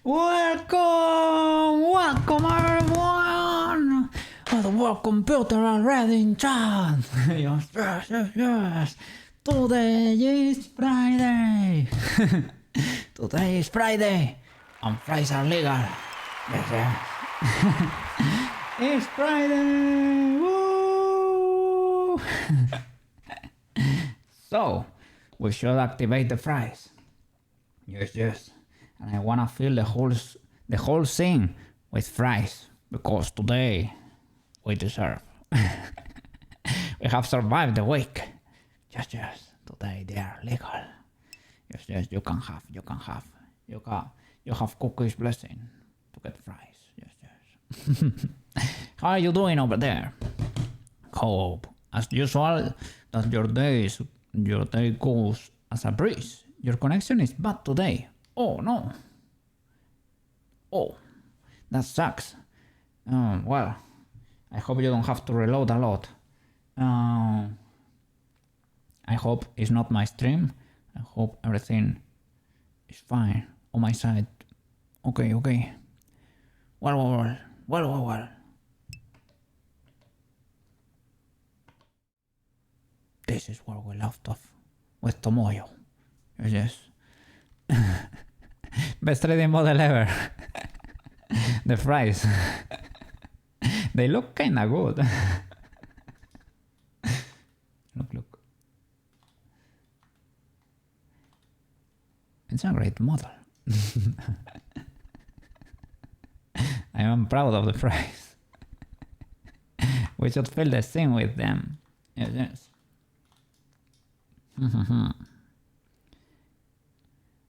Welcome everyone! Oh, the world computer already in chat! Yes. Today is Friday! Today is Friday! And fries are legal! Yes. It's Friday! Woo! So, we should activate the fries. Yes. And I wanna fill the whole thing with fries because today we deserve. We have survived the week. Yes. Today they are legal. Yes. You can have. You have cookies blessing to get fries. Yes. How are you doing over there? Hope, as usual, that your day goes as a breeze. Your connection is bad today. Oh no. Oh, that sucks. Well, I hope you don't have to reload a lot. I hope it's not my stream. I hope everything is fine on my side. Okay. Well. This is where we left off with Tomoyo. Yes. Best trading model ever. The fries. They look kinda good. Look. It's a great model. I am proud of the fries. We should fill the scene with them. Yes.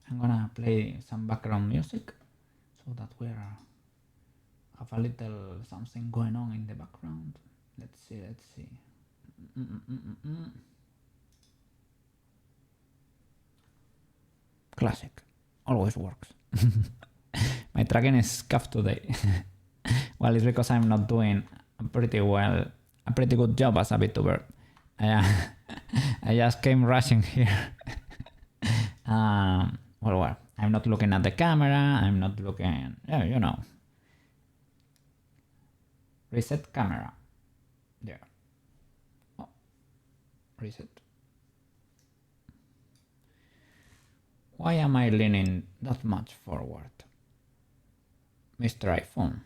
I'm gonna play some background music so that we have a little something going on in the background. Let's see. Classic. Always works. My tracking is scuffed today. Well, it's because I'm not doing a pretty good job as a VTuber. I just came rushing here. Well, I'm not looking at the camera, I'm not looking, you know. Reset camera. There. Oh. Reset. Why am I leaning that much forward? Mr. iPhone.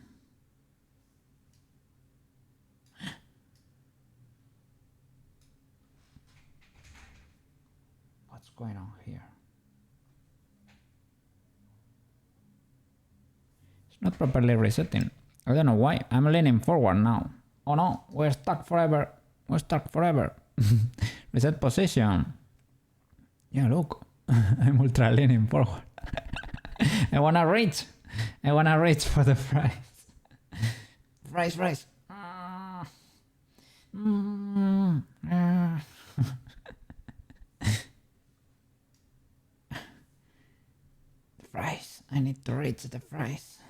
What's going on here? Not properly resetting. I don't know why. I'm leaning forward now. Oh no, we're stuck forever. Reset position. Yeah, look. I'm ultra leaning forward. I wanna reach for the fries. Fries. The fries. I need to reach the fries.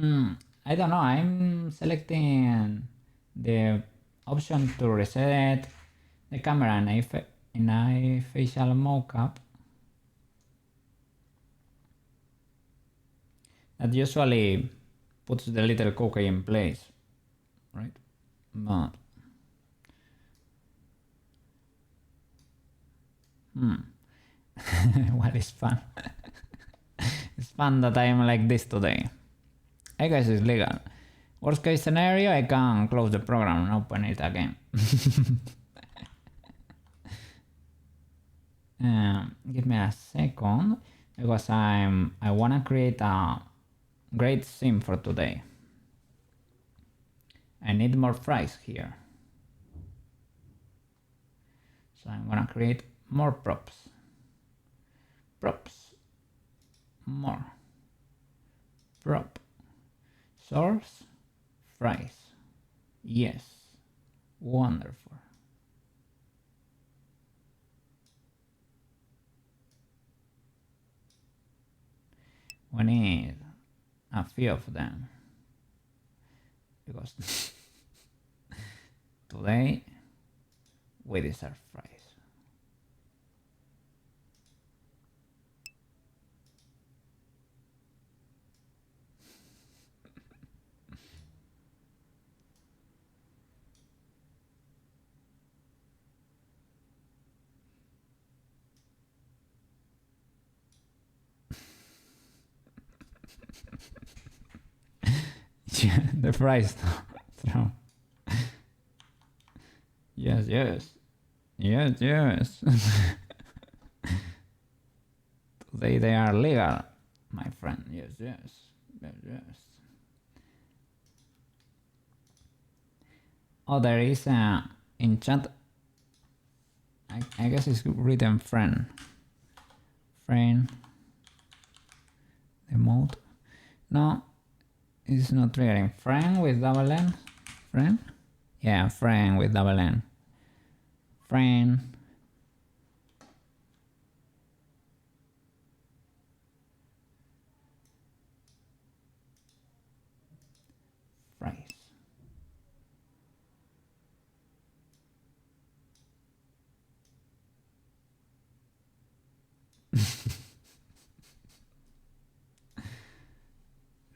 I don't know, I'm selecting the option to reset the camera in a facial mockup. That usually puts the little cookie in place, right? But well, it's fun. It's fun that I am like this today. I guess it's legal. Worst case scenario, I can close the program and open it again. Give me a second, because I wanna create a great theme for today. I need more fries here. So I'm gonna create more props. More. Prop. Source, fries. Yes, wonderful. We need a few of them because today we deserve fries. Yeah, the fries. So, yes, yes. Yes, yes. Today they are legal, my friend. Yes, yes. Yes, yes. Oh, there is in chat. I guess it's written friend. Friend. The mode. No, it's not triggering. Friend with double N. Friend? Yeah, friend with double N. Friend. Fries.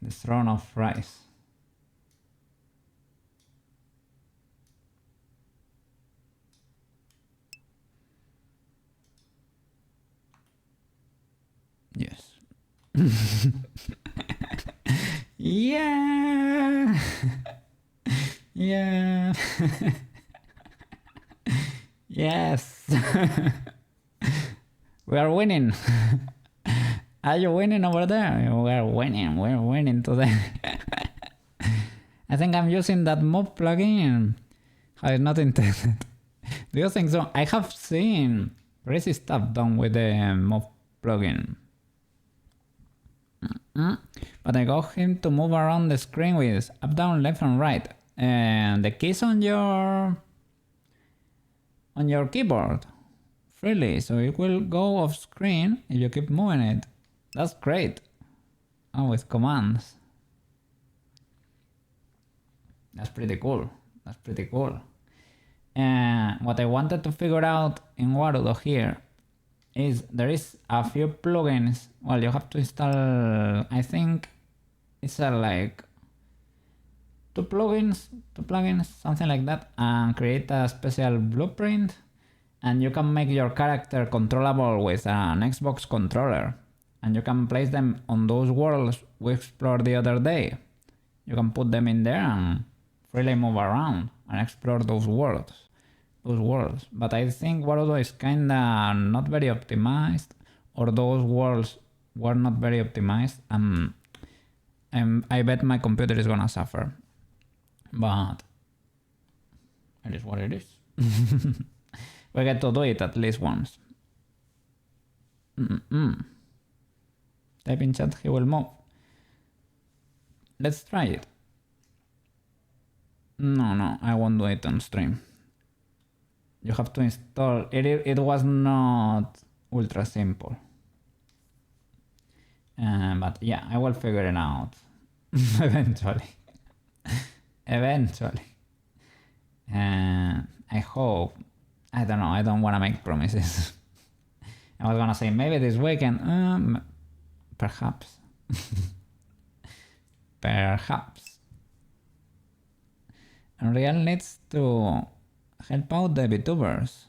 The throne of fries. Yes. Yeah. Yeah. Yes. We are winning. Are you winning over there? We are winning. We're winning today. I think I'm using that mob plugin. How it's not intended. Do you think so? I have seen crazy stuff done with the mob plugin. But I got him to move around the screen with up, down, left and right. And the keys on your keyboard freely, so it will go off screen if you keep moving it. That's great. Oh, with commands. That's pretty cool. That's pretty cool. And what I wanted to figure out in Warudo here is there is a few plugins. Well, you have to install, I think it's like two plugins, something like that, and create a special blueprint, and you can make your character controllable with an Xbox controller, and you can place them on those worlds we explored the other day. You can put them in there and freely move around and explore those worlds. But I think Warudo is kinda not very optimized, or those worlds were not very optimized, and I bet my computer is gonna suffer. But it is what it is. We get to do it at least once. Type in chat, he will move. Let's try it. No, I won't do it on stream. You have to install it. It was not ultra simple. But yeah, I will figure it out eventually. Eventually. I hope. I don't know. I don't want to make promises. I was gonna say maybe this weekend. Perhaps. Perhaps. Unreal needs to help out the VTubers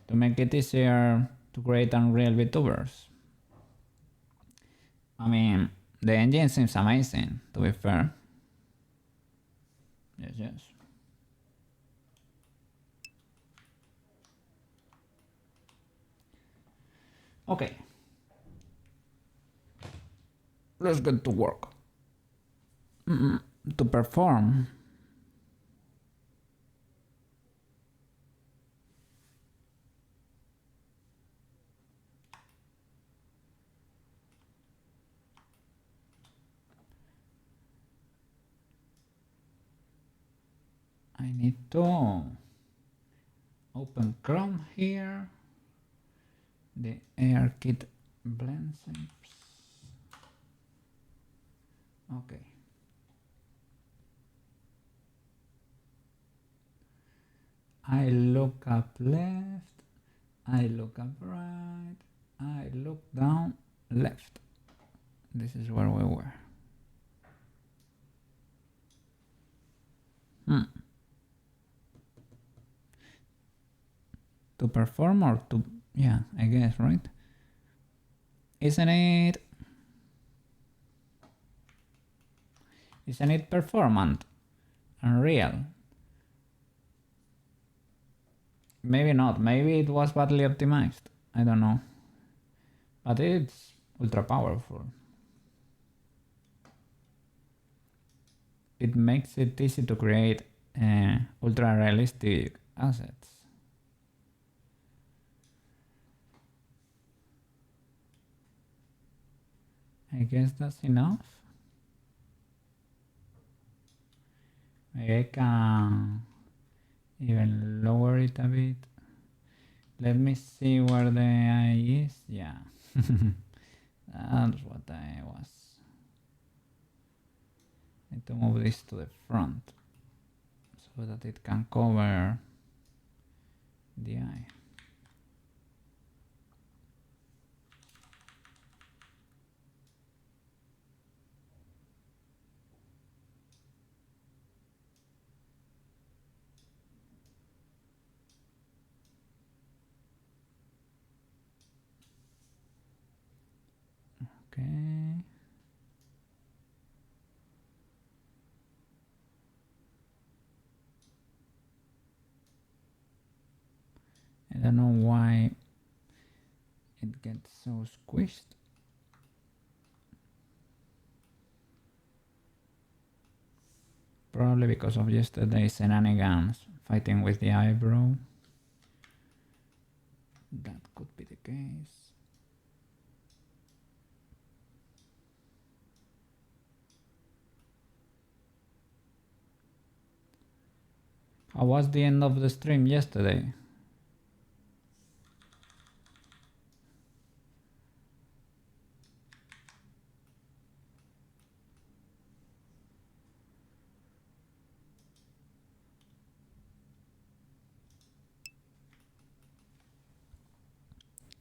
to make it easier to create Unreal VTubers. I mean, the engine seems amazing, to be fair. Yes. Okay. Let's get to work. To perform. I need to open Chrome here. The ARKit Blendshapes. Okay. I look up left, I look up right, I look down left. This is where we were. To perform or to, yeah, I guess, right? Isn't it? Isn't it performant and real? Maybe not. Maybe it was badly optimized. I don't know. But it's ultra powerful. It makes it easy to create ultra realistic assets. I guess that's enough. Maybe I can even lower it a bit. Let me see where the eye is. Yeah. That's what I was. I need to move this to the front so that it can cover the eye. Okay. I don't know why it gets so squished. Probably because of yesterday's shenanigans fighting with the eyebrow. That could be the case. How was the end of the stream yesterday?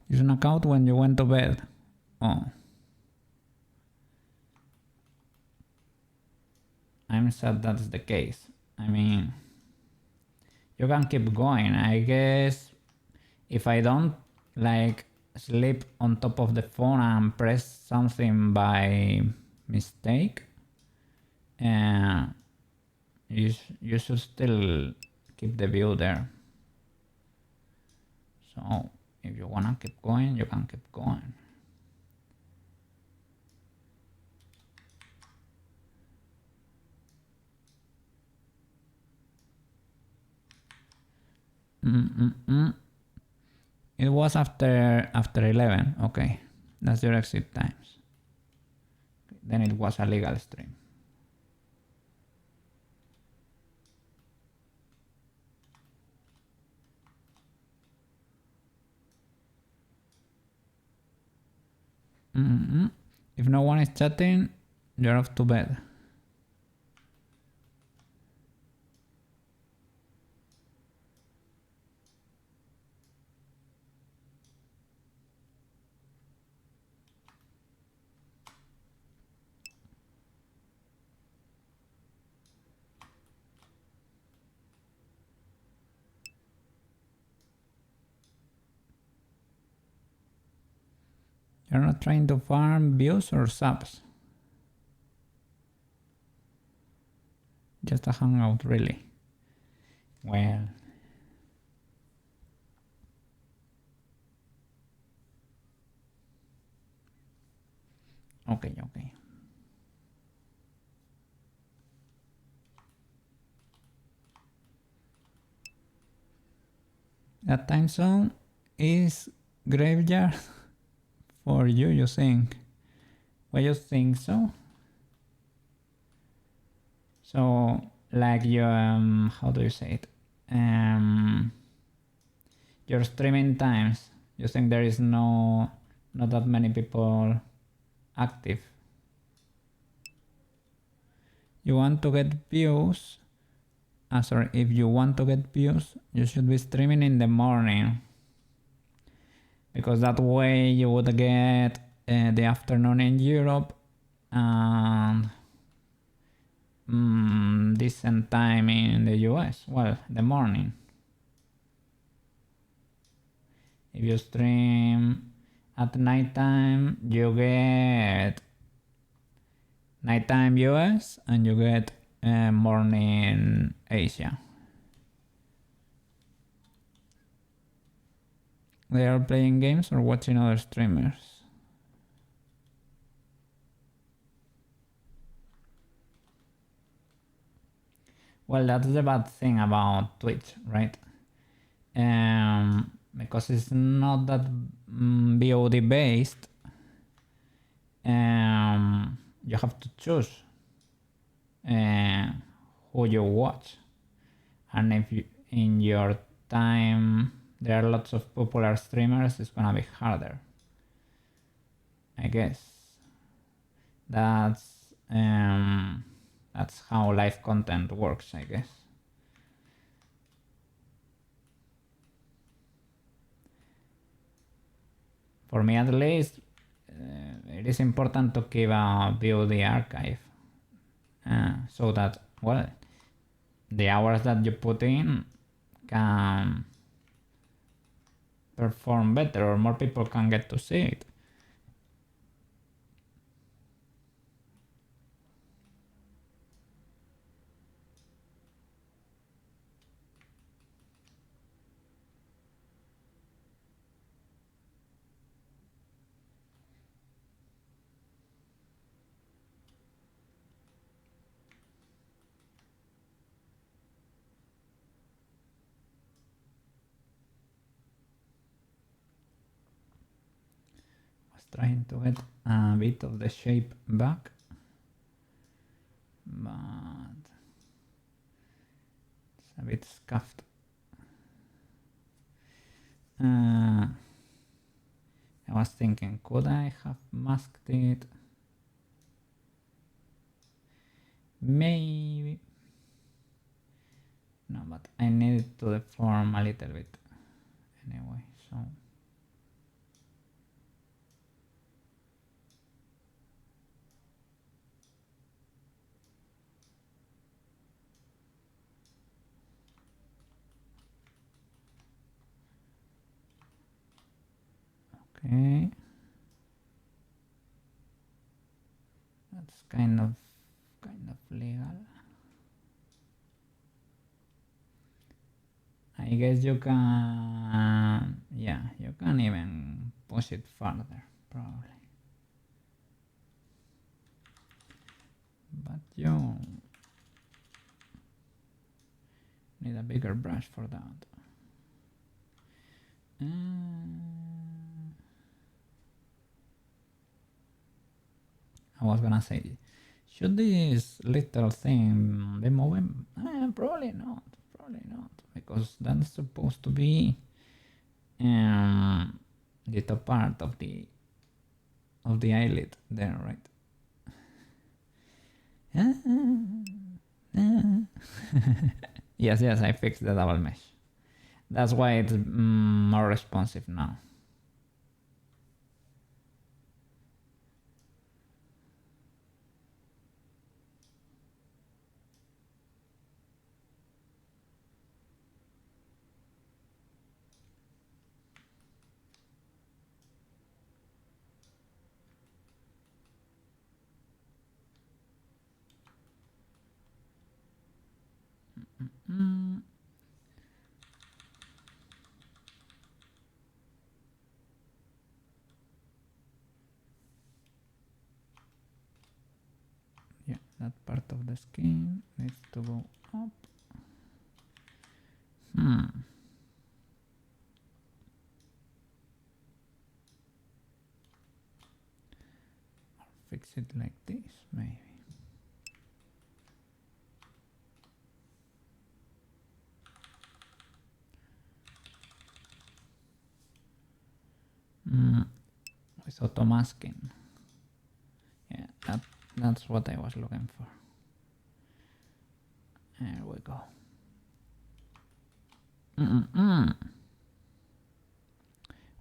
You snuck out when you went to bed. Oh. I'm sad that's the case. I mean, you can keep going. I guess if I don't like sleep on top of the phone and press something by mistake, you should still keep the view there. So if you wanna keep going, you can keep going. It was after 11. Okay, that's your exit times. Then it was a legal stream. If no one is chatting, you're off to bed. You're not trying to farm views or subs. Just a hangout, really. Well. Okay. That time zone is graveyard for you, you think? Why you think so? So, like your, how do you say it? Your streaming times, you think there is not that many people active? You want to get views? If you want to get views, you should be streaming in the morning. Because that way you would get the afternoon in Europe and decent time in the US. Well, the morning. If you stream at night time, you get nighttime US and you get morning Asia. They are playing games or watching other streamers. Well, that's the bad thing about Twitch, right? Because it's not that VOD based. You have to choose who you watch, and if you, in your time there are lots of popular streamers, it's gonna be harder, I guess. That's how live content works, I guess. For me at least, it is important to keep a VOD archive so that, well, the hours that you put in can perform better or more people can get to see it. Trying to get a bit of the shape back, but it's a bit scuffed. I was thinking, could I have masked it? Maybe. No, but I need it to deform a little bit anyway, so. Okay, that's kind of legal. I guess you can, yeah, you can even push it further, probably. But you need a bigger brush for that. I was gonna say, should this little thing be moving? Probably not, because that's supposed to be the top part of the eyelid there, right? Yes, I fixed the double mesh. That's why it's more responsive now. Yeah, that part of the skin needs to go up. Fix it like this, maybe. With auto masking. Yeah, that's what I was looking for. There we go.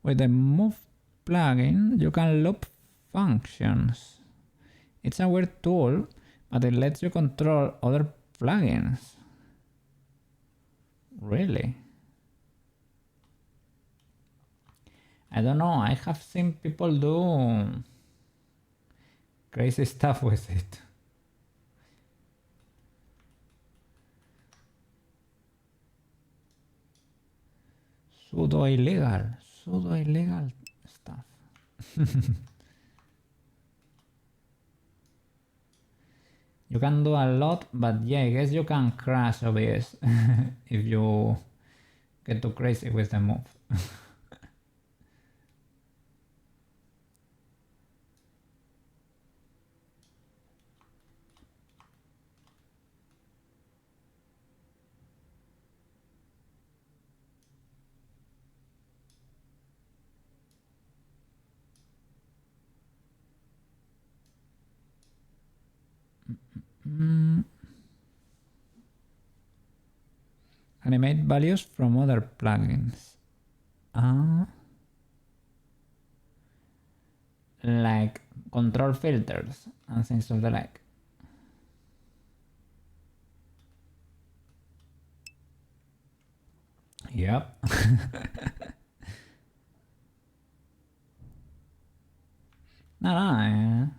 With the move plugin, you can loop functions. It's a weird tool, but it lets you control other plugins. Really? I don't know, I have seen people do crazy stuff with it. Pseudo illegal stuff. You can do a lot, but yeah, I guess you can crash OBS if you get too crazy with the move. Animate values from other plugins. Like control filters and things of the like. Yep. No.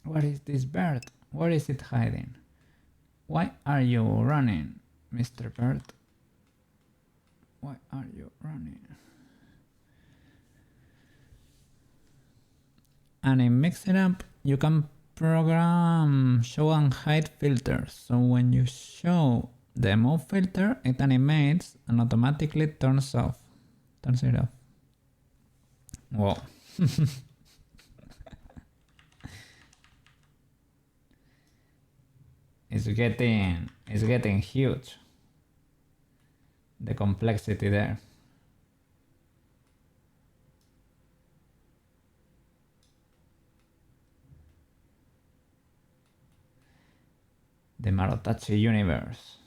What is this bird? Where is it hiding? Why are you running, Mr. Bird? Why are you running? And in Mix It Up, you can program show and hide filters. So when you show the move filter, it animates and automatically turns it off. Whoa. It's getting huge. The complexity there. The Marotachi universe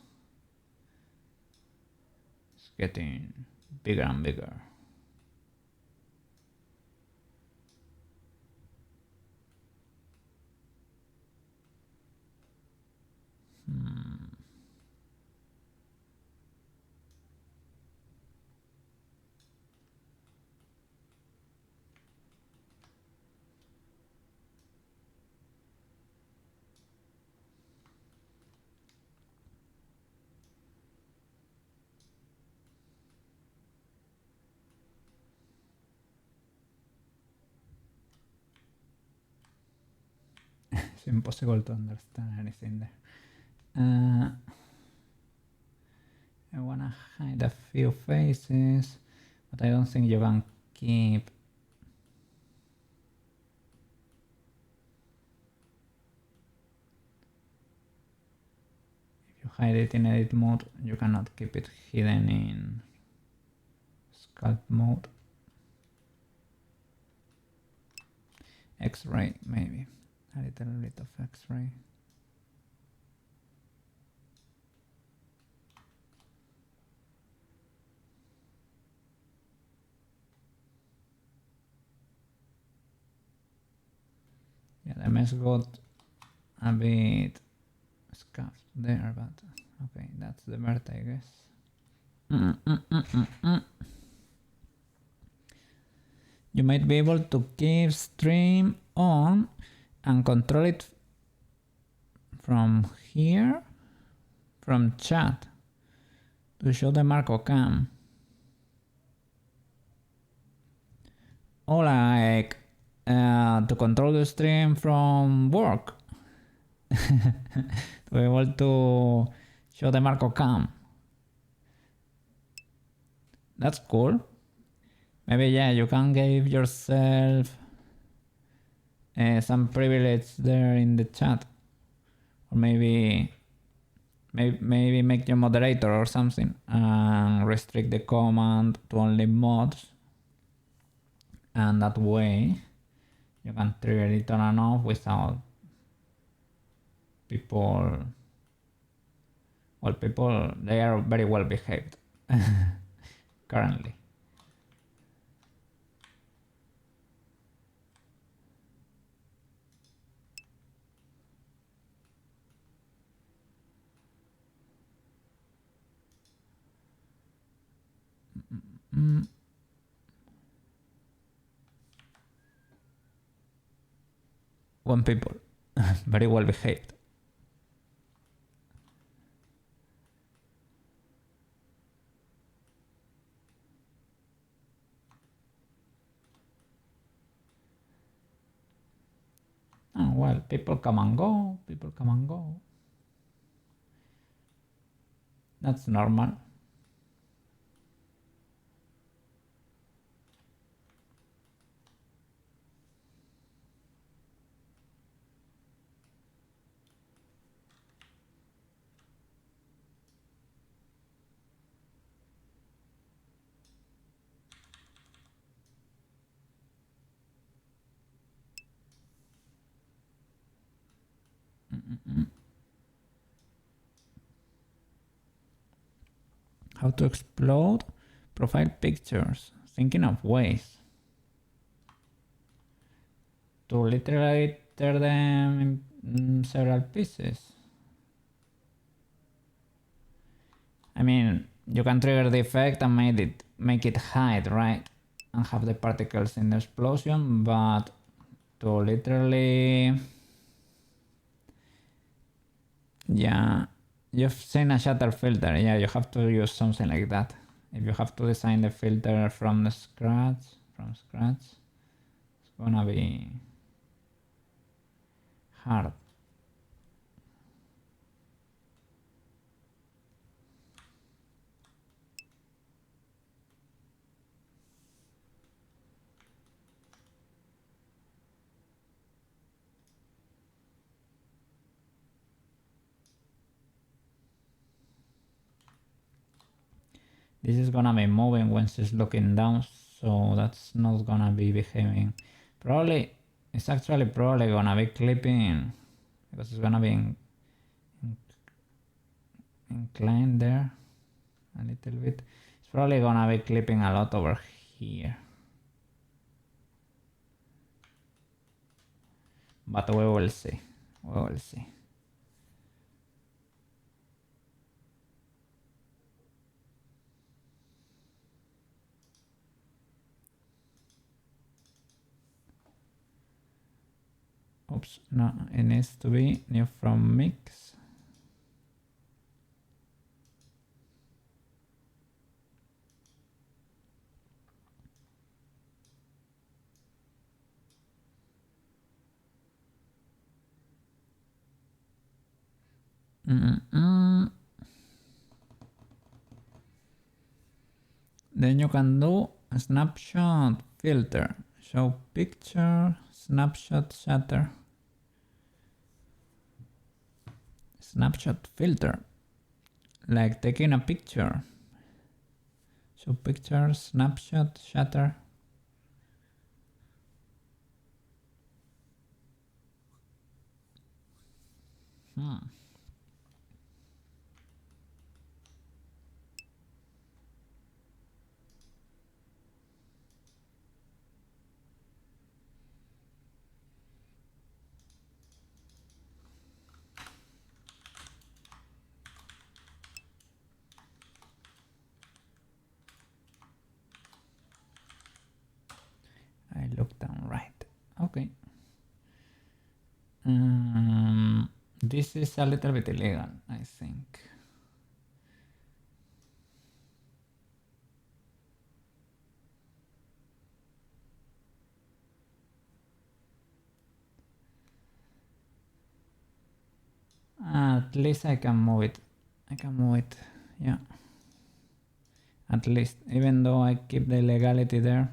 is getting bigger and bigger. It's impossible to understand anything there. I wanna hide a few faces, but I don't think you can keep. If you hide it in edit mode, you cannot keep it hidden in sculpt mode. X-ray, maybe. A little bit of X-ray. Yeah, the mesh got a bit scuffed there, but okay, that's the bird, I guess. You might be able to keep stream on and control it from here, from chat, to show the Marco cam. Or like to control the stream from work. To be able to show the Marco cam. That's cool. Maybe, yeah, you can give yourself some privilege there in the chat. Or maybe Maybe make you moderator or something and restrict the command to only mods, and that way you can trigger it on and off without people. Well, people, they are very well behaved currently. One people, very well behaved. Oh, well, people come and go, people come and go. That's normal. How to explode profile pictures. Thinking of ways to literally tear them in several pieces. I mean, you can trigger the effect and make it hide, right? And have the particles in the explosion, but to literally... Yeah, you've seen a shutter filter. Yeah, you have to use something like that. If you have to design the filter from scratch, it's gonna be hard. This is gonna be moving when she's looking down, so that's not gonna be behaving. Probably, it's actually probably gonna be clipping because it's gonna be inclined there a little bit. It's probably gonna be clipping a lot over here. But we will see. We will see. Oops, no, it needs to be new from mix. Then you can do a snapshot filter. Show picture, snapshot shutter. Snapshot filter. Like taking a picture. Show picture, snapshot, shutter. I looked down right. Okay. This is a little bit illegal, I think. At least I can move it. Yeah. At least, even though I keep the illegality there.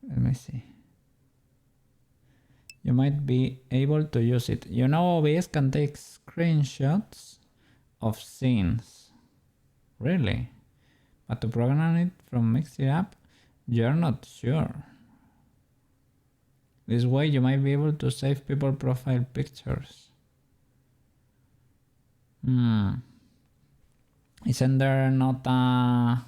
Let me see. You might be able to use it. You know, OBS can take screenshots of scenes. Really? But to program it from Mixer app, you're not sure. This way you might be able to save people profile pictures. Isn't there not a...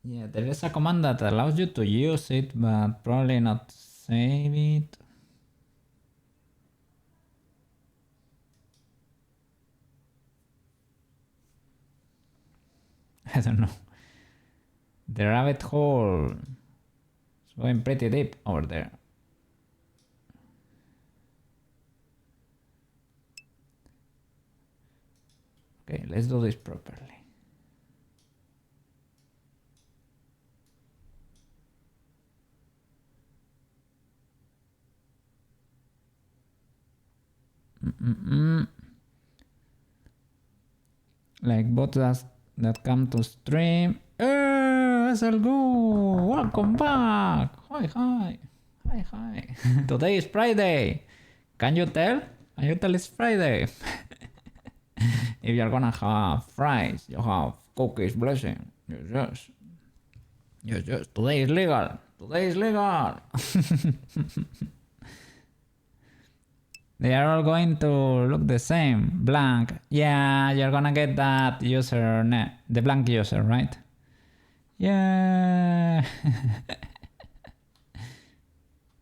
Yeah, there is a command that allows you to use it, but probably not save it. I don't know. The rabbit hole is going pretty deep over there. Okay, let's do this properly. Like bots that come to stream. SLGO, welcome back. Hi. Today is Friday. Can you tell? Can you tell it's Friday? If you're gonna have fries, you have cookies, blessing. Yes. Today is legal. They are all going to look the same. Blank. Yeah, you're gonna get that username. The blank user, right? Yeah.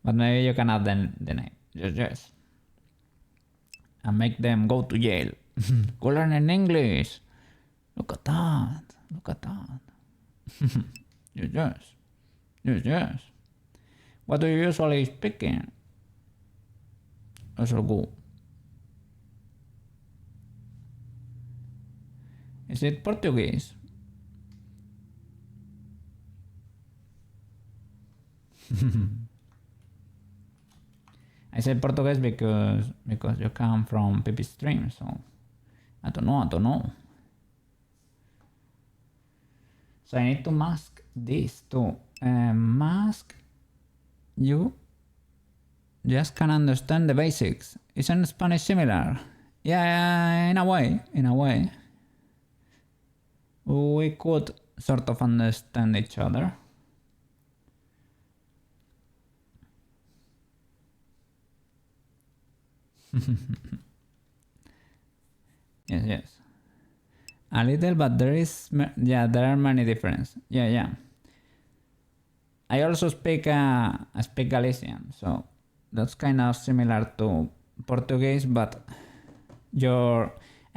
But maybe you can add the name. Yes. And make them go to jail. Go learn in English. Look at that. Yes. What do you usually speak in? Also go. Is it Portuguese? I said Portuguese because you come from PP stream, so I don't know. So I need to mask this too. Mask you just can understand the basics. Isn't Spanish similar? Yeah, in a way. We could sort of understand each other. Yes. A little, but there are many differences. Yeah. I also speak Galician, so that's kind of similar to Portuguese, but I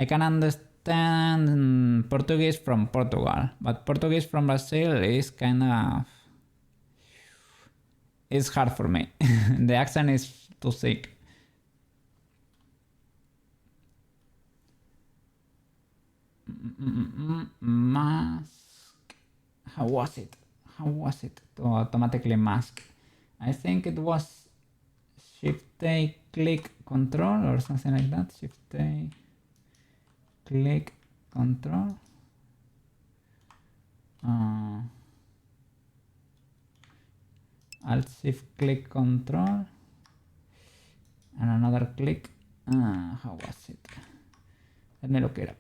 can understand Portuguese from Portugal, but Portuguese from Brazil is it's hard for me. The accent is too thick. Mask. How was it to automatically mask? I think it was Shift-A click control or something like that. Shift-A click control. Alt Shift click control and another click. How was it? Let me look it up.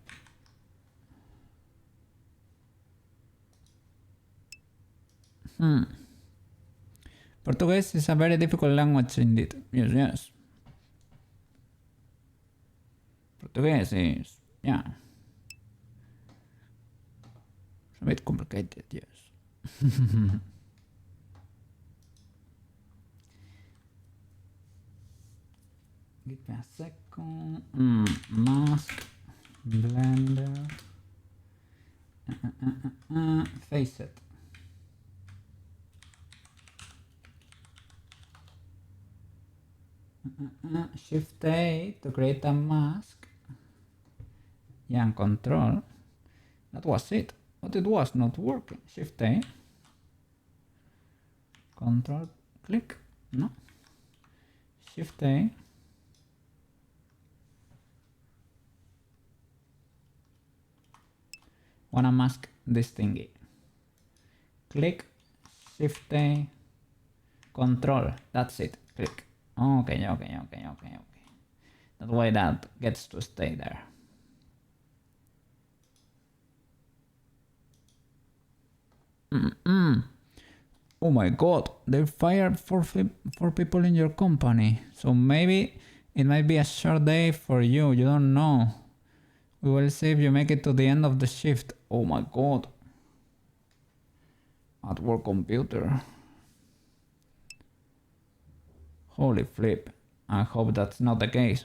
Portuguese is a very difficult language indeed. Yes. Portuguese is, yeah. It's a bit complicated, yes. Give me a second. Mask, Blender, face it. Shift-A to create a mask. Yeah, and control. That was it. But it was not working. Shift-A. Control click. No. Shift-A. wanna mask this thingy. Click, Shift A, Control, that's it, click. Okay. That way that gets to stay there. Oh my god, they fired four people in your company. So maybe it might be a short day for you, you don't know. We will see if you make it to the end of the shift. Oh my god. At work computer. Holy flip. I hope that's not the case.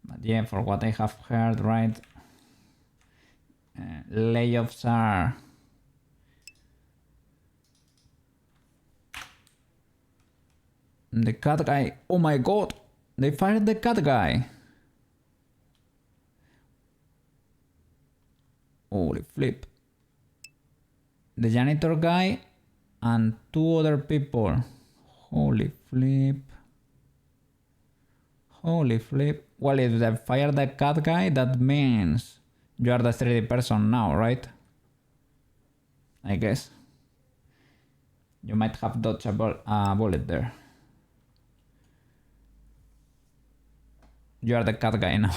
But yeah, for what I have heard, right? Layoffs are the cat guy. Oh my god, they fired the cat guy. Holy flip. The janitor guy and two other people. Holy flip. Holy flip. Well, if they fire the cat guy, that means you are the 3D person now, right? I guess. You might have dodged a bullet there. You are the cat guy now.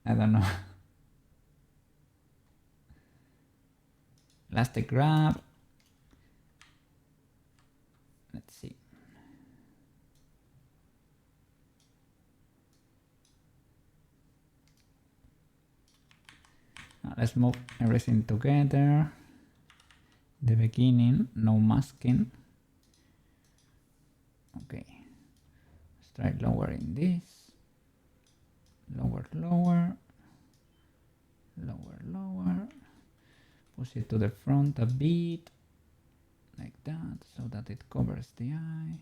I don't know. Elastic grab. Let's see. Now let's move everything together. The beginning, no masking. Okay. Let's try lowering this. Lower. Push it to the front a bit. Like that, so that it covers the eye.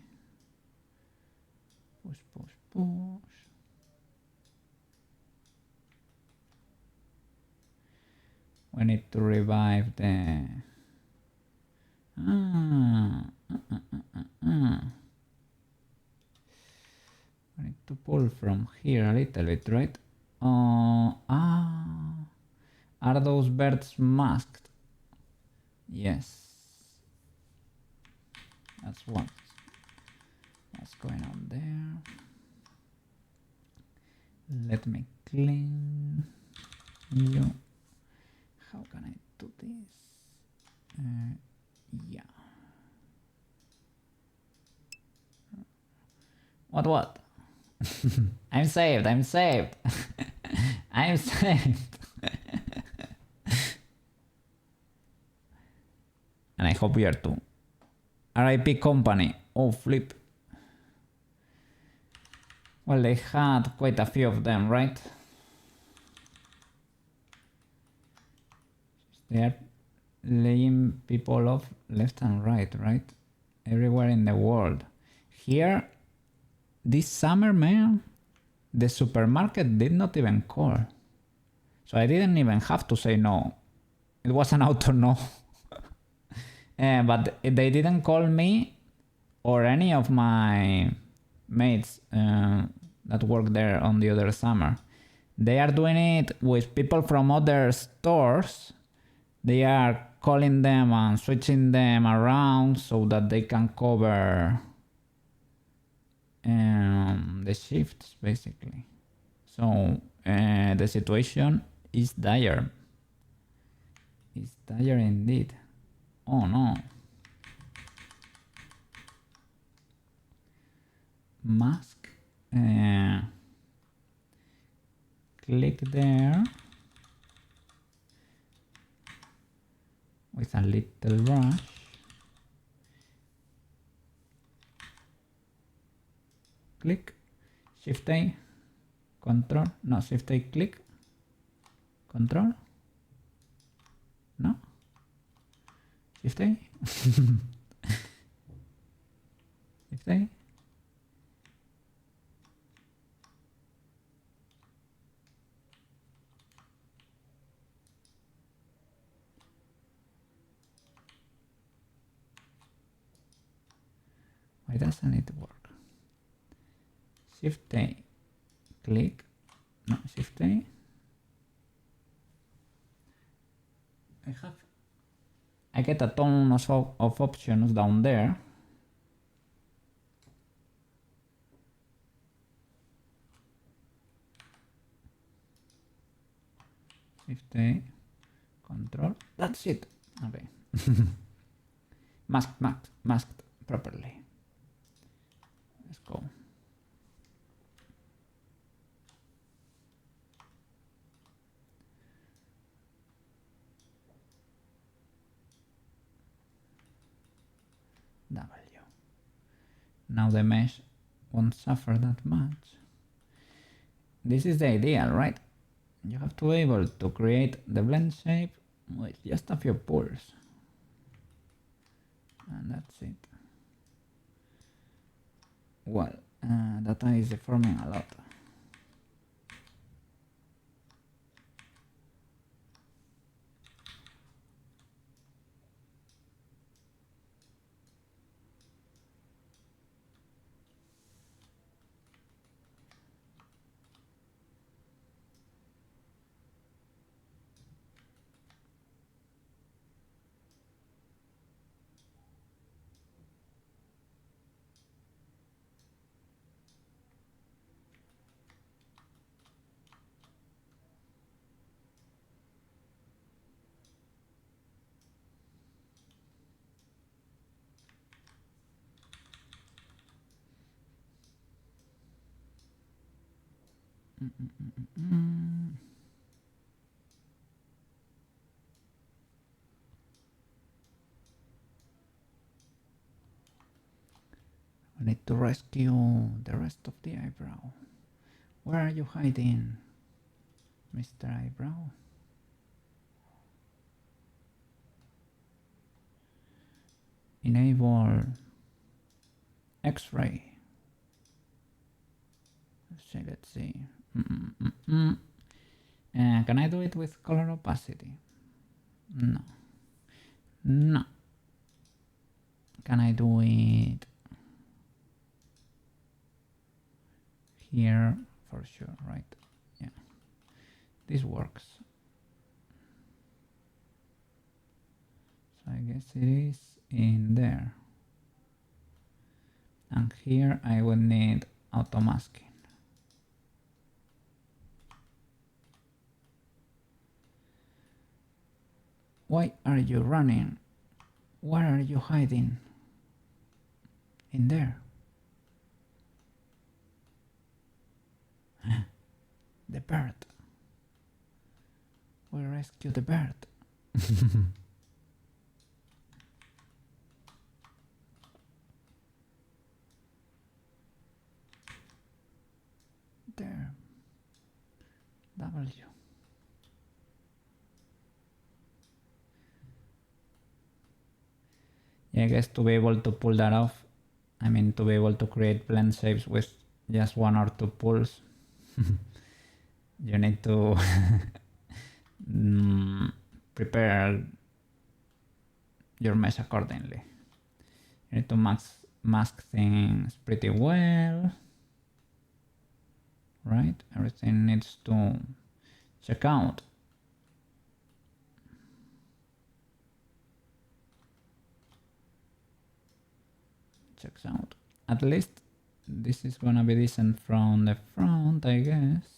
Push. We need to revive the... We need to pull from here a little bit, right? Are those birds masked? Yes. That's what's going on there. Let me clean you. How can I do this? Yeah. What? I'm saved. I'm saved. And I hope you are too. RIP company. Oh flip. Well, they had quite a few of them, right? They are laying people off left and right? Everywhere in the world. Here, this summer, man, the supermarket did not even call. So I didn't even have to say no. It was an auto no. But they didn't call me or any of my mates that work there on the other summer. They are doing it with people from other stores. They are calling them and switching them around so that they can cover the shifts, basically. So the situation is dire. It's dire indeed. Oh no. Mask. Click there with a little brush. Click. Shift A. Control. No, Shift A, click. Control. No. Shift A. Shift A. Why doesn't it work? Shift A. click, no, Shift A. I get a ton of options down there. Shift A, Control, that's it. Okay. Masked properly. Let's go. W. Now the mesh won't suffer that much. This is the ideal, right? You have to be able to create the blend shape with just a few pulls. And that's it. Well, data is deforming a lot. I need to rescue the rest of the eyebrow. Where are you hiding, Mr. Eyebrow? Enable X-ray. Let's see. Can I do it with color opacity? No. No. Can I do it here? For sure, right? Yeah. This works. So I guess it is in there. And here I would need auto masking. Why are you running? Where are you hiding? In there. The bird. We rescue the bird. There. W. Yeah, I guess to be able to pull that off, I mean to be able to create blend shapes with just one or two pulls, you need to prepare your mesh accordingly. You need to mask things pretty well, right? Everything needs to check out. Checks out. At least this is gonna be decent from the front, I guess.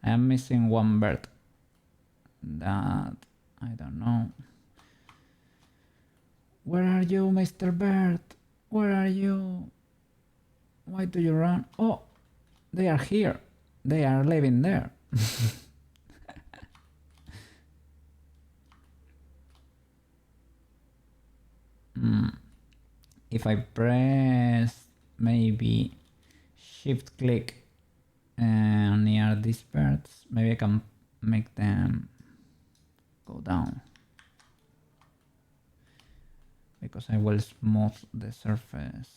I am missing one bird. That I don't know. Where are you, Mr. Bird? Where are you? Why do you run? Oh, they are here. They are living there. If I press maybe shift click near these birds, maybe I can make them go down, because I will smooth the surface,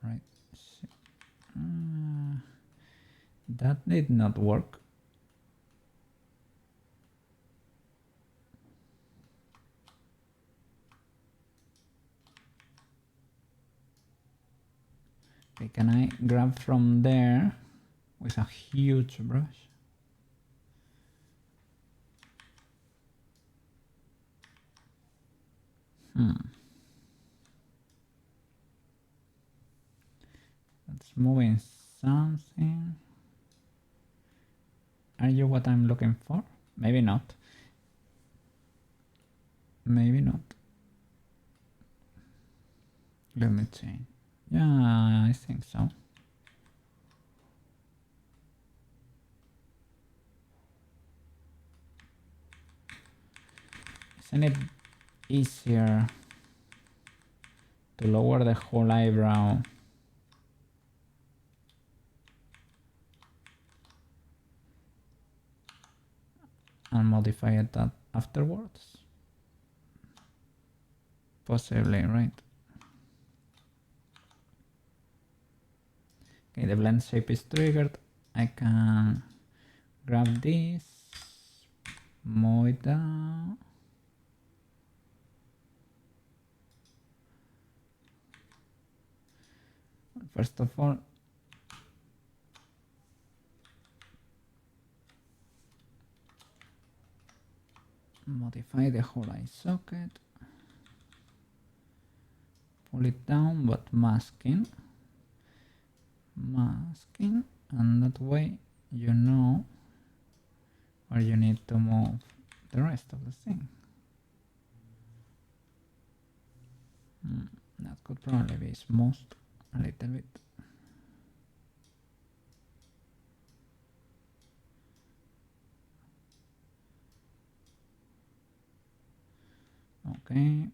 right? That did not work. Okay, can I grab from there with a huge brush. That's moving something. Are you what I'm looking for? Maybe not. Maybe not. Let me change. Yeah, I think so. Isn't it easier to lower the whole eyebrow and modify it afterwards? Possibly, right? Okay, the blend shape is triggered. I can grab this, move it down. First of all, modify the whole eye socket. Pull it down, but masking, and that way you know where you need to move the rest of the thing. That could probably be smoothed a little bit. Okay.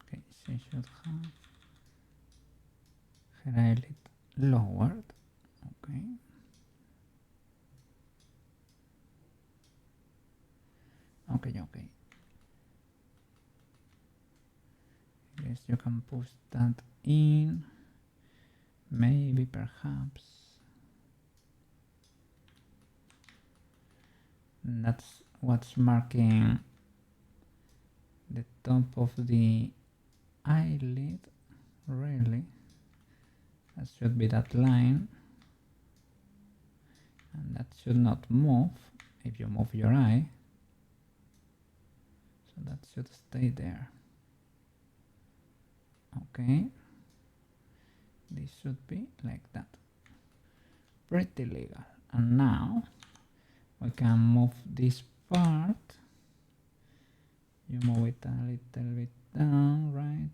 Okay, she should have her eyelid lowered. Okay. Okay. Yes, you can push that in. Maybe, perhaps. That's what's marking the top of the eyelid, really. That should be that line. And that should not move if you move your eye. So that should stay there. Okay. This should be like that. Pretty legal. And now we can move this part. You move it a little bit down, right?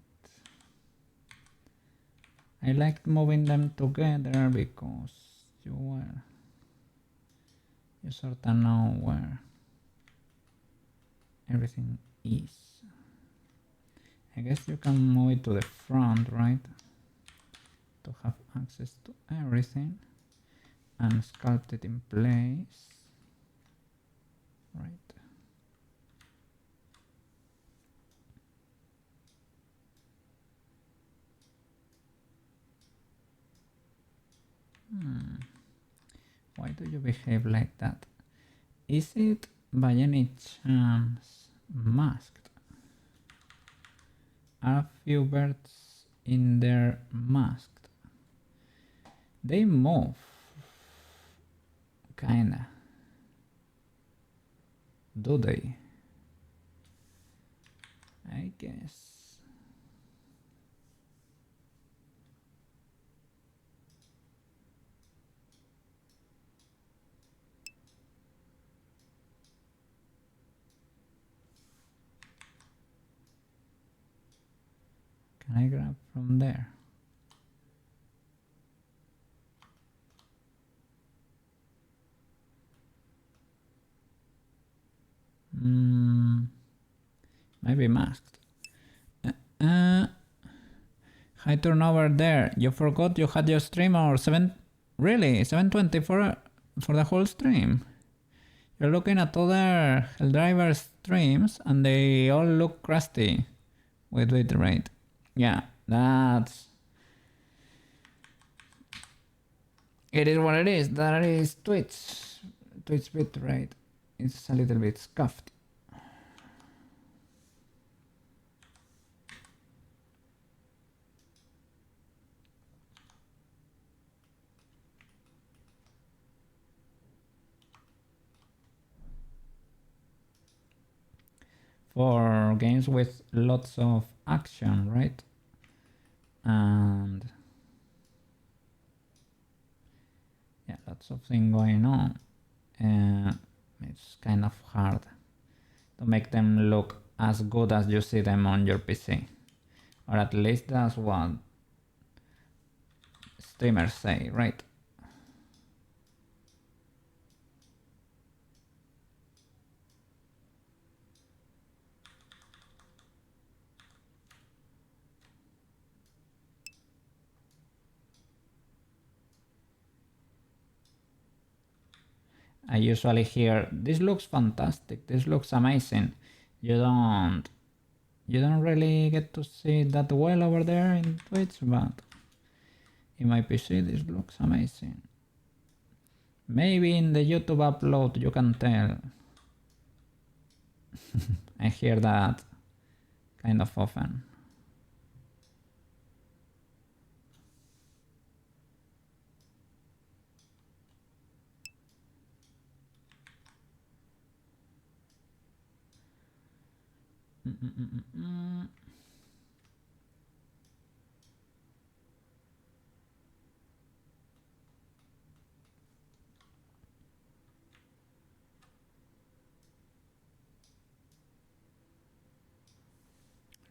I liked moving them together because you sort of know where everything is. I guess you can move it to the front, right? To have access to everything and sculpt it in place, right? Why do you behave like that? Is it by any chance masked? Are a few birds in there masked? They move, kinda. Do they? I guess. Can I grab from there? Maybe masked. High turnover there. You forgot you had your stream or 7. Really? 720 for the whole stream? You're looking at other Helldriver streams and they all look crusty with bitrate. Yeah, that's... It is what it is. That is Twitch. Twitch bitrate. It's a little bit scuffed. For games with lots of action, right? And yeah, lots of things going on. It's kind of hard to make them look as good as you see them on your PC. Or at least that's what streamers say, right? I usually hear, this looks fantastic, this looks amazing. You don't really get to see that well over there in Twitch, but in my PC this looks amazing. Maybe in the YouTube upload you can tell. I hear that kind of often.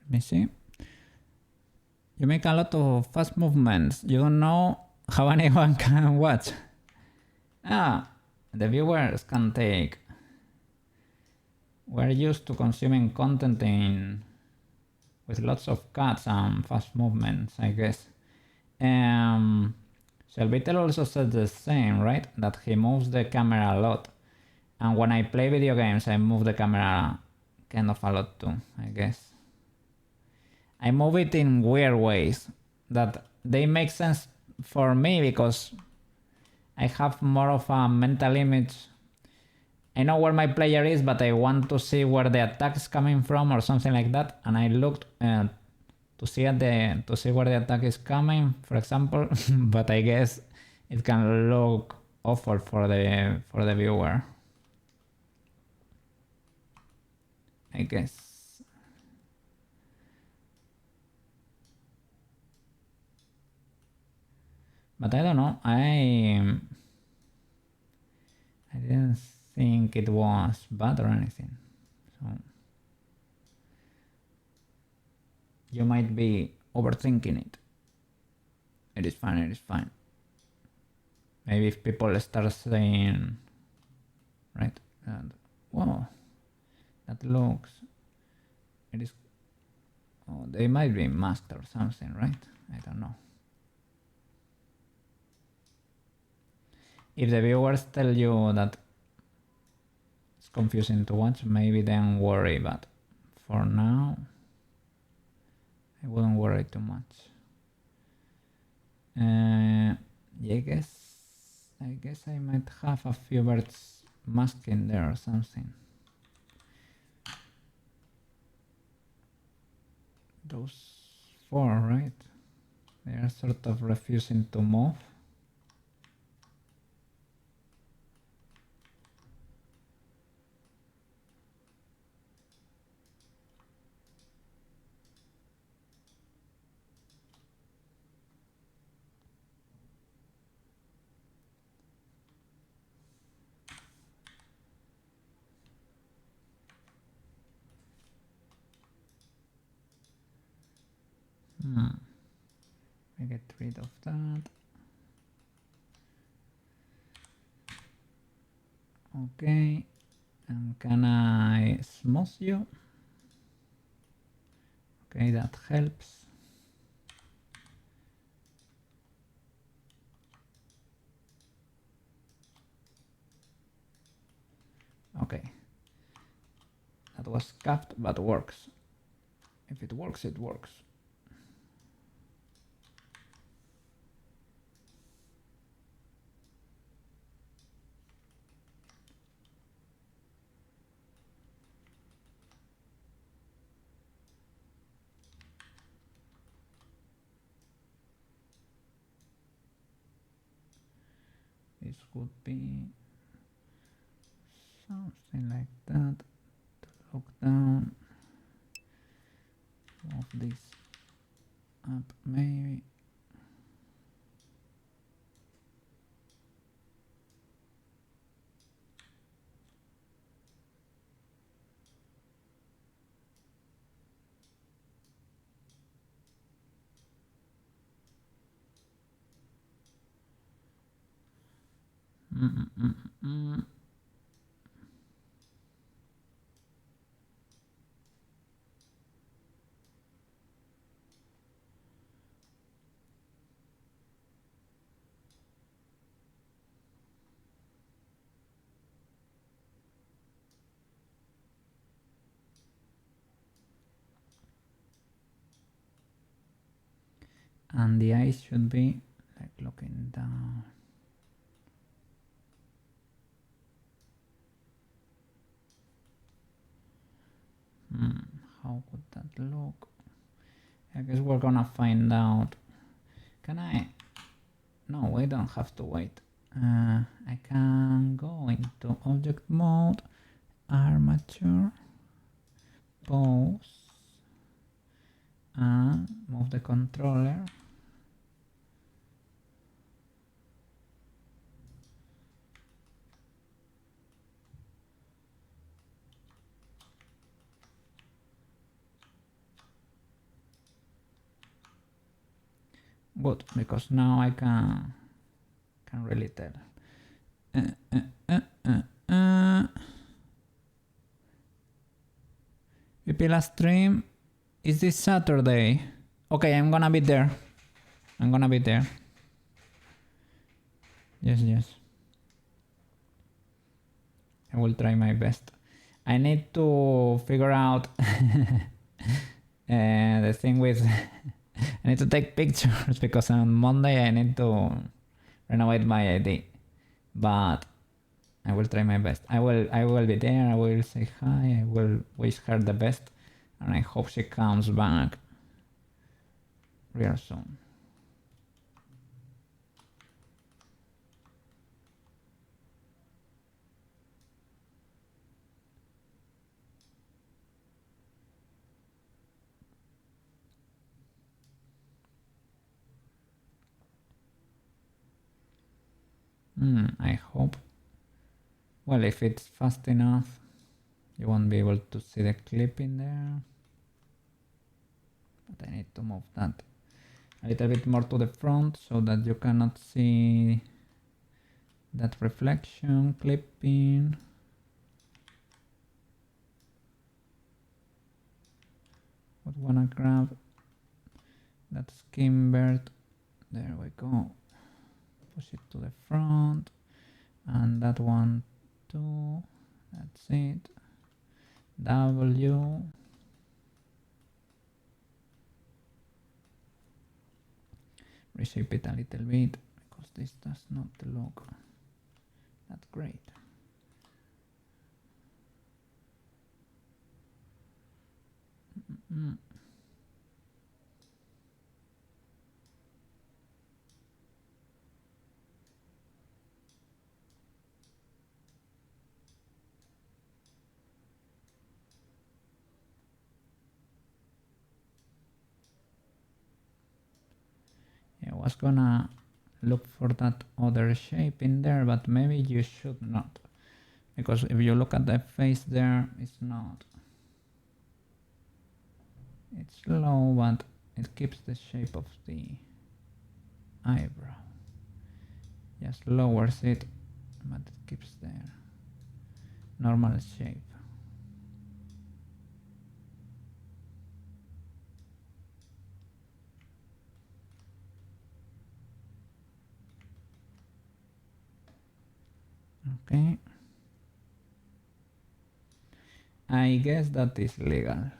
Let me see. You make a lot of fast movements. You don't know how anyone can watch. Ah, the viewers can take. We're used to consuming content with lots of cuts and fast movements, I guess. Selvitel also said the same, right? That he moves the camera a lot. And when I play video games, I move the camera kind of a lot too, I guess. I move it in weird ways that they make sense for me because I have more of a mental image. I know where my player is, but I want to see where the attack is coming from or something like that. And I looked to see where the attack is coming, for example. But I guess it can look awful for the viewer. I guess. But I don't know. I didn't think it was bad or anything. So you might be overthinking it. It is fine, it is fine. Maybe if people start saying, right, that, whoa, that looks, it is, oh, they might be masked or something, right? I don't know. If the viewers tell you that it's confusing to watch, maybe then worry, but for now, I wouldn't worry too much. Yeah, I guess I might have a few birds masking there or something. Those 4, right? They are sort of refusing to move. I get rid of that. Okay, and can I smooth you? Okay, that helps. Okay. That was scuffed, but works. If it works, it works. This would be something like that. Look down. Move this up maybe. And the eyes should be like looking down. How could that look? I guess we're gonna find out. Can I? No, we don't have to wait. I can go into object mode, armature, pose, and move the controller. Good, because now I can really tell. Pipila stream is this Saturday. Okay, I'm gonna be there. I'm gonna be there. Yes, yes. I will try my best. I need to figure out the thing with I need to take pictures because on Monday I need to renovate my ID. But I will try my best. I will be there. I will say hi. I will wish her the best, and I hope she comes back real soon. I hope. Well, if it's fast enough, you won't be able to see the clip in there. But I need to move that a little bit more to the front so that you cannot see that reflection clipping. Would wanna grab that skin bird. There we go. Push it to the front, and that one too. That's it. W. Reshape it a little bit because this does not look that great. I was gonna look for that other shape in there, but maybe you should not, because if you look at the face there, it's not. It's low, but it keeps the shape of the eyebrow. Just lowers it, but it keeps the normal shape. Okay. I guess that is legal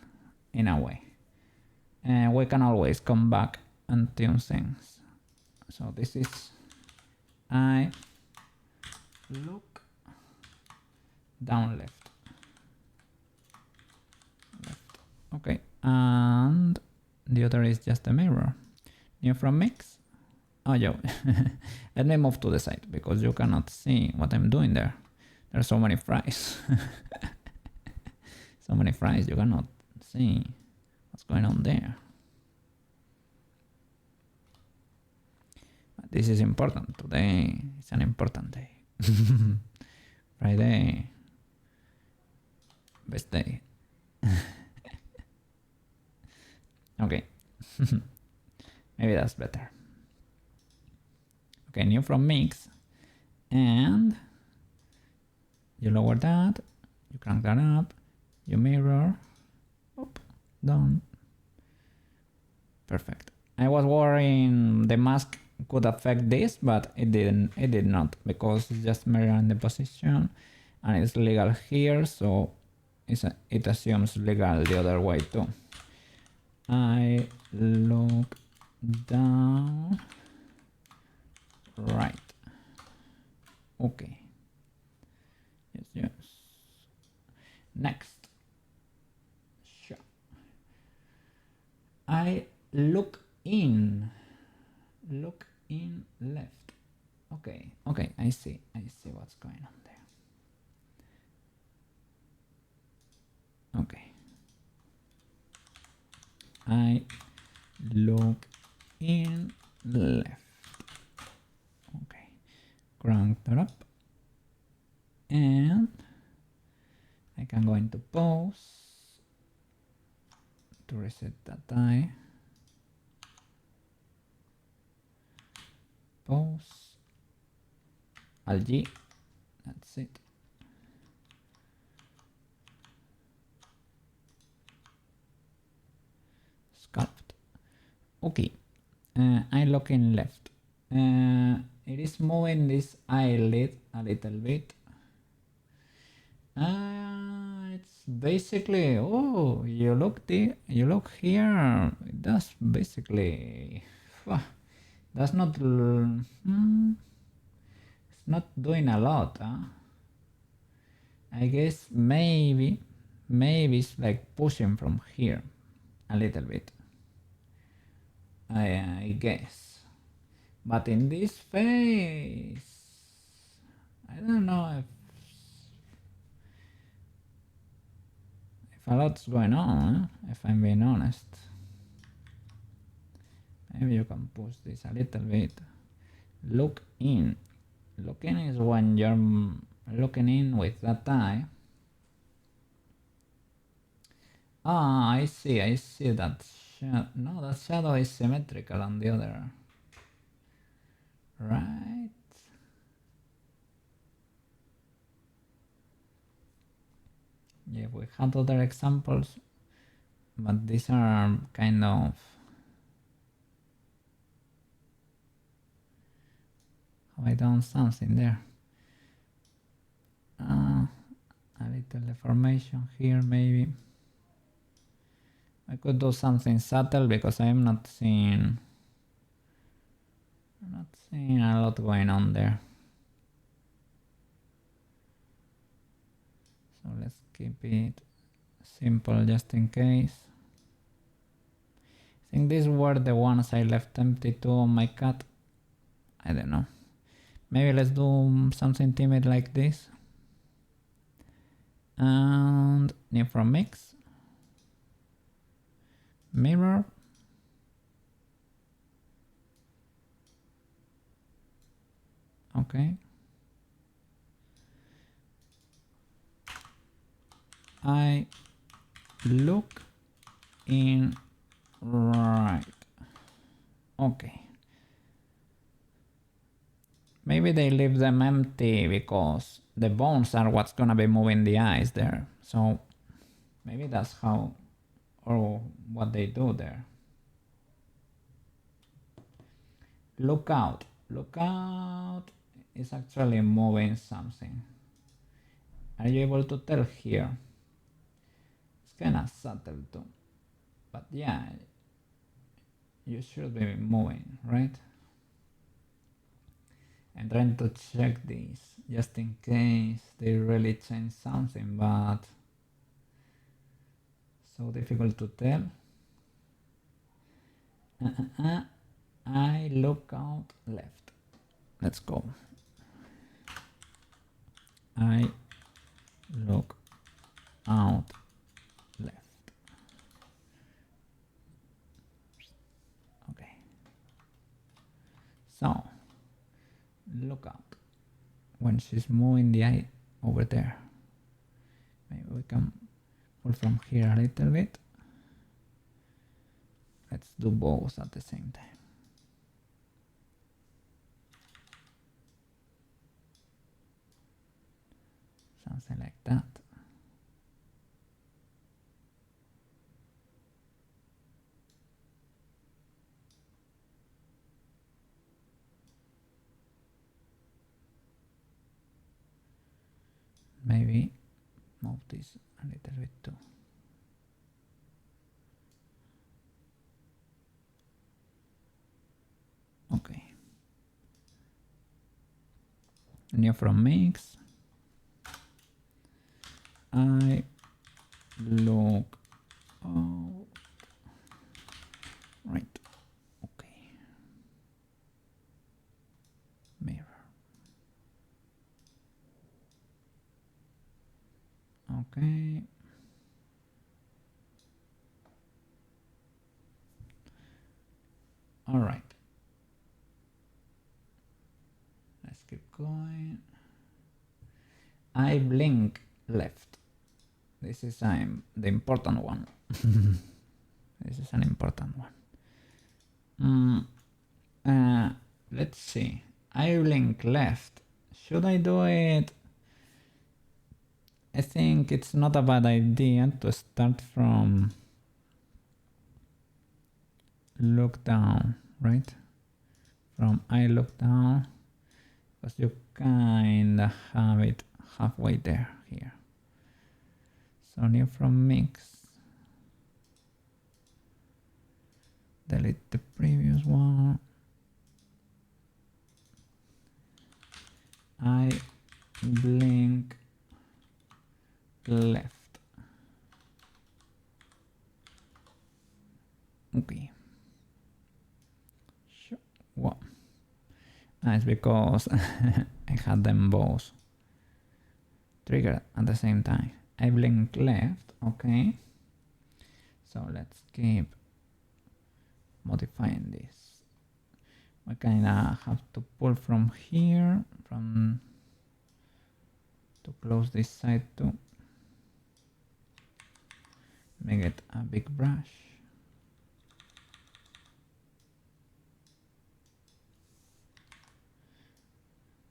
in a way. And we can always come back and tune things. So this is I look down left. Okay, and the other is just a mirror. New from mix. Oh, yo. Let me move to the side because you cannot see what I'm doing there. There are so many fries. So many fries, you cannot see what's going on there. But this is important. Today is an important day. Friday. Best day. Okay. Maybe that's better. Okay, new from mix. And you lower that. You crank that up. You mirror. Oop, done. Perfect. I was worrying the mask could affect this, but it didn't. It did not, because it's just mirroring the position, and it's legal here, so it assumes legal the other way too. I look down right. Okay. Yes, yes. Next. Sure. I look in. Look in left. Okay, okay, I see what's going on there. Okay. I look in left. Okay. Crank that up. And I can go into pose to reset that eye. Pose. Alt-G. That's it. Sculpt. Okay. I look in left. It is moving this eyelid a little bit. It's basically, oh, you look here. That's basically, that's not. It's not doing a lot. I guess maybe it's like pushing from here a little bit. I guess, but in this face, I don't know if a lot's going on. If I'm being honest, maybe you can push this a little bit. Look in. Looking is when you're looking in with that eye. Ah, I see that. No, that shadow is symmetrical on the other. Right. Yeah, we had other examples, but these are kind of have I done something there? A little deformation here maybe. I could do something subtle because I'm not seeing a lot going on there. So let's keep it simple just in case. I think these were the ones I left empty too on my cat. I don't know. Maybe let's do something timid like this. And new from mix. Mirror. Okay. I look in right. Okay. Maybe they leave them empty because the bones are what's gonna be moving the eyes there. So maybe that's how or what they do there. Look out. Look out is actually moving something. Are you able to tell here? kind of subtle too, but yeah, you should be moving, right? I'm trying to check this just in case they really change something, but so difficult to tell. I look out left. Let's go. I look out left. Okay. So look out when she's moving the eye over there. Maybe we can pull from here a little bit. Let's do both at the same time. Something like that. Maybe move this a little bit too. Okay. New from mix. I look out. Right. Okay. Mirror. Okay. All right. Let's keep going. I blink left. This is the important one. This is an important one. Let's see. I blink left. Should I do it? I think it's not a bad idea to start from look down, right? From I look down, because you kinda have it halfway there here. So new from mix. Delete the previous one. I blink left. Okay. Sure. What? It's because I had them both triggered at the same time. I blink left, okay. So let's keep modifying this. We kinda have to pull from here, to close this side too. Make it a big brush.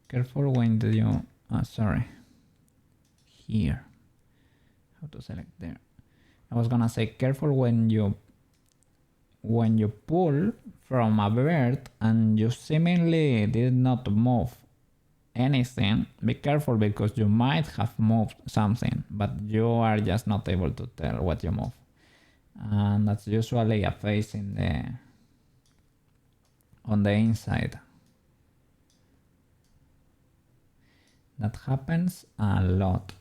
Careful when you, sorry, here. How to select there? I was gonna say careful when you pull from a bird and you seemingly did not move anything. Be careful because you might have moved something, but you are just not able to tell what you move, and that's usually a face on the inside. That happens a lot.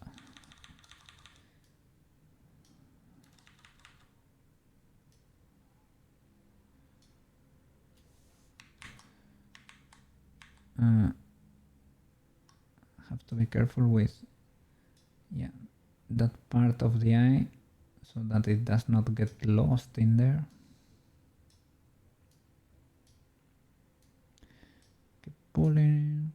Have to be careful with that part of the eye so that it does not get lost in there. Keep pulling.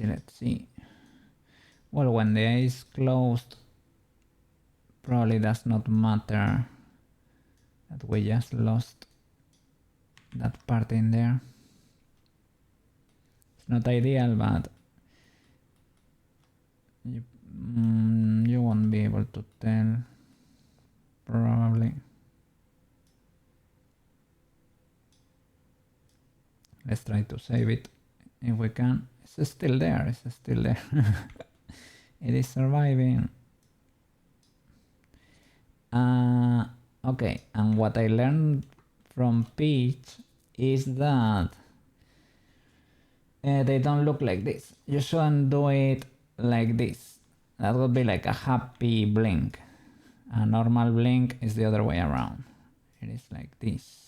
Let's see. Well, when the eye is closed, probably does not matter that we just lost that part in there. It's not ideal, but you won't be able to tell, probably. Let's try to save it if we can. It's still there, it's still there. It is surviving. Okay, and what I learned from Peach is that they don't look like this. You shouldn't do it like this. That would be like a happy blink. A normal blink is the other way around. It is like this.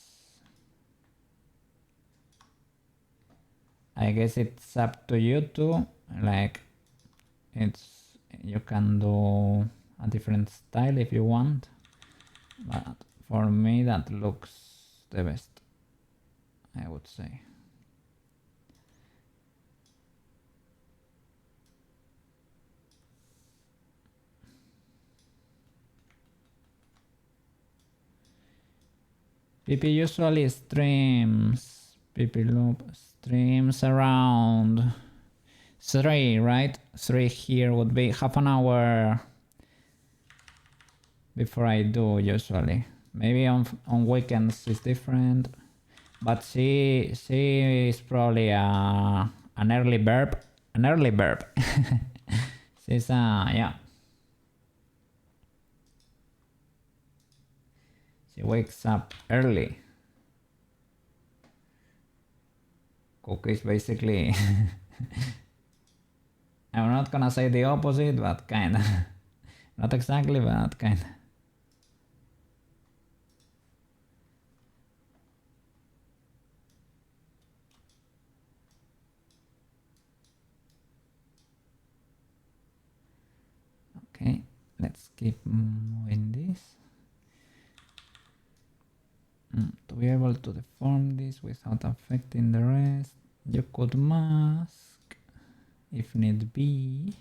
I guess it's up to you too. Like, you can do a different style if you want, but for me that looks the best, I would say. PP usually streams, PP loop streams around 3, right? 3 here would be half an hour before I do usually. Maybe on weekends it's different, but she is probably an early bird. An early bird. She's yeah. She wakes up early. Cookies basically. I'm not gonna say the opposite, but kinda. Not exactly, but kinda. Okay, let's keep moving this. To be able to deform this without affecting the rest, you could mask if need be.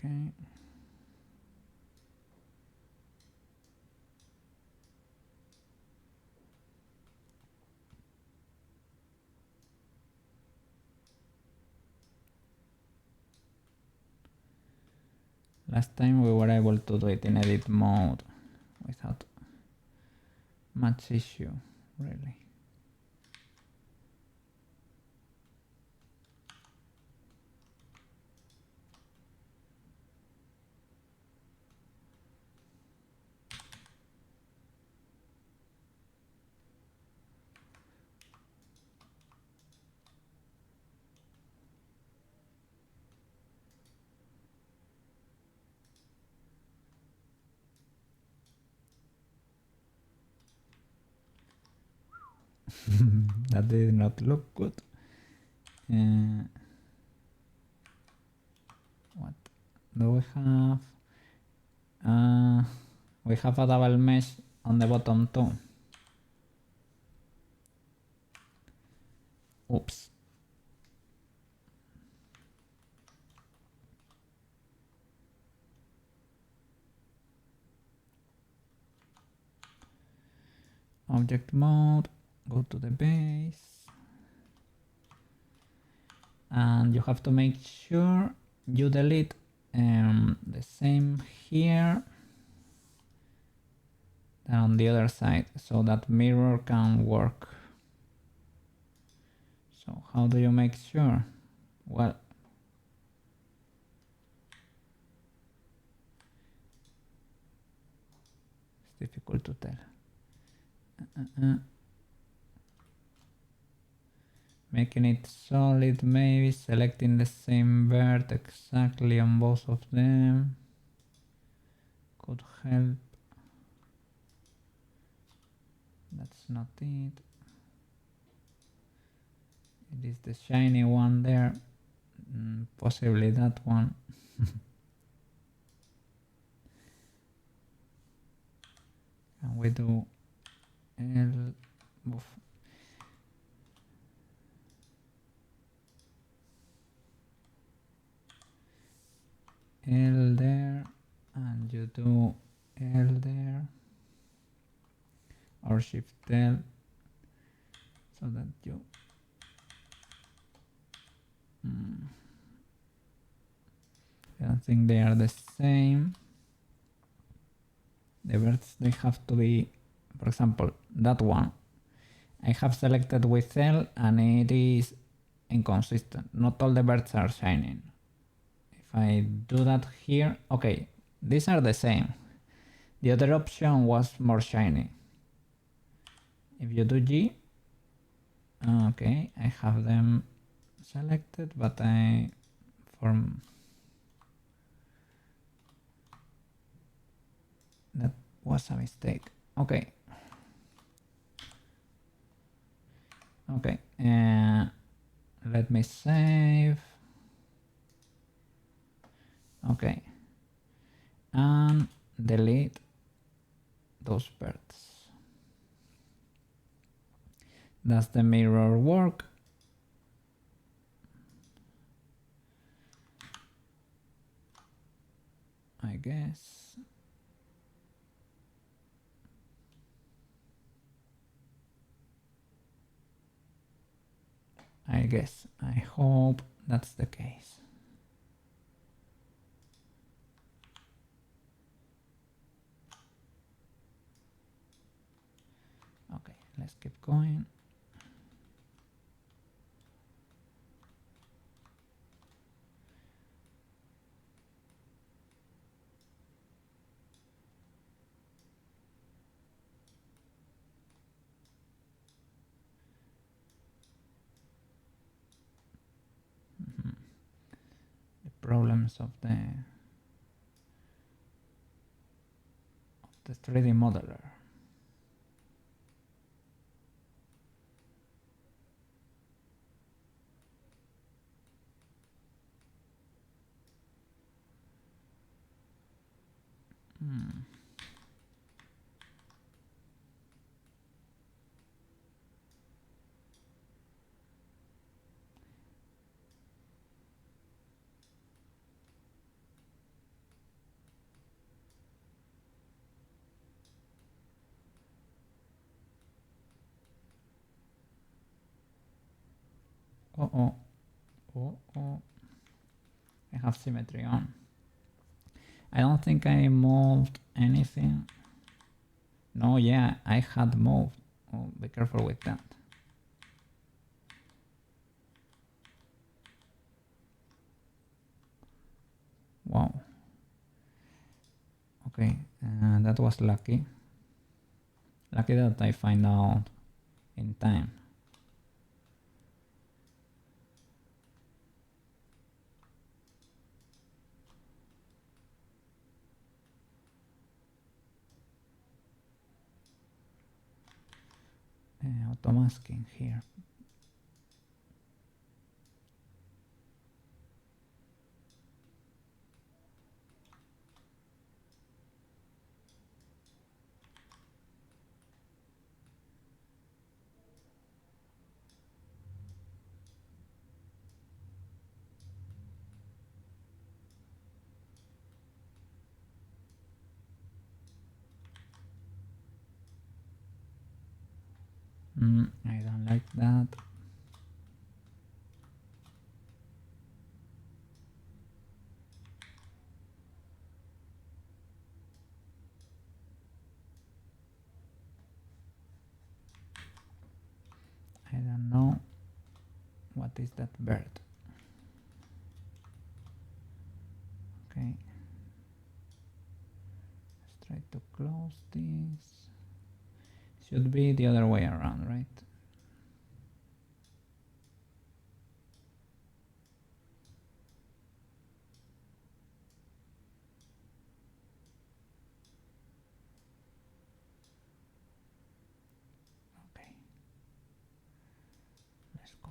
Okay. Last time we were able to do it in edit mode without much issue, really. That did not look good. What do we have? We have a double mesh on the bottom too. Oops. Object mode, go to the base, and you have to make sure you delete the same here than on the other side so that mirror can work. So how do you make sure? Well, it's difficult to tell. Making it solid, maybe selecting the same vert exactly on both of them could help. That's not it. It is the shiny one there. Possibly that one. And we do L. Oof. L there, and you do L there, or Shift L, so that you I don't think they are the same. The birds, they have to be, for example, that one I have selected with L and it is inconsistent. Not all the birds are shining. If I do that here, okay, these are the same. The other option was more shiny. If you do G, okay, I have them selected, but that was a mistake. Okay. Okay, let me save. Okay, and delete those birds. Does the mirror work? I guess. I hope that's the case. Okay, let's keep going. The problems of the 3D modeler. Oh, I have symmetry on. I don't think I moved anything. No, yeah, I had moved. Oh, be careful with that. Wow. Okay, that was lucky. Lucky that I find out in time. Auto-masking here. I don't like that. I don't know what is that bird. Okay, let's try to close this. Should be the other way around, right? Okay, let's go.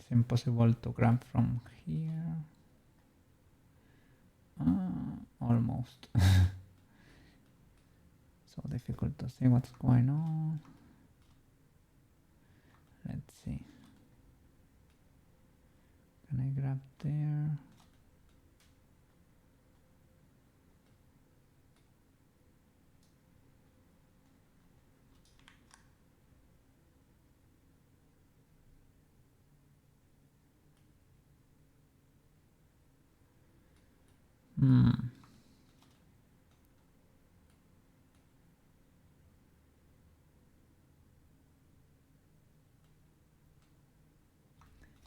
It's impossible to grab from here. Almost. So difficult to see what's going on. Let's see. Can I grab there?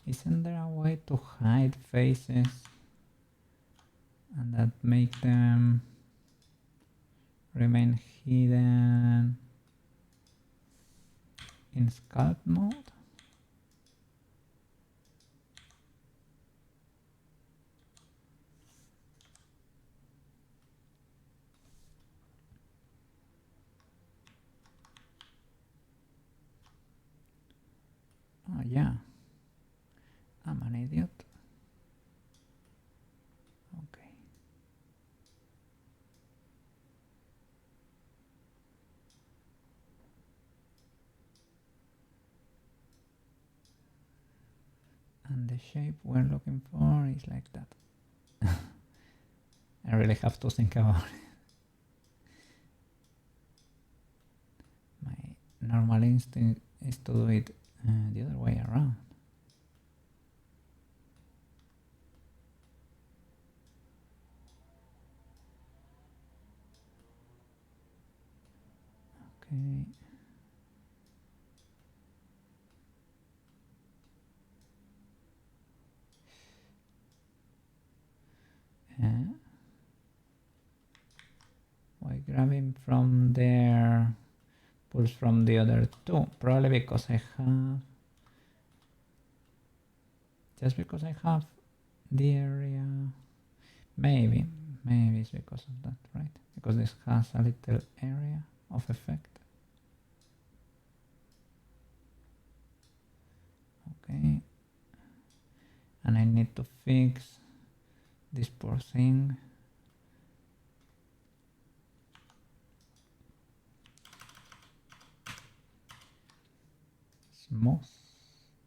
Isn't there a way to hide faces and that make them remain hidden in sculpt mode? Oh yeah, I'm an idiot. Okay. And the shape we're looking for is like that. I really have to think about it. My normal instinct is to do it the other way around. Okay. Why grabbing from there pulls from the other two? Probably because I have... Just because I have the area... Maybe it's because of that, right? Because this has a little area of effect. Okay. And I need to fix this poor thing. Smooth,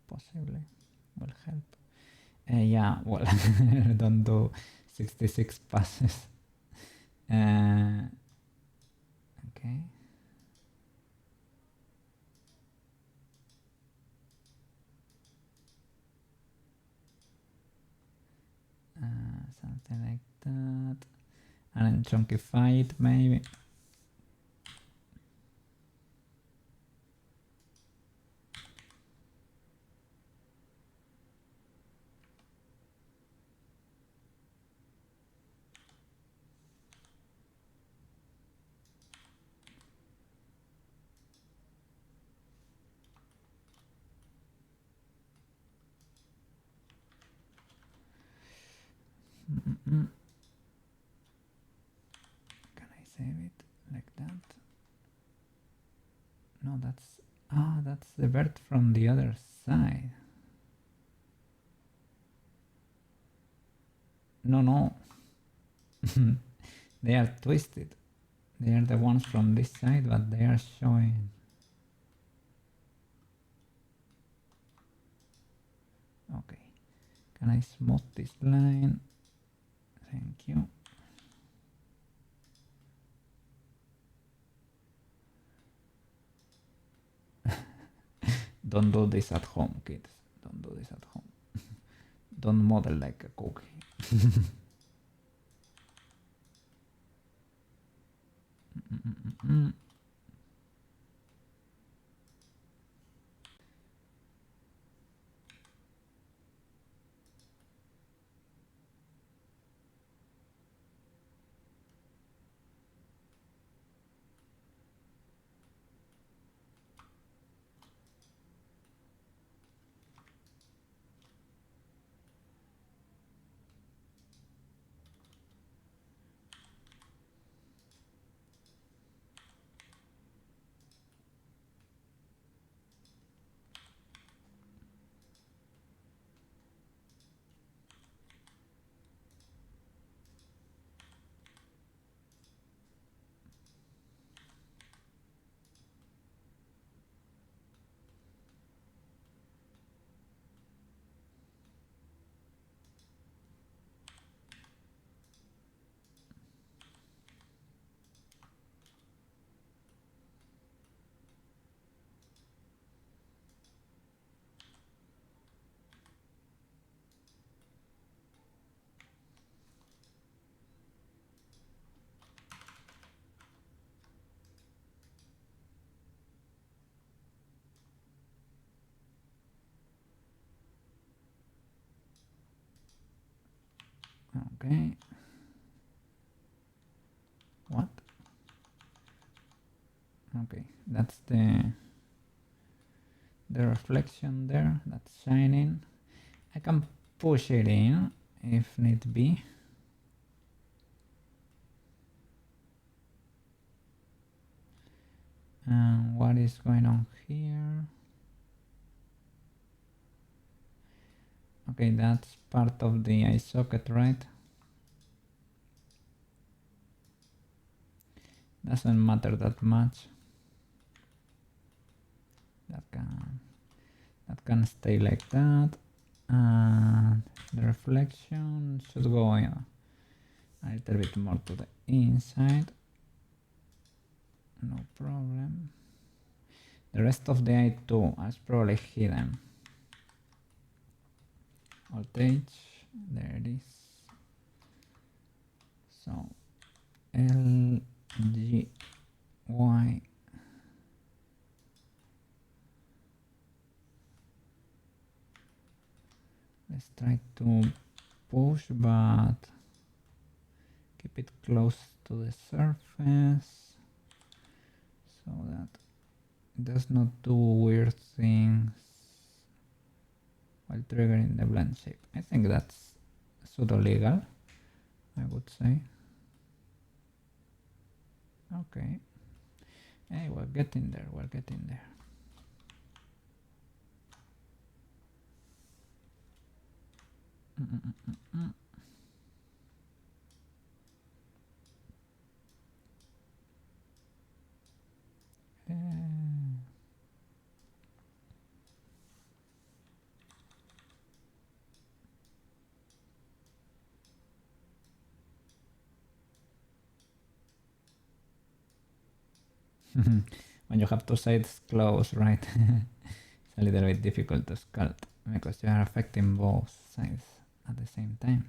possibly, will help. Yeah, well, don't do 66 passes. Okay. Something like that. And then chunkify it, maybe. Can I save it like that? No, that's the bird from the other side. No. They are twisted. They are the ones from this side, but they are showing. Okay. Can I smooth this line? Thank you. Don't do this at home, kids. Don't do this at home. Don't model like a cookie. Okay. What? Okay, that's the reflection there, that's shining. I can push it in if need be. And what is going on here? Okay, that's part of the eye socket, right? Doesn't matter that much. That can stay like that. And the reflection should go in a little bit more to the inside. No problem. The rest of the eye too is probably hidden. Voltage, there it is. So L, G, Y. Let's try to push, but keep it close to the surface so that it does not do weird things while triggering the blend shape. I think that's pseudo legal, I would say. Okay. Hey, we're getting there, we're getting there. When you have two sides closed, right? It's a little bit difficult to sculpt because you are affecting both sides at the same time.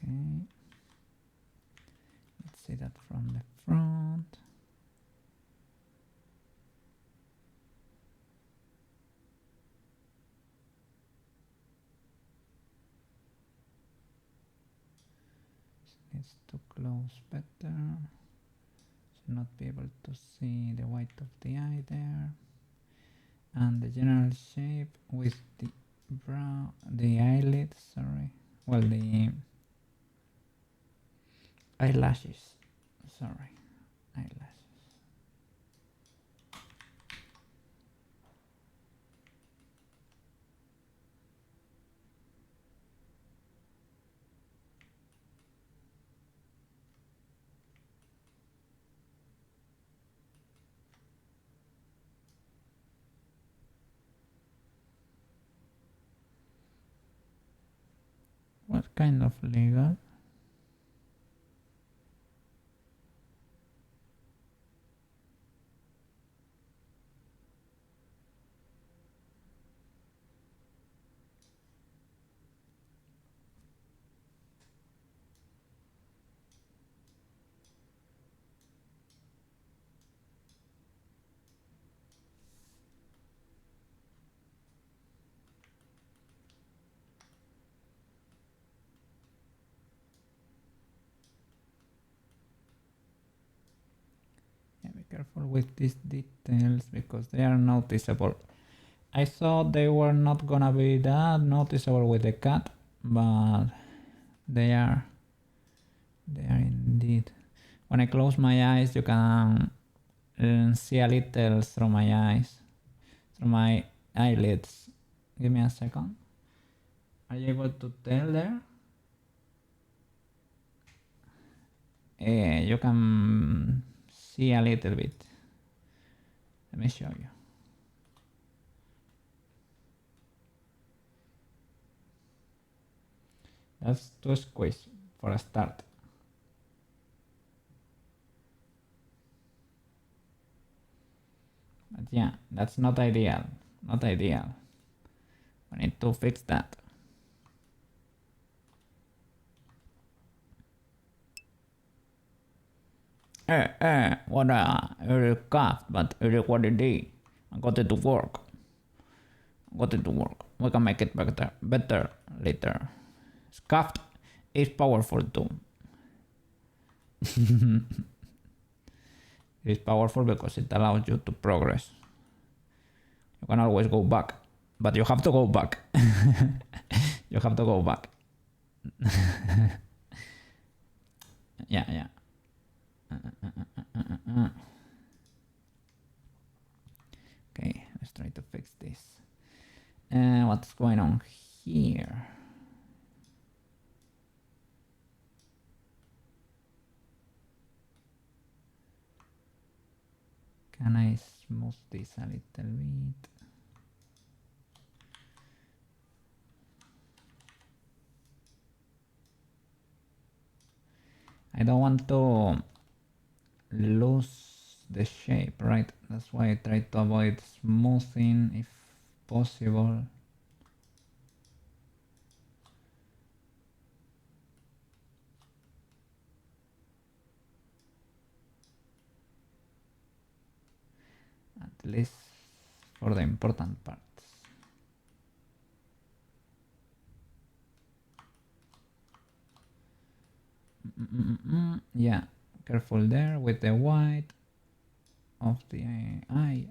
Okay, let's see that from the front. Needs to close better. Should not be able to see the white of the eye there. And the general shape with the brow, the eyelids, sorry. Well, the eyelashes, sorry, eyelashes. What kind of legal? Yeah, be careful with these details because they are noticeable. I thought they were not gonna be that noticeable with the cat, but they are. They are indeed. When I close my eyes, you can see a little through my eyes, through my eyelids. Give me a second. Are you able to tell there? You can see a little bit. Let me show you. That's too squeeze for a start. yeah, that's not ideal. Not ideal. We need to fix that. What Eric coughed, but Eric, what did he? I got it to work. We can make it better later. Scuffed is powerful too. It is powerful because it allows you to progress. You can always go back, but you have to go back. You have to go back. Yeah. Okay, let's try to fix this. What's going on here? Can I smooth this a little bit? I don't want to lose the shape, right? That's why I try to avoid smoothing if possible. At least for the important parts. Yeah, careful there with the white of the eye,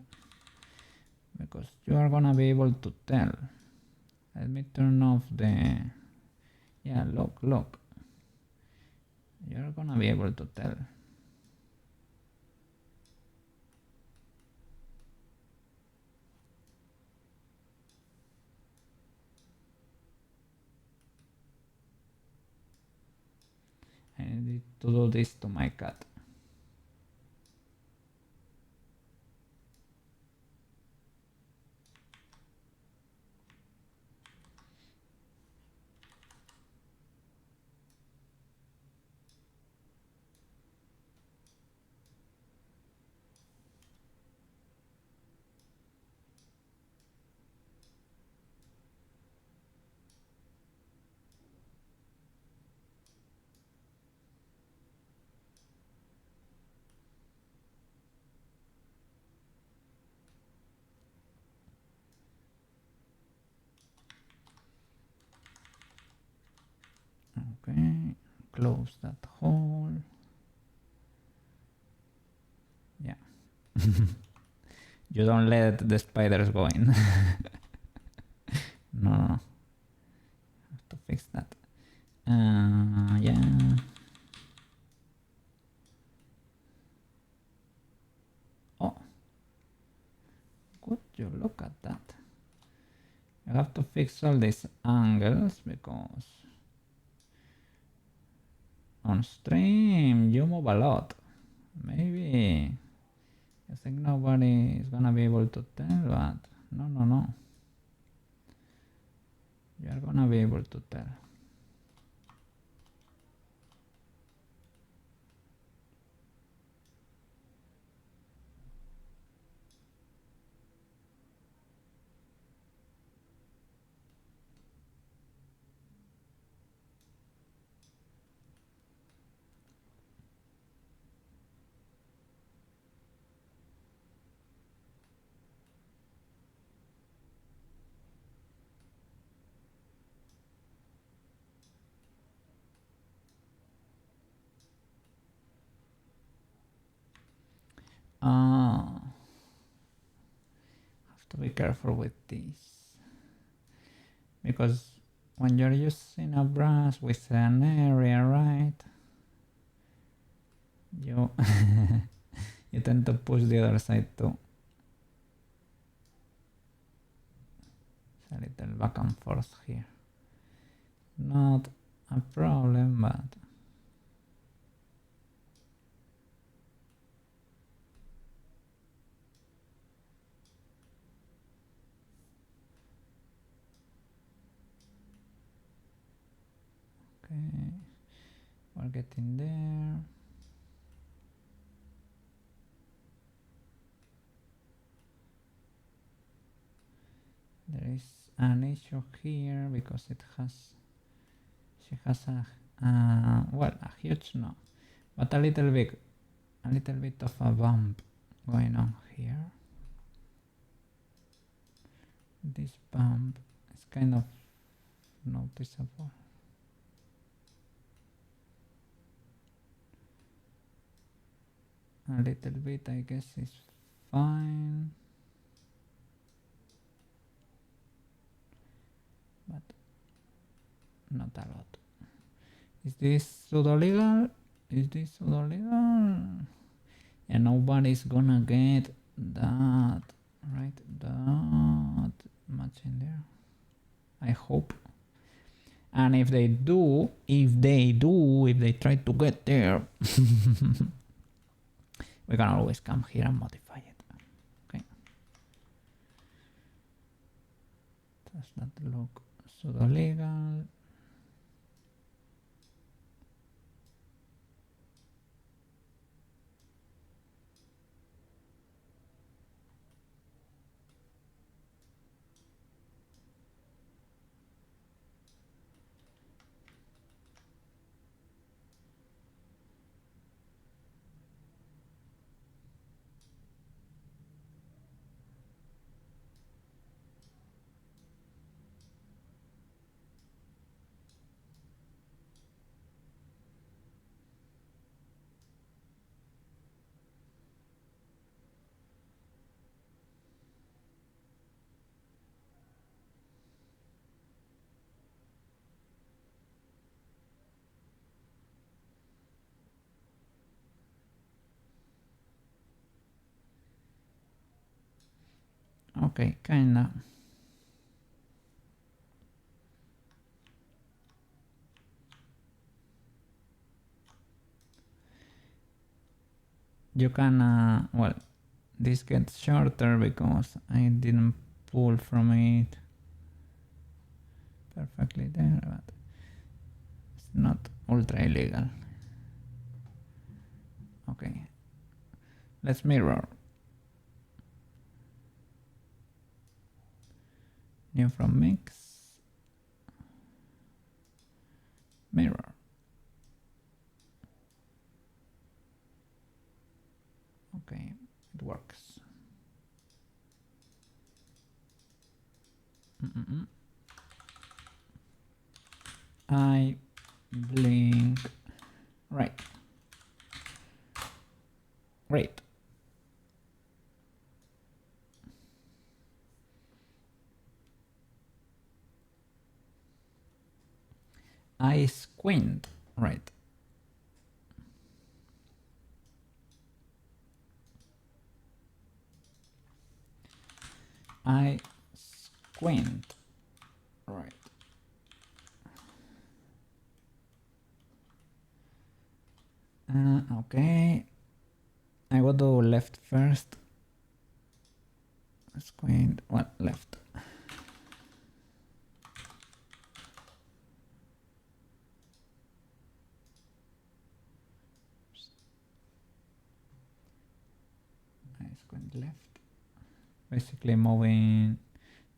because you are gonna be able to tell. Let me turn off the... Yeah, look. You're gonna be able to tell. I need to do this to my cat. Okay, close that hole. Yeah. You don't let the spiders go in. No. Have to fix that. Yeah. Oh. Would you look at that? You have to fix all these angles because on stream you move a lot. Maybe I think nobody is gonna be able to tell, but no. You are gonna be able to tell. Have to be careful with this because when you're using a brush with an area, right, you you tend to push the other side too. It's a little back and forth here. Not a problem, but okay, we're getting there. There is an issue here because she has a well, a huge no, but a little bit of a bump going on here. This bump is kind of noticeable. A little bit, I guess, is fine, but not a lot. Is this pseudo legal? Is this pseudo legal? And nobody's gonna get that, right? That much in there, I hope. And if they try to get there, we can always come here and modify it. Okay. Does that look pseudo legal? Okay, kinda. You can, well, this gets shorter because I didn't pull from it perfectly there, but it's not ultra illegal. Okay, let's mirror. New from mix, mirror. Okay, it works. I blink right. Great. I squint right. I squint right. Okay. I will do left first. Squint, well, left. I squint left. Basically moving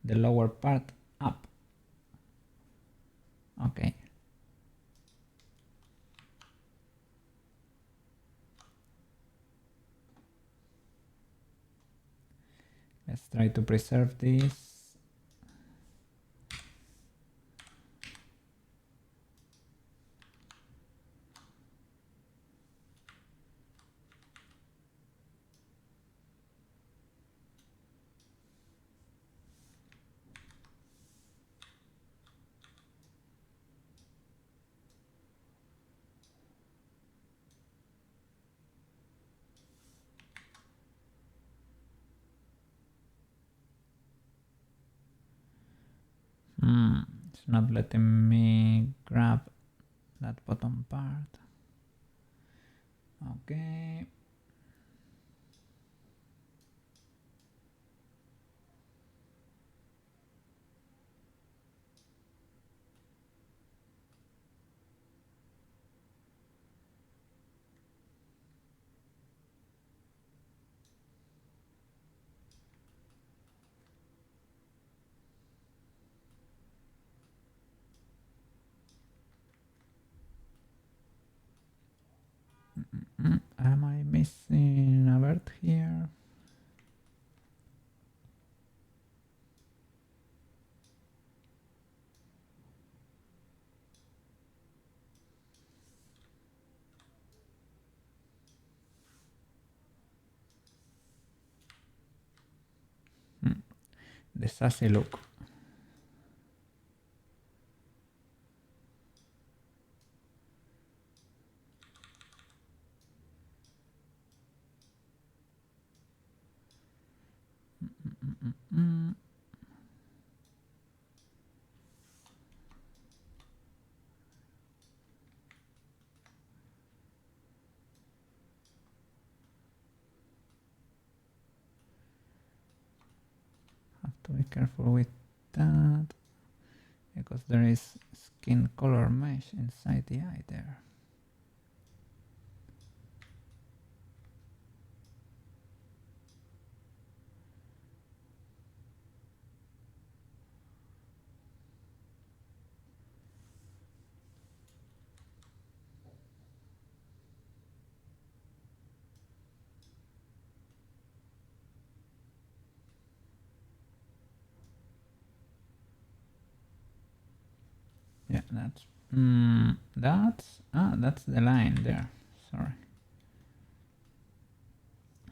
the lower part up. Okay. Let's try to preserve this. It's not letting me grab that bottom part. Okay. Am I missing a bird here? The sassy look. Have to be careful with that because there is skin color mesh inside the eye there. Yeah, that's the line there. Sorry.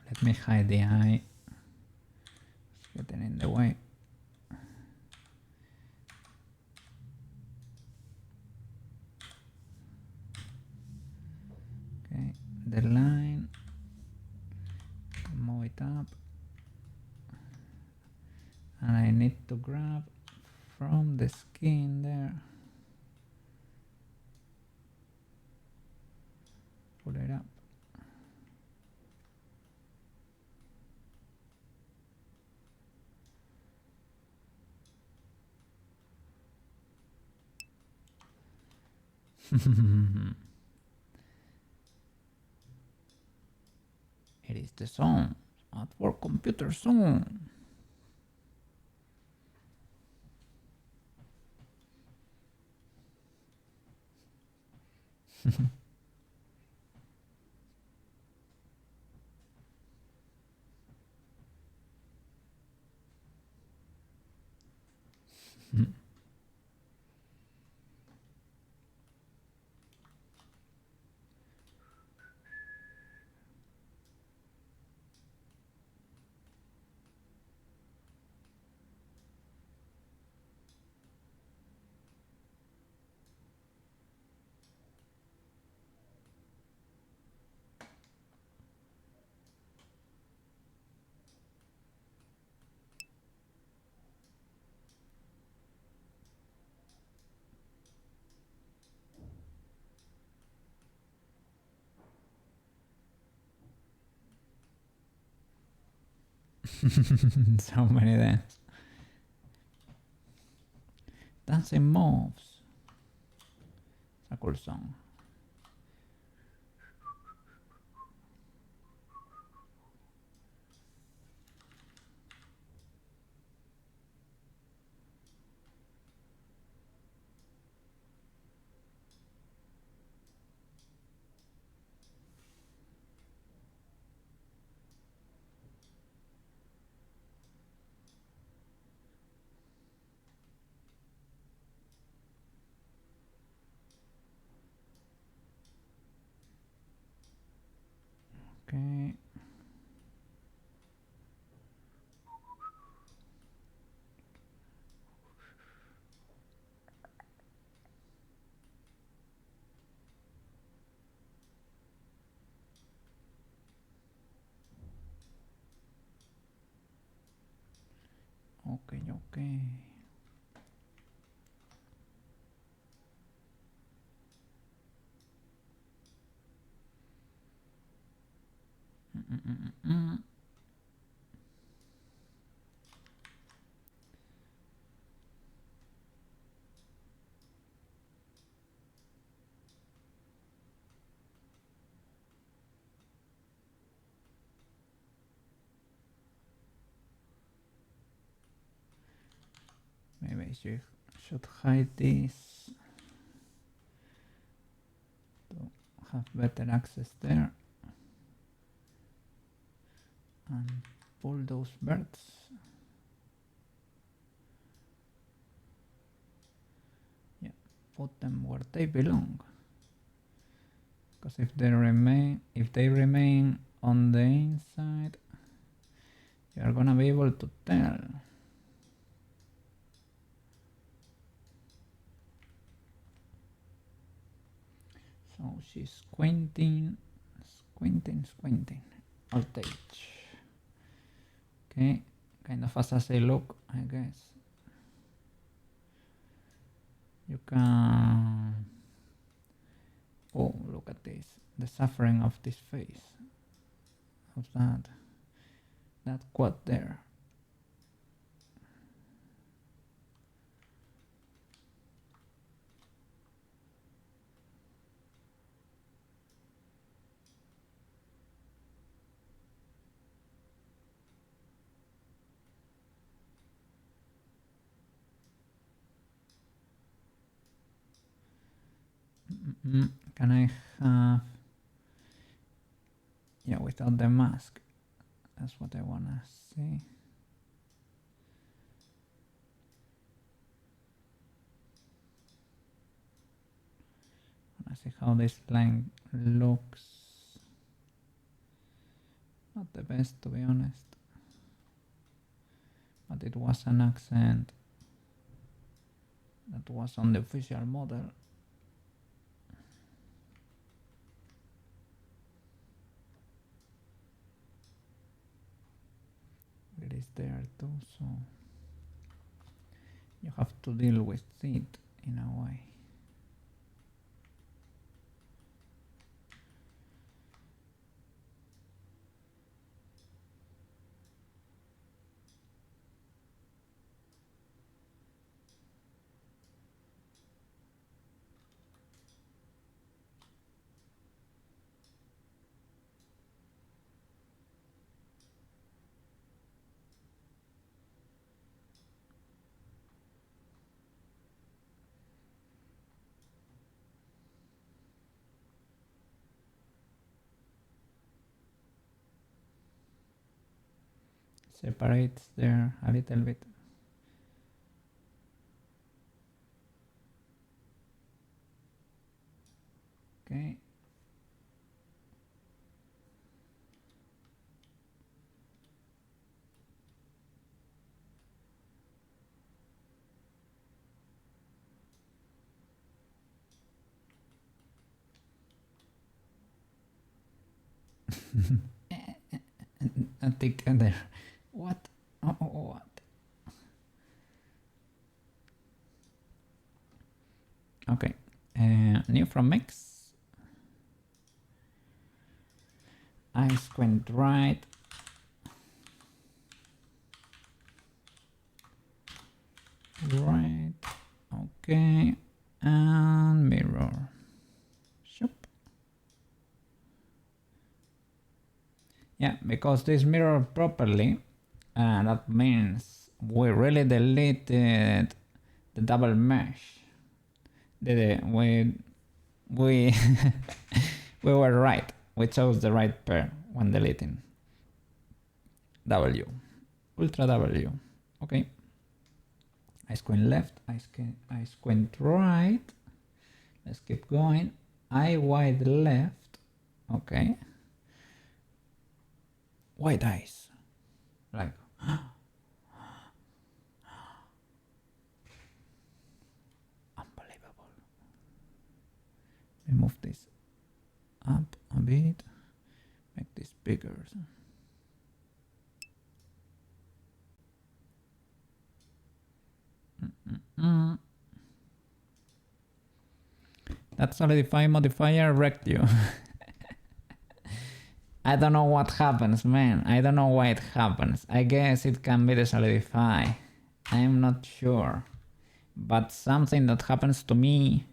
Let me hide the eye. It's getting in the way. Okay, the line. Move it up. And I need to grab from the skin there. Pull it up. It is the song. At work computer song. So many dance. Dancing moves. It's a cool song. Okay. Okay, okay. Maybe I should hide this to have better access there. And pull those birds. Yeah, put them where they belong. Because if they remain on the inside, you are gonna be able to tell. So she's squinting. Alt H. Okay, kind of as a look, I guess. You can. Oh, look at this. The suffering of this face. How's that? That quad there. Can I have... Yeah, without the mask. That's what I wanna see. Wanna see how this line looks. Not the best, to be honest. But it was an accent that was on the official model. It is there too, so you have to deal with it in a way. Separates there a little bit. Okay. I think there. What? Oh, what? Okay. New from mix. I squint right. Right. Okay. And mirror. Shoop. Yeah, because this mirror properly, that means we really deleted the double mesh. We we were right. We chose the right pair when deleting. W. Ultra W. Okay. I squint left. I squint right. Let's keep going. I wide left. Okay. White eyes. Like. Unbelievable. Move this up a bit. Make this bigger. That solidify modifier wrecked you. I don't know what happens, man. I don't know why it happens. I guess it can be the solidify. I'm not sure. But something that happens to me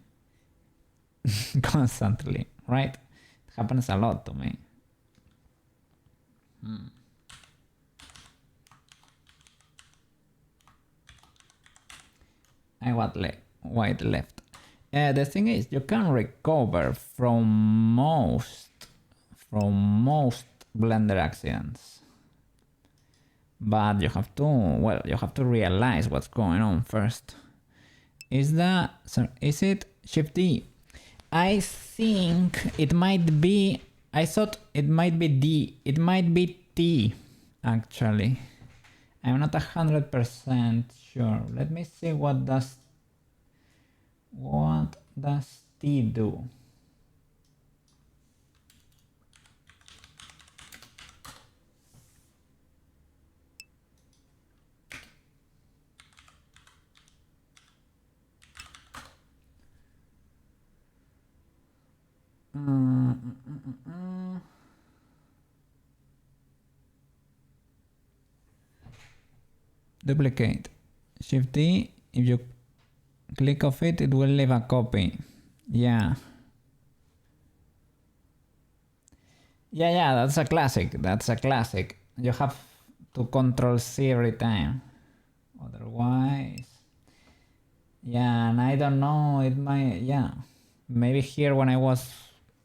constantly, right? It happens a lot to me. I wide left. The thing is, you can recover from most Blender accidents, but you have to realize what's going on first. Is it Shift D? I think it might be. I thought it might be D. It might be T, actually. I'm not 100% sure. Let me see what does T do? Duplicate. Shift D, if you click off it, it will leave a copy. Yeah. Yeah, that's a classic. You have to Control C every time. Otherwise... Yeah, and I don't know, it might... Yeah. Maybe here when I was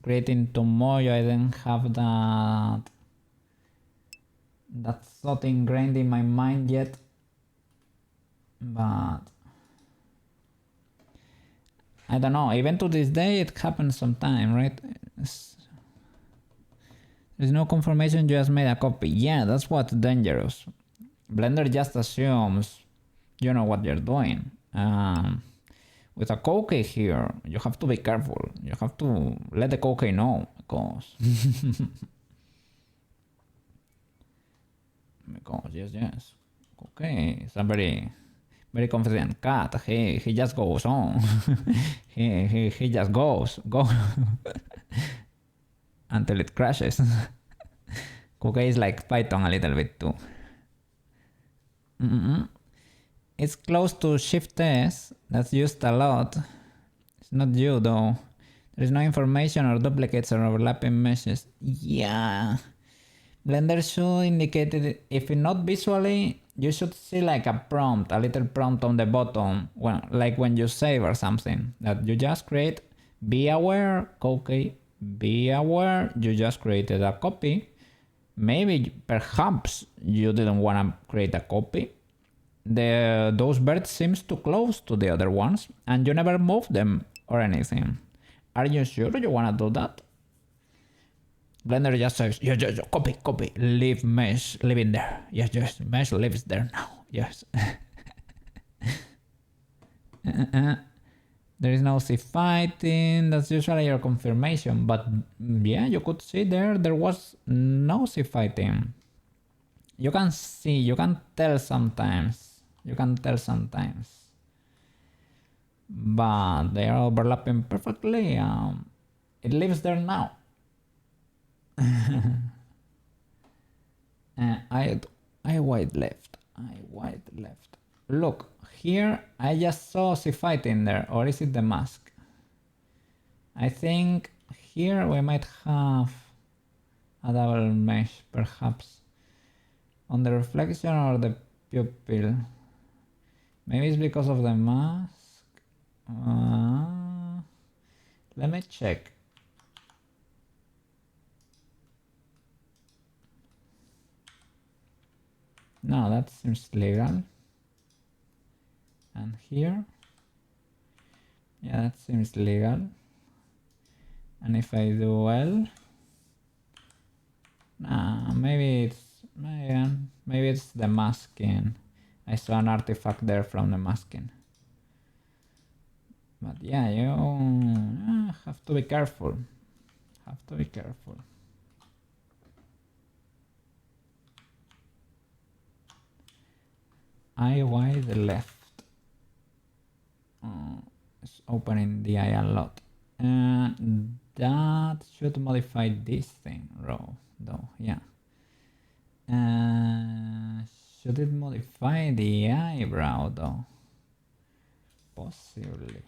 creating Tomoyo, I didn't have that thought ingrained in my mind yet. But I don't know, even to this day it happens sometime, right? There's no confirmation, you just made a copy. Yeah, that's what's dangerous. Blender just assumes you know what you're doing. With a cookie here, you have to be careful. You have to let the cookie know, because... yes. Okay, it's a very confident cat. He just goes on. he just goes until it crashes. Cookie is like Python a little bit too. It's close to Shift S. That's used a lot. It's not you though. There is no information or duplicates or overlapping meshes. Yeah. Blender should indicate it. If not visually, you should see like a prompt, a little prompt on the bottom, like when you save or something, that you just create, be aware, cookie, be aware, you just created a copy. Maybe, perhaps, you didn't want to create a copy. Those birds seems too close to the other ones, and you never move them or anything. Are you sure you want to do that? Blender just says, yeah, copy, leave mesh, leave in there. Yes, mesh lives there now, yes. There is no C fighting, that's usually your confirmation, but yeah, you could see there was no C fighting. You can see, you can tell sometimes. But they are overlapping perfectly. It lives there now. I wide left. Look, here I just saw C fighting there, or is it the mask? I think here we might have a double mesh, perhaps. On the reflection or the pupil. Maybe it's because of the mask. Let me check. No, that seems legal. And here, yeah, that seems legal. And if I do L, nah, maybe it's the masking. I saw an artifact there from the masking. But yeah, you have to be careful. I wide left. It's opening the eye a lot. And that should modify this thing, row, though, yeah. Should it modify the eyebrow, though? Possibly.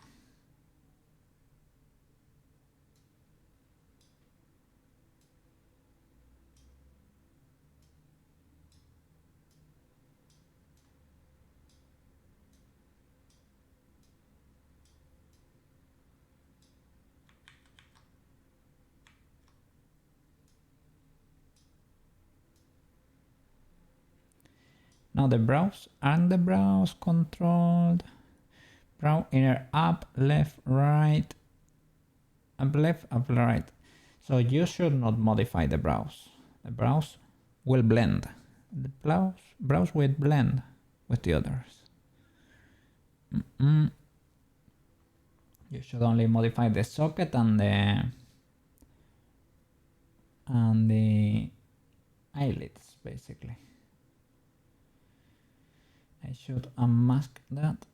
Now the browse and the browse controlled. Browse inner up, left, right, up, left, up, right. So you should not modify the browse. The browse will blend. The browse will blend with the others. You should only modify the socket and the eyelids, basically. I should unmask that.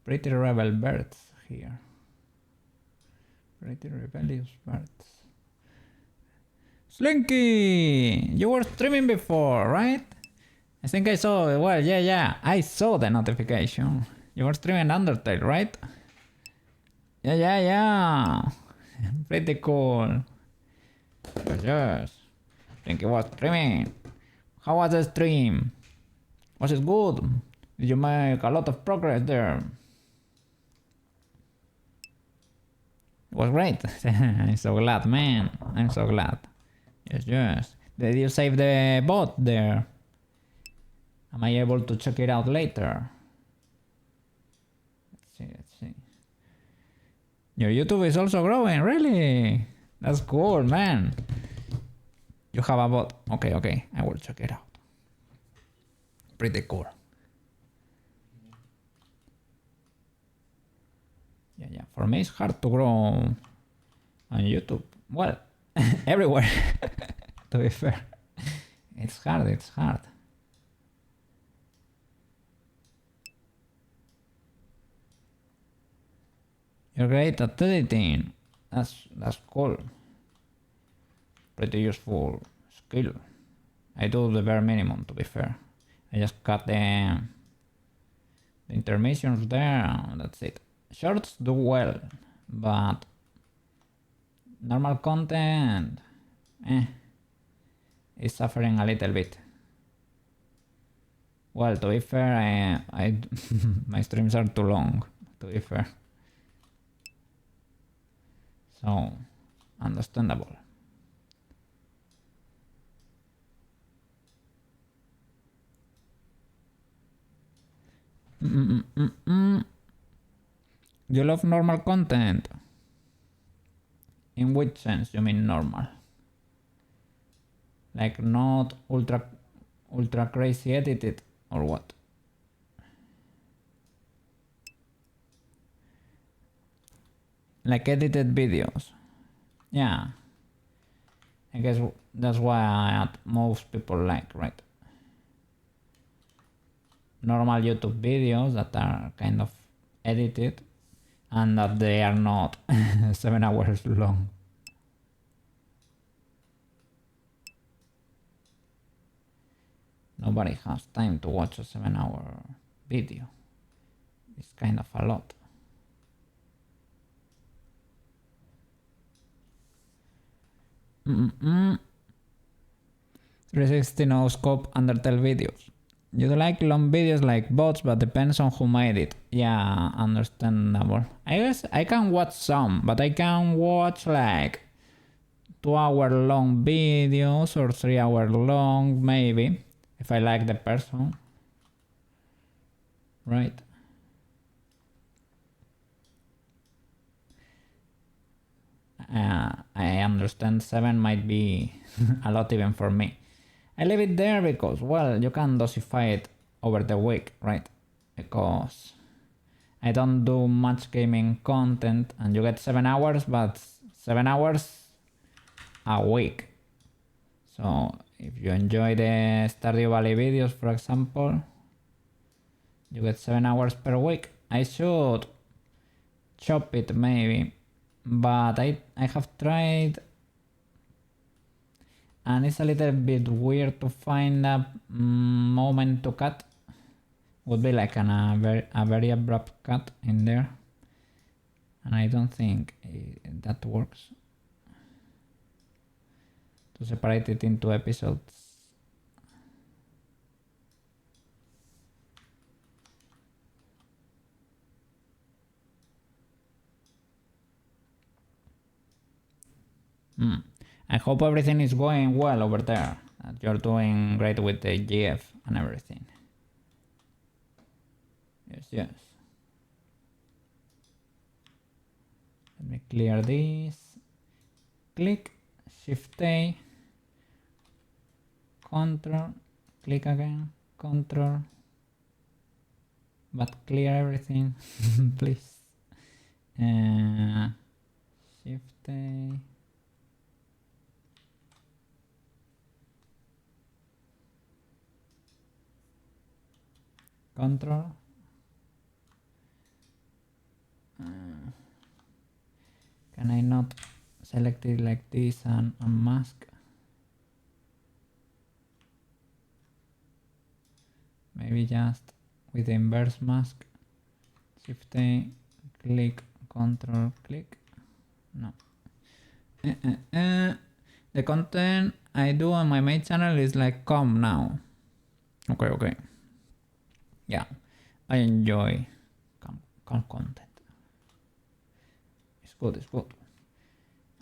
Pretty rebel birds here. Pretty rebellious birds. Slinky! You were streaming before, right? I think I saw, well, yeah, I saw the notification. You were streaming Undertale, right? Yeah. Pretty cool. Yes. Slinky was streaming. How was the stream? Was it good? Did you make a lot of progress there? It was great. I'm so glad, man. I'm so glad. Yes. Did you save the bot there? Am I able to check it out later? Let's see. Your YouTube is also growing, really? That's cool, man. You have a bot. Okay. I will check it out. Pretty cool. Yeah. For me, it's hard to grow on YouTube. Well, everywhere. To be fair, it's hard. You're great at editing. That's cool. Pretty useful skill. I do the bare minimum, to be fair. I just cut the intermissions there. That's it. Shorts do well, but normal content is suffering a little bit. Well, to be fair, I my streams are too long, to be fair. So, understandable. You love normal content? In which sense you mean normal? Like not ultra crazy edited or what? Like edited videos. Yeah. I guess that's why most people like, right? Normal YouTube videos that are kind of edited and that they are not 7 hours long. Nobody has time to watch a 7-hour video. It's kind of a lot. Mm-mm. 360 no scope Undertale videos. You like long videos like bots, but depends on who made it. Yeah, understandable. I guess I can watch some, but I can watch like 2-hour long videos or 3-hour long maybe, if I like the person. Right. I understand 7 might be a lot even for me. I leave it there because, well, you can dosify it over the week, right? Because I don't do much gaming content and you get 7 hours, but 7 hours a week. So if you enjoy the Stardew Valley videos, for example, you get 7 hours per week. I should chop it maybe, but I have tried, and it's a little bit weird to find a moment to cut. Would be like a very abrupt cut in there, and I don't think that works to separate it into episodes. I hope everything is going well over there, that you're doing great with the GF and everything. Yes. Let me clear this. Click, Shift A, Control, click again, Control, but clear everything, please. Shift A. Control. Can I not select it like this and unmask? Maybe just with the inverse mask. Shift A, click, Control, click. No. The content I do on my main channel is like calm now. Okay. Yeah, I enjoy calm content. It's good.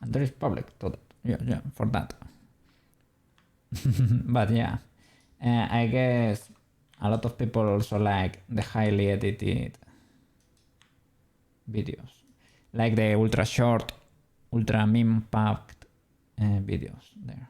And there is public to that. Yeah, for that. But yeah, I guess a lot of people also like the highly edited videos, like the ultra short, ultra meme packed videos there.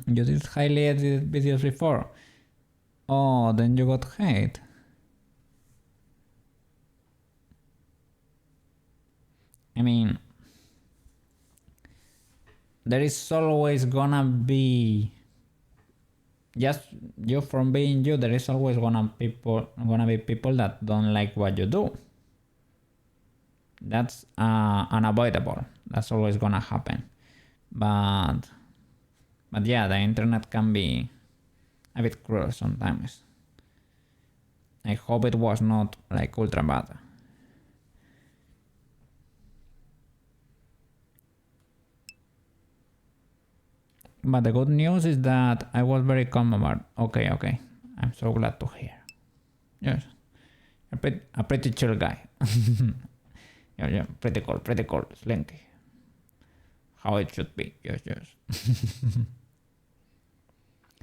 You did highly edited videos before. Oh, then you got hate. I mean, there is always gonna be, just you from being you, there is always gonna be people that don't like what you do. That's unavoidable. That's always gonna happen. But yeah, the internet can be a bit cruel sometimes. I hope it was not like ultra bad. But the good news is that I was very calm about. Okay. I'm so glad to hear. Yes, a pretty chill guy. Yeah, pretty cool, slinky. How it should be. Yes.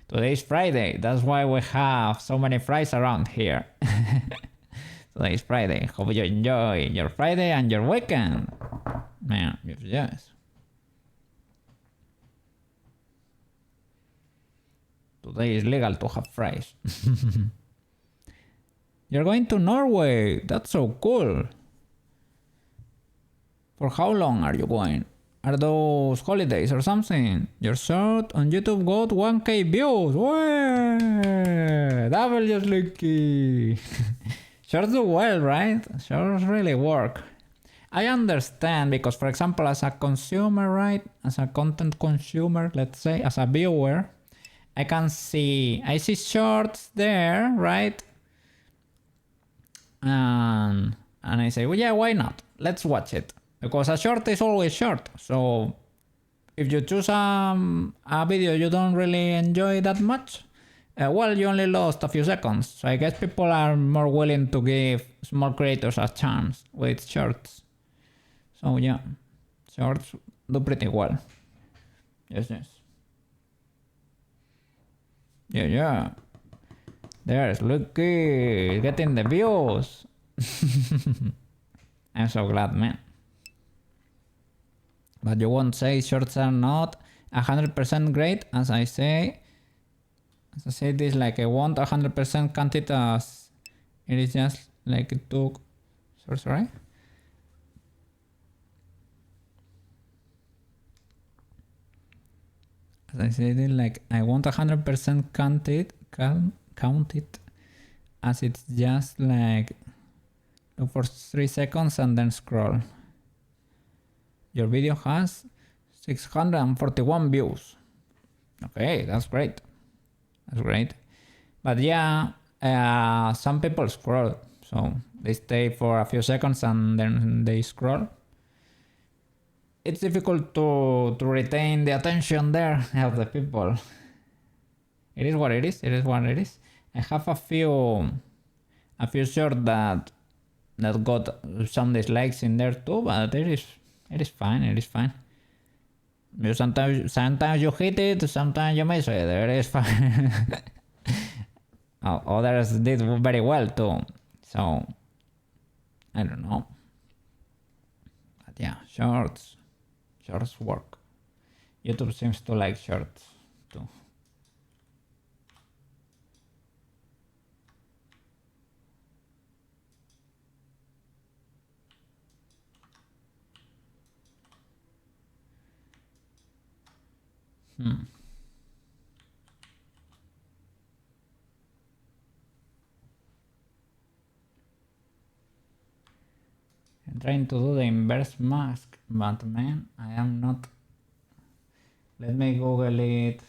Today is Friday, that's why we have so many fries around here. Today is Friday, hope you enjoy your Friday and your weekend. Man, yes. Today is legal to have fries. You're going to Norway, that's so cool. For how long are you going? Are those holidays or something? Your short on YouTube got 1k views. Whee! W Slinky. Shorts do well, right? Shorts really work. I understand because, for example, as a consumer, right? As a content consumer, let's say, as a viewer, I see shorts there, right? And I say, well, yeah, why not? Let's watch it. Because a short is always short, so if you choose a video you don't really enjoy that much, well, you only lost a few seconds. So I guess people are more willing to give small creators a chance with shorts. So yeah, shorts do pretty well. Yes. Yeah. There's Lucky getting the views. I'm so glad, man. But you won't say shorts are not 100% great, as I say this, like I won't 100% count it as It is just like it took, sorry. As I said, like I want 100% count it as it's just like look for 3 seconds and then scroll. Your video has 641 views. Okay, that's great. That's great. But yeah, some people scroll, so they stay for a few seconds and then they scroll. It's difficult to retain the attention there of the people. It is what it is. It is what it is. I have a few shorts that got some dislikes in there too, but it is fine. It is fine. You sometimes you hit it, sometimes you miss it. It is fine. Others did very well too. So I don't know. But yeah, shorts work. YouTube seems to like shorts too. I'm trying to do the inverse mask, but man, I am not. Let me Google it.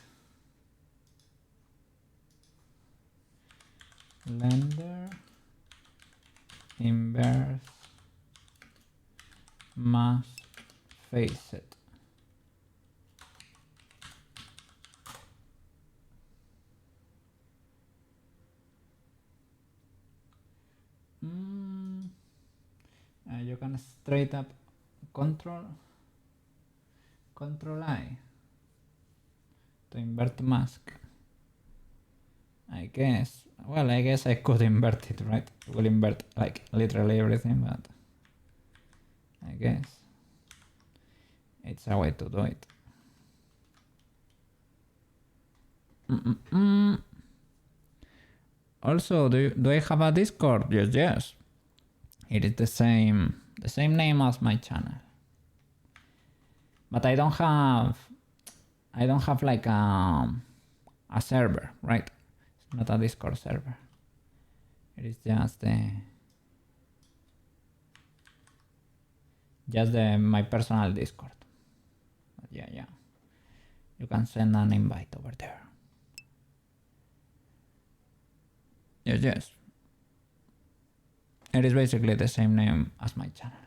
Blender inverse mask facet. You can straight up control I to invert mask. I guess. Well, I guess I could invert it, right? It will invert like literally everything, but I guess it's a way to do it. Also, do I have a Discord? Yes. It is the same name as my channel. But I don't have like a server, right? It's not a Discord server. It is just my personal Discord. But yeah. You can send an invite over there. Yes. It is basically the same name as my channel.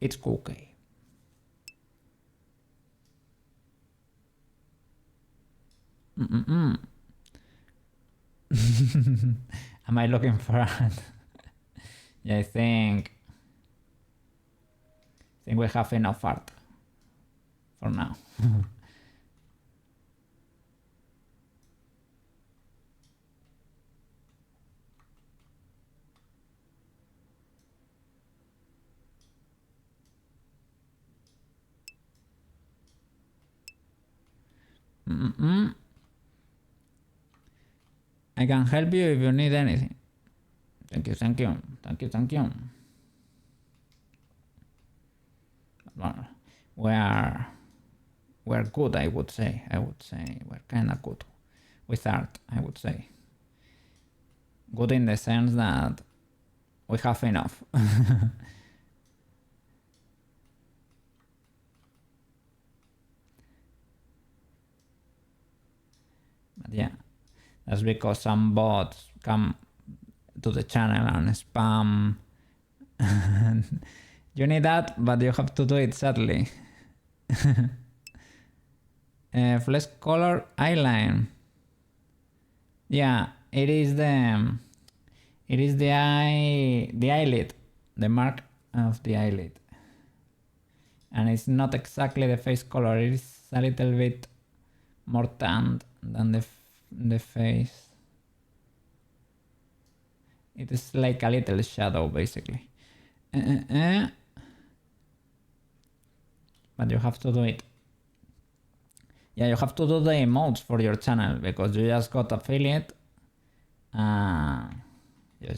It's Cookie. Am I looking for it? Yeah, I think we have enough art for now. I can help you if you need anything. Thank you. Well, we're good, I would say. We're kinda good with art, I would say. Good in the sense that we have enough. But yeah, that's because some bots come to the channel and spam. You need that, but you have to do it sadly. Flesh color eyeline. Yeah, it is the eyelid, the mark of the eyelid, and it's not exactly the face color. It is a little bit more tanned than the face. It is like a little shadow, basically. But you have to do it. Yeah, you have to do the emotes for your channel because you just got affiliate.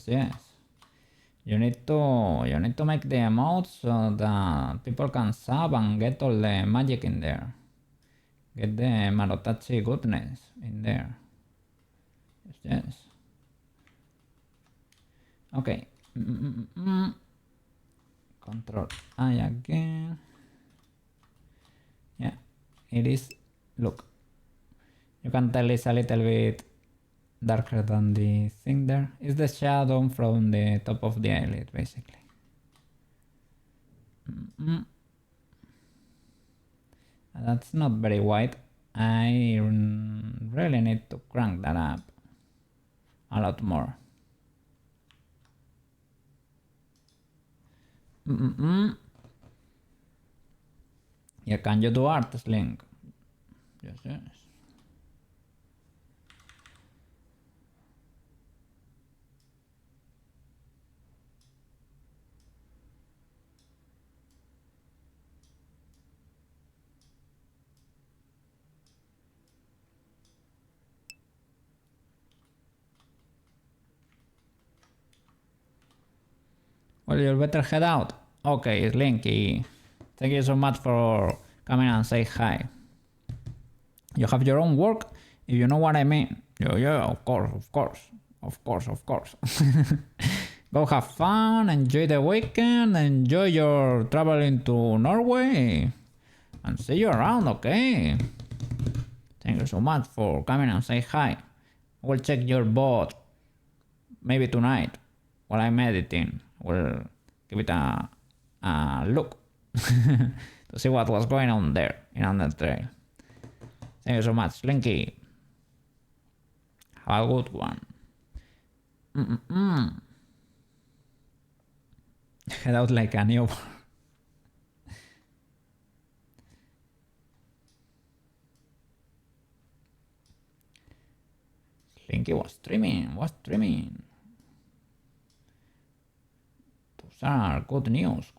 Yes. You need to make the emotes so that people can sub and get all the magic in there. Get the Marotachi goodness in there. Yes. Okay. Control I again. Yeah, it is. Look, you can tell it's a little bit darker than the thing there. It's the shadow from the top of the eyelid, basically. That's not very white. I really need to crank that up a lot more. Yeah, can you do art, Link? Yes. Well, you better head out. Okay, Slinky. Thank you so much for coming and say hi. You have your own work, if you know what I mean. Yeah, of course. Go have fun, enjoy the weekend, enjoy your traveling to Norway, and see you around, okay? Thank you so much for coming and say hi. We'll check your bot maybe tonight while I'm editing. We'll give it a look to see what was going on there in Undertale. Thank you so much, Slinky. Have a good one. Head out like a newborn. Slinky was streaming. Those are good news.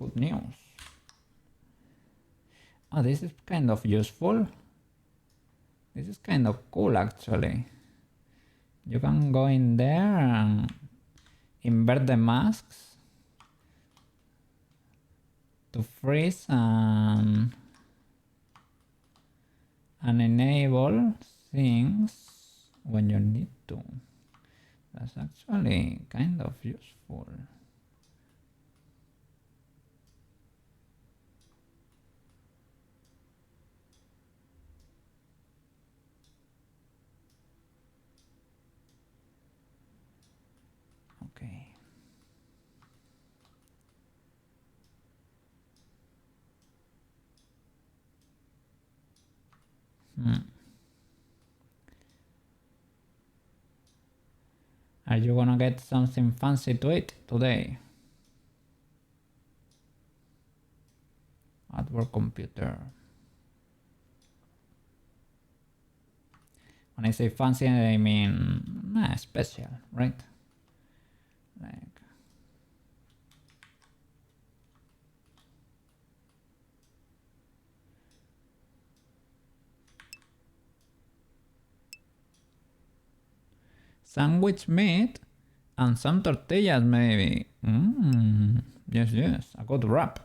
Oh, this is kind of useful. This is kind of cool, actually. You can go in there and invert the masks to freeze and enable things when you need to. That's actually kind of useful. Okay. Are you gonna get something fancy to eat today? At work computer. When I say fancy, I mean special, right? Like sandwich meat and some tortillas, maybe. Yes. A good wrap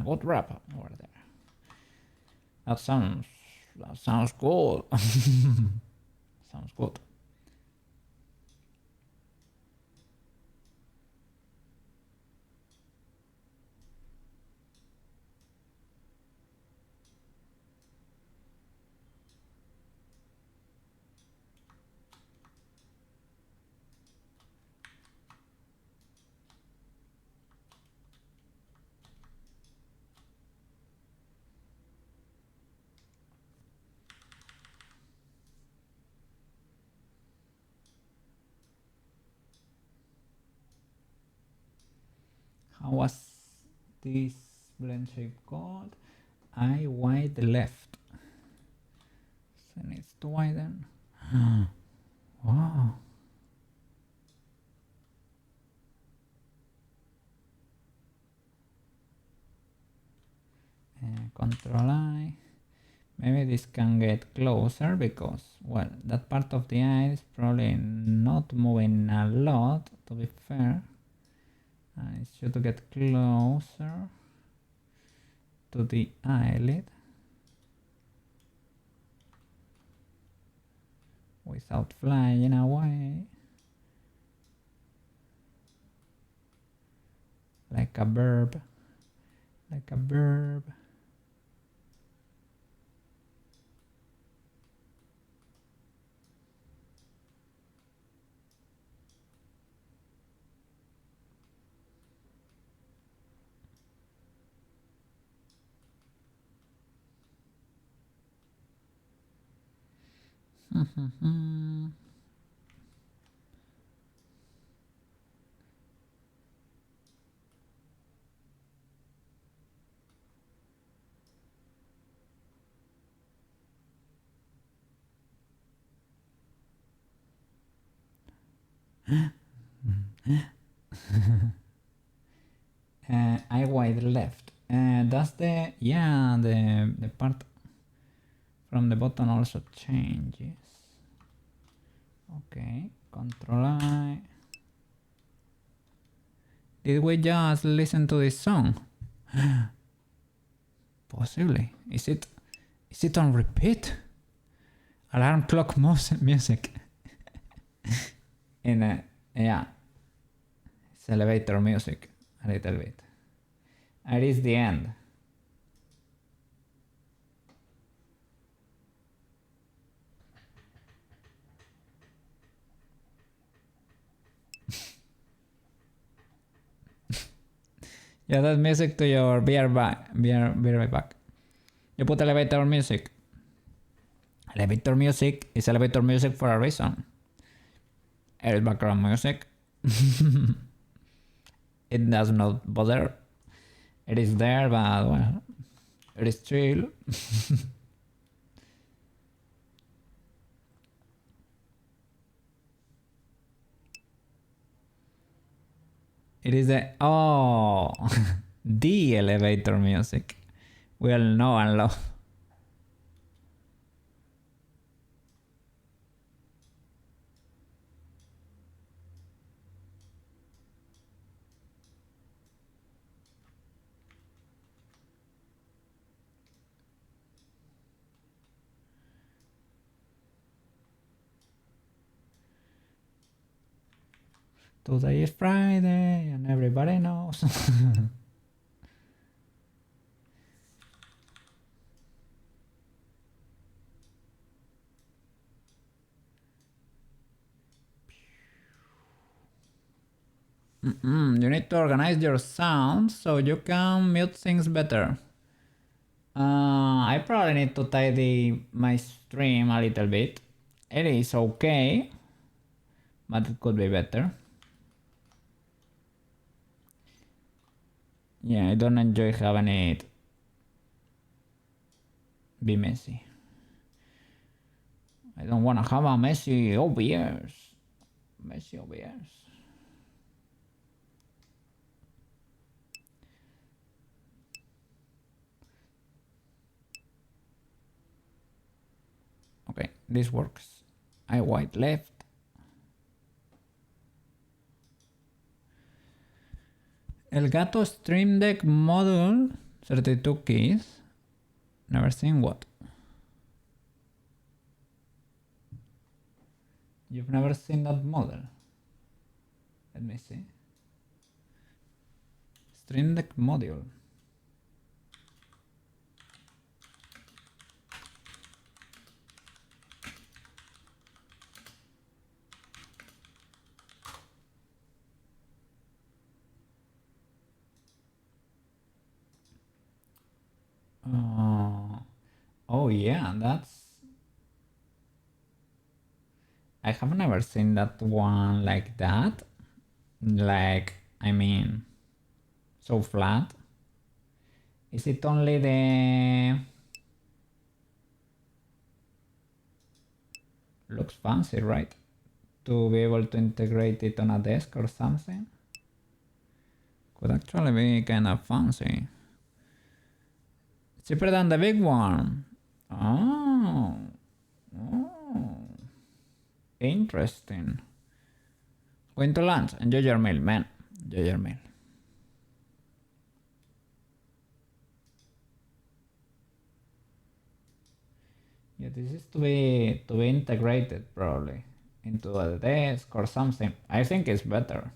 over there. That sounds good. Sounds good. How was this blend shape called? I wide left. So it needs to widen. Wow. Control I. Maybe this can get closer because, well, that part of the eye is probably not moving a lot, to be fair. It should get closer to the eyelid without flying away like a bird, like a bird. Eye wide left. Does the the part from the bottom also changes? Okay, control I. Did we just listen to this song? Possibly. Is it on repeat? Alarm clock music. Yeah, it's elevator music a little bit. It is the end. Yeah, that's music to your beer bag. You put elevator music. Elevator music is elevator music for a reason. It is background music. It does not bother. It is there, but well, it is chill. It is the the elevator music we all know and love. Today is Friday and everybody knows. You need to organize your sound so you can mute things better. I probably need to tidy my stream a little bit. It is okay, but it could be better. Yeah, I don't enjoy having it be messy. I don't want to have a messy OBS. Messy OBS. Okay, this works. Eye white left. Elgato Stream Deck module, 32 keys. Never seen what? You've never seen that model? Let me see. Stream Deck module. Oh yeah, I have never seen that one like that. Like, I mean, so flat. Is it only the... Looks fancy, right? To be able to integrate it on a desk or something. Could actually be kind of fancy. Cheaper than the big one. Oh. Oh. Interesting. Going to lunch. Enjoy your meal, man. Enjoy your meal. Yeah, this is to be integrated probably into a desk or something. I think it's better.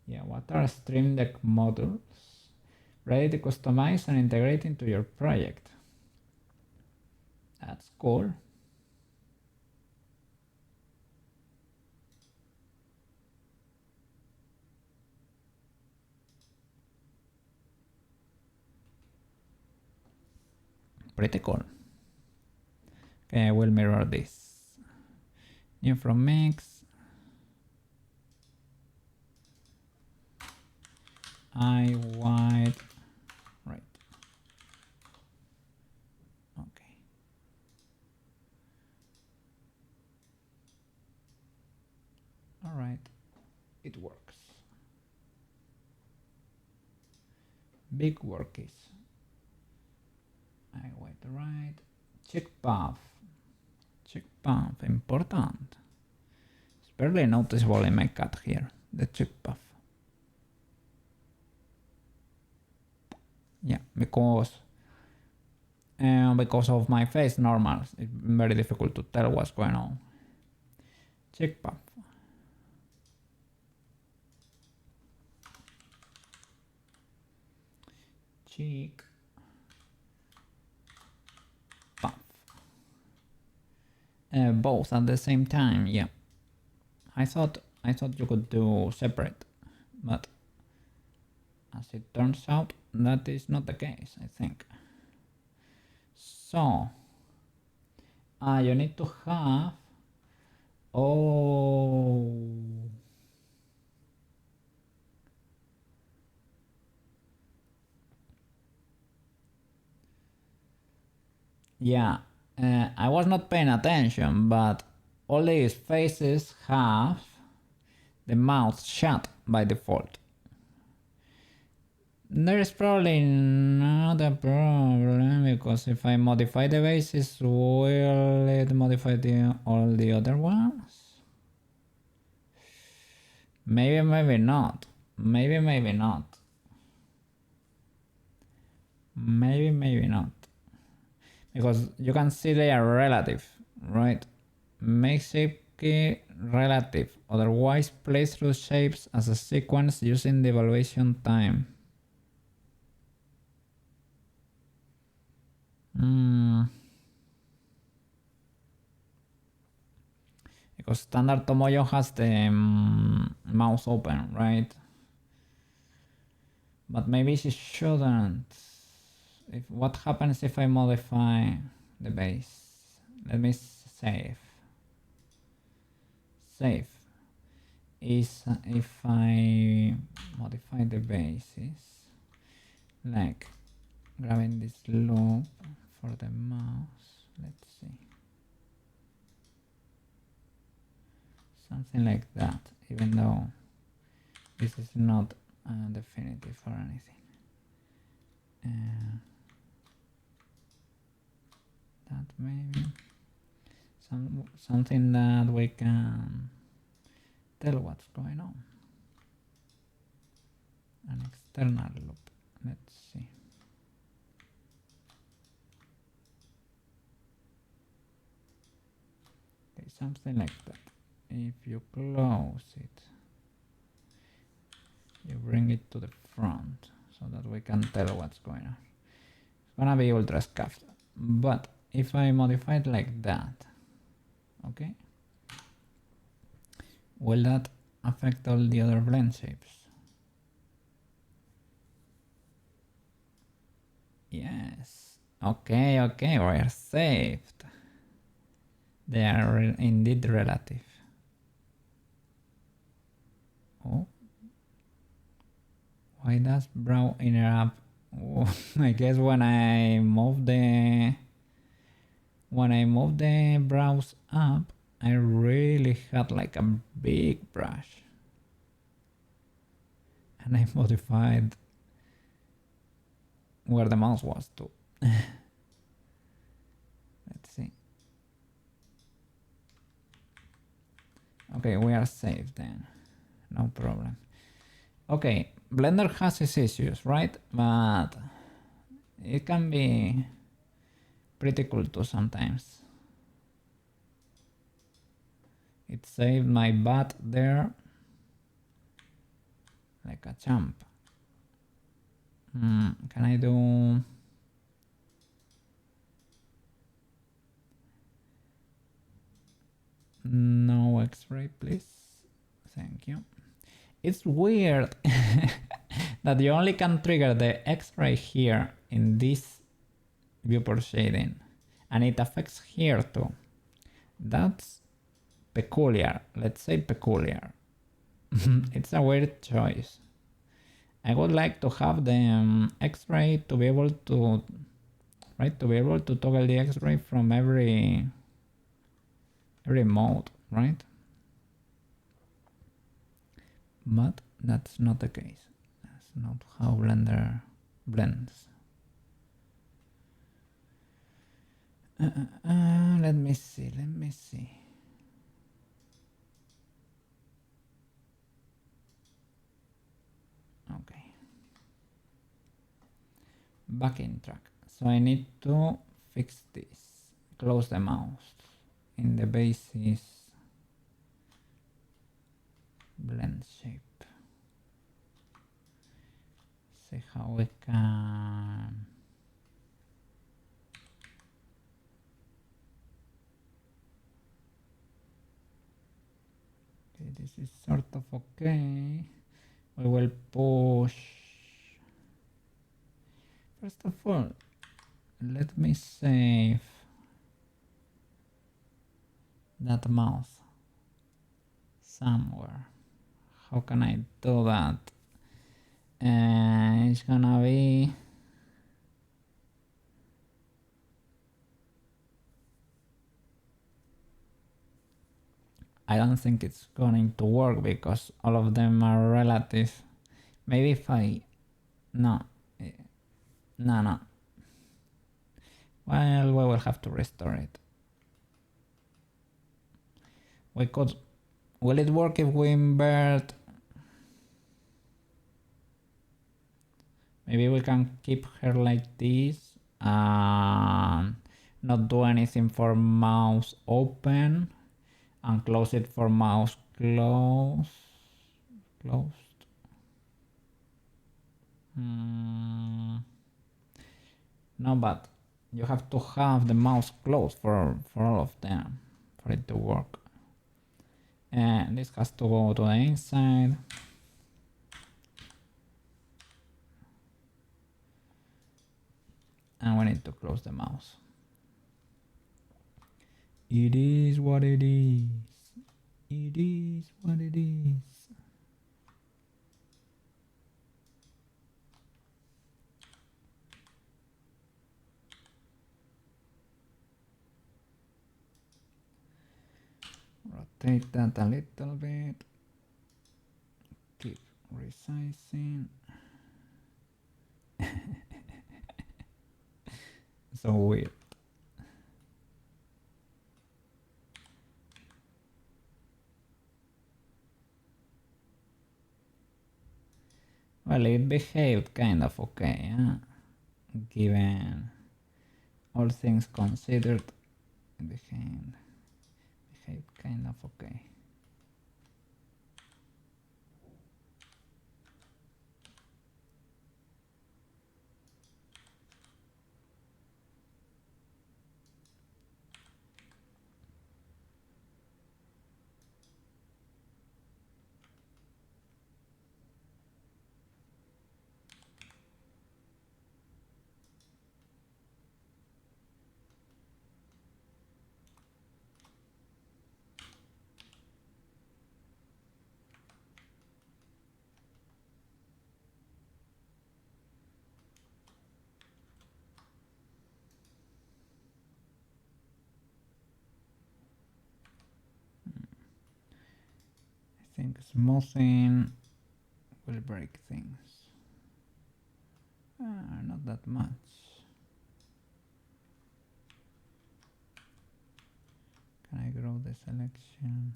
Yeah, what are Stream Deck modules? Ready to customize and integrate into your project. That's cool. Pretty cool. Okay, I will mirror this. New from mix. I white. Right. Okay. All right. It works. Big workies. I white right. Check path. Check path. Important. It's barely noticeable in my cut here. The check path. Yeah, because of my face normal, it's very difficult to tell what's going on. Check path. Cheek path. Both at the same time. Yeah. I thought you could do separate, but as it turns out, that is not the case, I think. So, you need to have, yeah, I was not paying attention, but all these faces have the mouth shut by default. There is probably not a problem, because if I modify the bases, will it modify all the other ones? Maybe, maybe not. Maybe, maybe not. Maybe, maybe not. Because you can see they are relative, right? Make shape key relative, otherwise place through shapes as a sequence using the evaluation time. Because standard Tomoyo has the mouse open, right? But maybe she shouldn't. What happens if I modify the base? Let me save. Save is if I modify the bases, like grabbing this loop for the mouse. Let's see. Something like that, even though this is not definitive or anything. That maybe something that we can tell what's going on. An external loop. Let's see. Okay, something like that. If you close it, you bring it to the front so that we can tell what's going on. It's gonna be ultra scuffed, but if I modify it like that, okay, will that affect all the other blend shapes? Yes. Okay, okay, we are saved. They are indeed relative. Oh, why does brow interrupt? Oh, I guess when I move the brows up, I really had like a big brush. And I modified where the mouse was too. Let's see. Okay, we are safe then. No problem. Okay, Blender has its issues, right? But it can be pretty cool too sometimes. It saved my butt there like a champ. Can I do... No X-ray, please. Thank you. It's weird that you only can trigger the X-ray here in this viewport shading, and it affects here too. That's peculiar. Let's say peculiar. It's a weird choice. I would like to have the X-ray to be able to, right, to be able to toggle the X-ray from every mode, right? But that's not the case. That's not how Blender blends. Let me see. Okay. Backing track. So I need to fix this. Close the mouse in the basis blend shape. See how we can okay, this is sort of okay. We will push. First of all, let me save that mouse somewhere. How can I do that? It's gonna be I don't think it's going to work because all of them are relative. Maybe if I... No. No. Well, we will have to restore it. We could... Will it work if we invert? Maybe we can keep her like this and not do anything for mouse open and close it for mouse closed. No, but you have to have the mouse closed for all of them for it to work. And this has to go to the inside. And we need to close the mouse. It is what it is. It is what it is. Rotate that a little bit. Keep resizing. So weird. Well, it behaved kind of okay, huh? Given all things considered, it behaved kind of okay. think smoothing will break things. Not that much. Can I grow the selection?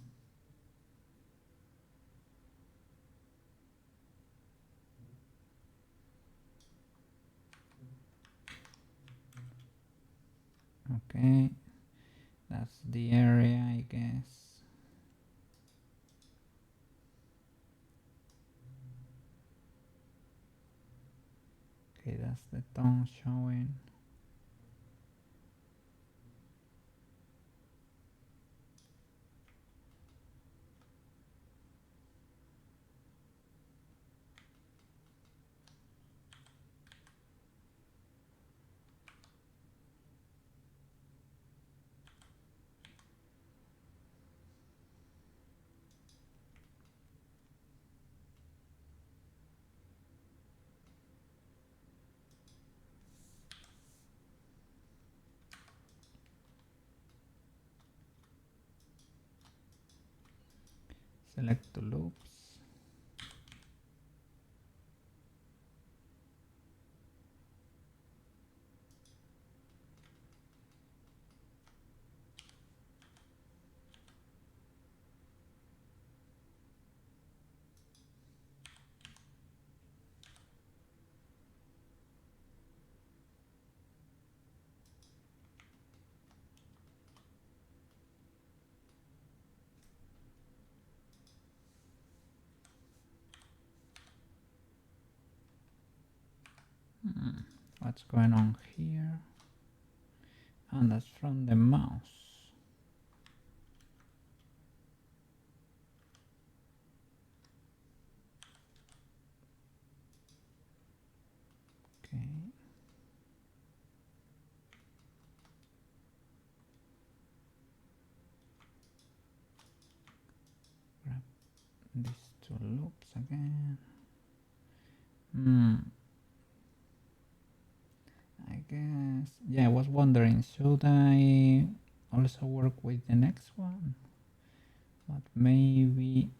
Okay, that's the area, I guess. Okay, that's the tone showing. Select the loops. What's going on here? And that's from the mouse. Okay. Grab these two loops again. I guess, yeah, I was wondering, should I also work with the next one? But maybe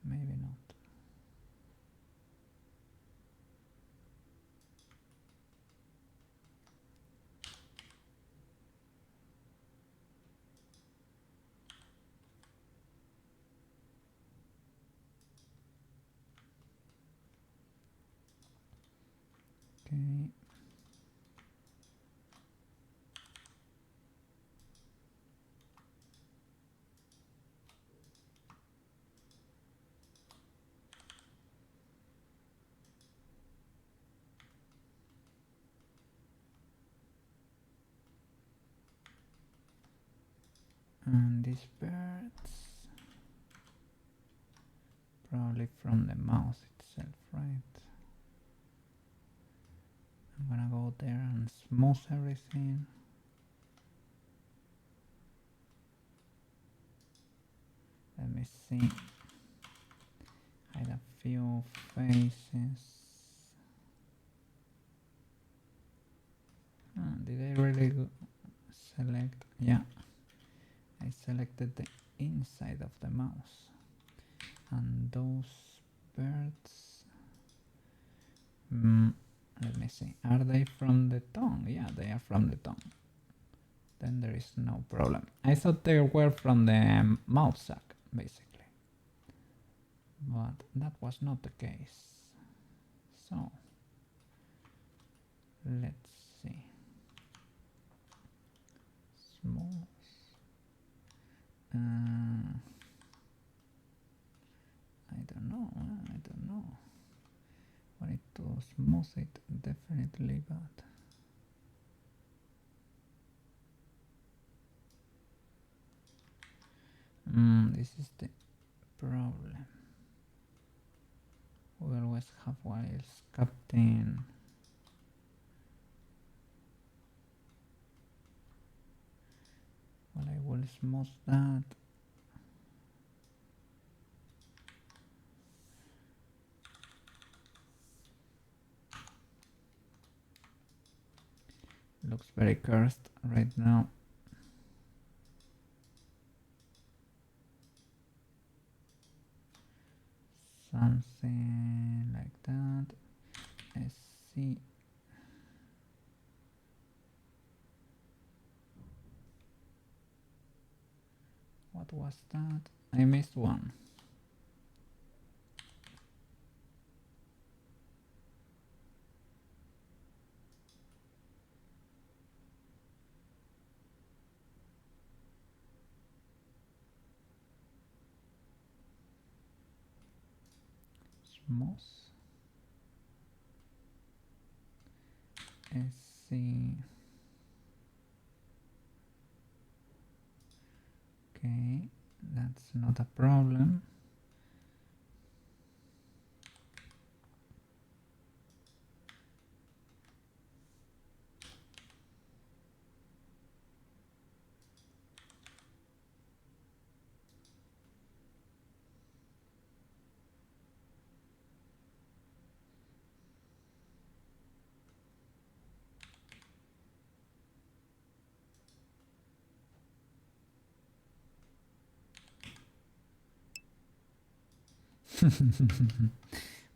not. Okay. And these birds, probably from the mouse itself, right? I'm gonna go there and smooth everything. Let me see. Hide a few faces. Did I really select? Yeah, I selected the inside of the mouse. And those birds, let me see, are they from the tongue? Yeah, they are from the tongue. Then there is no problem. I thought they were from the mouth sac, basically, but that was not the case. So let's see. Smooth. I don't know. I need to smooth it definitely, but this is the problem. We always have whiles captain. Well, I will smooth that. Looks very cursed right now. something like that. SC. What was that? I missed one. Smooth. SC. Okay, that's not a problem.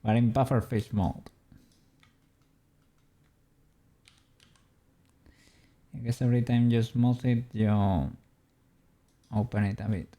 But in pufferfish mode. I guess every time you smooth it, you open it a bit.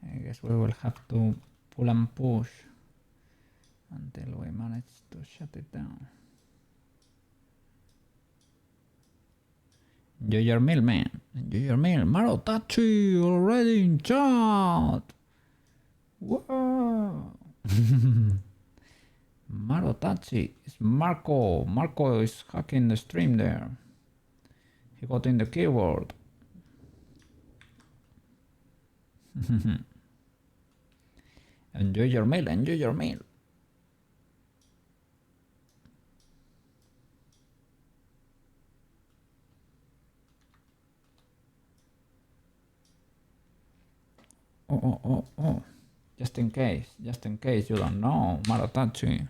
I guess we will have to pull and push until we manage to shut it down. Enjoy your meal, man. Enjoy your meal. Marotachi already in chat. Wow. Marotachi is Marco. Marco is hacking the stream there. He got in the keyboard. Enjoy your meal. Enjoy your meal. Oh. Just in case you don't know, Marotachi.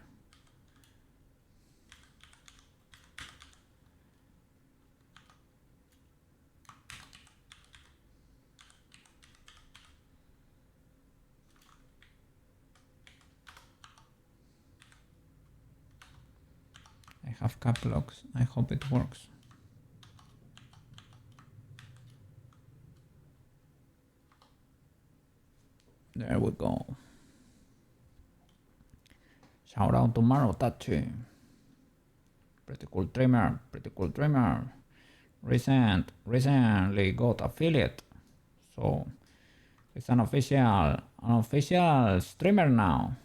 I have cap locks. I hope it works. There we go. Shout out to Marotachi. Pretty cool trimmer. Recently got affiliate. So it's an official streamer now.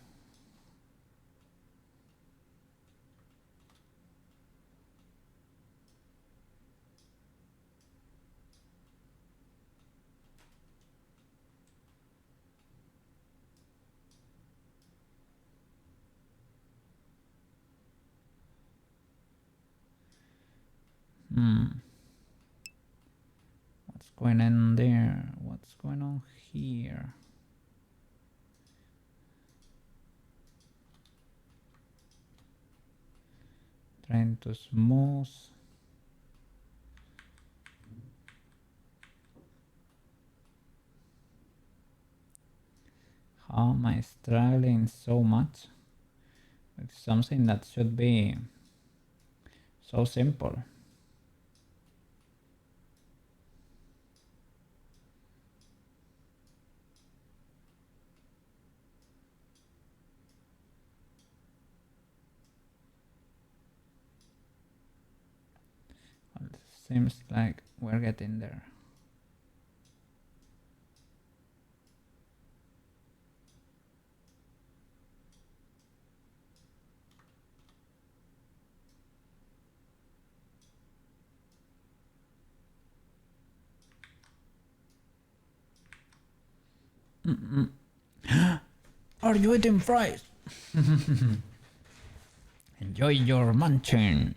What's going on there? What's going on here? Trying to smooth. How am I struggling so much with something that should be so simple? Well, it seems like we're getting there. Are you eating fries? Enjoy your munching.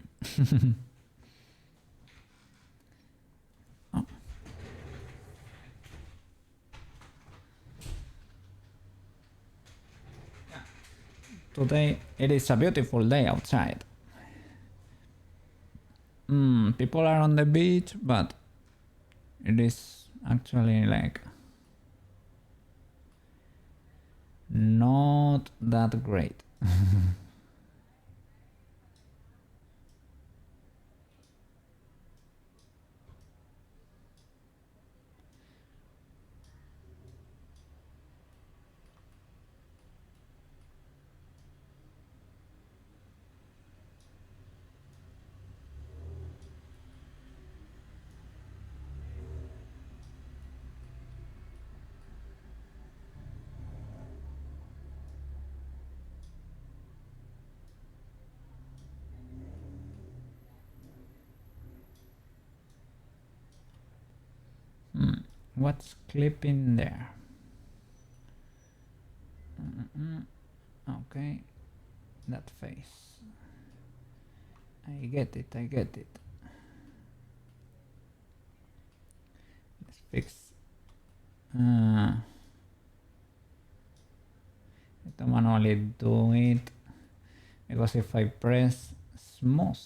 Oh. Today it is a beautiful day outside. People are on the beach, but it is actually like not that great. What's clipping there? Okay, that face. I get it, I get it. Let's fix. I don't manually do it because if I press smooth,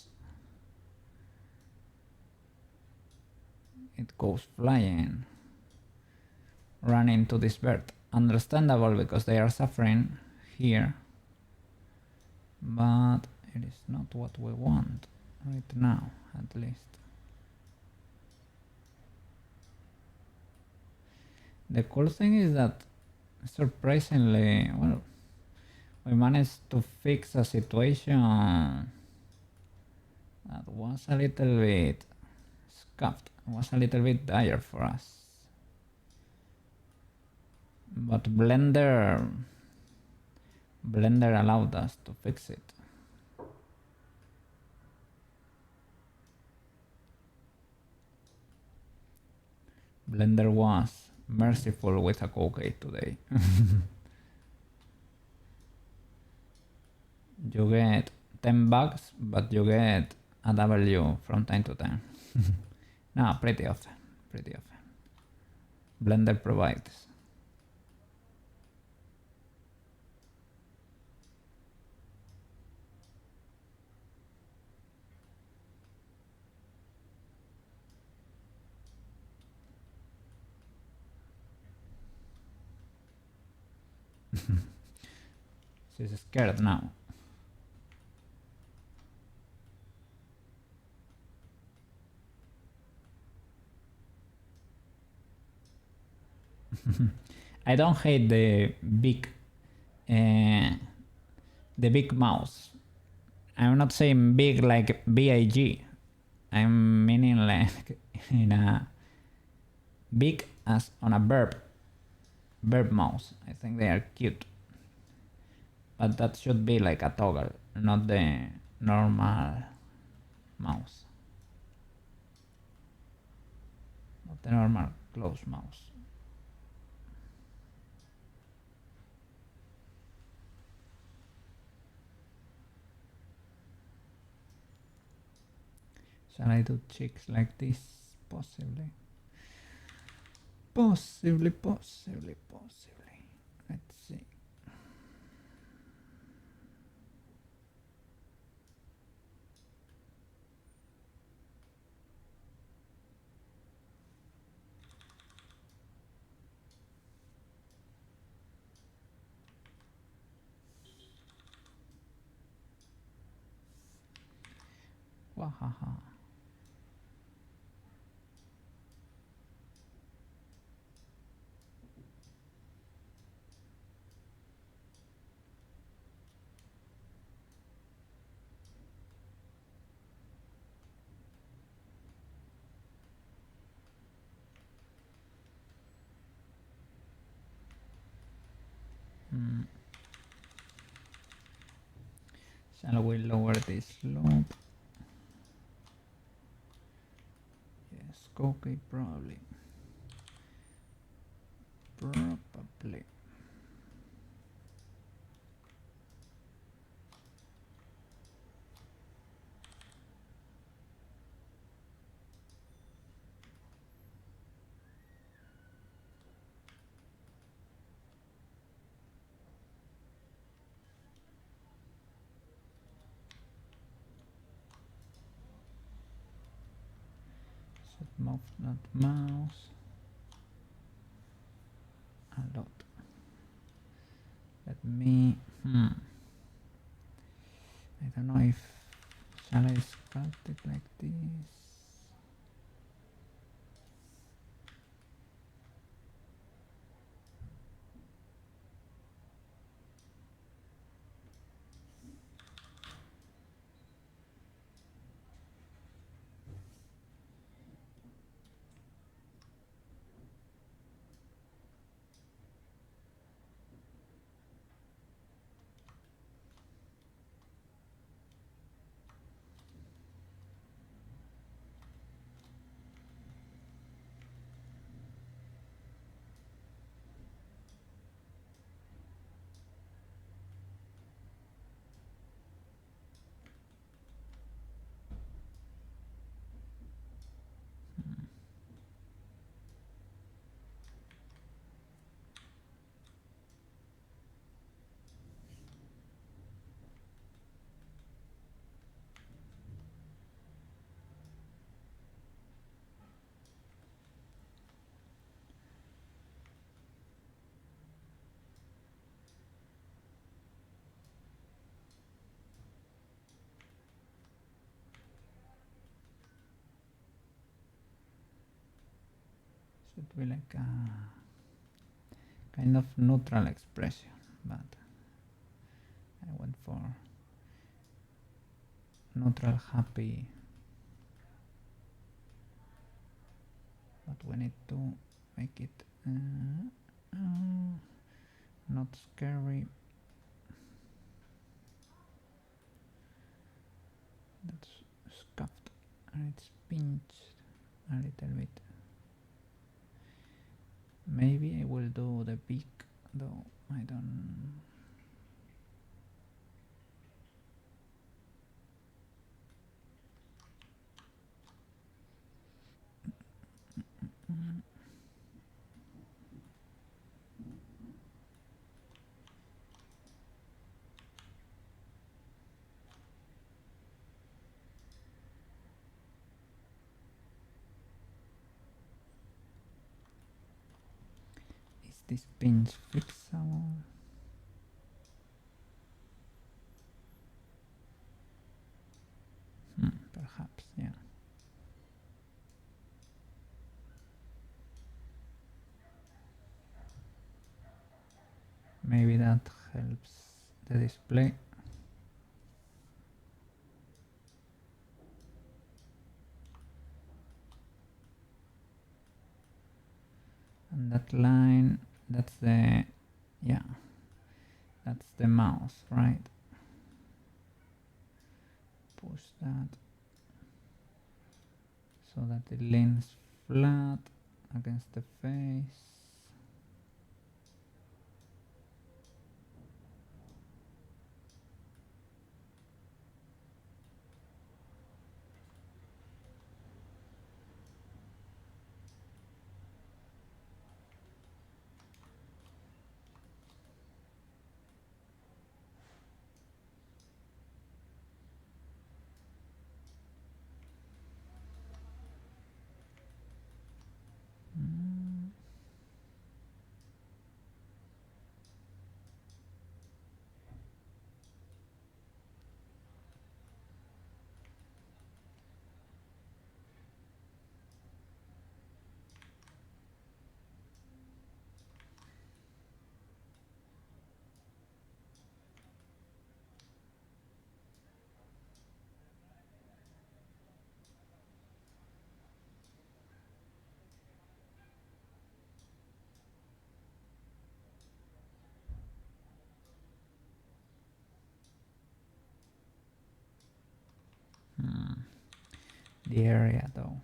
it goes flying. Run into this bird. Understandable because they are suffering here, but it is not what we want right now, at least. The cool thing is that surprisingly, well, we managed to fix a situation that was a little bit scuffed, was a little bit dire for us. But Blender allowed us to fix it. Blender was merciful with a cookie today. You get 10 bucks, but you get a W from time to time. No, pretty often, pretty often. Blender provides. She's scared now. I don't hate the big mouse. I'm not saying big like big. I'm meaning like in a big as on a verb mouse. I think they are cute, but that should be like a toggle, not the normal mouse, not the normal close mouse. Shall I do cheeks like this? Possibly. Possibly. Let's see. Wahaha. Shall we lower this slope? Yes, okay, probably. move that mouse a lot. Let me I don't know if shall I sculpt it like this. Should be like a kind of neutral expression, but I went for neutral happy. But we need to make it not scary. That's scuffed and it's pinched a little bit. Maybe I will do the beak though. I don't. Is this pinch fixable? Perhaps, yeah. Maybe that helps the display. And that line, that's the, yeah, that's the mouse, right? Push that so that it leans flat against the face. The area though.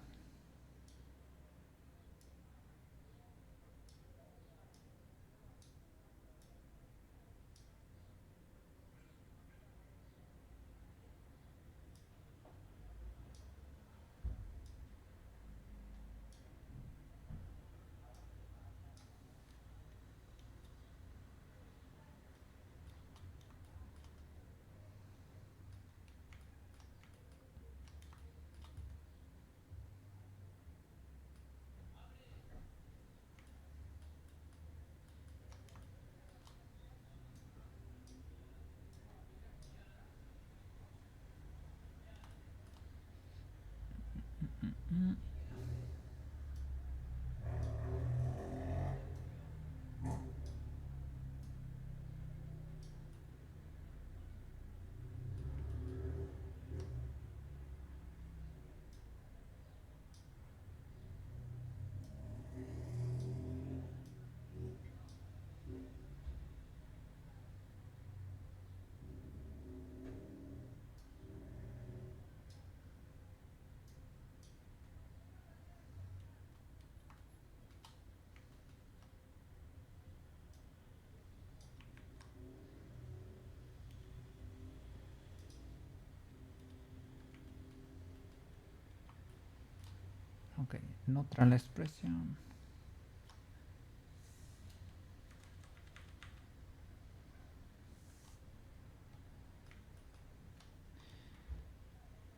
Okay, neutral expression.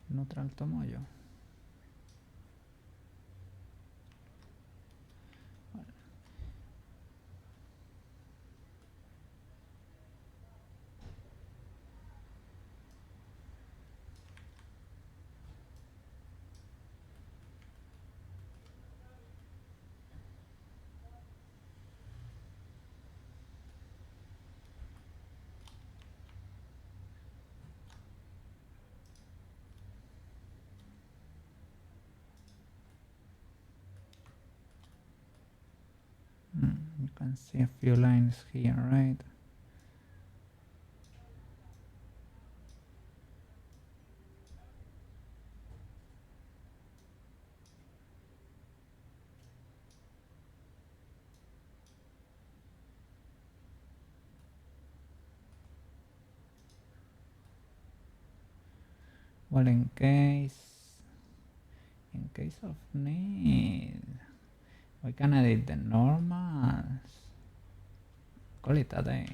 Neutral Tomoyo. You can see a few lines here, right? Well, in case of need, we can edit the normals. Call it a day.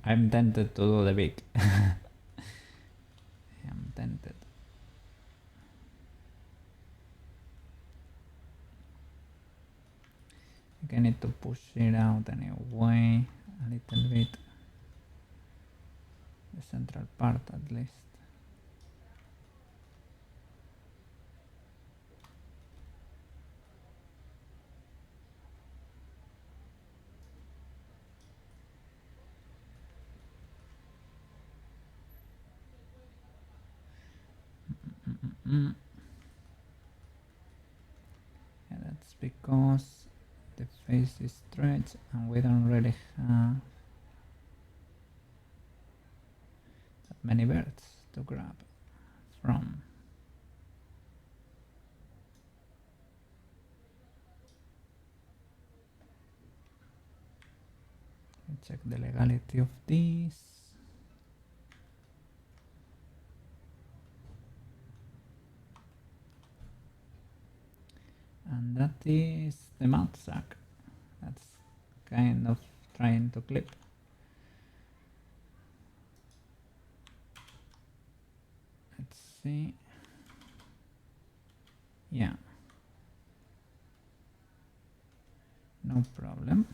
I'm tempted to do the big. I'm tempted. I need to push it out anyway, a little bit. The central part at least. Yeah, that's because the face is stretched and we don't really have that many birds to grab from. Check the legality of this. And that is the mouth sack. That's kind of trying to clip. Let's see. Yeah. No problem.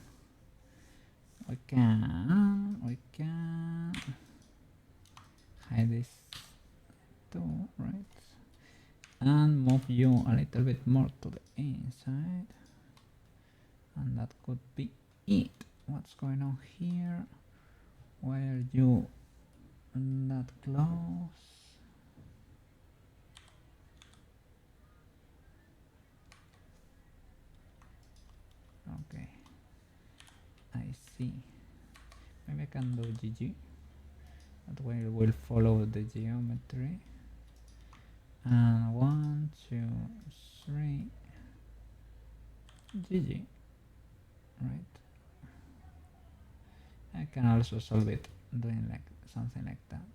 We can hide this too, right? And move you a little bit more to the inside. And that could be it. What's going on here? Why are you that close? Okay, I see. Maybe I can do GG. That way it will follow the geometry. And 1, 2, 3. GG. Right. I can also solve it doing like something like that.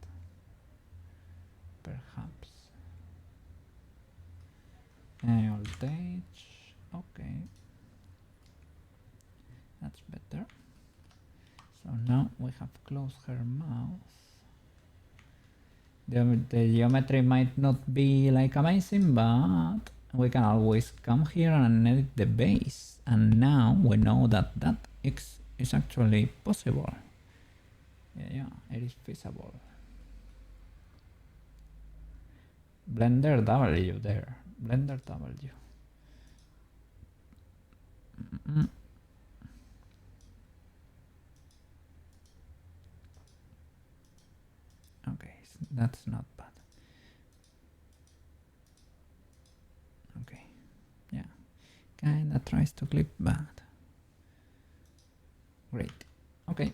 Perhaps. Voltage. Okay. That's better. So now we have closed her mouth. The geometry might not be like amazing, but we can always come here and edit the base. And now we know that that is actually possible. Yeah, it is feasible. Blender W there. Blender W. Okay, that's not bad. Okay, yeah, kinda tries to clip bad. Great. Okay,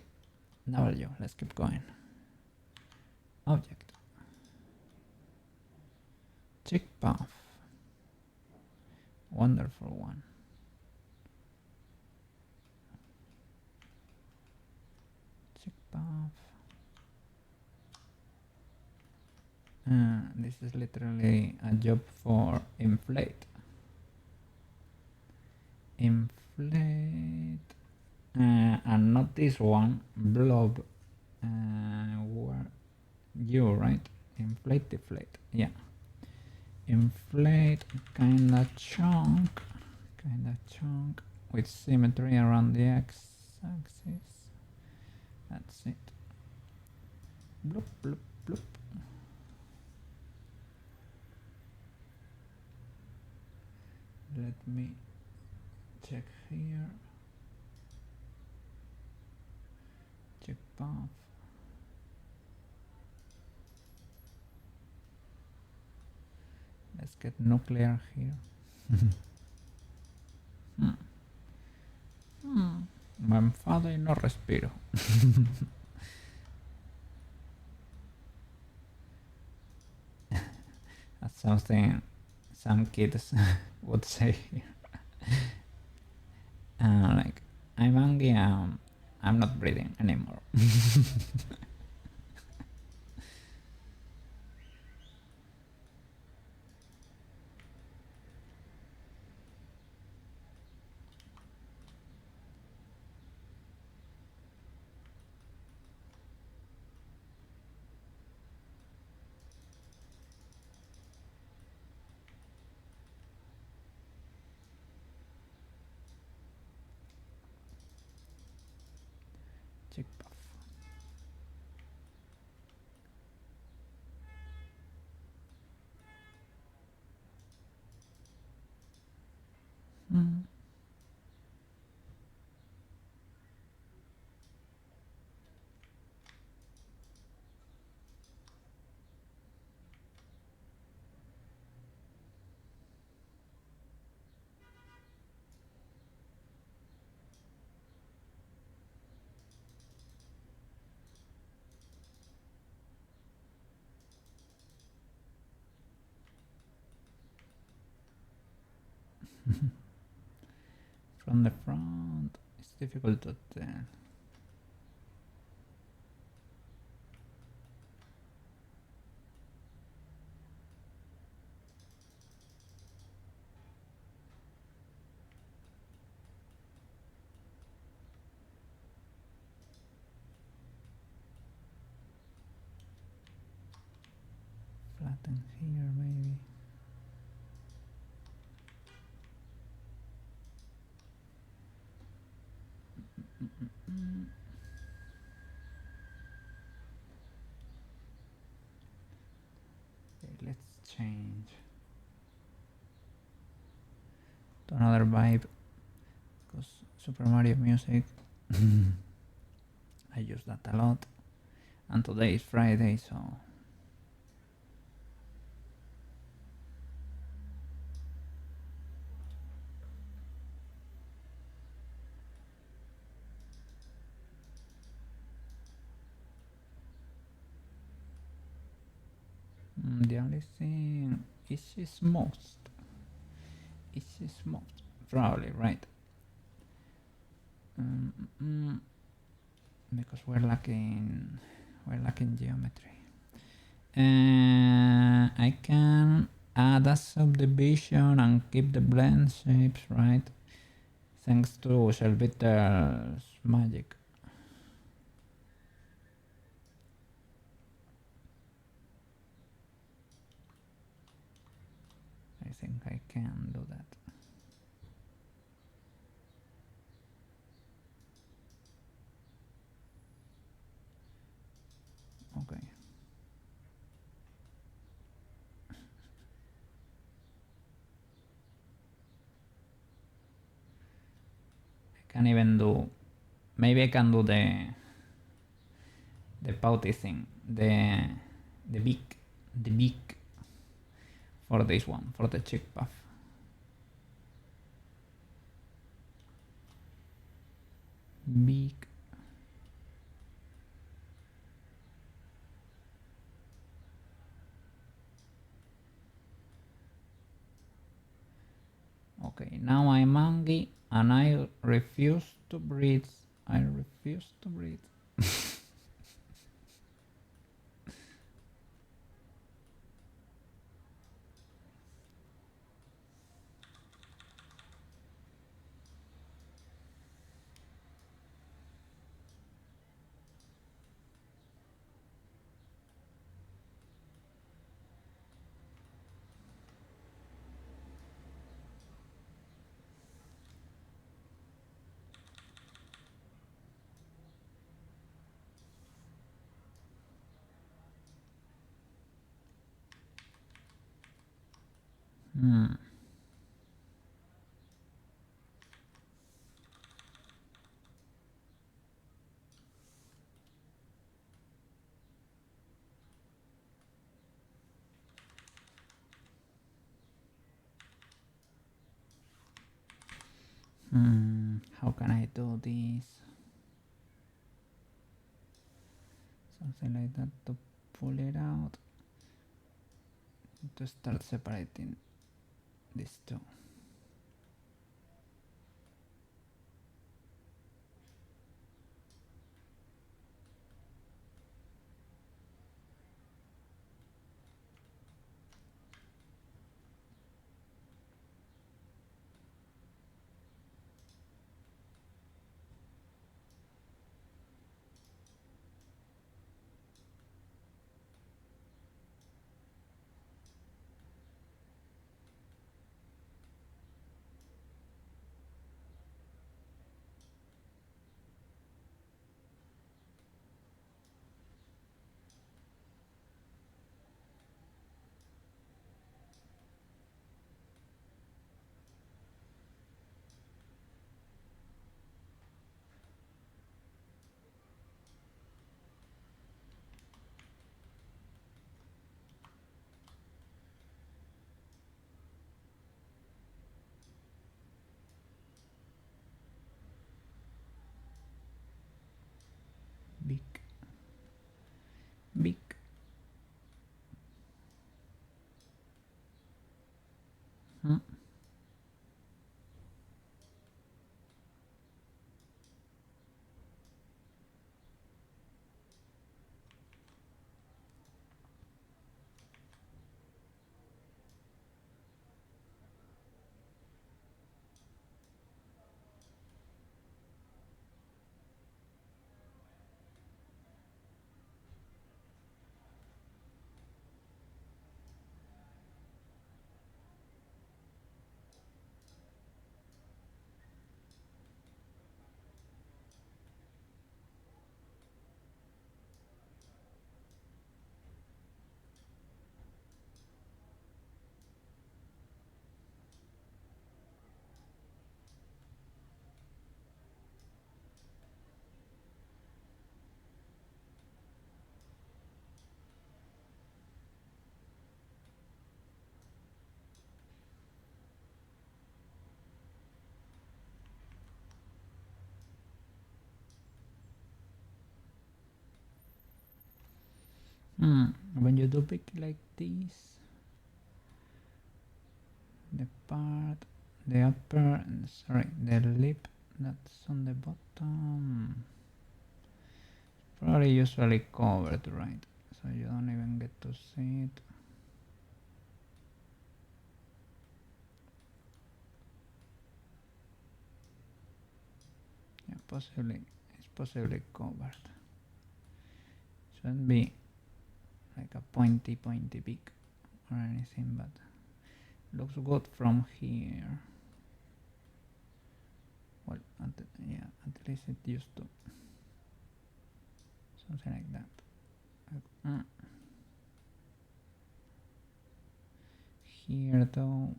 W, let's keep going. Object. Check path. Wonderful one. buff. This is literally a job for inflate. Inflate. And not this one, blob. Where you, right? Inflate, deflate. Yeah. Inflate kinda chunk with symmetry around the x-axis. That's it. Bloop, bloop, bloop. Let me check here. Check path. Let's get nuclear here. Me enfado y no respiro. That's something some kids would say here. Like, I'm hungry, I'm not breathing anymore. Check buff. From the front, it's difficult to tell. Flatten here, maybe. Okay, let's change to another vibe, because Super Mario music I use that a lot, and today is Friday, so the only thing is she smooth. Is she smooth? Probably, right? Because we're lacking geometry. I can add a subdivision and keep the blend shapes, right? Thanks to Selvitter's magic. I think I can do that. Okay. I can even do, maybe I can do the pouty thing, the beak for this one, for the cheek puff. Beak. Okay, now I'm hungry and I refuse to breathe. I refuse to breathe. How can I do this? Something like that to pull it out. To start separating these two. Big. Big. When you do big like this, the part, the upper, sorry, the lip that's on the bottom, probably usually covered, right? So you don't even get to see it. Yeah, possibly, it's possibly covered. Shouldn't be like a pointy beak or anything, but looks good from here. Well, yeah, at least it used to. Something like that. Here though,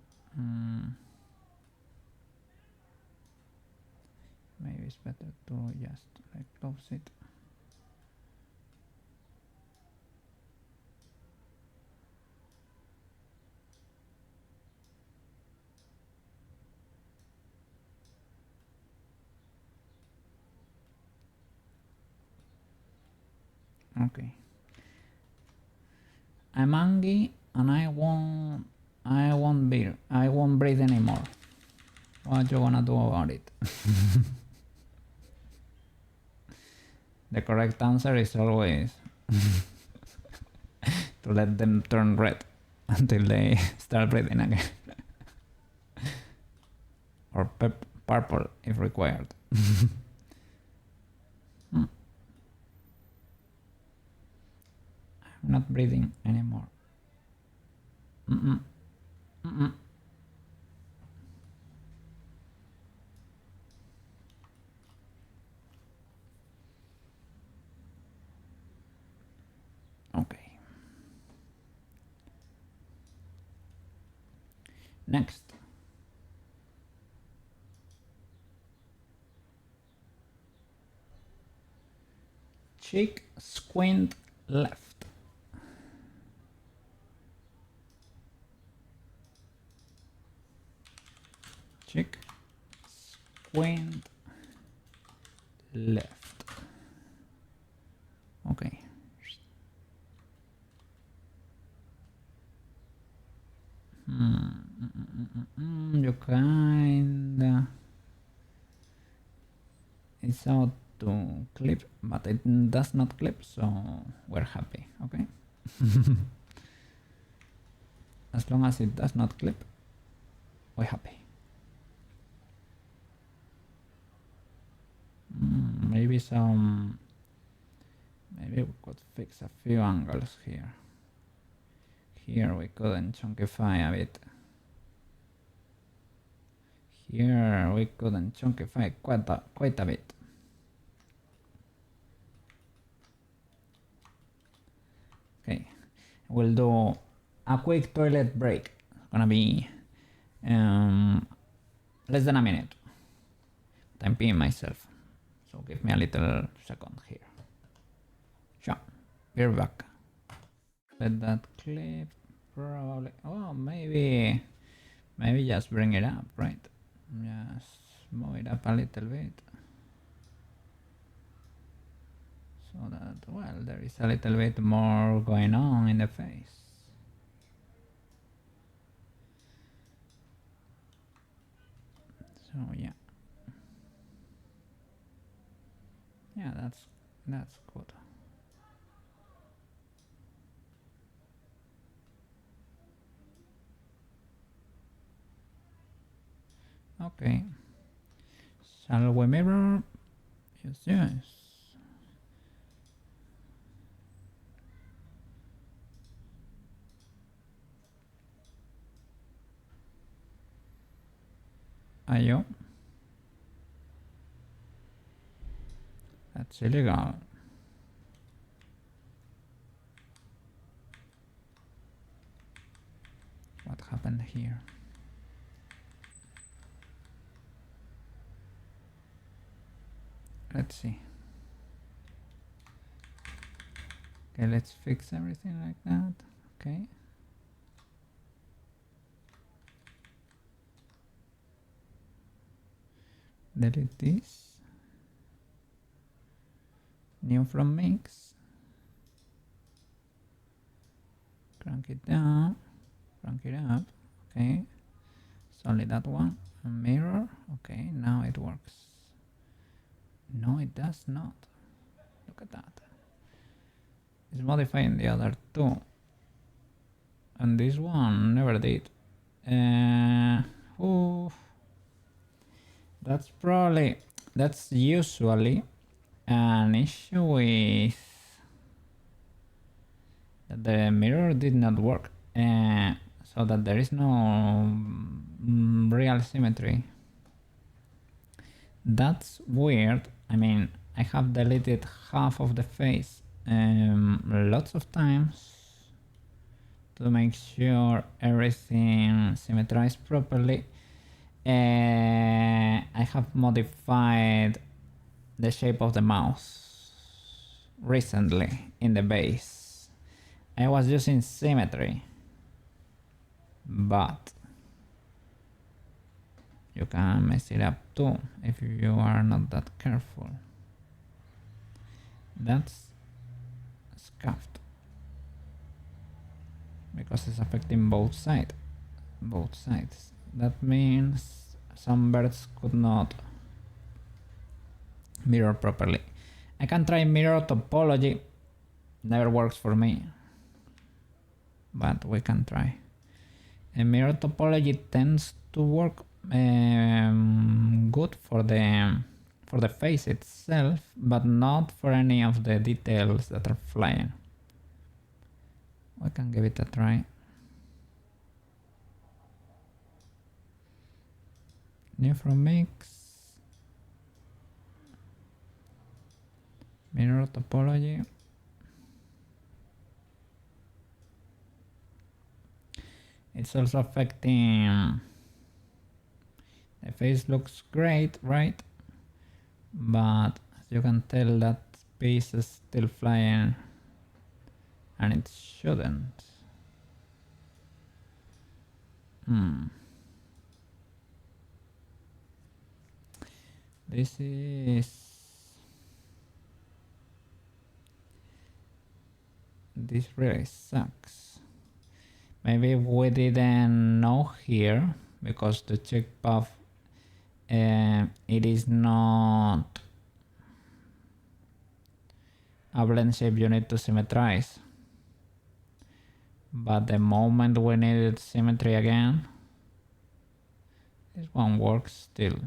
maybe it's better to just like close it. Okay. I'm angry and I won't breathe anymore. What you gonna do about it? The correct answer is always to let them turn red until they start breathing again. Or purple if required. I'm not breathing anymore. Okay. Next. Cheek squint left. Cheek squint left. Okay. You kinda it's out to clip, but it does not clip, so we're happy. Okay. As long as it does not clip, we're happy. Maybe we could fix a few angles here. Here we couldn't chunkify a bit. Here we couldn't chunkify quite a bit. Okay, we'll do a quick toilet break. It's gonna be less than a minute. I'm peeing myself, so give me a little second here. Sure, we're back. Let that clip probably. Oh, maybe just bring it up, right? Just move it up a little bit. So that, well, there is a little bit more going on in the face. So yeah. Yeah, that's good. Okay. Shall we mirror? Yes. Ayo. That's illegal. What happened here? Let's see. Okay, let's fix everything like that. Okay. Delete this. New from mix. Crank it down. Crank it up. Okay. It's only that one. A mirror. Okay, now it works. No, it does not. Look at that. It's modifying the other two. And this one never did. That's usually an issue with that the mirror did not work, so that there is no real symmetry. That's weird. I mean, I have deleted half of the face lots of times to make sure everything symmetrized properly. I have modified the shape of the mouse recently in the base. I was using symmetry, but you can mess it up too if you are not that careful. That's scuffed because it's affecting both sides. That means some birds could not mirror properly. I can try mirror topology. Never works for me, but we can try. And mirror topology tends to work good for the face itself, but not for any of the details that are flying. We can give it a try. New from mix. Mirror topology. It's also affecting... The face looks great, right? But as you can tell, that piece is still flying and it shouldn't. This really sucks. Maybe we didn't know here because the check path it is not a blend shape you need to symmetrize. But the moment we needed symmetry again, this one works still.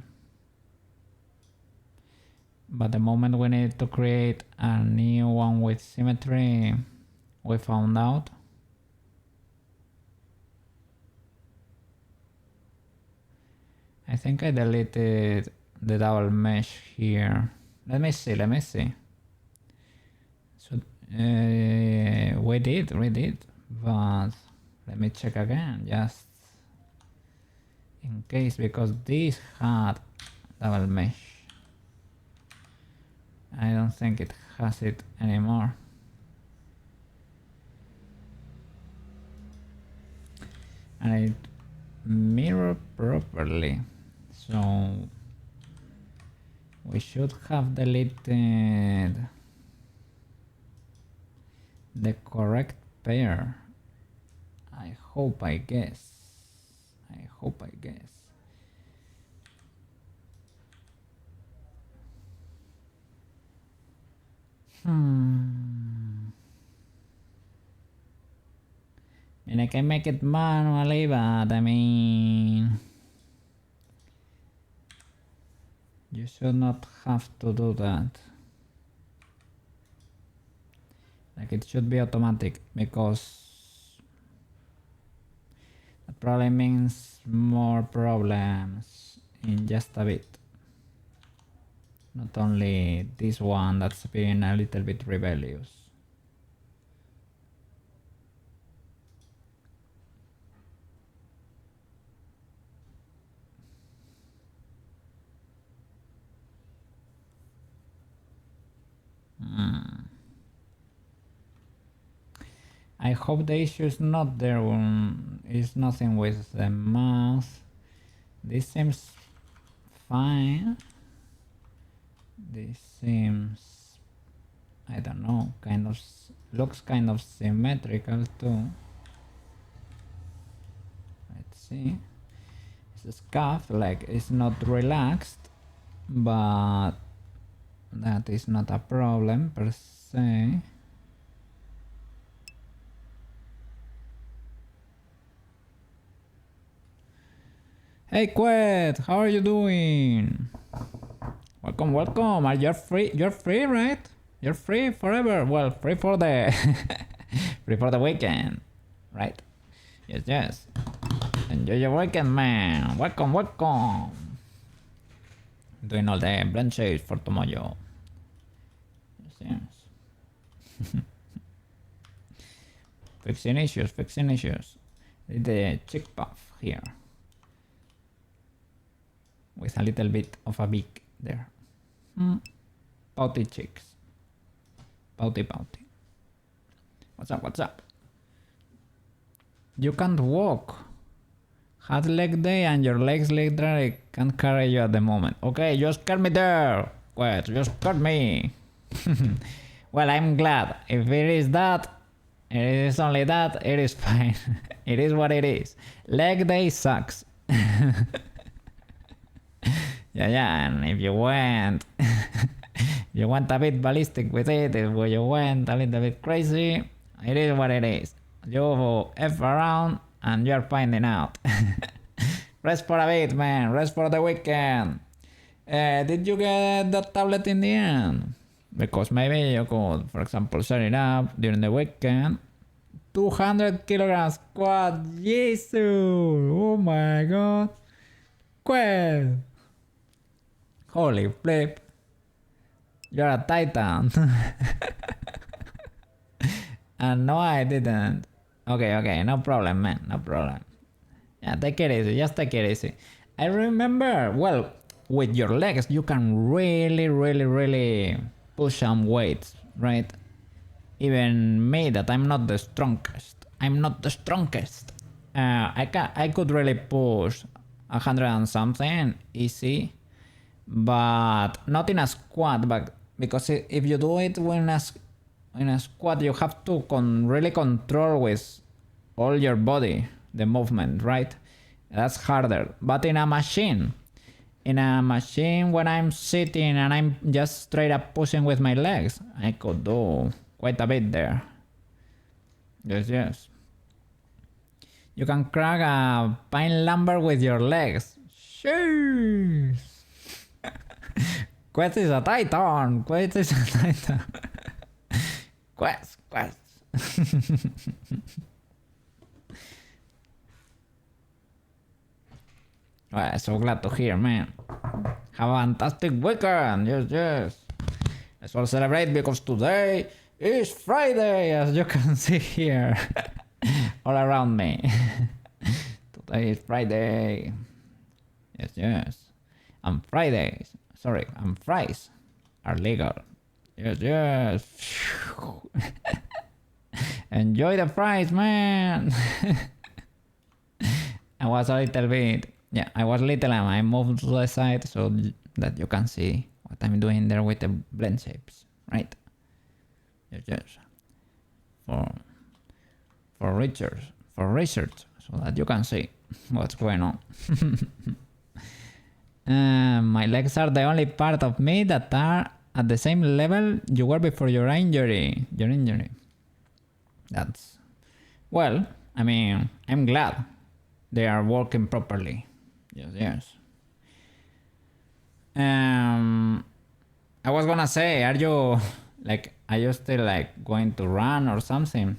But the moment we need to create a new one with symmetry, we found out. I think I deleted the double mesh here. Let me see. So we did, but let me check again, just in case, because this had double mesh. I don't think it has it anymore. And it mirrored properly, so we should have deleted the correct pair. I hope, I guess. And I can make it manually, but I mean, you should not have to do that. Like, it should be automatic, because that probably means more problems in just a bit. Not only this one that's being a little bit rebellious. I hope the issue is not there. Is nothing with the mouse. This seems fine. This seems, I don't know, kind of looks kind of symmetrical too. Let's see. It's a scuff, like it's not relaxed, but that is not a problem per se. Hey Quet, how are you doing? Welcome. Are you free? You're free, right? You're free forever. Well, free for the free for the weekend, right? Yes. Enjoy your weekend, man. Welcome. Doing all the Blendshapes for Tomoyo. Yes. Fixing issues. The cheek puff here. With a little bit of a beak there. Pouty cheeks. Pouty. What's up? You can't walk. Had leg day and your legs literally can't carry you at the moment. Okay, you scared me there. Wait, you scared me. Well, I'm glad. If it is that, it is only that, it is fine. It is what it is. Leg day sucks. Yeah, and if you went you went a bit ballistic with it, if you went a little bit crazy, it is what it is. You F around and you're finding out. Rest for a bit, man. Rest for the weekend. Did you get that tablet in the end? Because maybe you could, for example, set it up during the weekend. 200 kilograms quad. Jesus! Oh my god. Quad. Holy flip. You're a titan. And no, I didn't. Okay, no problem, man. No problem. Yeah, take it easy, just take it easy. I remember, well, with your legs, you can really push some weights, right? Even me, that I'm not the strongest. I could really push 100 and something easy, but not in a squat. But because if you do it in a squat, you have to really control with all your body the movement, right? That's harder. But in a machine, when I'm sitting and I'm just straight up pushing with my legs, I could do quite a bit there. Yes. You can crack a pine lumber with your legs. Jeez. Quest is a titan. Quest. Well, so glad to hear, man. Have a fantastic weekend. Yes. Let's all celebrate because today is Friday, as you can see here. All around me. Today is Friday. Yes. And Fridays, and fries are legal. Yes. Enjoy the fries, man. I was little and I moved to the side so that you can see what I'm doing there with the Blendshapes, right? Yes. For research, so that you can see what's going on. My legs are the only part of me that are at the same level you were before your injury. That's... Well, I mean, I'm glad they are working properly. Yes. I was gonna say, are you still like going to run or something?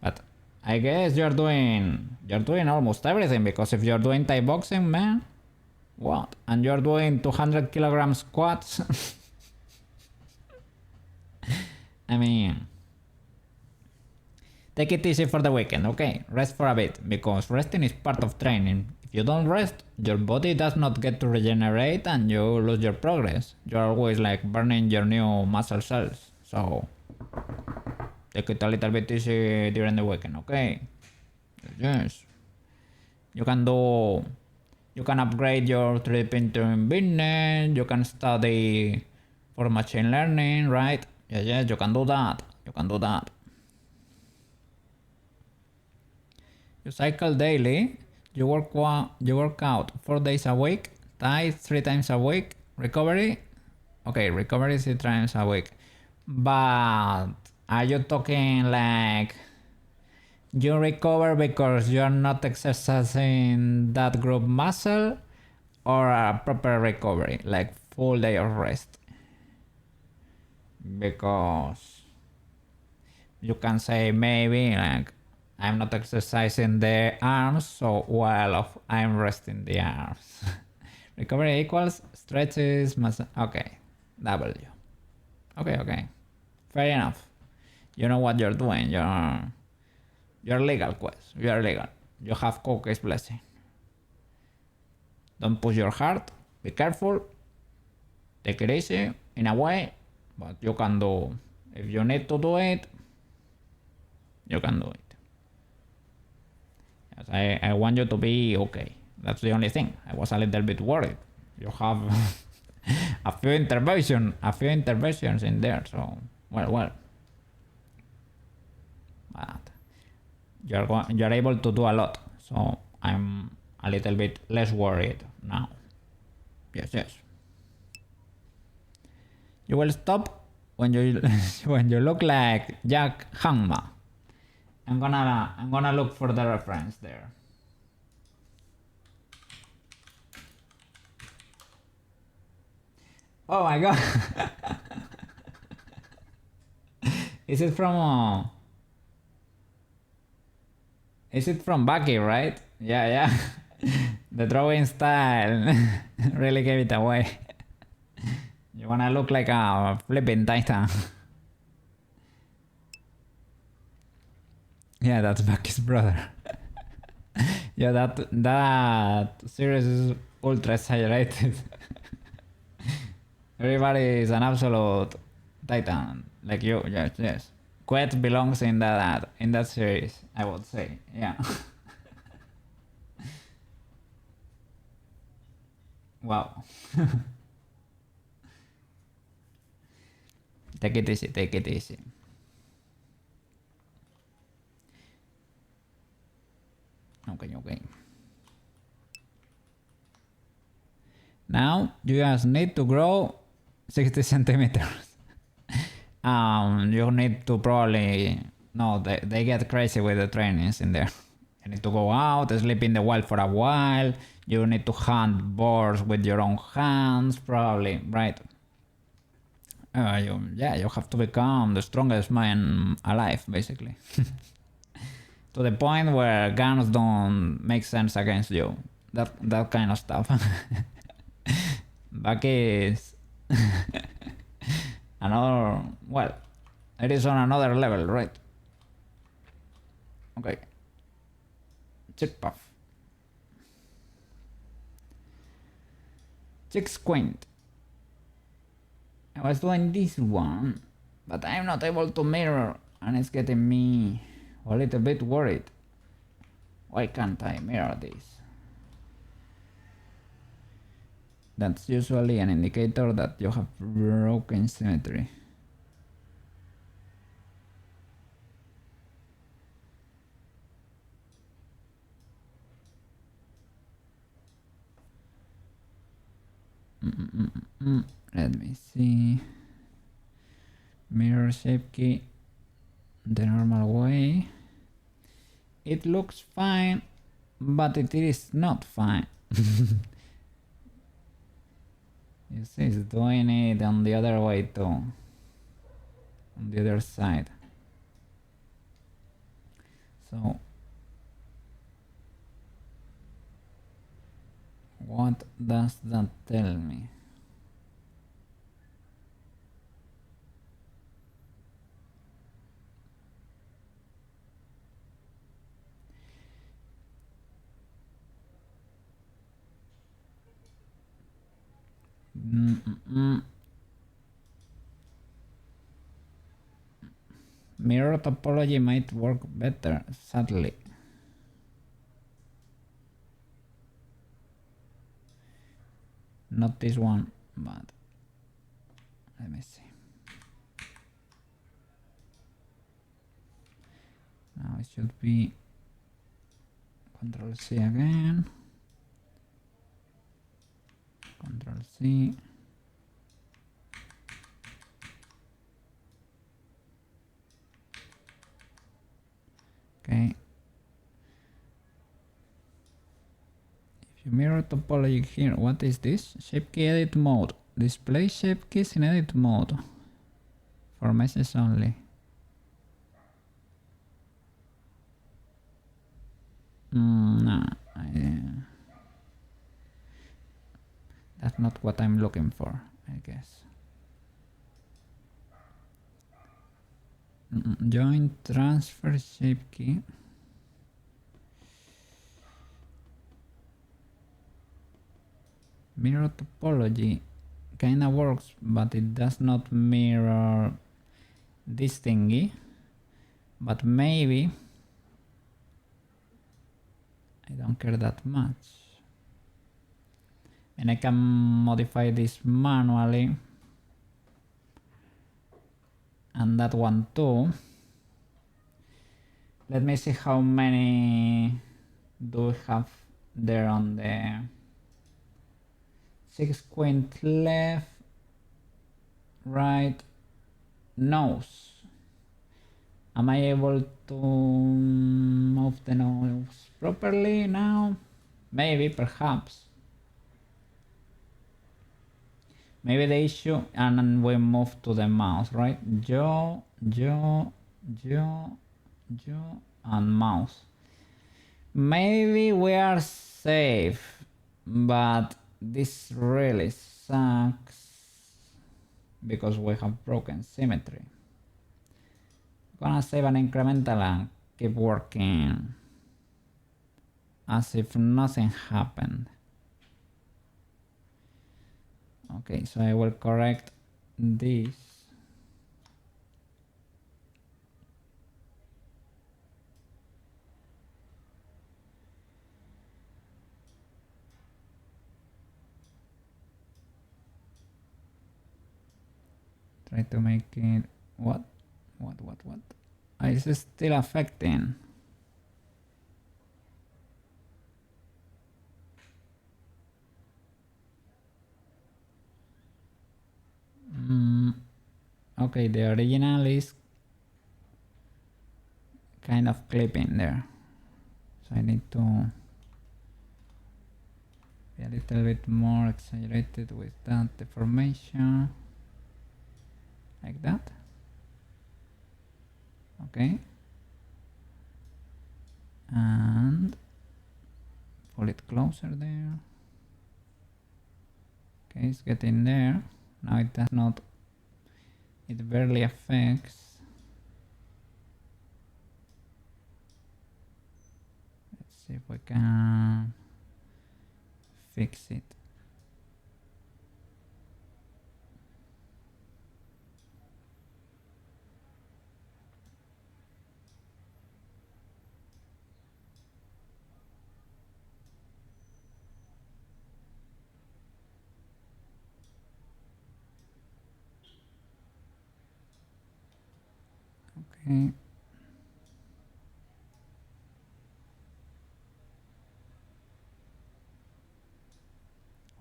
But I guess you're doing almost everything, because if you're doing Thai boxing, man, what? And you're doing 200 kilogram squats. I mean, take it easy for the weekend, okay? Rest for a bit, because resting is part of training. If you don't rest, your body does not get to regenerate and you lose your progress. You're always like burning your new muscle cells. So take it a little bit easy during the weekend, okay? Yes. You can upgrade your 3D printing business. You can study for machine learning, right? Yes, you can do that. You cycle daily. You work out 4 days a week. Thai 3 times a week. Recovery. Okay, recovery 3 times a week. But are you talking like you recover because you're not exercising that group muscle, or a proper recovery, like full day of rest? Because you can say maybe like I'm not exercising the arms, so I'm resting the arms. Recovery equals stretches, muscle. Okay, W. Okay. Fair enough. You know what you're doing. You're legal, Quest. You're legal. You have Cookie's blessing. Don't push your heart. Be careful. Take it easy in a way, but you can do. If you need to do it, you can do it. Yes, I want you to be okay. That's the only thing. I was a little bit worried. You have a few interventions in there, so well. But you're able to do a lot, so I'm a little bit less worried now. Yes. You will stop when you look like Jack Hangma. I'm gonna look for the reference there. Oh my god. Is it from Bucky, right? Yeah. The drawing style really gave it away. You wanna look like a flipping titan. Yeah, that's Bucky's brother. Yeah, that series is ultra exaggerated. Everybody is an absolute titan, like you. Yes, yes. Quet belongs in that series, I would say. Yeah. Wow. Take it easy. Take it easy. Okay, okay. Now you just need to grow 60 centimeters. You need to probably no, they get crazy with the trainings in there. You need to go out, sleep in the wild for a while. You need to hunt boars with your own hands, probably, right? You have to become the strongest man alive, basically. To the point where guns don't make sense against you. That kind of stuff. Back is another, well, it is on another level, right? Okay. Check puff. Check squint. I was doing this one, but I'm not able to mirror and it's getting me a little bit worried. Why can't I mirror this? That's usually an indicator that you have broken symmetry. Let me see. Mirror shape key the normal way. It looks fine, but it is not fine. You see, it's doing it on the other way too. On the other side. So, what does that tell me? Mirror topology might work better, sadly. Not this one, but let me see. Now it should be Control C again. Control C. Okay. If you mirror topology here, what is this? Shape key edit mode. Display shape keys in edit mode. For meshes only. No, that's not what I'm looking for, I guess. Join transfer shape key. Mirror topology kinda works, but it does not mirror this thingy. But maybe I don't care that much. And I can modify this manually. And that one too. Let me see how many do we have there on the 6 quint left, right, nose. Am I able to move the nose properly now? Maybe, perhaps. Maybe the issue, and then we move to the mouse, right? Jaw, and mouse. Maybe we are safe, but this really sucks because we have broken symmetry. Gonna save an incremental and keep working as if nothing happened. Okay, so I will correct this. Try to make it what? Is it still affecting? Okay, the original is kind of clipping there, so I need to be a little bit more exaggerated with that deformation, like that. Okay, and pull it closer there. Okay, it's getting there. Now it does not, it barely affects. Let's see if we can fix it. Okay.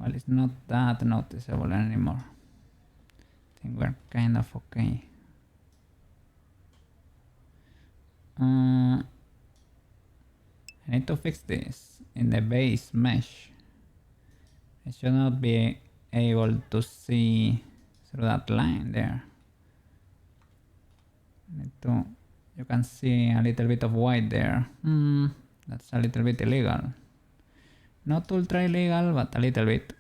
Well, it's not that noticeable anymore. I think we're kind of okay. I need to fix this in the base mesh. I should not be able to see through that line there. You can see a little bit of white there. That's a little bit illegal. Not ultra illegal, but a little bit.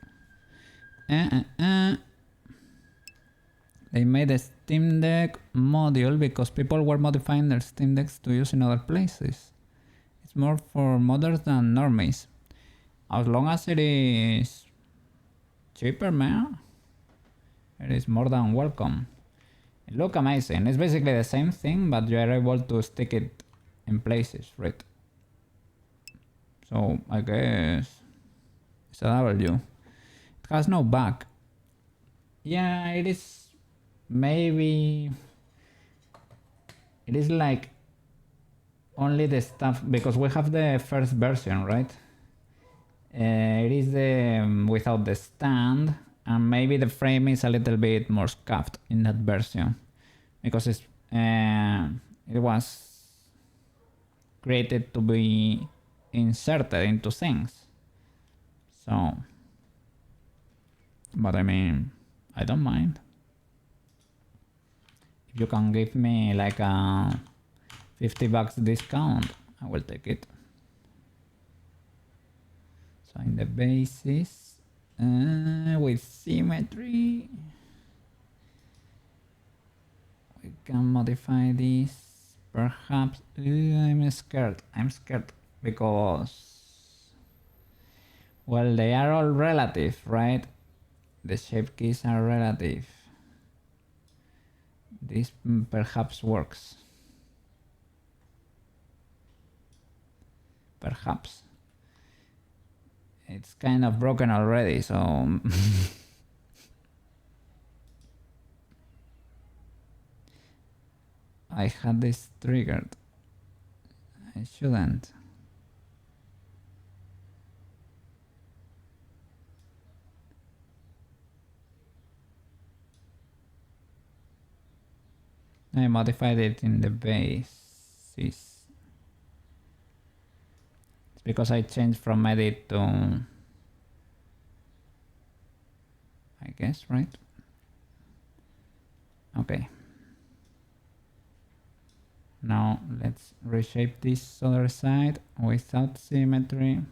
They made a Steam Deck module because people were modifying their Steam Decks to use in other places. It's more for modders than normies. As long as it is cheaper, man, it is more than welcome. It looks amazing. It's basically the same thing, but you are able to stick it in places, right? So I guess it's a W. It has no back. Yeah, it is. Maybe it is like only the stuff, because we have the first version, right? It is the without the stand, and maybe the frame is a little bit more scuffed in that version because it was created to be inserted into things. So, but I mean, I don't mind. If you can give me like a $50 discount, I will take it. So in the basis, with symmetry, we can modify this. Perhaps I'm scared because, well, they are all relative, right? The shape keys are relative. This perhaps works. Perhaps. It's kind of broken already, so I had this triggered. I shouldn't. I modified it in the basis. It's because I changed from edit to, I guess, right? Okay. Now let's reshape this other side without symmetry.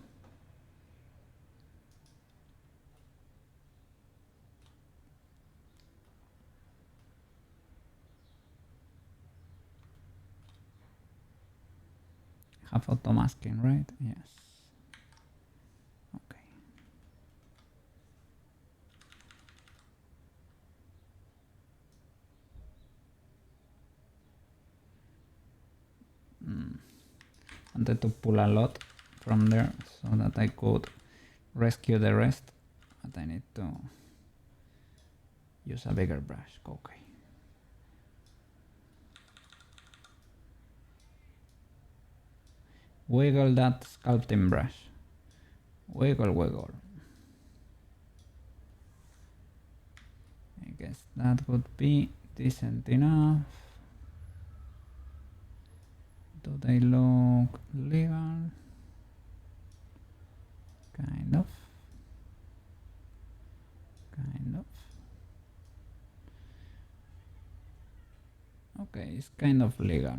Have auto masking, right? Yes. wanted to pull a lot from there so that I could rescue the rest, but I need to use a bigger brush. Okay. Wiggle that sculpting brush. Wiggle, wiggle. I guess that would be decent enough. Do they look legal? Kind of. Kind of. Okay, it's kind of legal.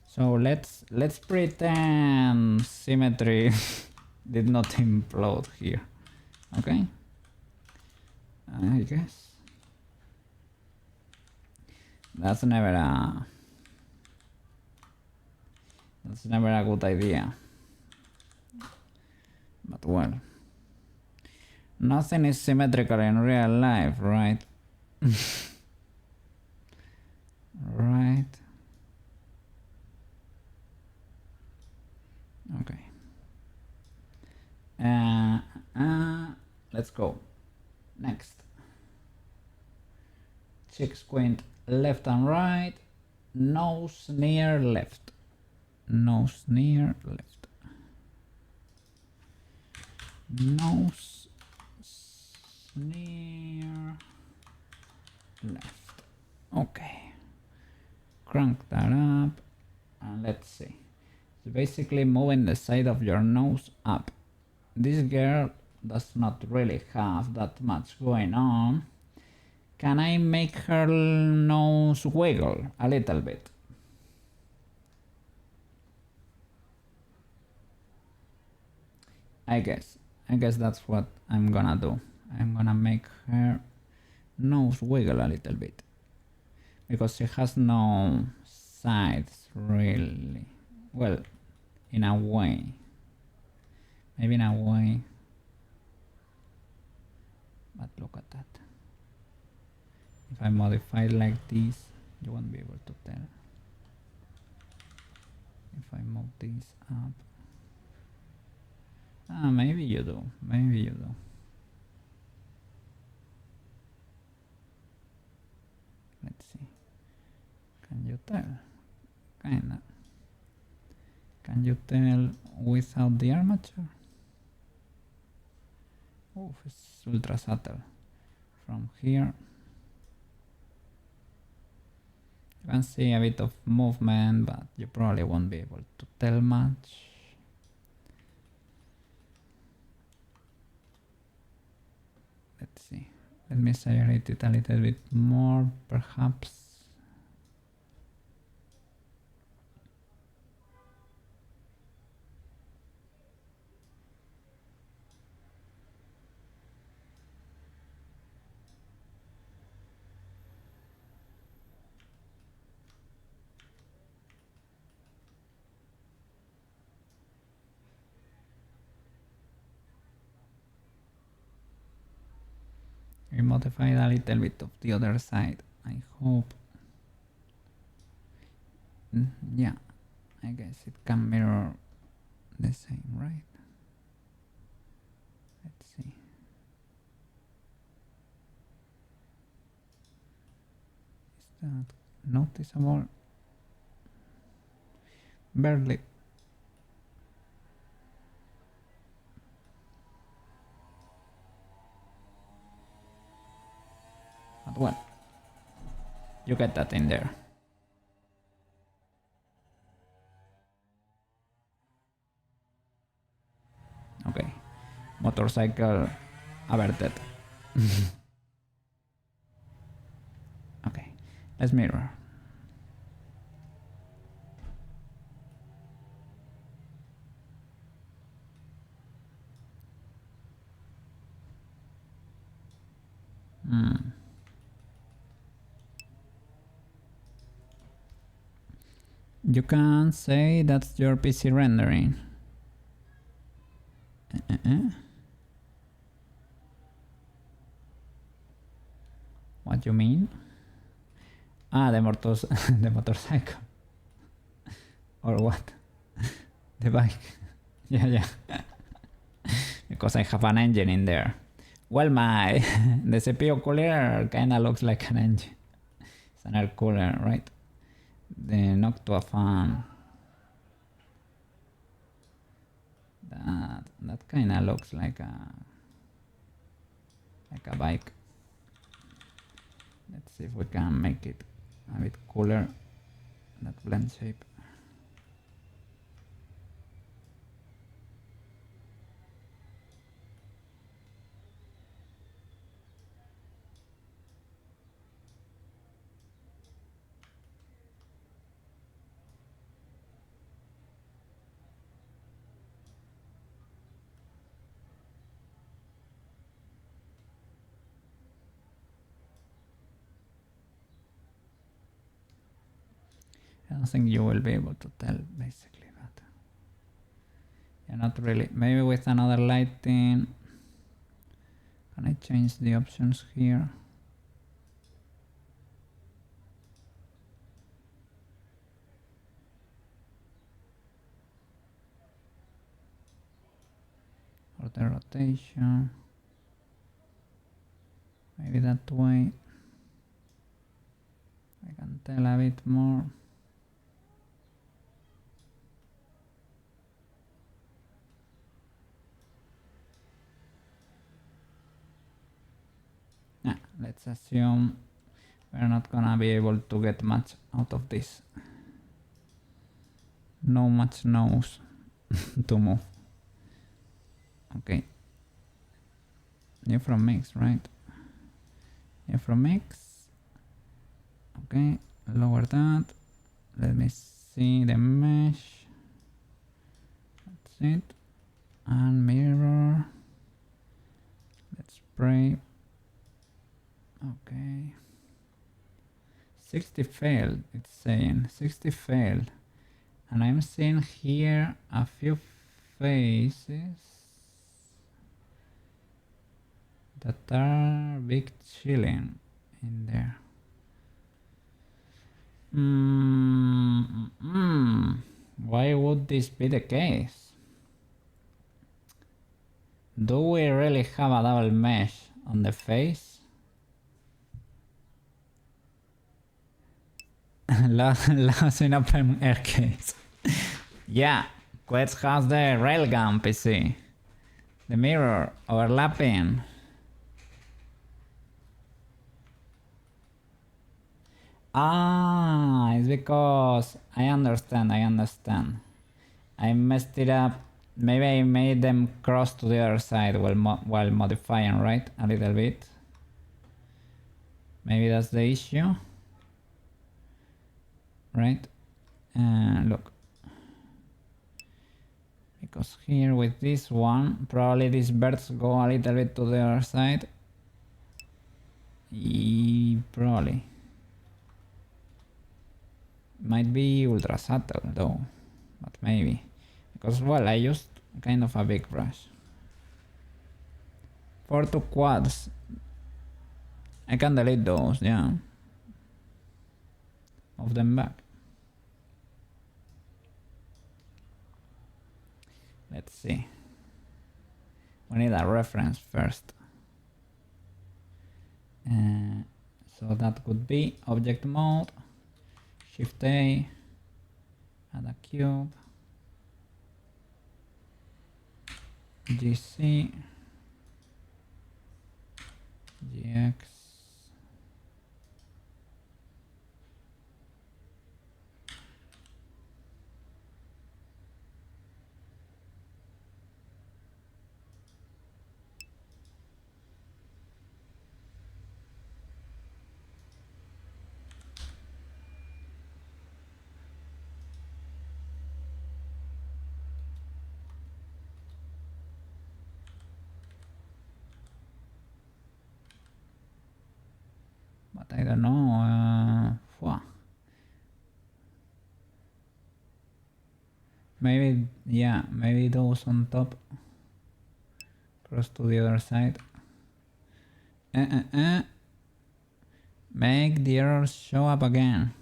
So let's pretend symmetry did not implode here. Okay? I guess. That's never a good idea. But well. Nothing is symmetrical in real life, right? Right. Okay. Let's go. Next. Cheek squint left and right. Nose near left. Nose near left. Nose near left. Okay. Crank that up. And let's see. So basically moving the side of your nose up. This girl does not really have that much going on. Can I make her nose wiggle a little bit? I guess that's what I'm gonna do. I'm gonna make her nose wiggle a little bit. Because she has no sides really. Well, in a way. Maybe in a way. But look at that. If I modify it like this, you won't be able to tell. If I move this up. Maybe you do. Maybe you do. Let's see. Can you tell? Kinda. Can you tell without the armature? Oh, it's ultra subtle. From here. You can see a bit of movement, but you probably won't be able to tell much. Let's see. Let me saturate it a little bit more, perhaps. We modified a little bit of the other side. I hope. Yeah, I guess it can mirror the same, right? Let's see. Is that noticeable? Barely. But well, you get that in there. Okay, motorcycle averted. Okay, let's mirror. You can say that's your PC rendering. What you mean? The motorcycle. Or what? The bike. Yeah. Because I have an engine in there. Well, my the CPU cooler kinda looks like an engine. It's an air cooler, right? The Noctua fan. That kinda looks like a bike. Let's see if we can make it a bit cooler. That blend shape. I don't think you will be able to tell basically, but yeah, not really. Maybe with another lighting. Can I change the options here? Or the rotation. Maybe that way I can tell a bit more. Yeah, let's assume we're not gonna be able to get much out of this. No much nose to move. Okay. New from mix, right? New from mix. Okay, lower that. Let me see the mesh. That's it. And mirror. Let's spray. Okay. 60 failed, it's saying. 60 failed. And I'm seeing here a few faces that are big chilling in there. Why would this be the case? Do we really have a double mesh on the face? Lost in open air case. Yeah, Quest has the railgun PC. The mirror overlapping. Ah, it's because I understand. I messed it up. Maybe I made them cross to the other side while modifying, right? A little bit. Maybe that's the issue. Right? Look. Because here with this one, probably these birds go a little bit to the other side. Probably. Might be ultra subtle though, but maybe. Because, well, I used kind of a big brush. 4 to quads. I can delete those, yeah. Move them back. Let's see. We need a reference first. So that could be object mode, Shift A, add a cube, GC, GX, but I don't know. Maybe, yeah, maybe those on top cross to the other side. Make the errors show up again.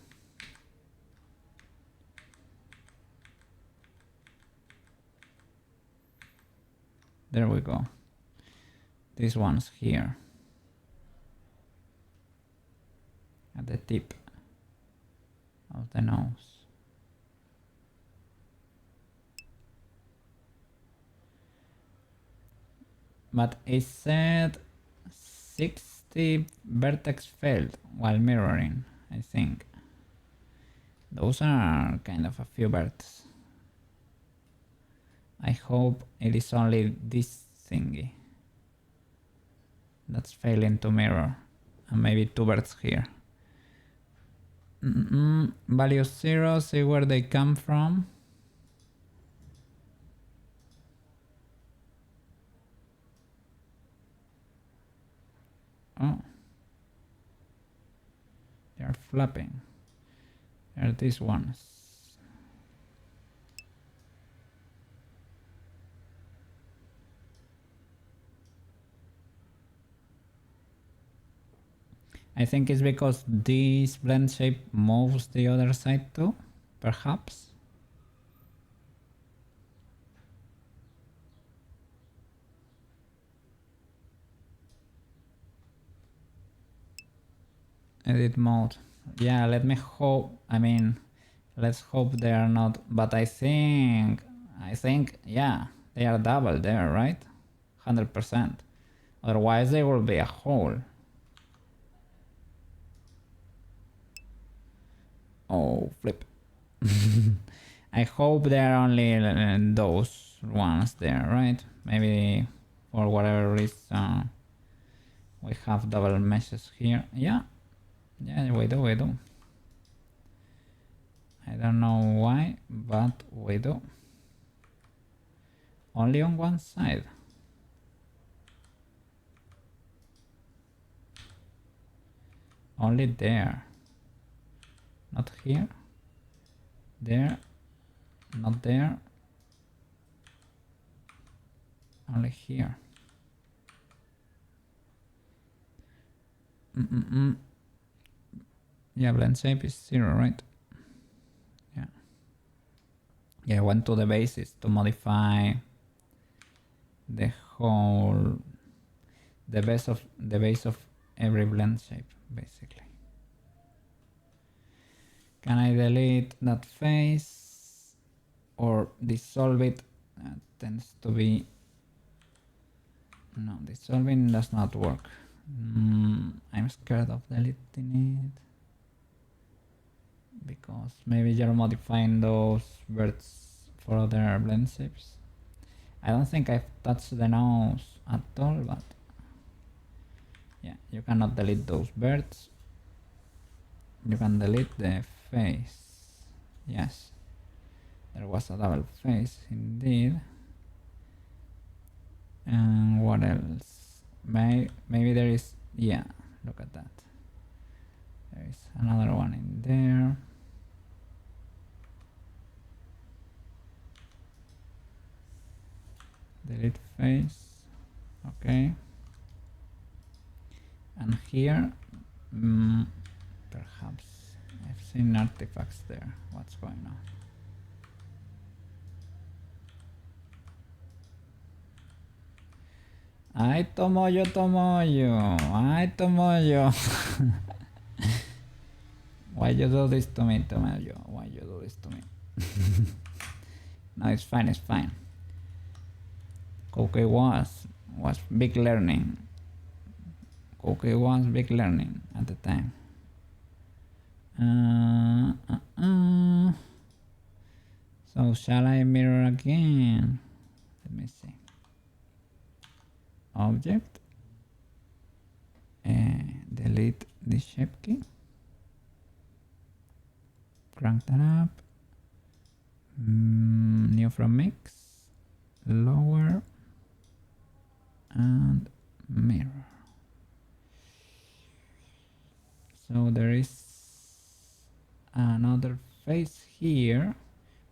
There we go. This one's here. At the tip of the nose. But it said 60 vertex failed while mirroring, I think. Those are kind of a few verts. I hope it is only this thingy that's failing to mirror. And maybe 2 verts here. Value 0, see where they come from. Oh. They are flapping. They are these ones. I think it's because this blend shape moves the other side too, perhaps. Edit mode. Yeah, let me hope, let's hope they are not, but I think, yeah, they are double there, right? 100%. Otherwise there will be a hole. Oh, flip. I hope there are only those ones there, right? Maybe for whatever reason we have double meshes here. Yeah, we do. I don't know why, but we do. Only on one side. Only there. Not here. There. Not there. Only here. Yeah, blend shape is 0, right? Yeah, I went to the basis to modify the whole, the base of every blend shape, basically. Can I delete that face or dissolve it? Tends to be, no, dissolving does not work. I'm scared of deleting it because maybe you're modifying those birds for other blend shapes. I don't think I've touched the nose at all, but yeah, you cannot delete those birds. You can delete the face. Yes, there was a double face indeed. And what else? Maybe there is, yeah, look at that. There is another one in there. Delete face. Okay. And here, perhaps I've seen artifacts there. What's going on? Ay, Tomoyo. Ay, Tomoyo. Why you do this to me, Tomoyo? Why you do this to me? No, it's fine. Cookie was big learning. Cookie was big learning at the time. So shall I mirror again? Let me see. Object. Delete the shape key. Crank that up. New from mix. Lower. And mirror. So there is another face here,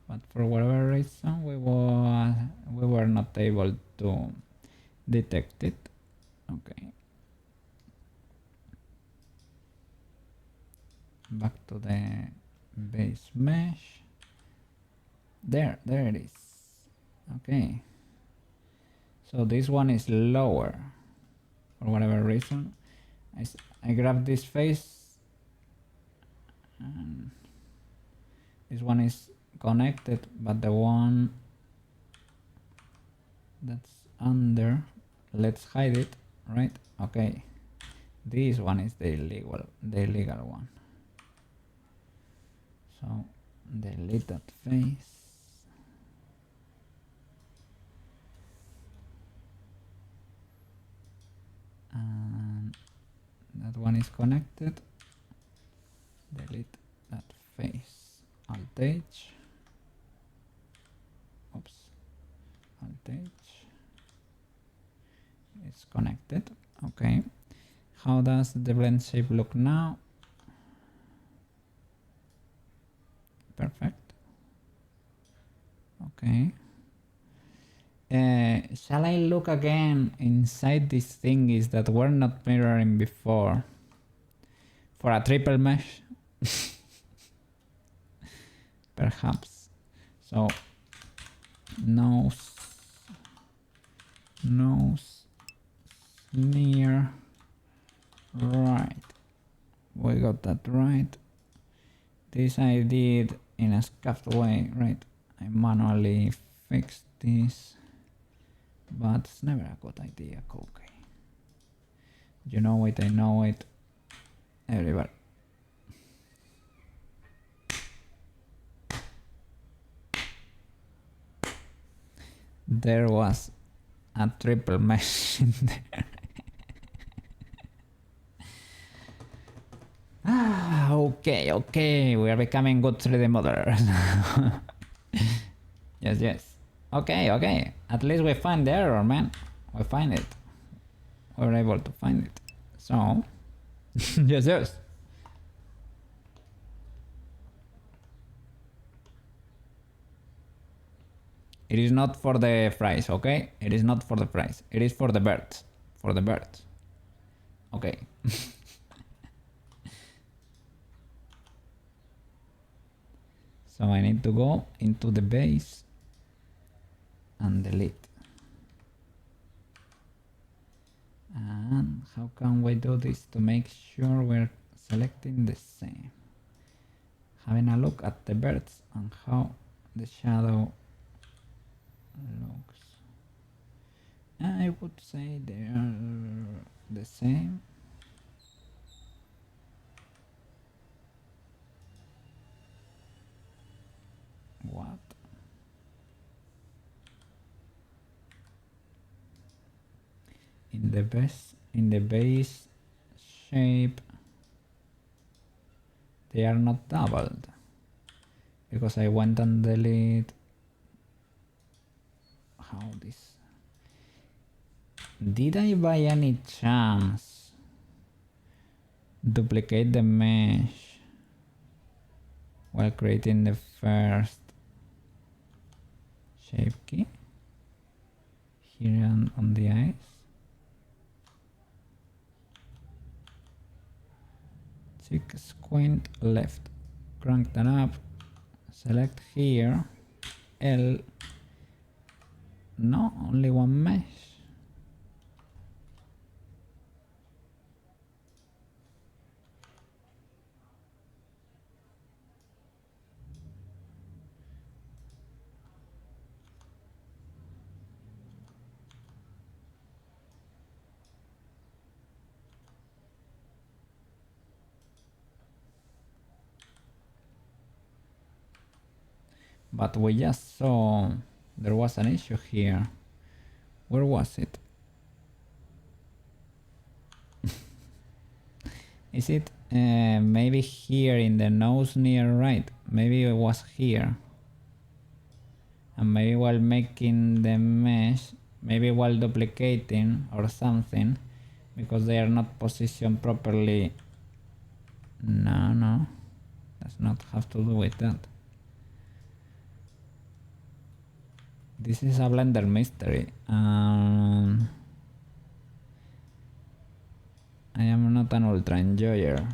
but for whatever reason we were not able to detect it. Okay. Back to the base mesh. There it is. Okay. So this one is lower for whatever reason. I grab this face and this one is connected, but the one that's under, let's hide it, right? Okay, this one is the illegal one. So delete that face. And that one is connected. Delete that face. Alt-H. Oops. Alt-H. It's connected. Okay. How does the blend shape look now? Perfect. Okay. Shall I look again inside these thingies that were not mirroring before for a triple mesh? Perhaps. So nose, near, right. We got that right. This I did in a scuffed way, right? I manually fixed this. But it's never a good idea, okay. You know it, I know it. Everybody. There was a triple mesh in there. Okay, we are becoming good 3D modelers. Yes. Okay. At least we find the error, man. We find it. We're able to find it. So, yes. It is not for the fries, okay? It is not for the fries. It is for the birds. For the birds. Okay. So I need to go into the base and delete. And how can we do this to make sure we're selecting the same? Having a look at the birds and how the shadow looks. I would say they are the same. What? In the base shape they are not doubled because I went and delete. How this? Did I by any chance duplicate the mesh while creating the first shape key here on the eyes? Check squint left, crank that up, select here, L, no, only one mesh. But we just saw there was an issue here. Where was it? Is it maybe here in the nose near right? Maybe it was here. And maybe while making the mesh, maybe while duplicating or something, because they are not positioned properly. No, does not have to do with that. This is a Blender mystery. I am not an ultra enjoyer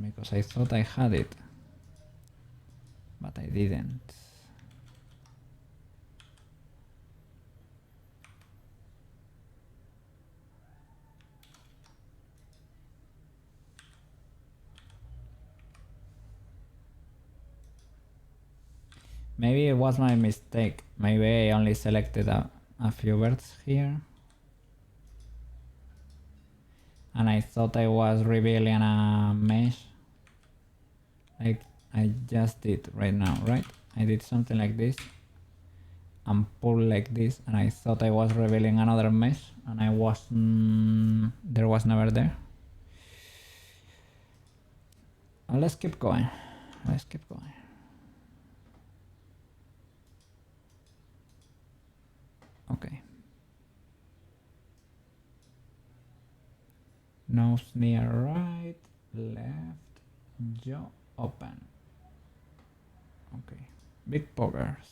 because I thought I had it, but I didn't. Maybe it was my mistake. Maybe I only selected a few birds here. And I thought I was revealing a mesh. Like I just did right now, right? I did something like this. And pull like this. And I thought I was revealing another mesh. And I wasn't... there was never there. Let's keep going. Let's keep going. Okay. Nose near right, left, jaw open. Okay. Big poggers.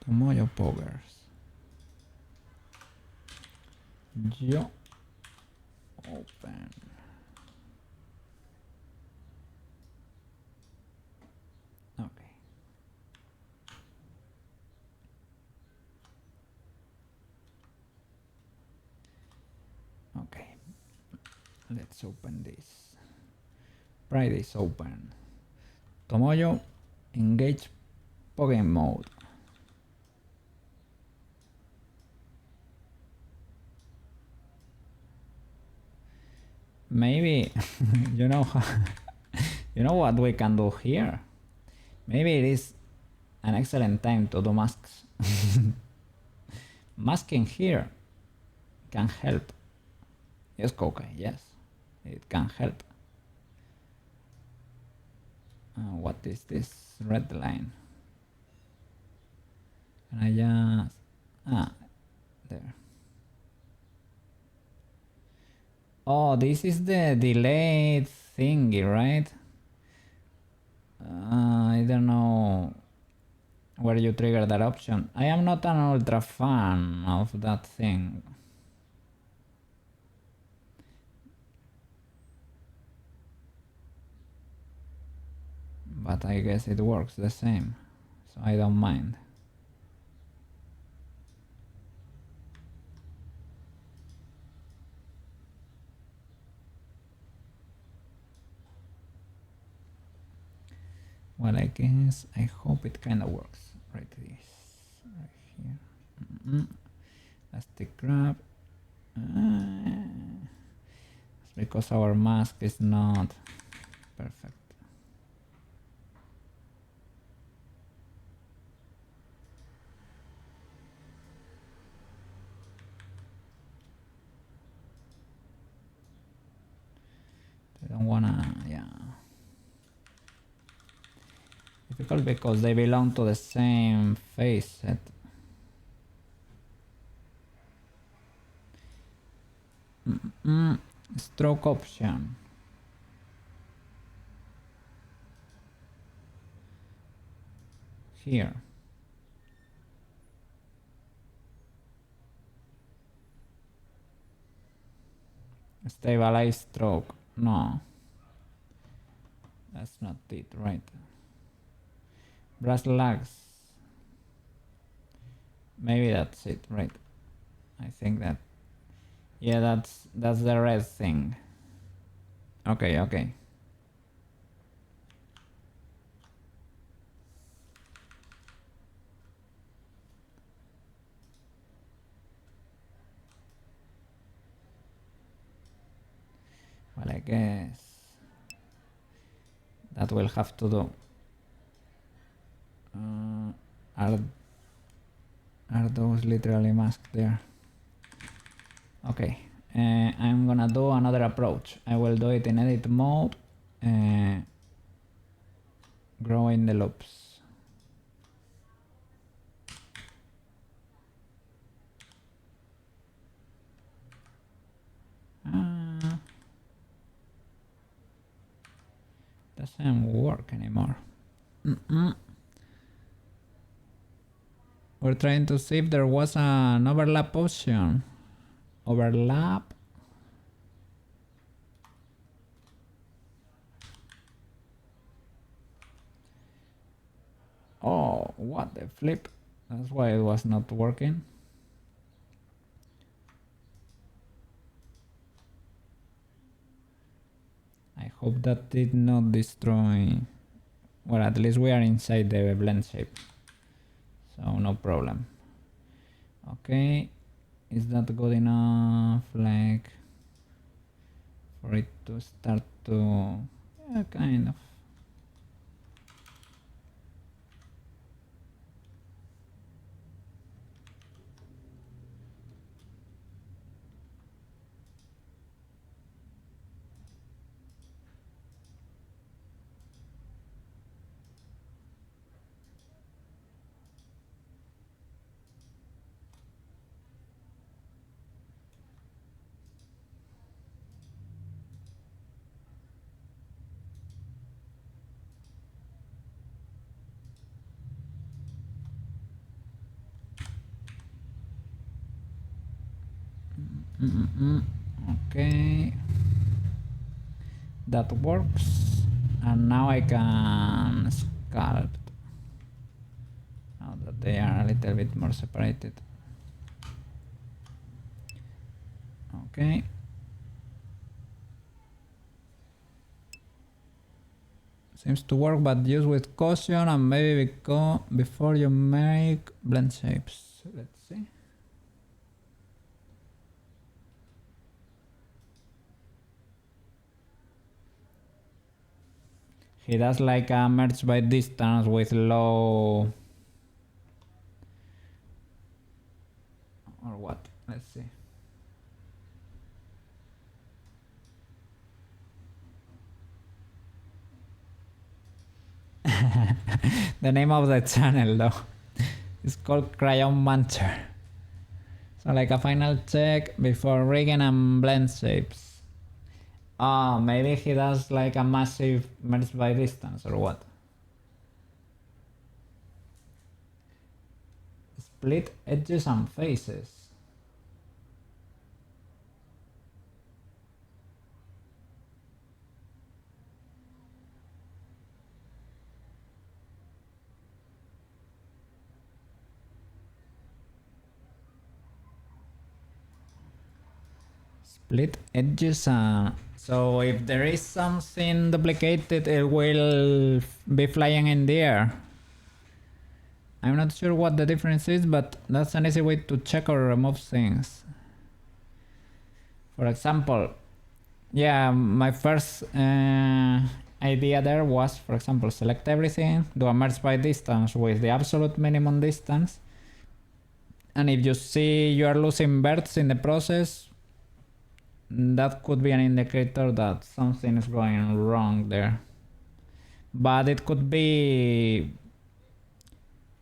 Tomoyo poggers. Jaw open. Okay. Okay. Let's open this. FRYDAY's open. Tomoyo, engage Pokemon mode. Maybe you know you know what we can do here? Maybe it is an excellent time to do masks. Masking here can help. Yes, okay, yes, it can help. What is this red line? Can I just... there. Oh, this is the delayed thingy, right? I don't know where you trigger that option. I am not an ultra fan of that thing. But I guess it works the same, so I don't mind. Well, I guess I hope it kind of works. Right this, right here. Elastic grab. It's because our mask is not perfect. I don't wanna, yeah. Difficult because they belong to the same face set. Stroke option. Here. Stabilize stroke. No. That's not it, right? Brush lags. Maybe that's it, right? I think that... yeah, that's the red thing. Okay, okay. Well, I guess that will have to do. Are those literally masked there? Okay, I'm gonna do another approach. I will do it in edit mode, growing the loops. Doesn't work anymore. We're trying to see if there was an overlap option. Overlap. Oh, what the flip. That's why it was not working. I Hope that did not destroy. Well, at least we are inside the blend shape, so no problem. Okay, is that good enough, like, for it to start to, yeah, kind of. Okay, that works, and now I can sculpt now that they are a little bit more separated. Okay, seems to work, but use with caution and maybe before you make blend shapes. Let's see. He does like a merge by distance with low, or what? Let's see. The name of the channel though is called Crayon Muncher. So like a final check before rigging and blend shapes. Oh, maybe he does like a massive merge by distance or what? Split edges and faces. Split edges and so if there is something duplicated, it will be flying in the air. I'm not sure what the difference is, but that's an easy way to check or remove things. For example, yeah, my first idea there was, for example, select everything, do a merge by distance with the absolute minimum distance, and if you see you are losing birds in the process, that could be an indicator that something is going wrong there. But it could be,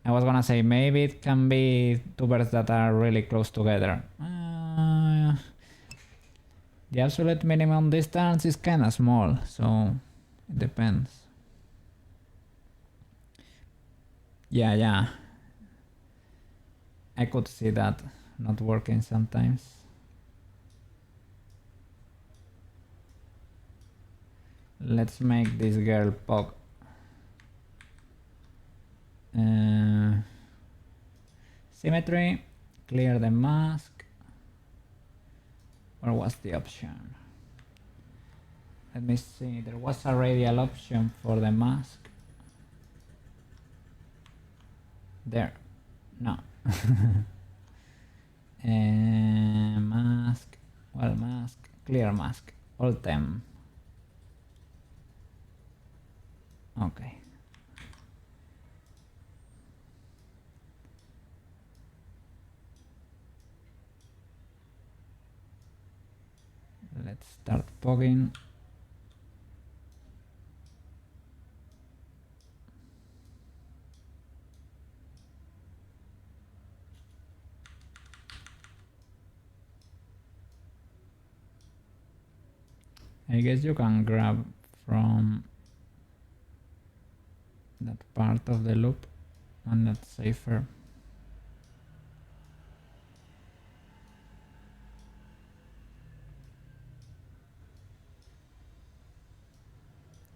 I was gonna say, maybe it can be two birds that are really close together. The absolute minimum distance is kinda small, so it depends. Yeah. I could see that not working sometimes. Let's make this girl pog. Symmetry, clear the mask. Or what's the option? Let me see, there was a radial option for the mask. There, no. Mask, well, mask, clear mask, alt M. Okay. Let's start pogging. I guess you can grab from that part of the loop, and that's safer.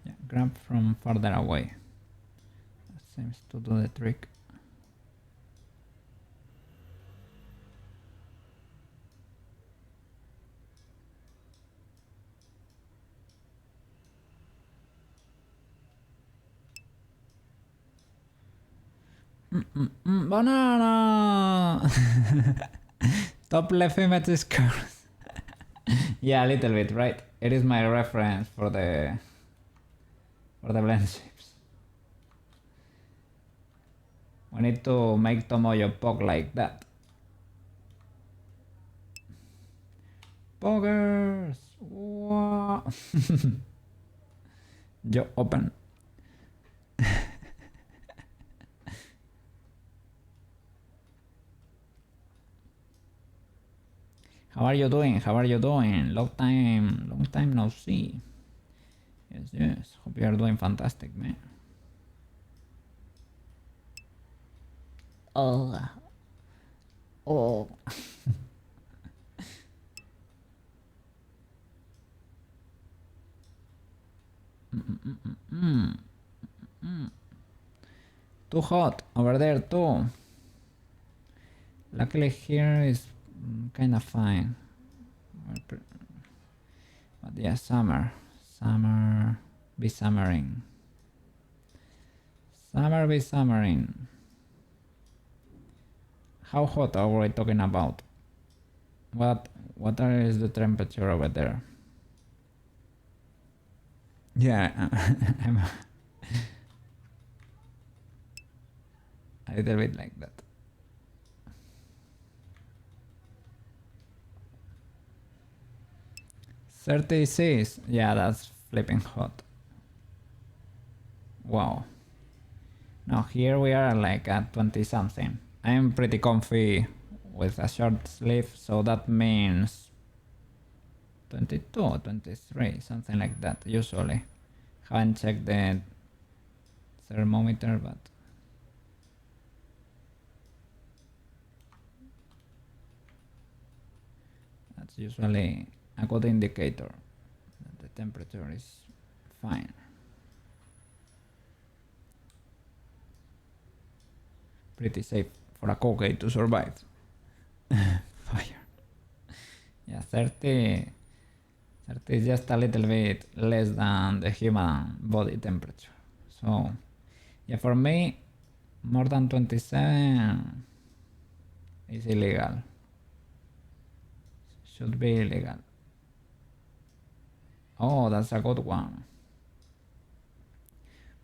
Yeah, grab from farther away. That seems to do the trick. Banana! Top left image is cursed. Yeah, a little bit, right? It is my reference for the Blendshapes. We need to make Tomoyo poke like that. Poggers! Wow. Yo open. How are you doing? How are you doing? Long time no see. Yes. Hope you are doing fantastic, man. Oh. Too hot over there too. Luckily here is kind of fine. But yeah, summer be summering. Summer be summering. How hot are we talking about? What is the temperature over there? Yeah, I'm a little bit like that. $36. Yeah, that's flipping hot. Wow. Now here we are like at 20 something. I'm pretty comfy with a short sleeve, so that means 22, 23, something like that usually. Haven't checked the thermometer, but that's usually a good indicator that the temperature is fine. Pretty safe for a Koke to survive. Fire. Yeah, 30 is just a little bit less than the human body temperature. So yeah, for me, more than 27 is illegal. Should be illegal. Oh, that's a good one.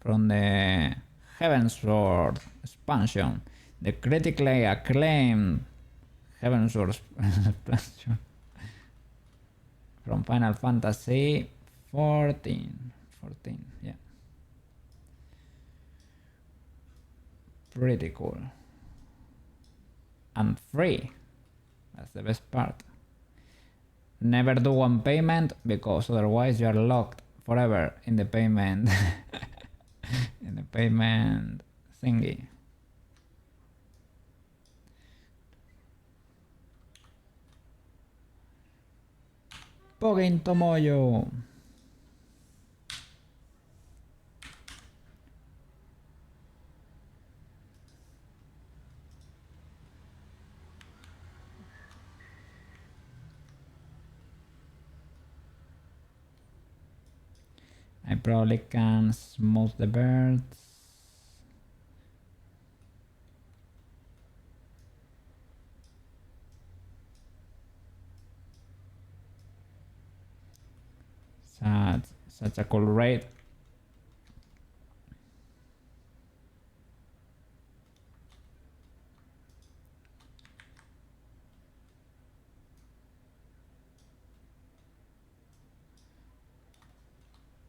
From the Heavensward expansion, the critically acclaimed Heavensward expansion from Final Fantasy 14, yeah. Pretty cool. And free. That's the best part. Never do one payment because otherwise you are locked forever in the payment in the payment thingy. Pogin Tomoyo. I probably can smooth the birds. Such a cool raid.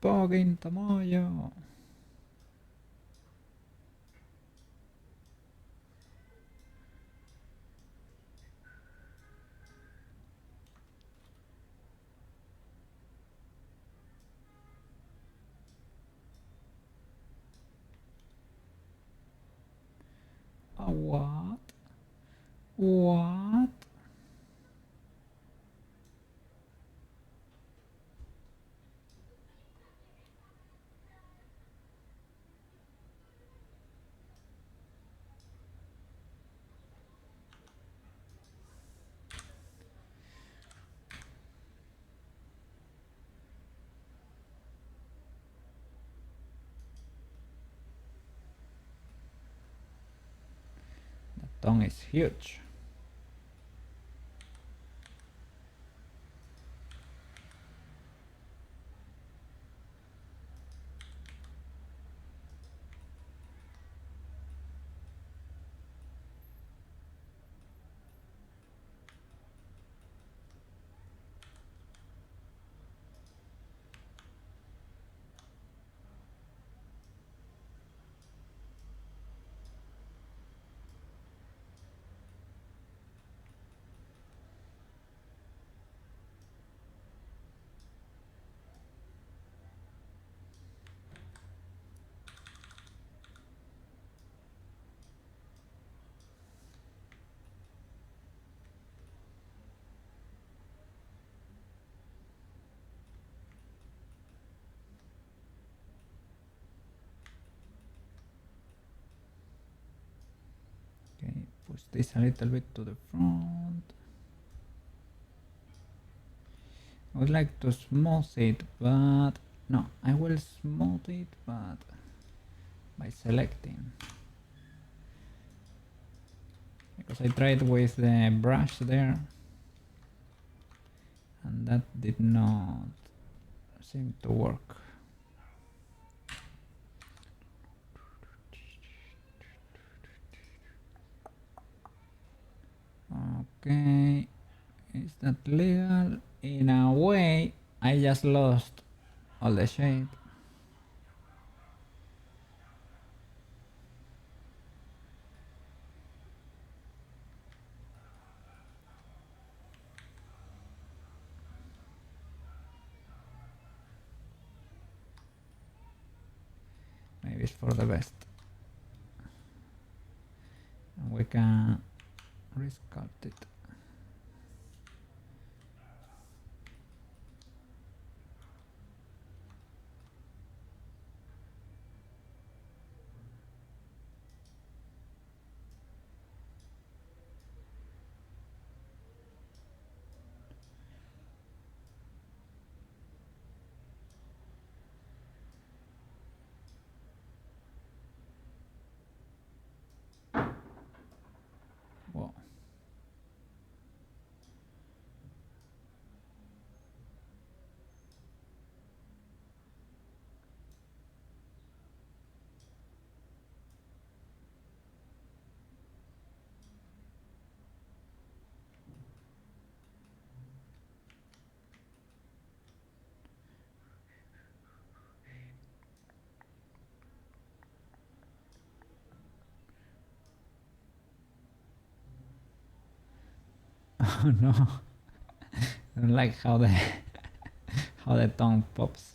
Pogin Tomoyo. Oh, what? What? tongue is huge. Okay, push this a little bit to the front. I would like to smooth it, but no, I will smooth it, but by selecting. Because I tried with the brush there, and that did not seem to work. Okay, is that legal? In a way, I just lost all the shape. Maybe it's for the best. And we can resculpt it. Whoa. Oh no. I don't like how the how the tongue pops.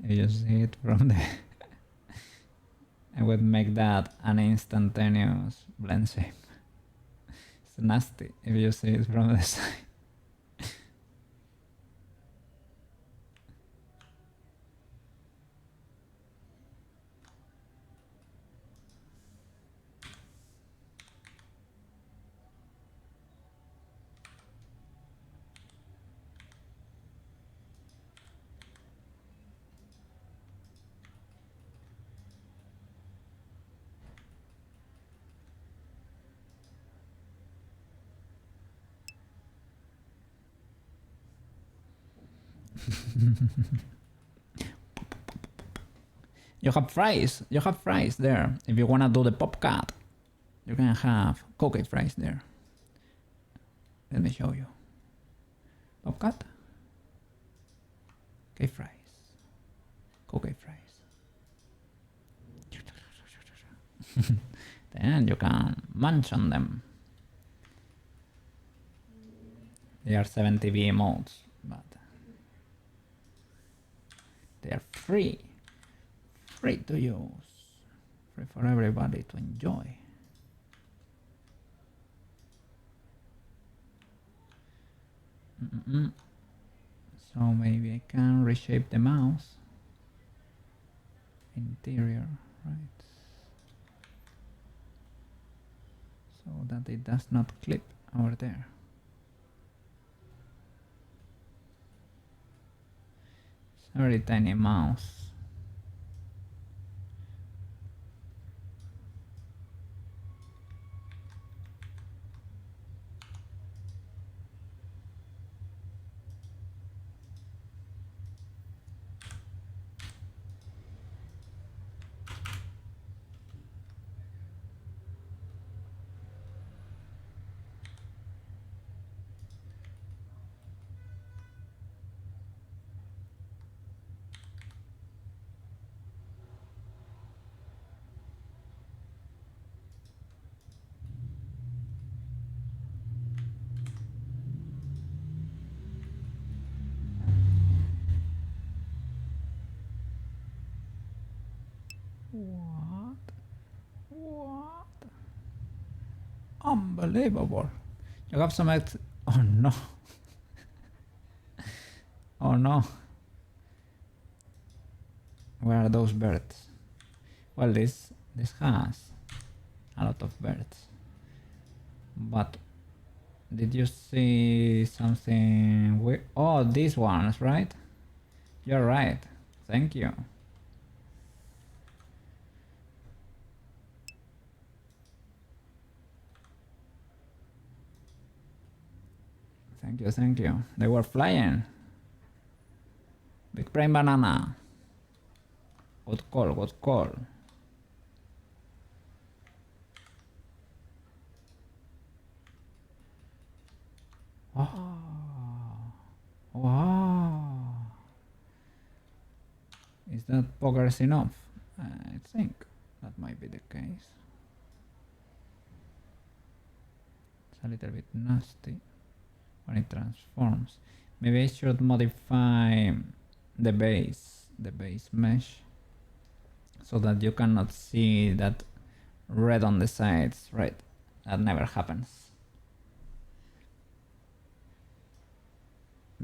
You just see it from the I would make that an instantaneous blend shape. It's nasty if you see it from the side. You have fries there. If you wanna do the pop cut, you can have cooked fries there. Let me show you. Pop cut. Okay, fries. Cooked fries. Then you can munch on them. They are 70V modes, but they are free to use, free for everybody to enjoy. So maybe I can reshape the mouse interior, right? So that it does not clip over there. It's a very tiny mouse. What? What? Unbelievable. You have some oh no. Oh no. Where are those birds? Well, this has a lot of birds. But did you see something weird? Oh, these ones, right? You're right. Thank you. Thank you, thank you. They were flying. Big brain banana. Good call, good call. Oh. Wow. Is that progress enough? I think that might be the case. It's a little bit nasty when it transforms. Maybe I should modify the base mesh so that you cannot see that red on the sides, right? That never happens.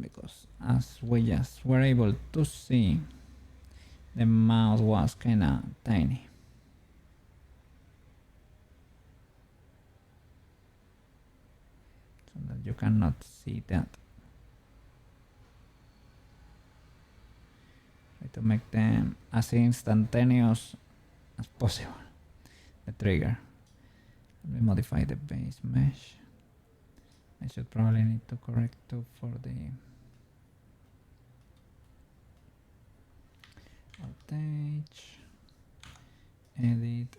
Because as we just were able to see, the mouse was kinda tiny. So that you cannot see that. Try to make them as instantaneous as possible. The trigger. Let me modify the base mesh. I should probably need to correct too for the voltage. Edit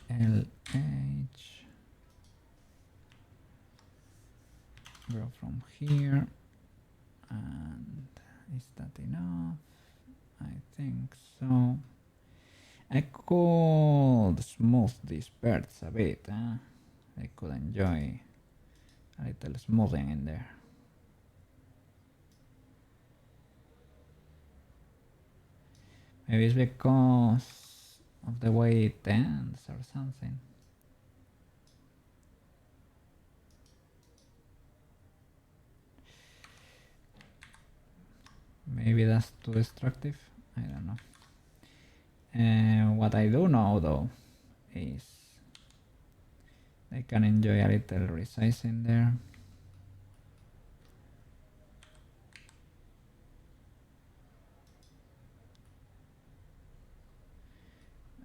LH. Go from here. And is that enough? I think so. I could smooth these birds a bit. I could enjoy a little smoothing in there. Maybe it's because of the way it ends or something. Maybe that's too destructive. I don't know. What I do know though is I can enjoy a little resizing there.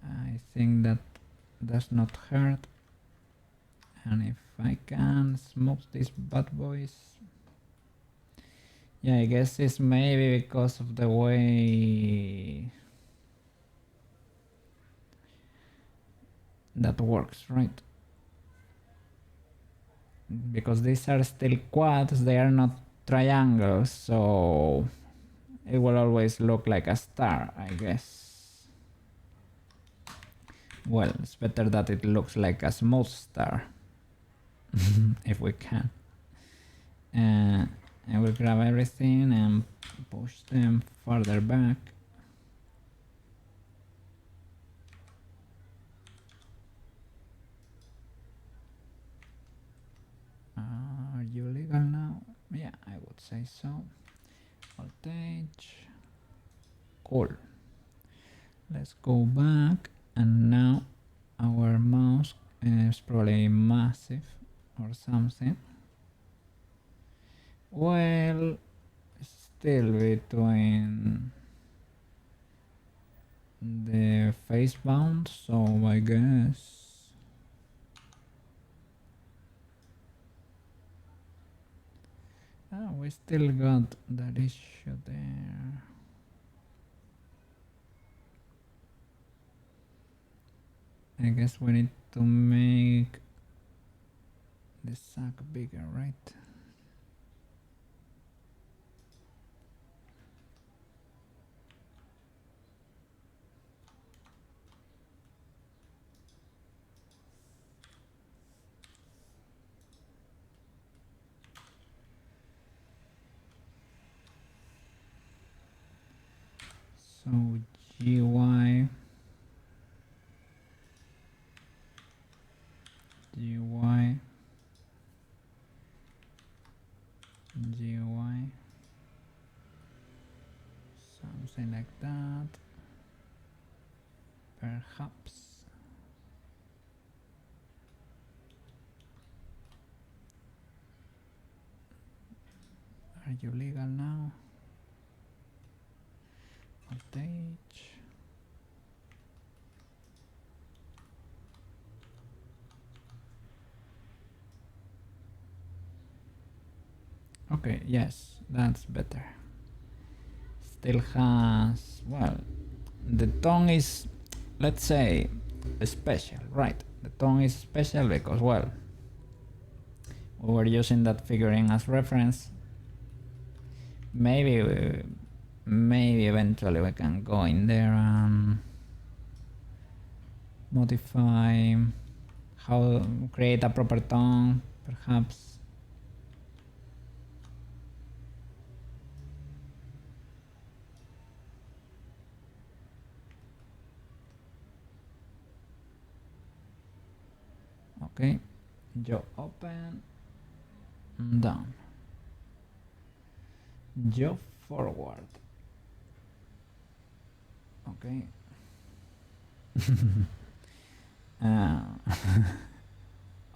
I think that does not hurt. And if I can smooth these bad boys. Yeah, I guess it's maybe because of the way that works, right? Because these are still quads, they are not triangles, so it will always look like a star, I guess. Well, it's better that it looks like a smooth star. If we can. I will grab everything and push them further back. Are you legal now? Yeah, I would say so. Voltage. Cool. Let's go back, and now our mouse is probably massive or something. Well, still between the face bound, so I guess we still got that issue there. I guess we need to make the sack bigger, right? So GY Perhaps. Are you legal now? Voltage. Okay, yes, that's better. Still has, well, the tone is, let's say, special, right? The tone is special because, well, we were using that figurine as reference. Maybe eventually we can go in there and modify how create a proper tone, perhaps. Okay, jaw open, down, jaw forward. Okay.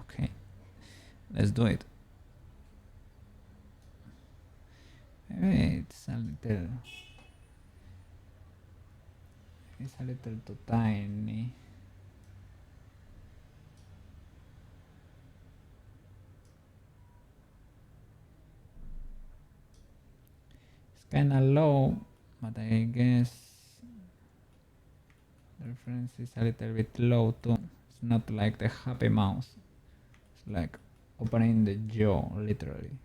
Okay, let's do it. Maybe it's a little too tiny. It's kinda low, but I guess the reference is a little bit low too. It's not like the happy mouse. It's like opening the jaw, literally.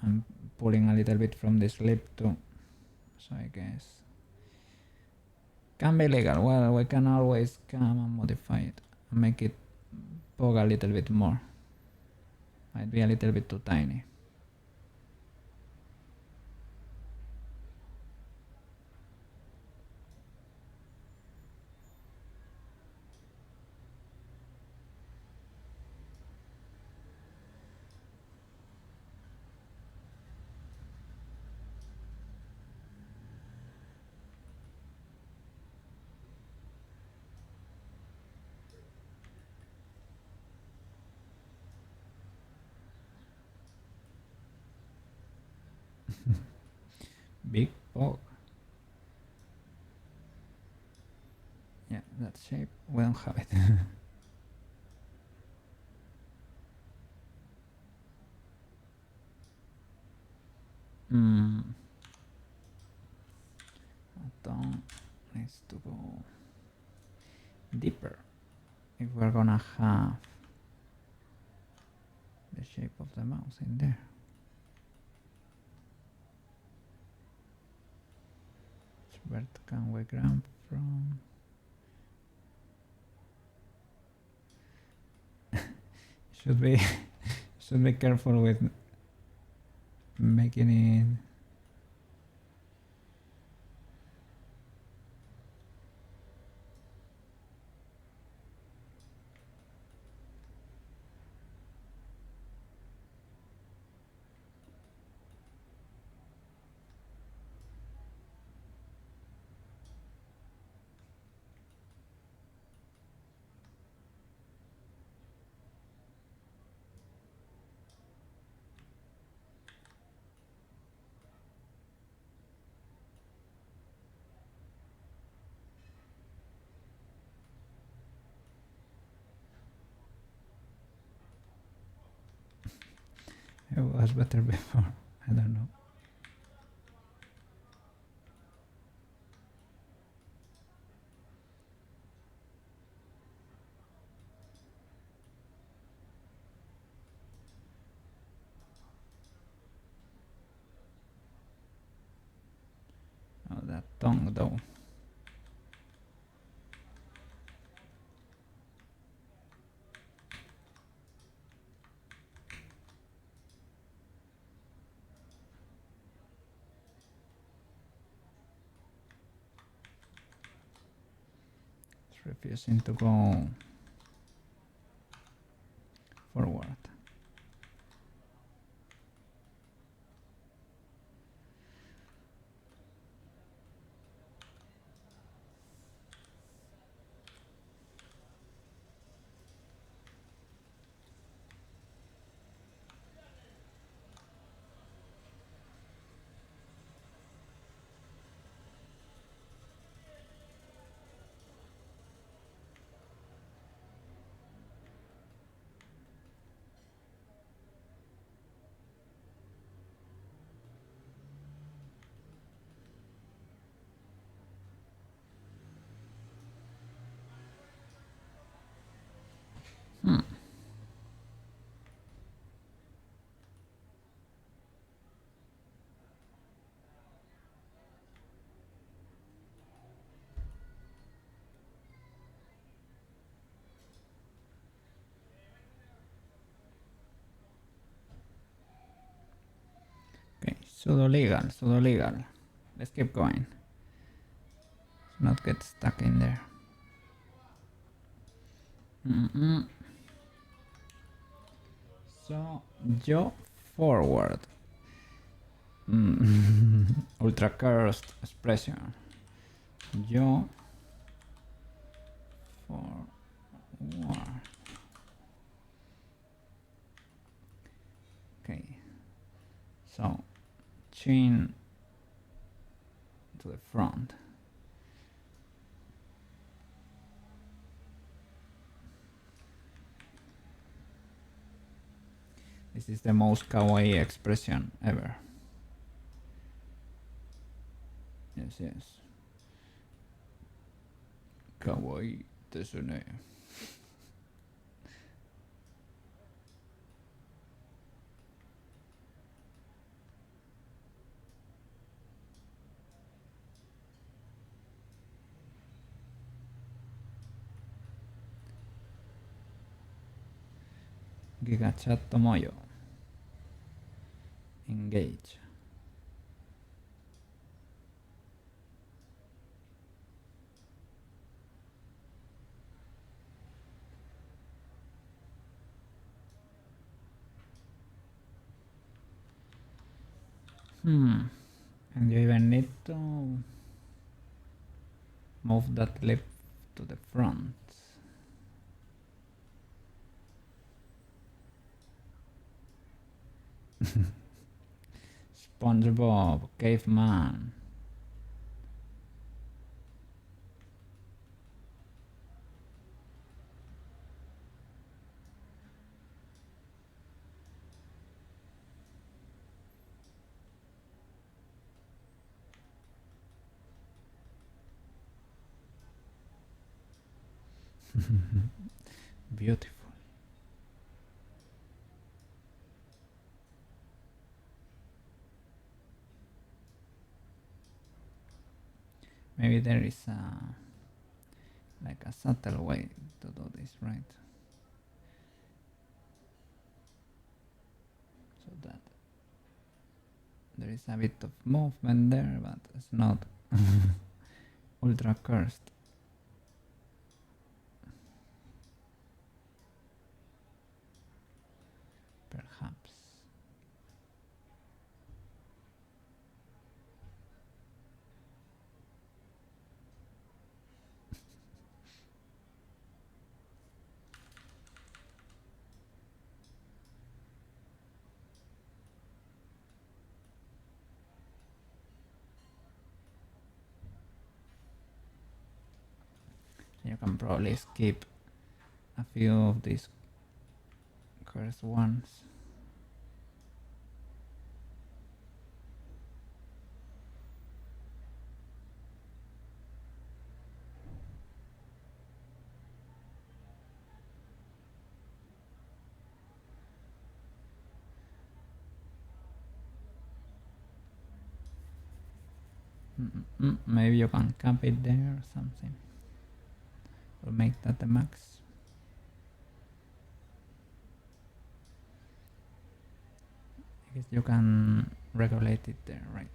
I'm pulling a little bit from this lip too. So I guess can be legal. Well, we can always come and modify it and make it pog a little bit more. Might be a little bit too tiny. Big pog. Yeah, that shape, we don't have it. Tone needs to go deeper if we're gonna have the shape of the mouse in there. Where can we grab from? should be careful with making it. It was better before. I don't know. Oh, that tongue though. It's refusing to go forward. Pseudo legal, pseudo legal. Let's keep going. Not get stuck in there. So, yo forward. Ultra cursed expression. Yo forward. Okay. So, chin to the front. This is the most kawaii expression ever. Yes, yes. Kawaii desu ne. Gigachat Tomoyo. Engage. And you even need to move that lip to the front. SpongeBob, caveman. Beautiful. Maybe there is like a subtle way to do this, right? So that there is a bit of movement there, but it's not ultra cursed. Perhaps. You can probably skip a few of these cursed ones. Maybe you can cap it there or something. Or make that the max. I guess you can regulate it there, right?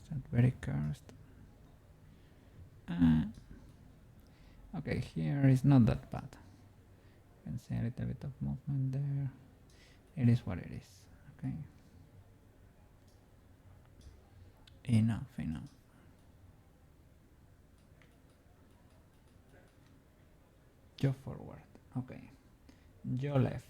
Is that very cursed? Okay, here is not that bad. You can see a little bit of movement there. It is what it is. Okay. Enough, enough. Yo forward. Okay. Yo left.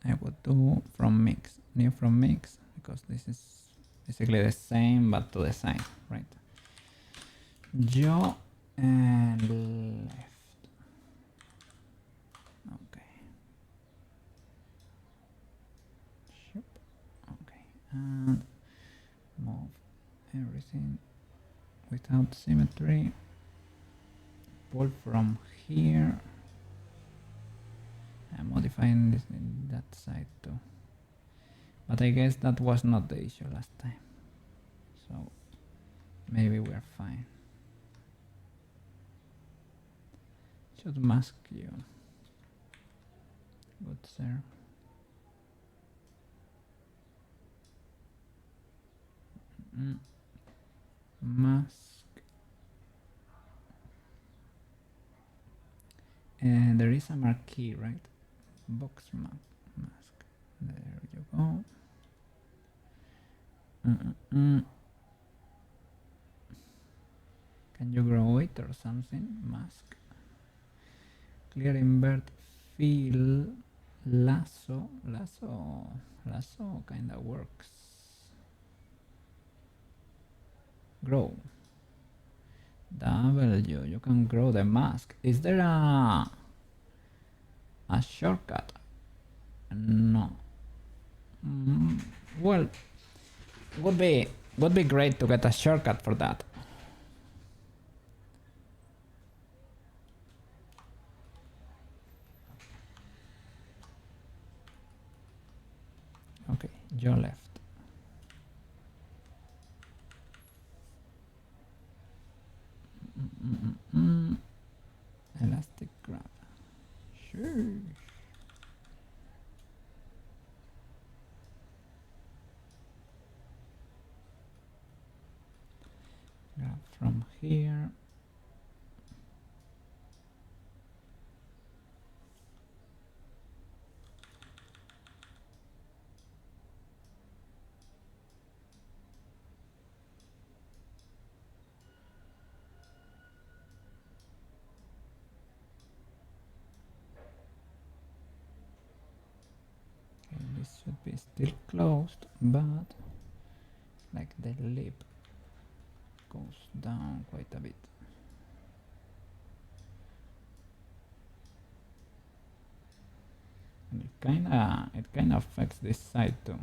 I would do from mix, new from mix, because this is basically the same but to the side, right? Yo and left. Okay. and move everything without symmetry. Pull from here. I'm modifying this in that side too. But I guess that was not the issue last time. So maybe we're fine. Should mask you. Good sir. Mask. And there is a marquee, right? Box mask. There you go. Can you grow it or something? Mask. Clear invert fill. Lasso kinda works. Grow. W, you can grow the mask. Is there a shortcut? No. Well, would be great to get a shortcut for that. Okay, Joe left. Elastic grab. Sure. Grab from here. This should be still closed, but like the lip goes down quite a bit. And it kinda affects this side too.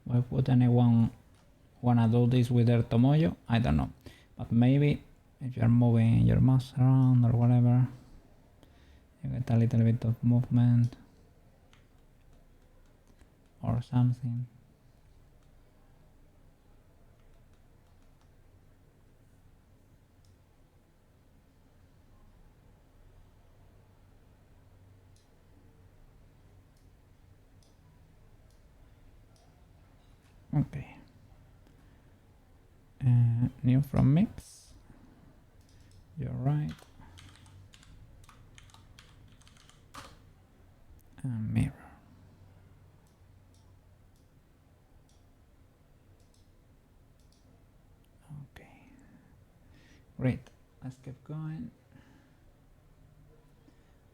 Why would anyone wanna do this with their Tomoyo? I don't know. But maybe if you're moving your mouse around or whatever, you get a little bit of movement or something. Okay. New from mix. You're right. And mirror. Great. Let's keep going.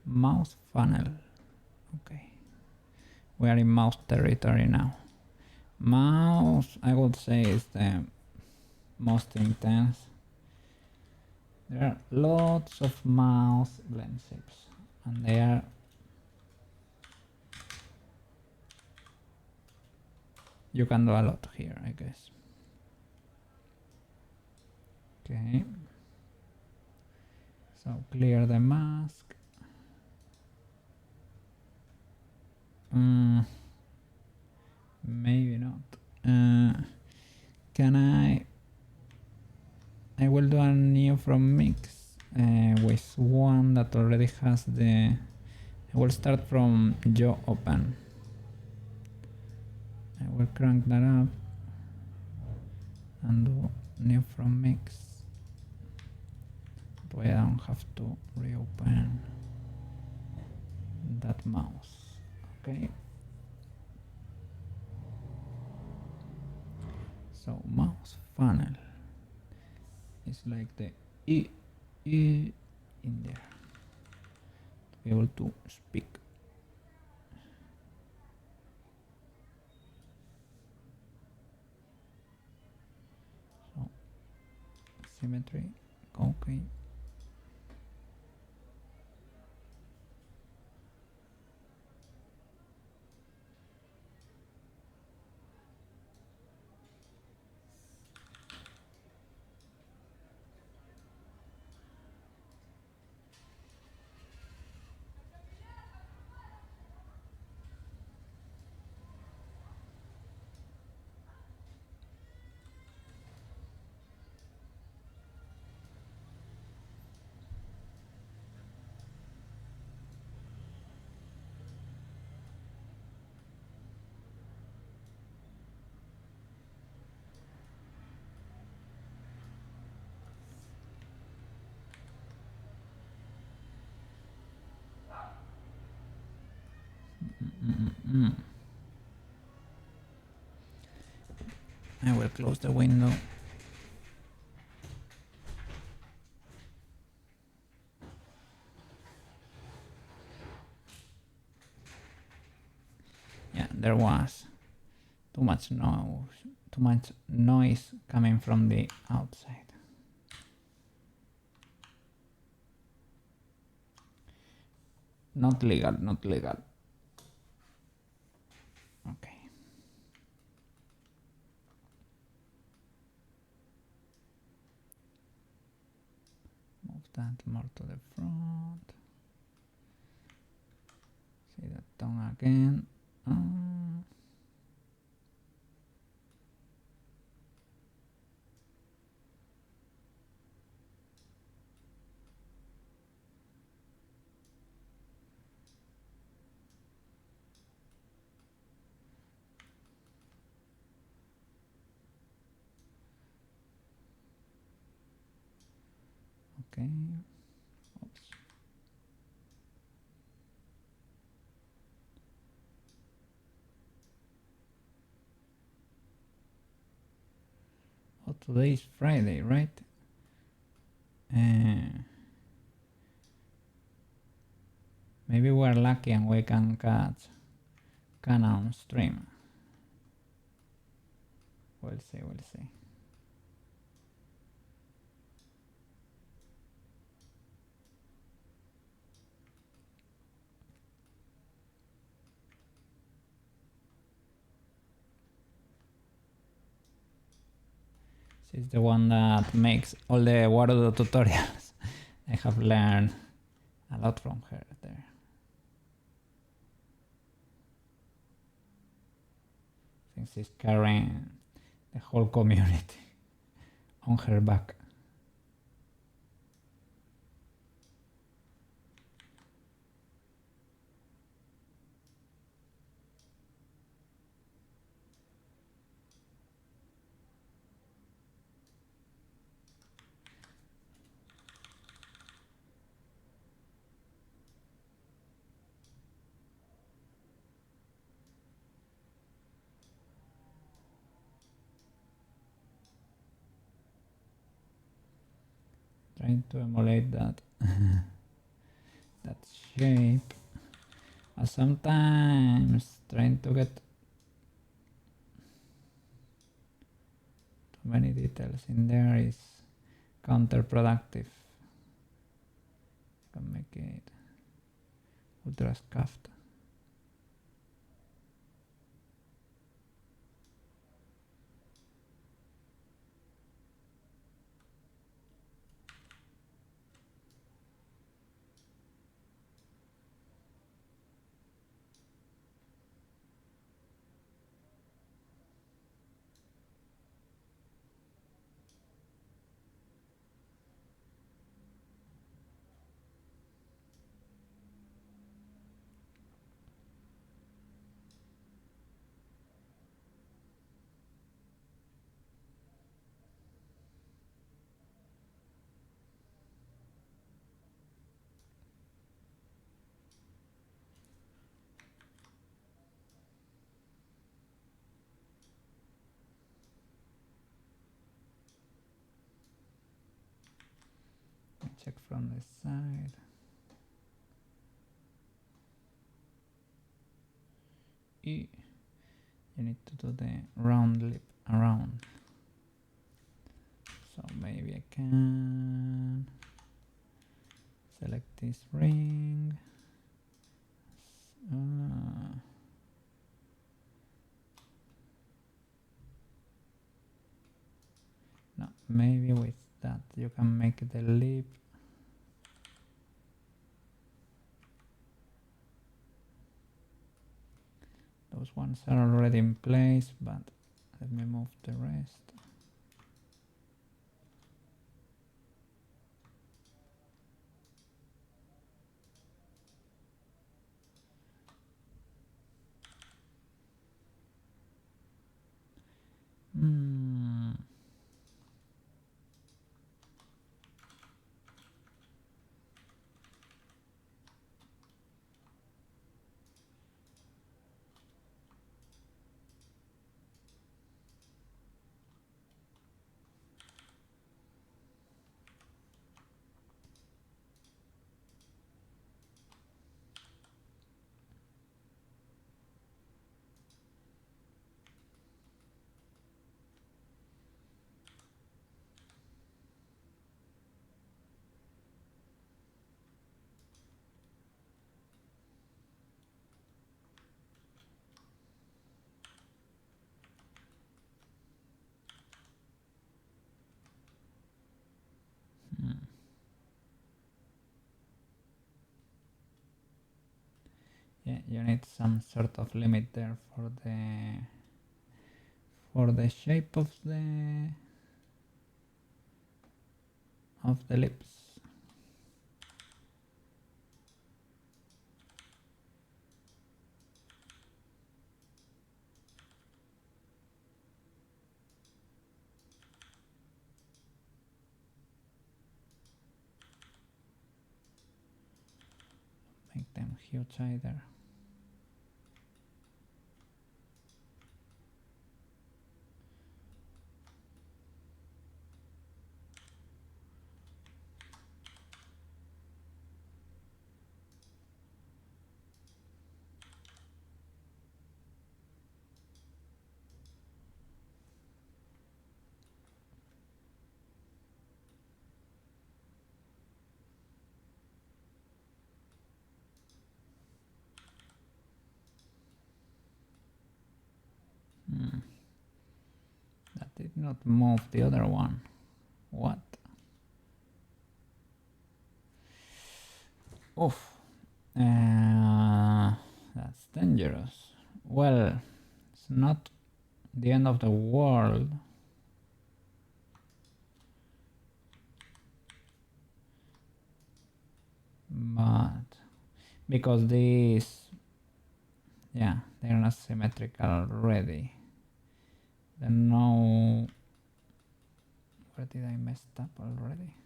Mouse funnel. Okay. We are in mouse territory now. Mouse, I would say, is the most intense. There are lots of mouse blend shapes, and they are you can do a lot here, I guess. Okay. So clear the mask. Maybe not. Can I will do a new from mix with one that already has the. I will start from jaw open. I will crank that up and do new from mix. That way I don't have to reopen that mouse. Okay. So mouse funnel is like the E in there to be able to speak. So symmetry, okay. I will close the window. Yeah, there was too much noise coming from the outside. Not legal, not legal. Okay. Move that more to the front. See that tongue again. Okay. Oops. Oh, today is Friday, right? Maybe we're lucky and we can catch Canon stream. We'll see, we'll see. She's the one that makes all the Warudo tutorials. I have learned a lot from her there. I think she's carrying the whole community on her back. trying to emulate that that shape. Sometimes trying to get too many details in there is counterproductive. You can make it ultra scuffed. Check from the side. You need to do the round lip around. So maybe I can select this ring. No, maybe with that you can make the lip. Those ones are already in place, but let me move the rest. Yeah, you need some sort of limit there for the shape of the lips. Make them huge either. That did not move the other one. What? Oof. That's dangerous. Well, it's not the end of the world. But because these, yeah, they're not symmetrical already. Then no, where did I mess up already?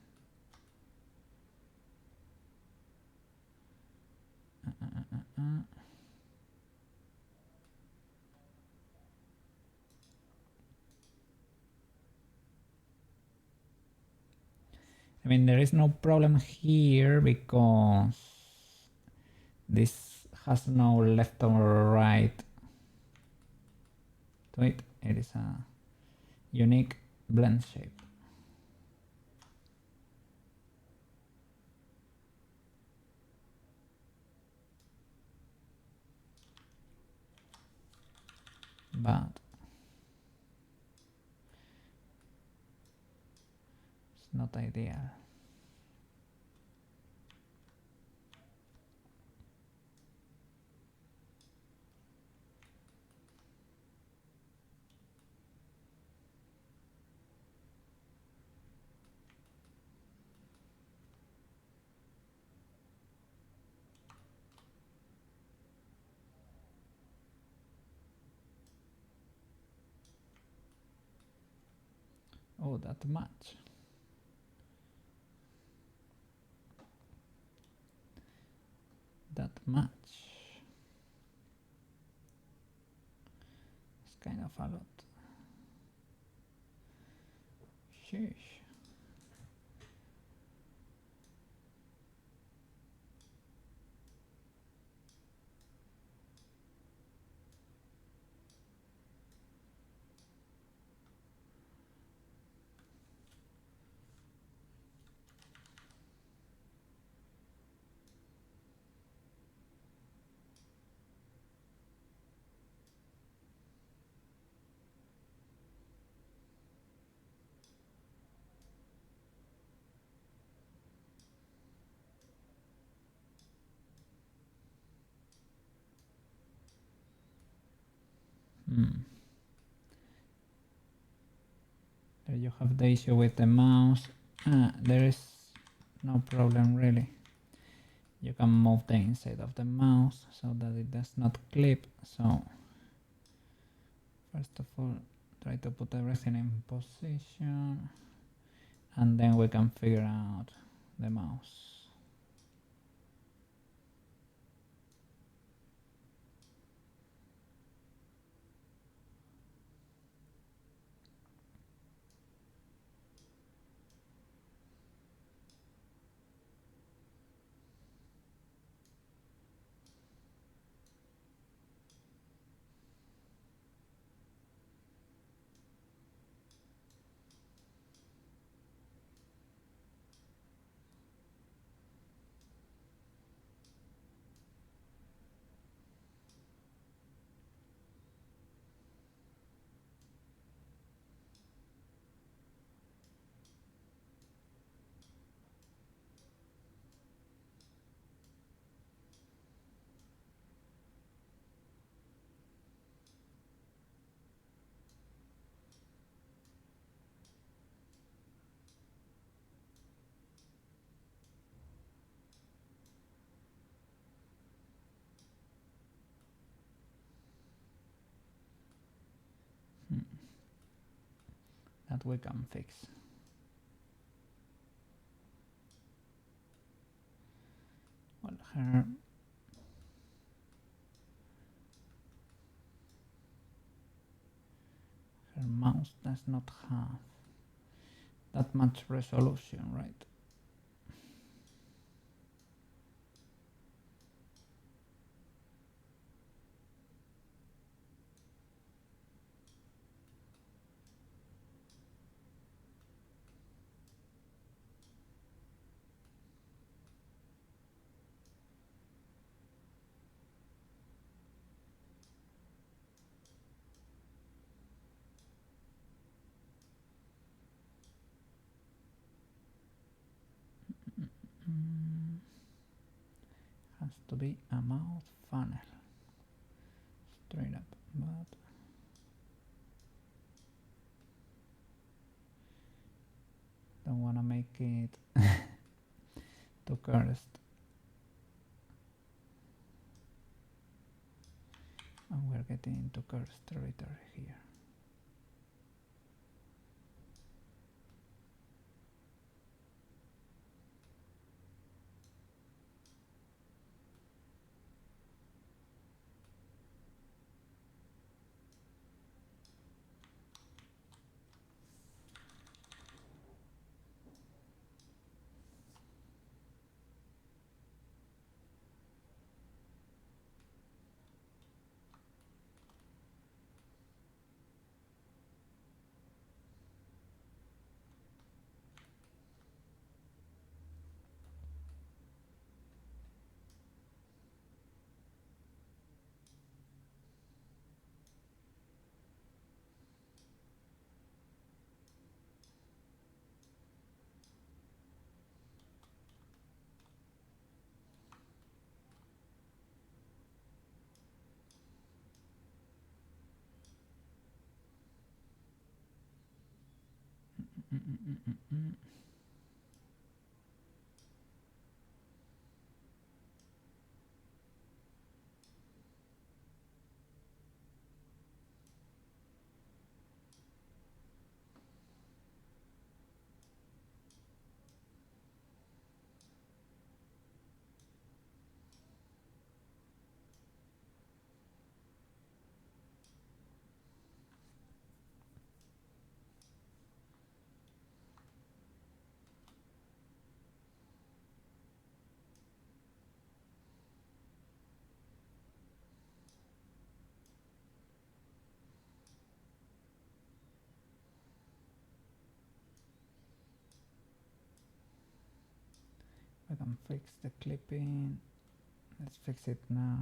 I mean, there is no problem here because this has no left or right to it. It is a unique blend shape. But it's not ideal. Oh, that much. That much. It's kind of a lot. Sheesh. There you have the issue with the mouse. There is no problem really. You can move the inside of the mouse so that it does not clip. So first of all, try to put everything in position and then we can figure out the mouse. That we can fix. Well, her mouse does not have that much resolution, right? Has to be a mouth funnel. Straight up, but don't wanna make it too cursed. And we're getting into cursed territory here. I can fix the clipping. Let's fix it now.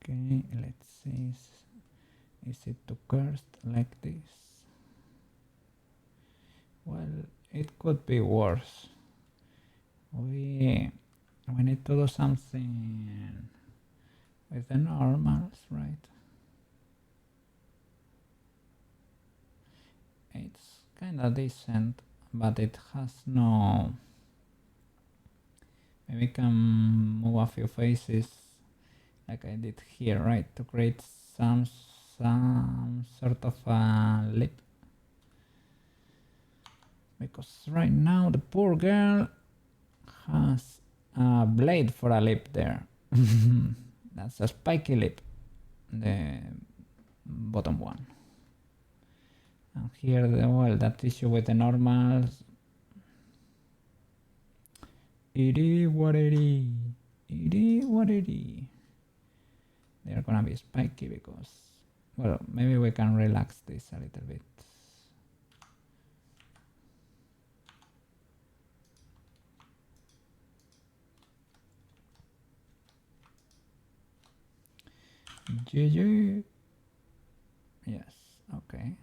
Okay, let's see. Is it too cursed like this? Well, it could be worse. We need to do something with the normals, right? It's kinda decent, but it has no... Maybe we can move a few faces like I did here, right? To create some sort of a lip. Because right now the poor girl has a blade for a lip there. That's a spiky lip, the bottom one. And here, well, that issue with the normals. It is what it is. It is what it is. They're gonna be spiky because, well, maybe we can relax this a little bit. GG. Yes, okay.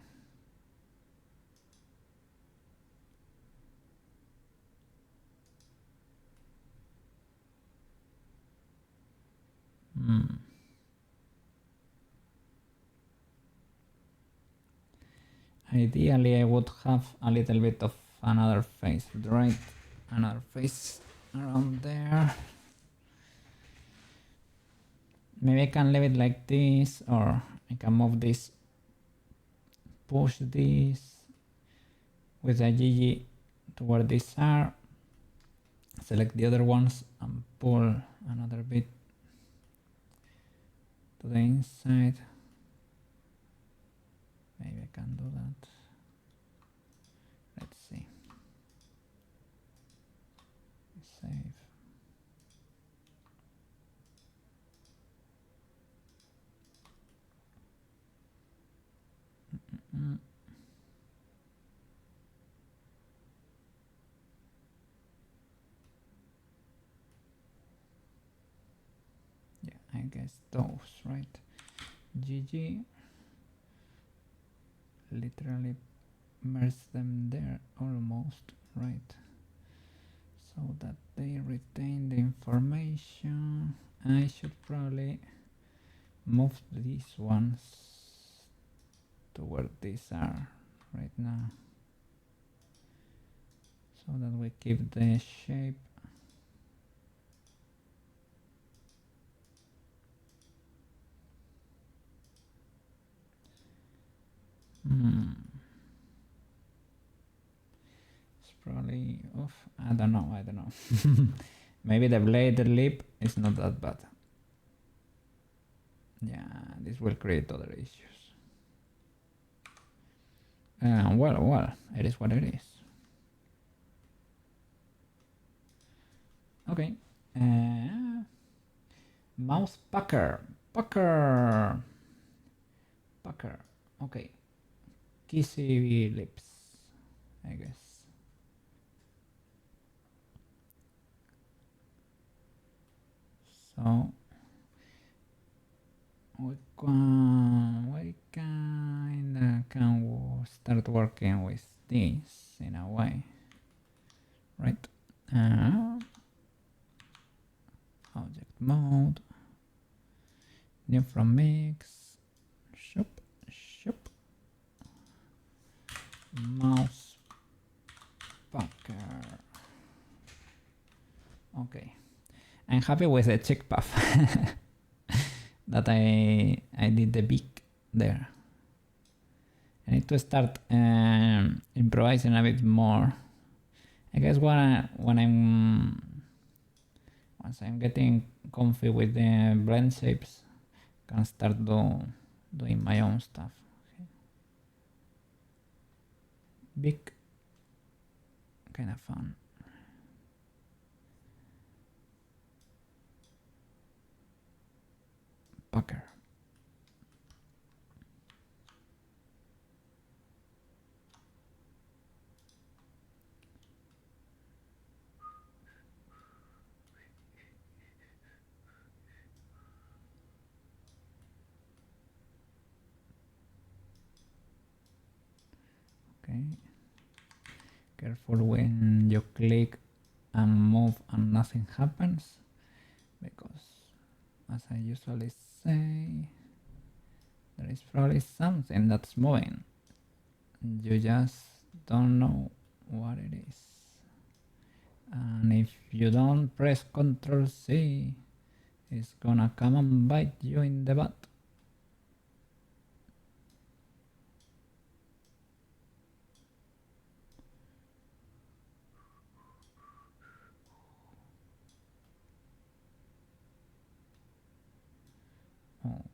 Ideally, I would have a little bit of another face, right? Another face around there. Maybe I can leave it like this, or I can move this, push this with a GG to where these are, select the other ones and pull another bit to the inside. Maybe I can do that. Let's see. Save. Yeah, I guess those, right? GG. Literally merge them there almost, right? So that they retain the information. I should probably move these ones to where these are right now, so that we keep the shape. It's probably off. I don't know. Maybe the blade lip is not that bad. Yeah, this will create other issues. Well, it is what it is. Okay. Mouth pucker. Okay. Kissy lips, I guess. So we kinda can start working with this in a way, right? Object mode, new from mix, shop, mouse pucker. Okay, I'm happy with the cheek puff that I did the beak there. I need to start improvising a bit more. I guess once I'm getting comfy with the blend shapes, I can start doing my own stuff. Okay. Big, kind of fun. Pucker. Okay. Careful when you click and move and nothing happens, because as I usually say, there is probably something that's moving. You just don't know what it is. And if you don't press Ctrl C, it's gonna come and bite you in the butt.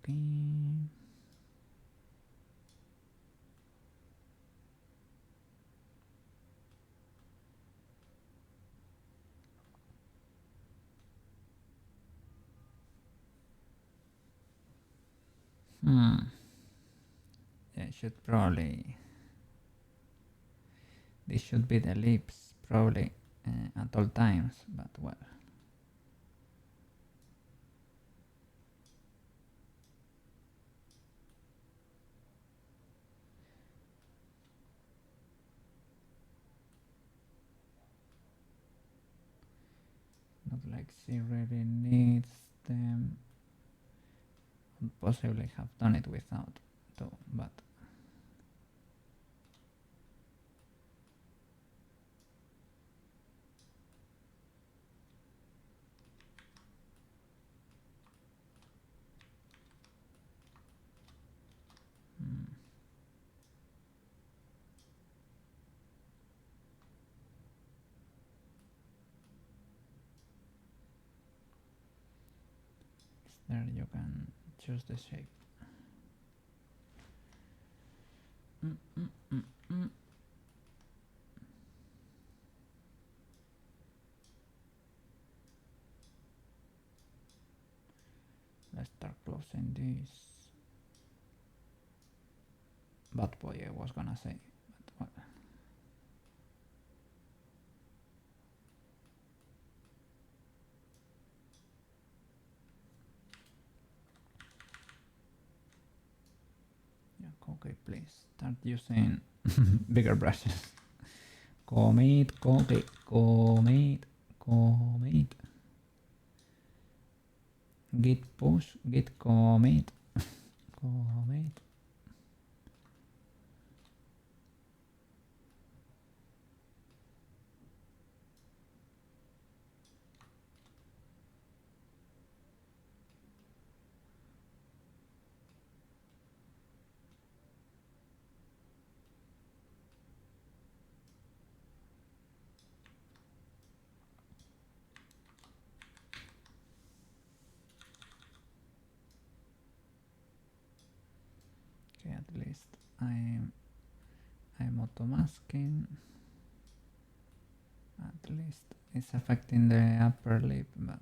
Okay. Yeah, should probably. This should be the lips, probably, at all times, but well. Not like she really needs them. Could possibly have done it without, though, but. There you can choose the shape. Let's start closing this bad boy, I was gonna say, but well. Yeah, okay, please start using bigger brushes. Commit. Git push, git commit. Commit. Okay, at least I'm auto masking. At least it's affecting the upper lip, but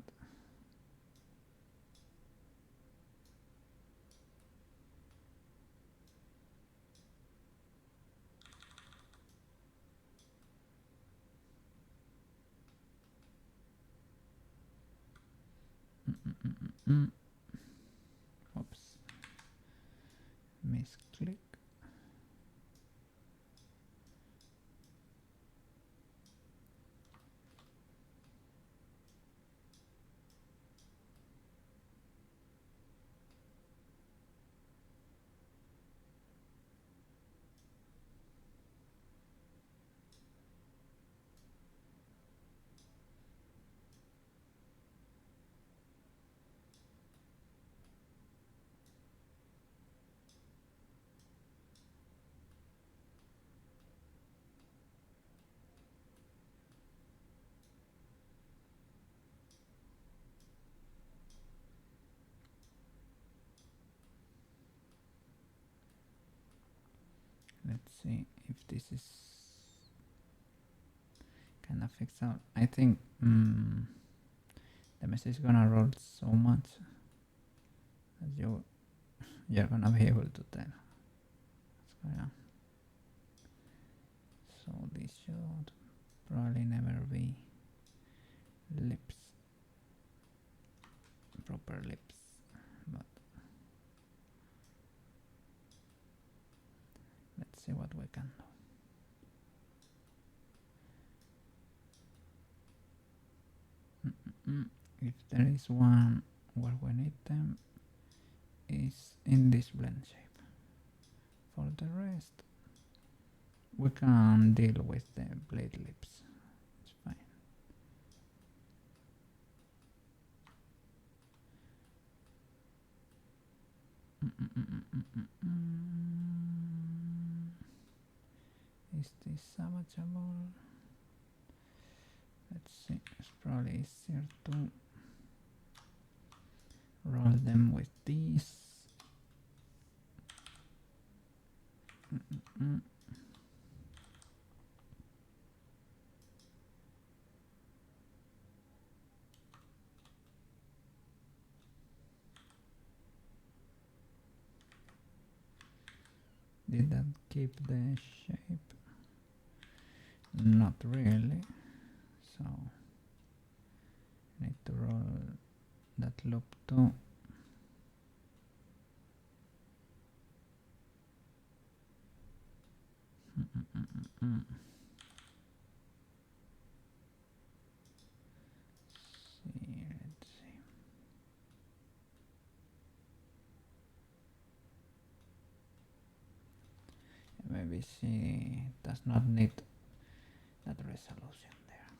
Oops. Misclick. Let's see if this is kind of fixed out. I think the message is gonna roll so much that you're gonna be able to tell what's going on. So this should probably never be lips, proper lips, but let's see what we can do. If there is one where we need them is in this blend shape. For the rest we can deal with the blade lips, it's fine. Is this salvageable? Let's see, it's probably easier to roll them with these. Did that keep the shape? Not really, so I need to roll that loop too. Let's see. Maybe she does not need that resolution there.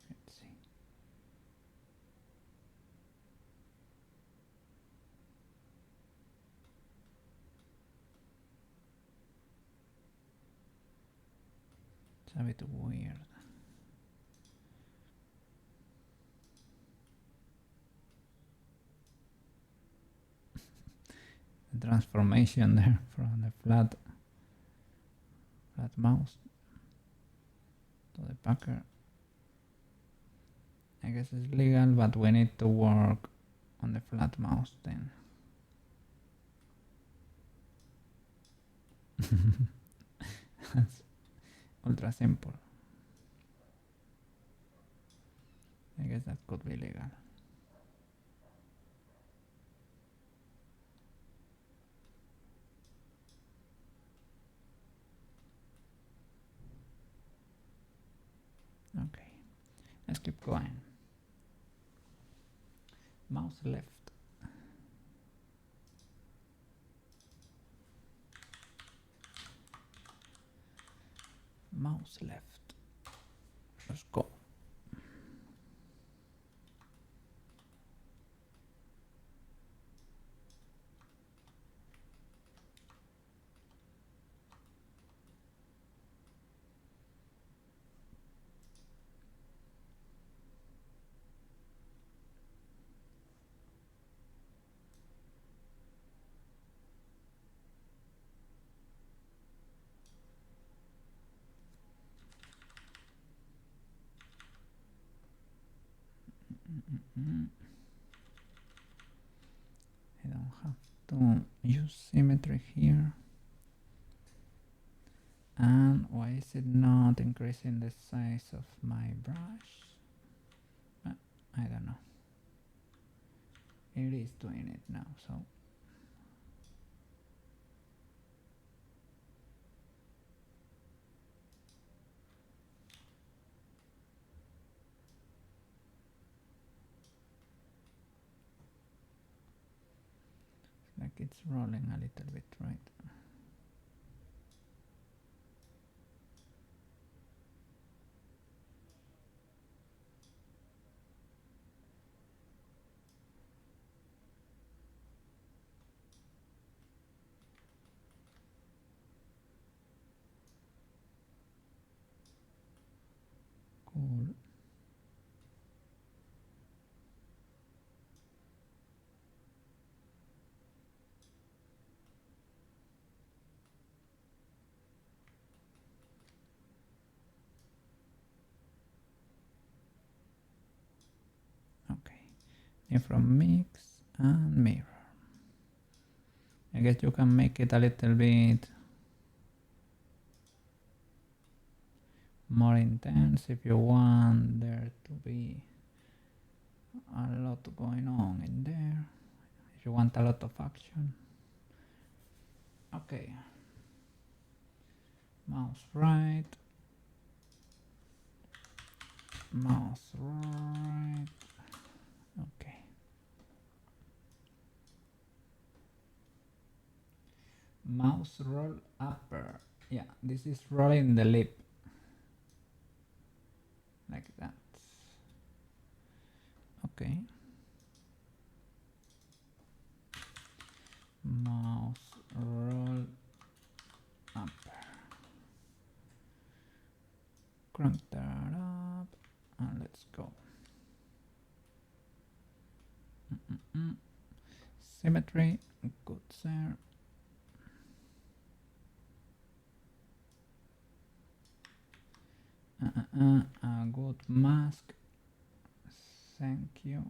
Let's see. It's a bit weird. The transformation there from the flat mouse to the packer. I guess it's legal, but we need to work on the flat mouse then. That's ultra simple. I guess that could be legal. Let's keep going. Mouse left. Mouse left. Let's go. I don't have to use symmetry here. And why is it not increasing the size of my brush? I don't know. It is doing it now, so it's like it's rolling a little bit, right? Cool. Okay. And from mix and mirror. I guess you can make it a little bit more intense if you want there to be a lot going on in there. If you want a lot of action. Okay. Mouse right. Mouse right. Okay. Mouse roll upper. Yeah, this is rolling the lip. Like that. Okay. Mouse roll upper. Crank that up. And let's go. Symmetry. Good, sir. A good mask. Thank you.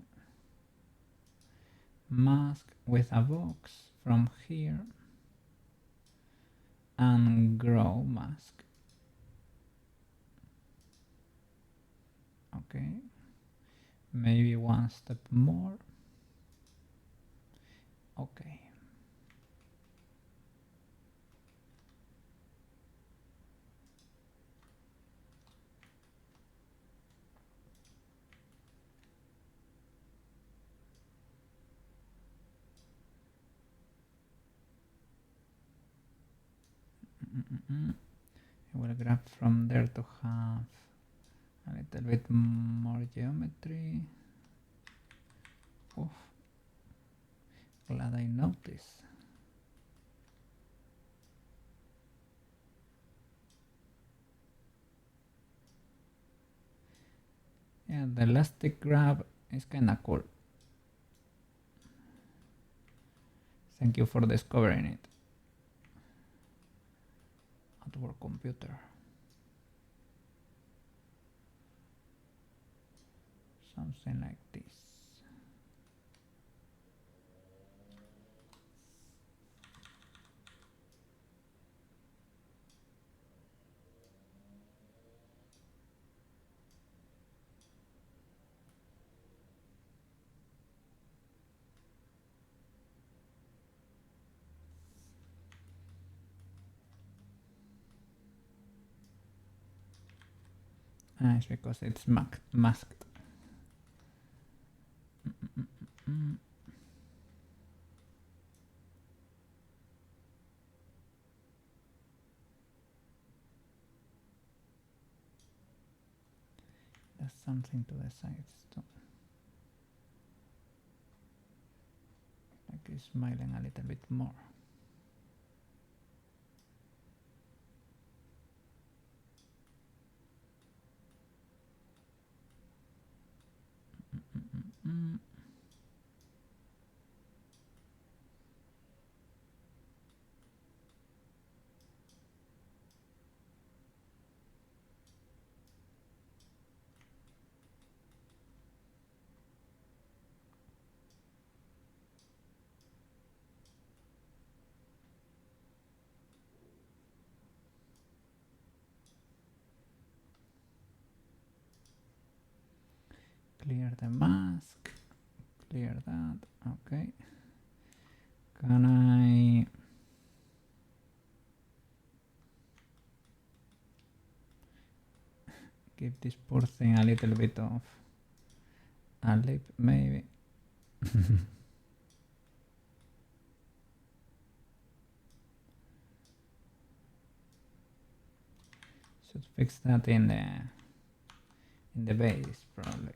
Mask with a box from here. And grow mask. Okay. Maybe one step more. Okay. I will grab from there to have a little bit more geometry. Oof. Glad I noticed. Yeah, the elastic grab is kinda cool. Thank you for discovering it. At work computer. Something like this. It's because it's masked. There's something to the sides too. Like he's smiling a little bit more. Clear the mask. Clear that. Okay. Can I give this poor thing a little bit of a lip, maybe? Should fix that in the base, probably.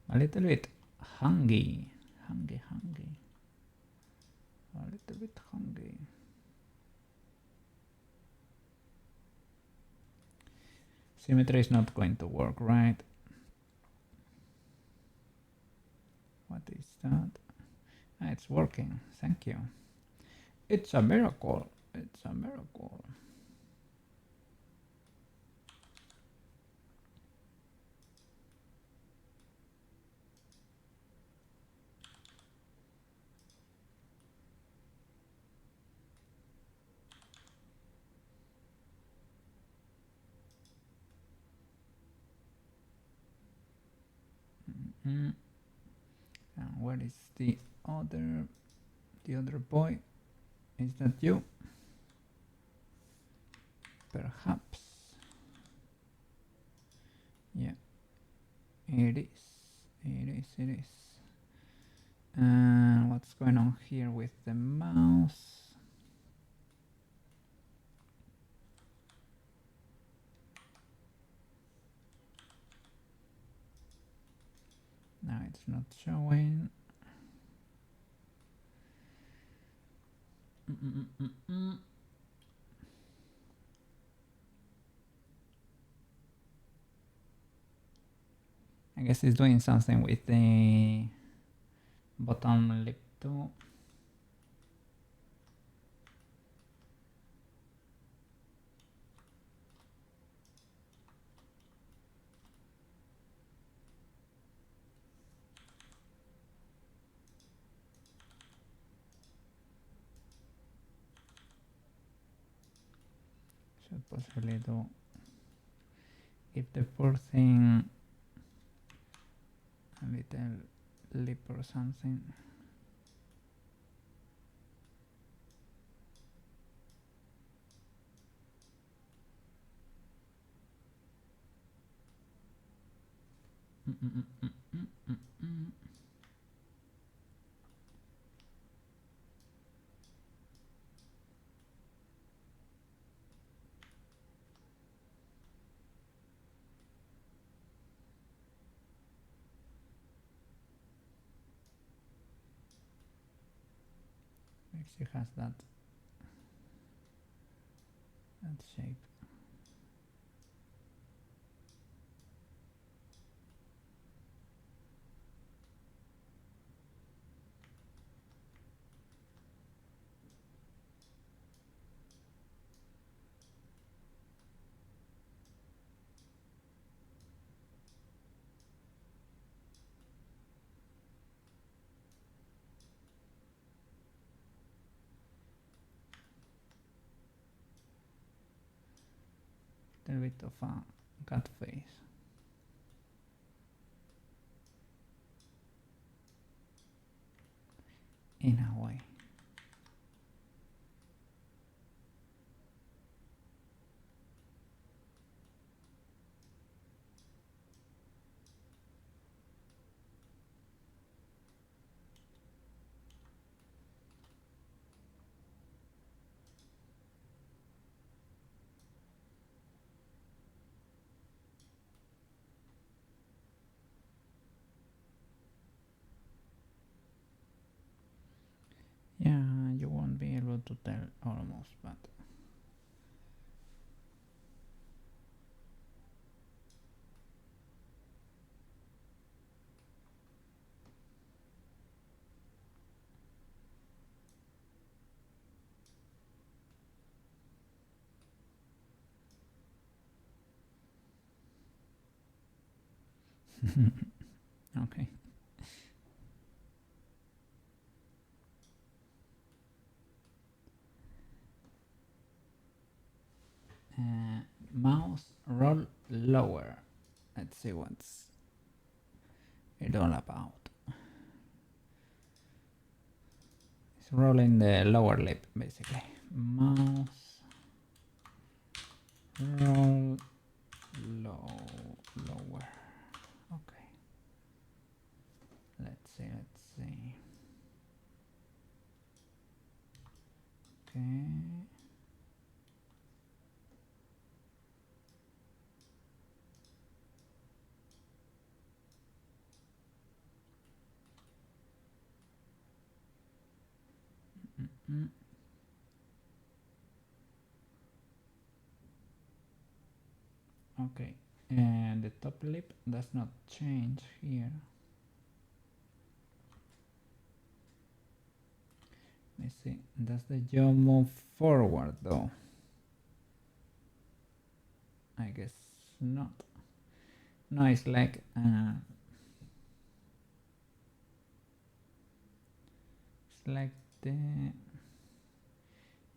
A little bit hungry. A little bit hungry. Symmetry is not going to work, right? What is that? It's working. Thank you. It's a miracle. It's a miracle. And where is the other boy? Is that you? Perhaps. Yeah. It is. And what's going on here with the mouse? Now it's not showing. I guess it's doing something with the bottom lip too. Should possibly do give the poor thing a little lip or something. She has that shape. little bit of a cat face. In a way. Yeah, you won't be able to tell almost, but okay. Mouse roll lower. Let's see what's it all about. It's rolling the lower lip basically. Mouse roll lower. Okay. Let's see. Okay. Okay, and the top lip does not change here. Let's see, does the jaw move forward though? I guess not. No, it's like the,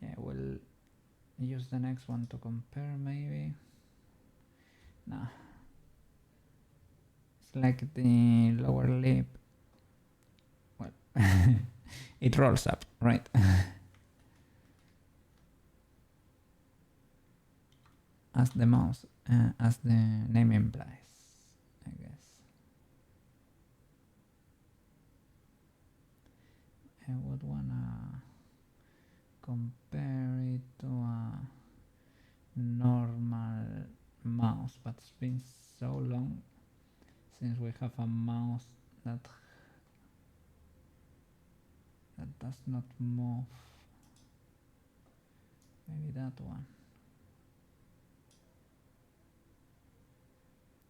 yeah, we'll use the next one to compare maybe. Nah, it's like the lower lip, well, it rolls up, right? As the mouse, as the name implies, I guess. I would wanna compare it to a normal mouse, but it's been so long since we have a mouse that does not move. Maybe that one.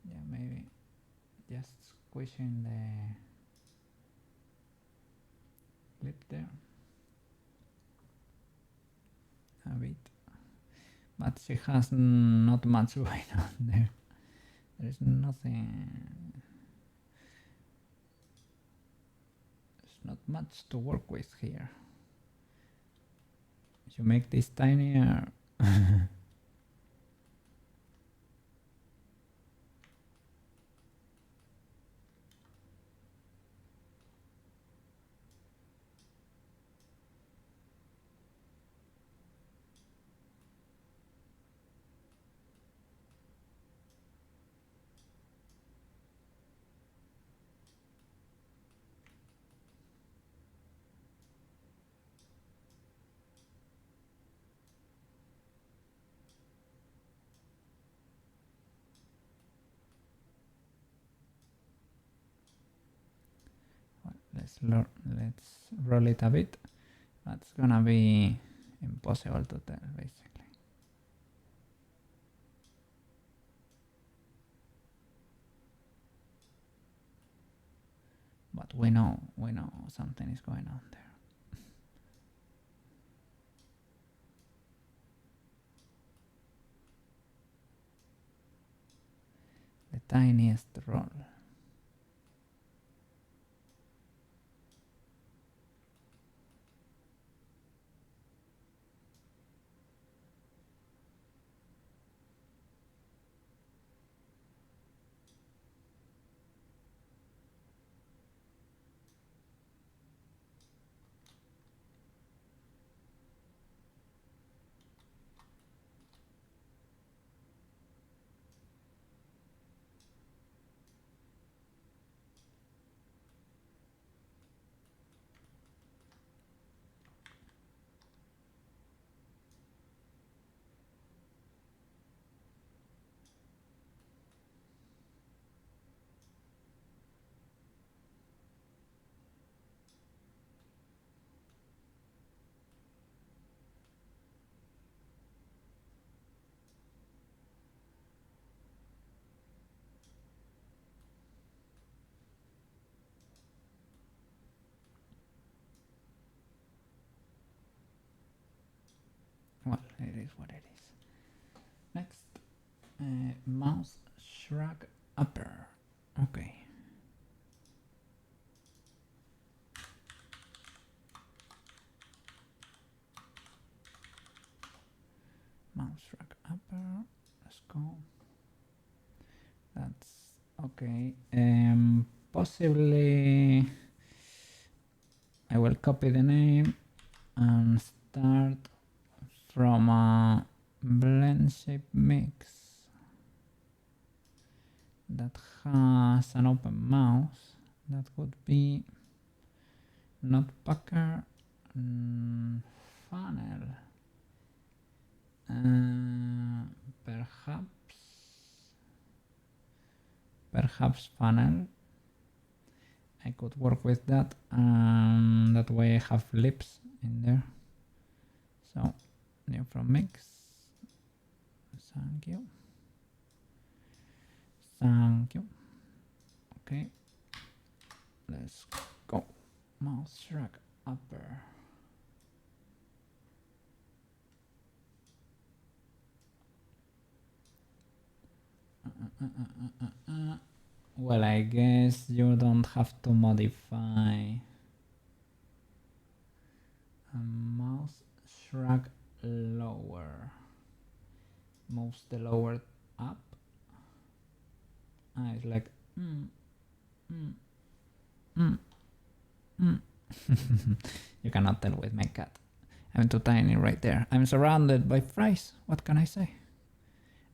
Yeah, maybe just squishing the lip there a bit, but she has not much going on there. There is nothing. There's not much to work with here. You make this tinier. Let's roll it a bit. That's gonna be impossible to tell basically. But we know something is going on there. The tiniest roll. Well, it is what it is. Next, mouse shrug upper. Okay. Mouse shrug upper. Let's go. That's okay. Possibly I will copy the name and start from a Blendshapes mix that has an open mouse. That would be not Packer, funnel. Perhaps funnel. I could work with that. That way I have lips in there. So new from mix. Thank you. Thank you. Okay. Let's go. Mouse shrug upper. Well, I guess you don't have to modify a mouse shrug lower. Moves the lower up. It's like You cannot tell with my cat. I'm too tiny right there. I'm surrounded by fries. What can I say?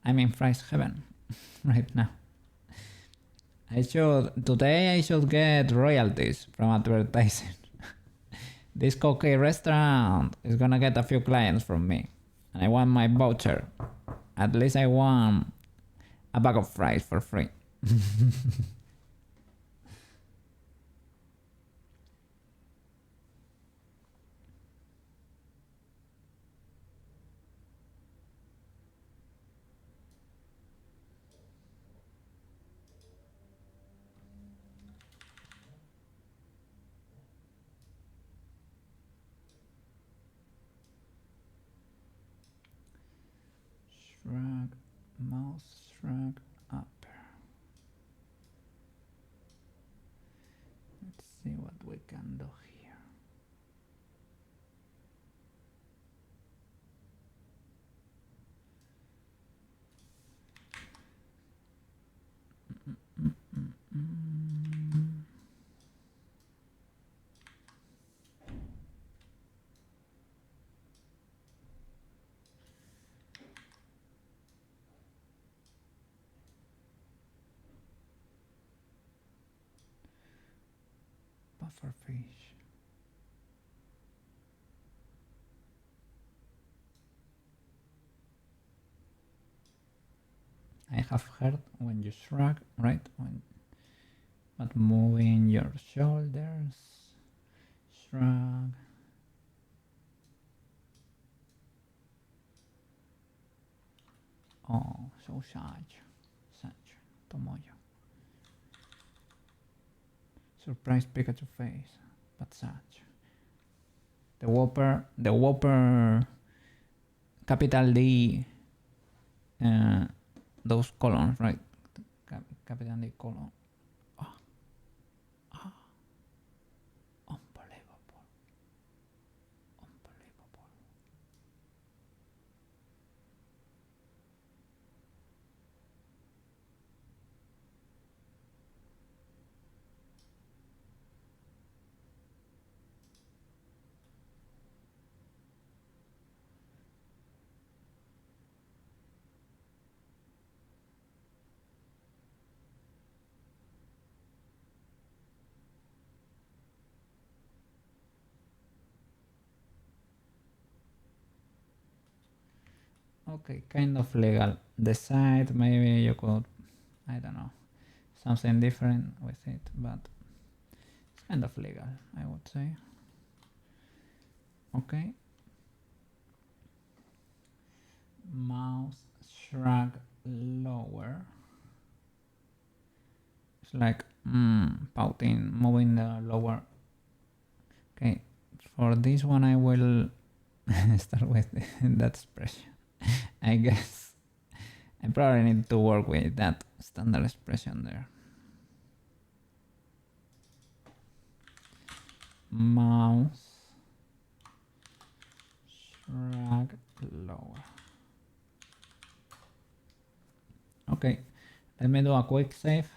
I'm in fries heaven right now. Today I should get royalties from advertising. This cookie restaurant is gonna get a few clients from me. And I want my voucher. At least I want a bag of fries for free. Shrug, mouse shrug up. Let's see what we can do here. Pufferfish. I have heard when you shrug, right? But moving your shoulders, shrug. Oh, so such Tomoyo. Surprise Pikachu face, but such. The Whopper, capital D, those columns, right? Capital D column. Unbelievable. Okay, kind of legal. The side, maybe you could, I don't know, something different with it, but it's kind of legal, I would say. Okay. Mouse shrug lower. It's like pouting, moving the lower. Okay, for this one I will Start with that expression. I guess I probably need to work with that standard expression there. Mouse drag lower. Okay, let me do a quick save.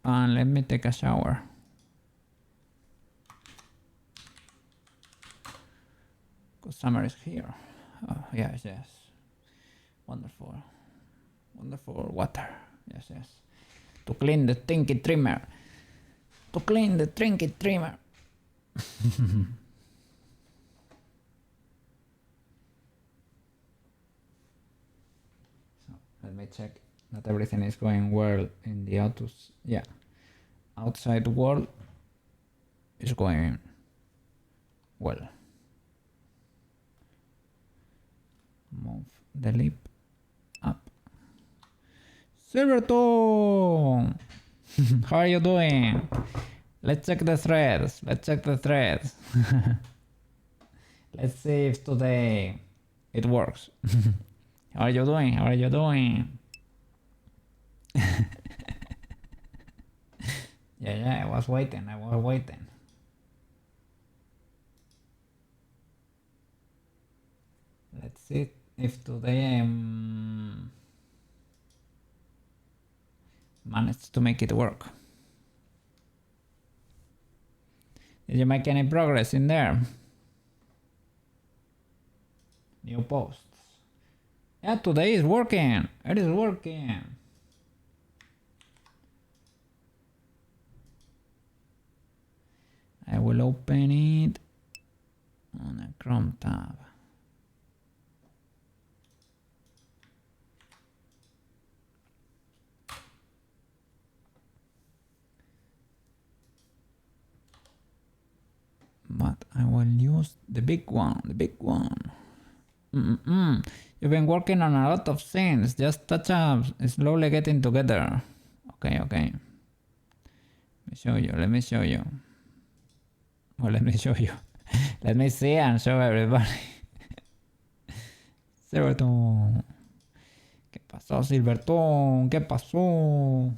And let me take a shower. Because summer is here. Oh, yes, yes. Wonderful. Wonderful water. Yes, yes. To clean the trinket trimmer. To clean the trinket trimmer. So let me check that everything is going well in the autos. Yeah. Outside world is going well. Move the lip up. Silvertone! How are you doing? Let's check the threads. Let's check the threads. Let's see if today it works. How are you doing? How are you doing? Yeah, I was waiting. Let's see if today I managed to make it work. Did you make any progress in there? New posts. Yeah, today is working. It is working. I will open it on a Chrome tab. But I will use the big one, You've been working on a lot of things, just touch-ups, slowly getting together. Okay. Let me show you. Well, let me show you. Let me see and show everybody. Silvertone. ¿Qué pasó, Silvertone? ¿Qué pasó?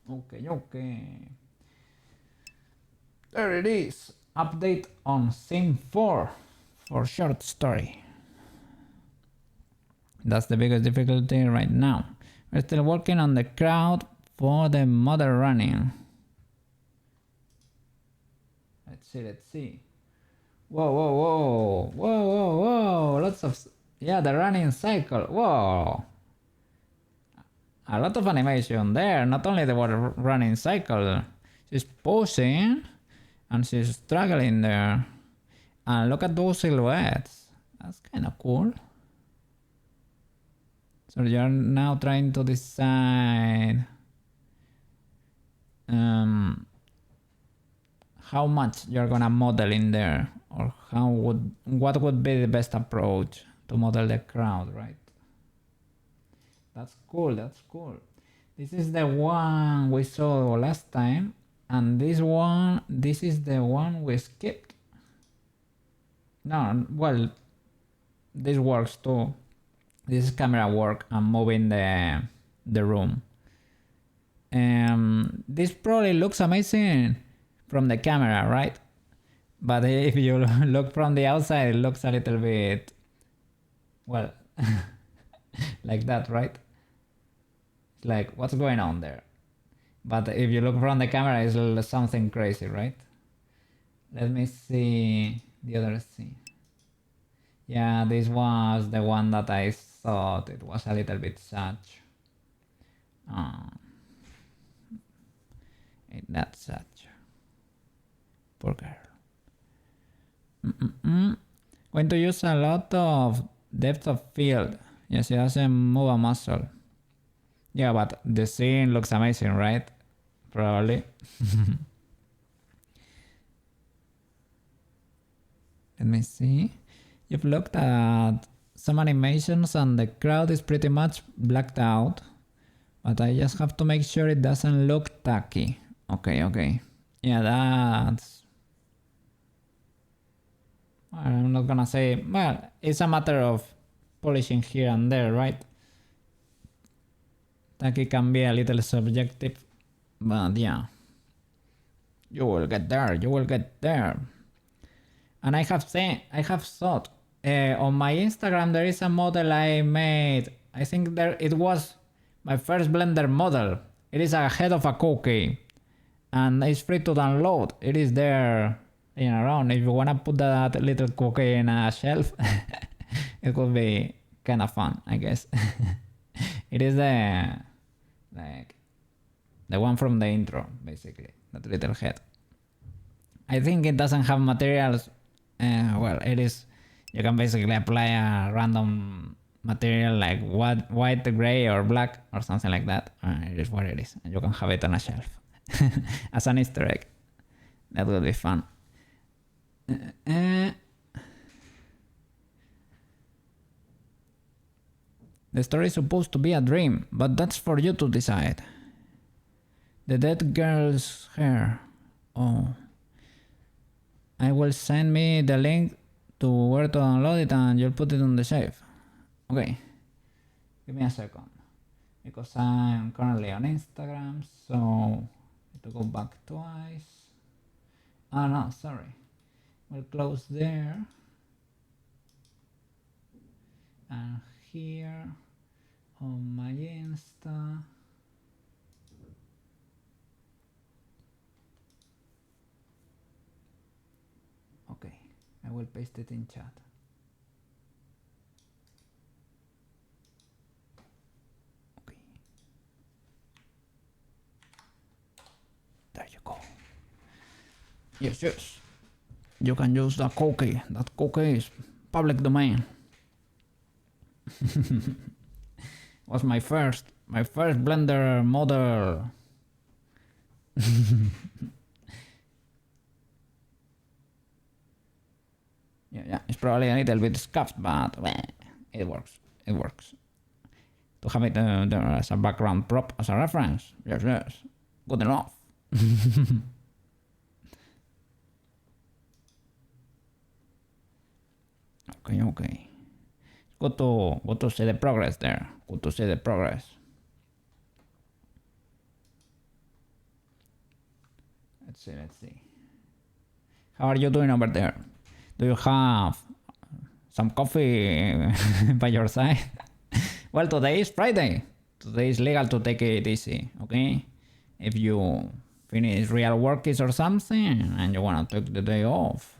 Okay. There it is. Update on Sim 4 for short story. That's the biggest difficulty right now. We're still working on the crowd for the model running. Let's see. Whoa. Lots of... Yeah, the running cycle. Whoa. A lot of animation there. Not only the running cycle. She's posing. And she's struggling there. And look at those silhouettes. That's kind of cool. So you're now trying to decide how much you're gonna model in there, or what would be the best approach to model the crowd, right? That's cool. This is the one we saw last time, and this is the one we skipped. No, well, this works too. This is camera work and moving the room. This probably looks amazing from the camera, right? But if you look from the outside, it looks a little bit, well, like that, right? It's like, what's going on there? But if you look from the camera, it's something crazy, right? Let me see the other scene. Yeah, this was the one that I thought it was a little bit such. Ain't that such? Poor girl. Going to use a lot of depth of field. Yeah, she doesn't move a muscle. Yeah, but the scene looks amazing, right? Probably. Let me see. You've looked at some animations and the crowd is pretty much blacked out. But I just have to make sure it doesn't look tacky. Okay, okay. Yeah, that's... I'm not gonna say... Well, it's a matter of polishing here and there, right? Tacky can be a little subjective, but yeah. You will get there, you will get there. And I have thought, on my Instagram there is a model I made. I think there it was my first Blender model. It is a head of a cookie. And it's free to download. It is there laying around. If you wanna put that little cookie in a shelf, it could be kind of fun, I guess. It is the one from the intro, basically, that little head. I think it doesn't have materials. Well, it is. You can basically apply a random material like white, gray, or black, or something like that. It is what it is, and you can have it on a shelf as an Easter egg. That would be fun. The story is supposed to be a dream, but that's for you to decide. The dead girl's hair. Oh. I will send me the link to where to download it and you'll put it on the shelf. Okay. Give me a second. Because I'm currently on Instagram, so I have to go back twice. Oh no, sorry. We'll close there. And here on my Insta. Okay, I will paste it in chat. Okay. There you go. Yes, yes. You can use the cookie. That cookie is public domain. Was my first Blender model. Yeah, it's probably a little bit scuffed, but well, it works. It works. To have it there as a background prop, as a reference, yes, good enough. Okay. Good to see the progress there. Good to see the progress. Let's see. How are you doing over there? Do you have some coffee by your side? Well, today is Friday. Today is legal to take it easy, okay? If you finish real workies or something and you wanna take the day off,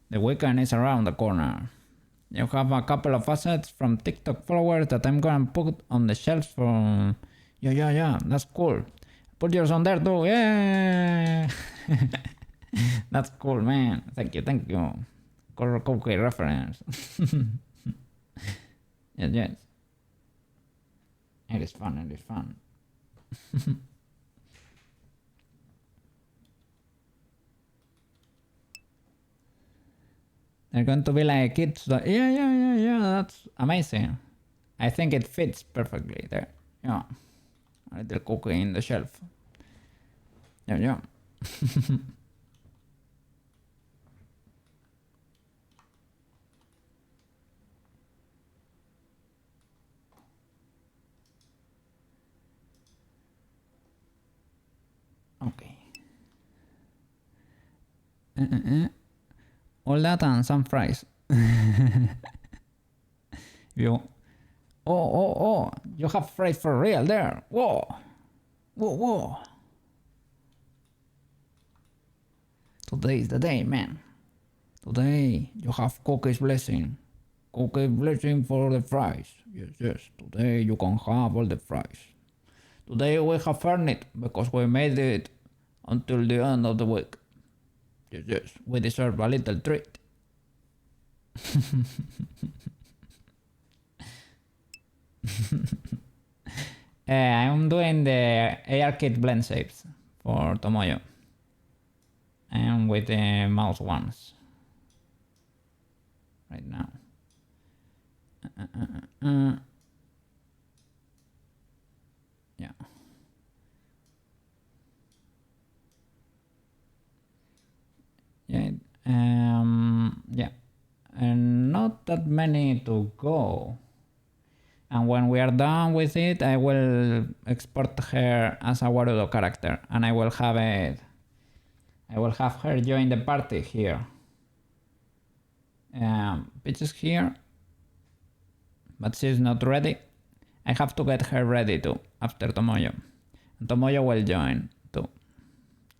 the weekend is around the corner. You have a couple of assets from TikTok followers that I'm gonna put on the shelves for... Yeah, that's cool. Put yours on there too, yeah! That's cool, man. Thank you. Cookie reference. Yes. It is fun. They're going to be like kids. Yeah, that's amazing. I think it fits perfectly there. Yeah. A little cookie in the shelf. Yeah. Okay. All that and some fries. You. Oh! You have fries for real there. Whoa! Today is the day, man. Today you have cookies blessing. Cookie blessing for the fries. Yes. Today you can have all the fries. Today we have earned it because we made it until the end of the week. Yes. We deserve a little treat. I'm doing the ARKit Blendshapes for Tomoyo. And with the mouse ones. Right now. Yeah. Yeah, and not that many to go. And when we are done with it, I will export her as a Warudo character, and I will have her join the party here. Peach is here, but she's not ready. I have to get her ready too after Tomoyo. And Tomoyo will join too.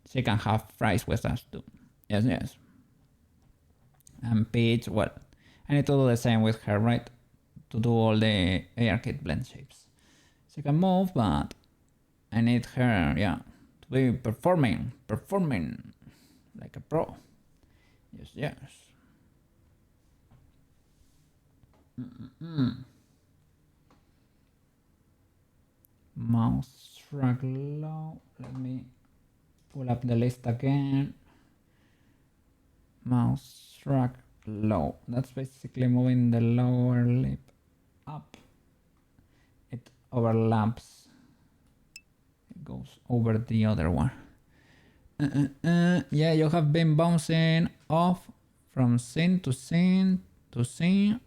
She can have fries with us too. Yes, yes. And Peach, well, I need to do the same with her, right? To do all the ARKit blend shapes. She can move, but I need her, yeah, to be performing like a pro. Yes, yes. Mouse drag low. Let me pull up the list again. Mouse drag low. That's basically moving the lower lip up. It overlaps. It goes over the other one. Yeah, you have been bouncing off from scene to scene to scene.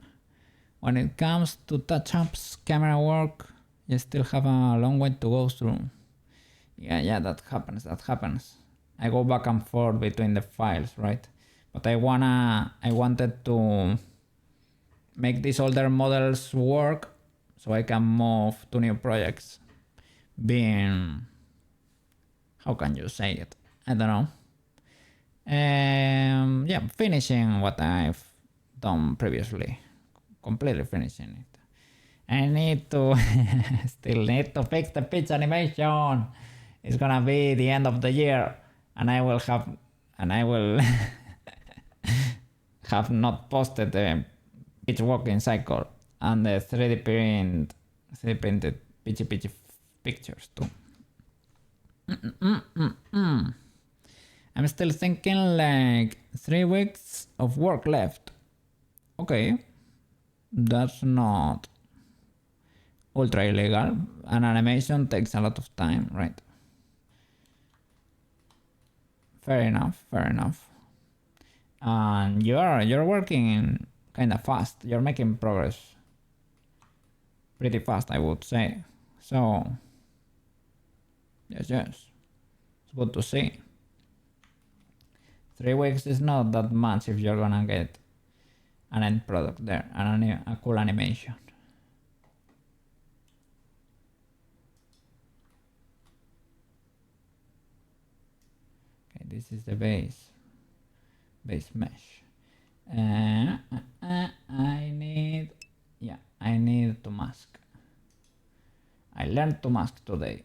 When it comes to touch-ups, camera work, you still have a long way to go through. Yeah, that happens. I go back and forth between the files, right? But I wanted to make these older models work so I can move to new projects. Being, how can you say it? I don't know. Yeah, finishing what I've done previously. Completely finishing it. I need to still need to fix the pitch animation. It's gonna be the end of the year, and I will have not posted the pitch walking cycle and the 3D printed pitchy pictures too. I'm still thinking like 3 weeks of work left. Okay, that's not ultra illegal. An animation takes a lot of time, right? Fair enough. And you're working kind of fast. You're making progress pretty fast, I would say. So yes, it's good to see. 3 weeks is not that much if you're gonna get an end product there and a cool animation. Okay, this is the base mesh. I need to mask. I learned to mask today.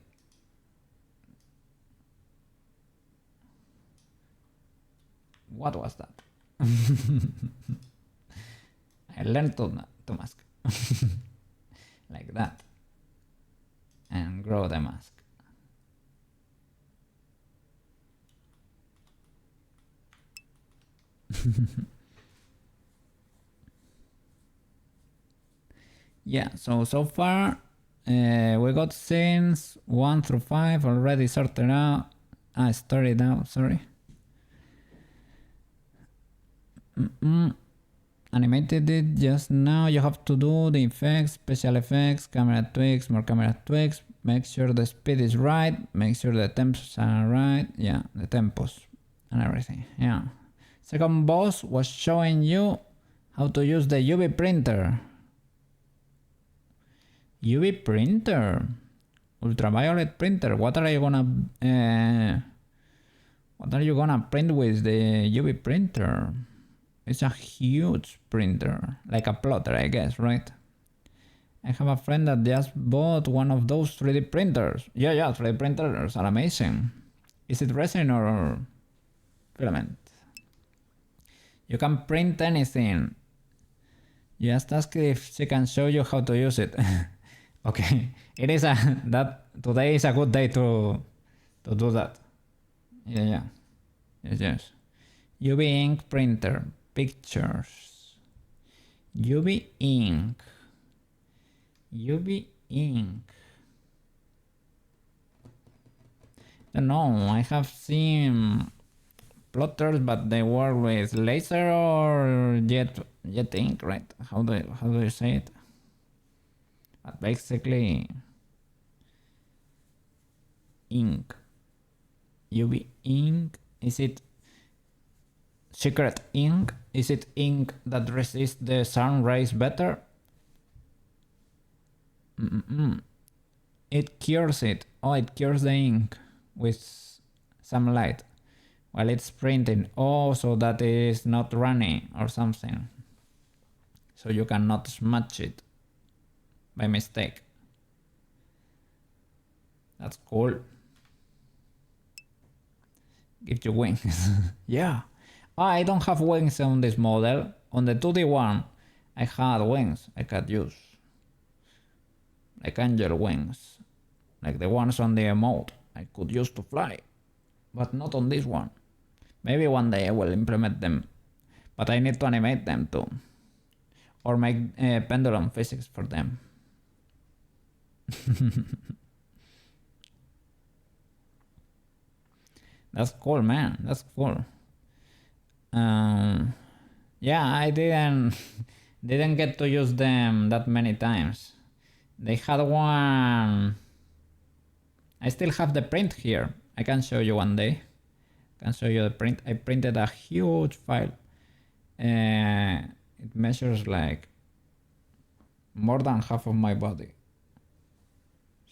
What was that? I learned to mask. Like that. And grow the mask. Yeah, so far we got scenes 1 through 5 already sorted out. Started out, sorry. Animated it just now. You have to do the effects, special effects, camera tweaks, more camera tweaks. Make sure the speed is right. Make sure the temps are right. Yeah, the tempos and everything. Yeah. Second boss was showing you how to use the UV printer. UV printer, ultraviolet printer. What are you gonna print with the UV printer? It's a huge printer, like a plotter, I guess, right? I have a friend that just bought one of those 3D printers. Yeah, 3D printers are amazing. Is it resin or filament? You can print anything. Just ask if she can show you how to use it. Okay, today is a good day to do that. Yeah. Yes. UV ink printer, pictures. UV ink. Don't know, I have seen plotters, but they work with laser or jet ink, right? How do you say it? But basically, ink, UV ink. Is it secret ink? Is it ink that resists the sun rays better? It cures it. Oh, it cures the ink with some light while it's printing. Oh, so that is not running or something. So you cannot smudge it by mistake. That's cool. Give you wings. Yeah. Oh, I don't have wings on this model. On the 2D one, I had wings I could use. Like angel wings. Like the ones on the emote I could use to fly. But not on this one. Maybe one day I will implement them. But I need to animate them too. Or make pendulum physics for them. That's cool, man. That's cool. Yeah, I didn't get to use them that many times. They had one. I still have the print here. I can show you one day. I can show you the print. I printed a huge file. It measures like more than half of my body.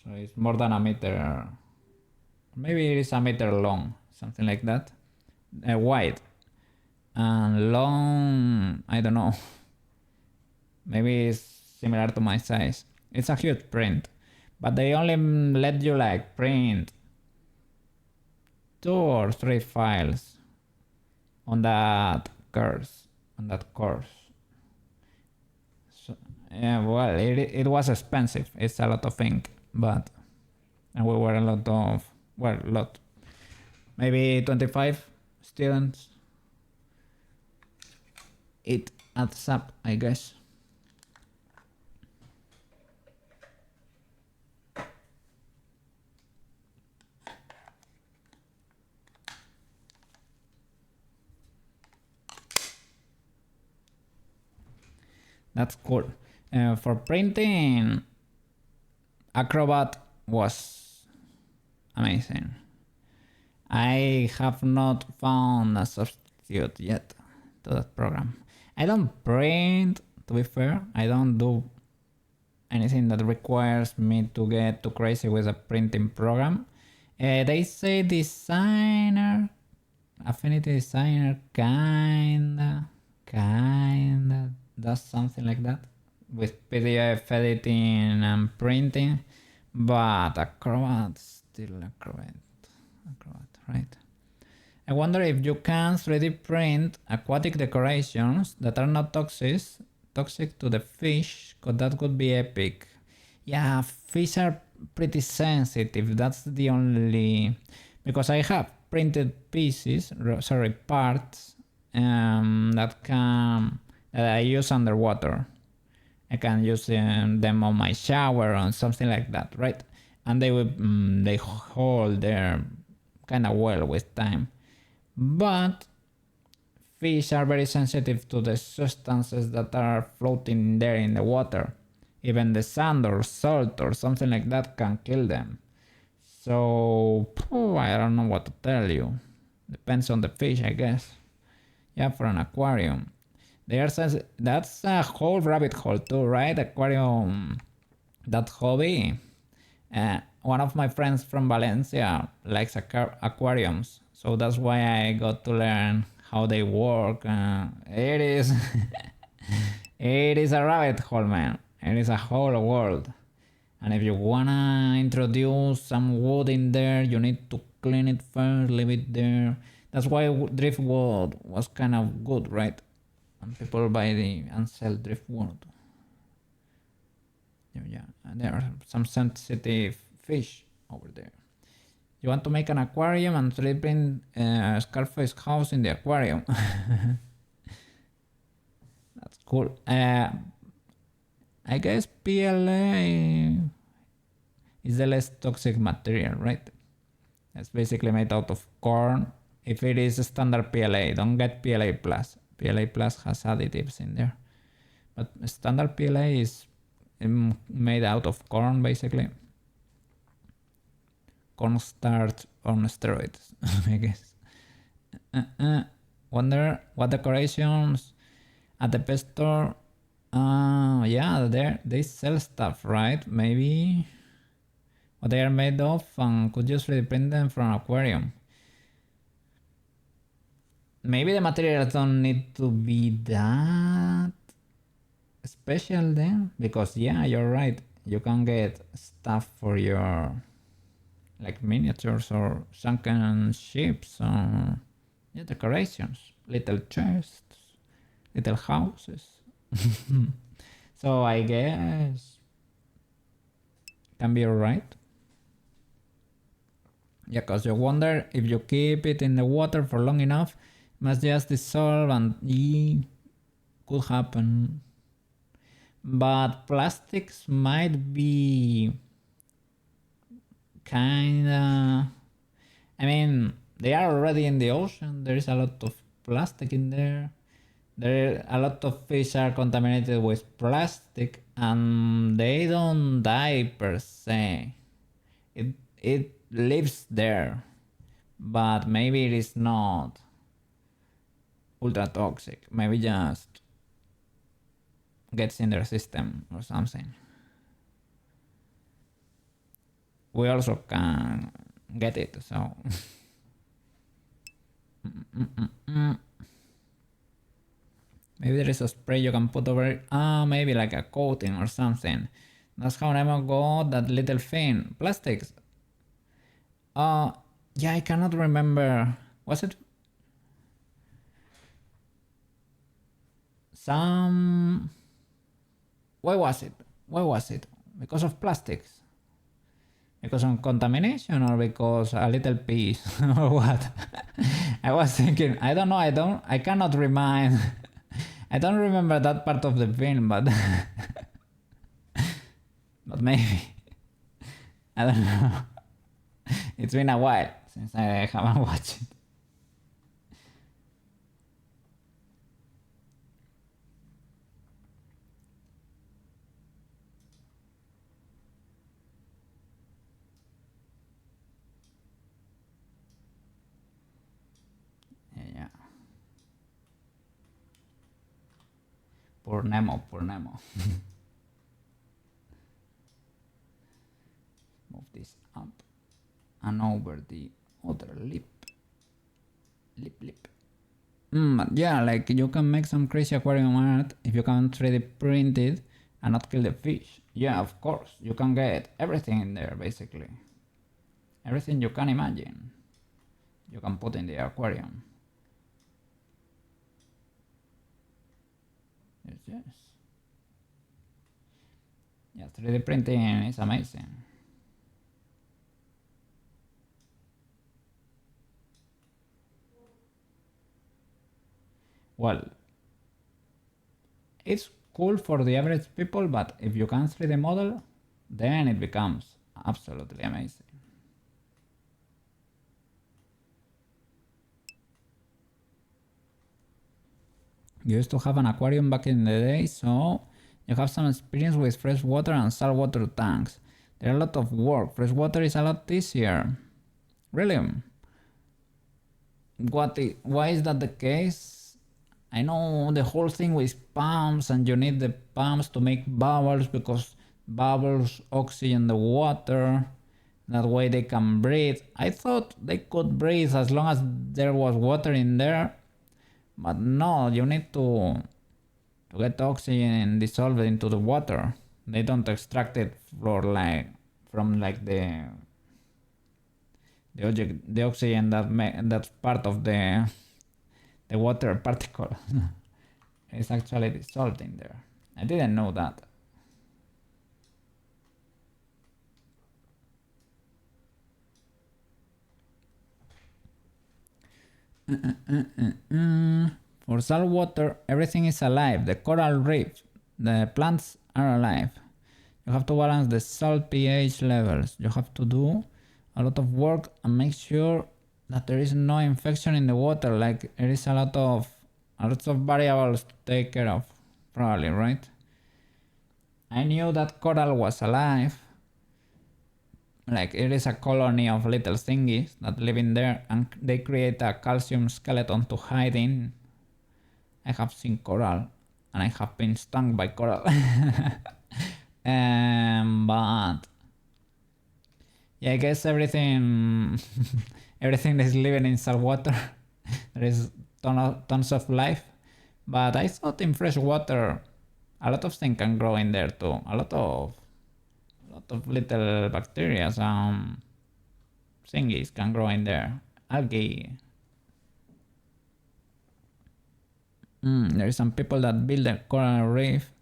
So it's more than a meter. Maybe it is a meter long, something like that. Wide. And long, I don't know. Maybe it's similar to my size. It's a huge print. But they only let you like print 2 or 3 files on that course. So, yeah, well, it was expensive. It's a lot of ink, but and we were a lot, maybe 25 students. It adds up, I guess. That's cool. For printing, Acrobat was amazing. I have not found a substitute yet to that program. I don't print, to be fair. I don't do anything that requires me to get too crazy with a printing program. They say designer, Affinity Designer, kinda does something like that with PDF editing and printing, but Acrobat, still Acrobat, right? I wonder if you can 3D print aquatic decorations that are not toxic to the fish, because that would be epic. Yeah, fish are pretty sensitive. That's the only, because I have printed parts that I use underwater. I can use them on my shower or something like that, right? And they hold there kind of well with time. But fish are very sensitive to the substances that are floating there in the water. Even the sand or salt or something like that can kill them. So I don't know what to tell you. Depends on the fish, I guess. Yeah, for an aquarium. That's a whole rabbit hole too, right? Aquarium, that hobby. One of my friends from Valencia likes aquariums, so that's why I got to learn how they work. It is, it is a rabbit hole, man. It is a whole world. And if you wanna introduce some wood in there, you need to clean it first, leave it there. That's why driftwood was kind of good, right? And people buy and sell driftwood. Yeah, and there are some sensitive fish over there. You want to make an aquarium and 3D print a Scarface house in the aquarium. That's cool. I guess PLA is the less toxic material, right? It's basically made out of corn if it is a standard PLA. Don't get PLA plus. PLA plus has additives in there, but standard PLA is made out of corn, basically. Cornstarch on steroids, I guess. Wonder what decorations at the pet store. Yeah, they sell stuff, right? Maybe what they are made of, and could just 3D print them from an aquarium. Maybe the materials don't need to be that special then, because yeah, you're right. You can get stuff for your like miniatures or sunken ships or yeah, decorations, little chests, little houses. So I guess can be alright. Yeah, cause you wonder if you keep it in the water for long enough, it must just dissolve and it could happen. But plastics might be kinda, I mean, they are already in the ocean. There is a lot of plastic in there. A lot of fish are contaminated with plastic and they don't die per se. It lives there, but maybe it is not ultra toxic. Maybe just gets in their system or something. We also can get it, so maybe there is a spray you can put over it. Maybe like a coating or something. That's how Nemo got that little thing. Plastics. Yeah, I cannot remember. Was it some... Why was it? Because of plastics? Because of contamination or because a little piece or what? I was thinking, I don't know, I cannot remind. I don't remember that part of the film, but but maybe. I don't know. It's been a while since I haven't watched it. Yeah. Poor Nemo. Move this up and over the other lip. Yeah, like you can make some crazy aquarium art if you can 3D print it and not kill the fish. Yeah, of course, you can get everything in there, basically. Everything you can imagine, you can put in the aquarium. Yes. Yeah, 3D printing is amazing. Well, it's cool for the average people, but if you can 3D model, then it becomes absolutely amazing. You used to have an aquarium back in the day, so you have some experience with freshwater and saltwater tanks. They're a lot of work. Freshwater is a lot easier. Really? Why is that the case? I know the whole thing with pumps and you need the pumps to make bubbles because bubbles oxygen the water. That way they can breathe. I thought they could breathe as long as there was water in there. But no, you need to get oxygen dissolved into the water. They don't extract it from the oxygen that's part of the water particle. It's actually dissolved in there. I didn't know that. For salt water, everything is alive. The coral reef, the plants are alive. You have to balance the salt pH levels. You have to do a lot of work and make sure that there is no infection in the water. Like there is a lot of variables to take care of, probably, right? I knew that coral was alive. Like it is a colony of little thingies that live in there, and they create a calcium skeleton to hide in. I have seen coral, and I have been stung by coral. But yeah, I guess everything everything is living in salt water. There is tons of life, but I thought in fresh water a lot of things can grow in there too. A lot of little bacteria, thingies can grow in there. Algae. There is some people that build a coral reef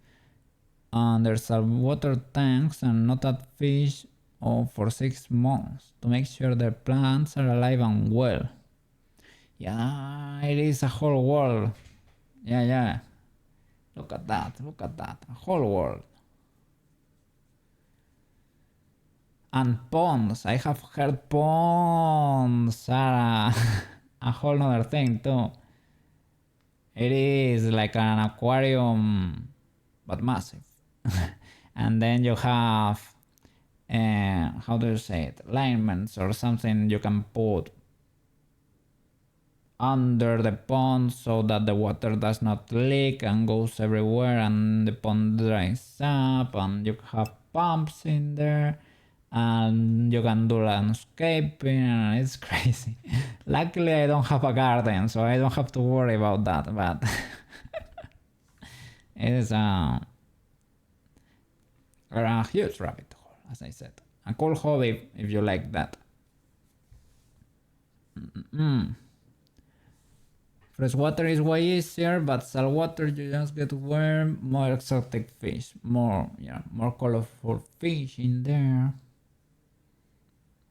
under saltwater tanks and not add fish for 6 months to make sure their plants are alive and well. Yeah, it is a whole world. Yeah. Look at that, a whole world. And ponds, I have heard ponds are a whole other thing too. It is like an aquarium, but massive. And then you have, how do you say it, alignments or something you can put under the pond so that the water does not leak and goes everywhere and the pond dries up, and you have pumps in there and you can do landscaping, and it's crazy. Luckily I don't have a garden, so I don't have to worry about that, but it is a huge rabbit hole, as I said. A cool hobby if you like that. Freshwater is way easier, but saltwater you just get more exotic fish, more colorful fish in there,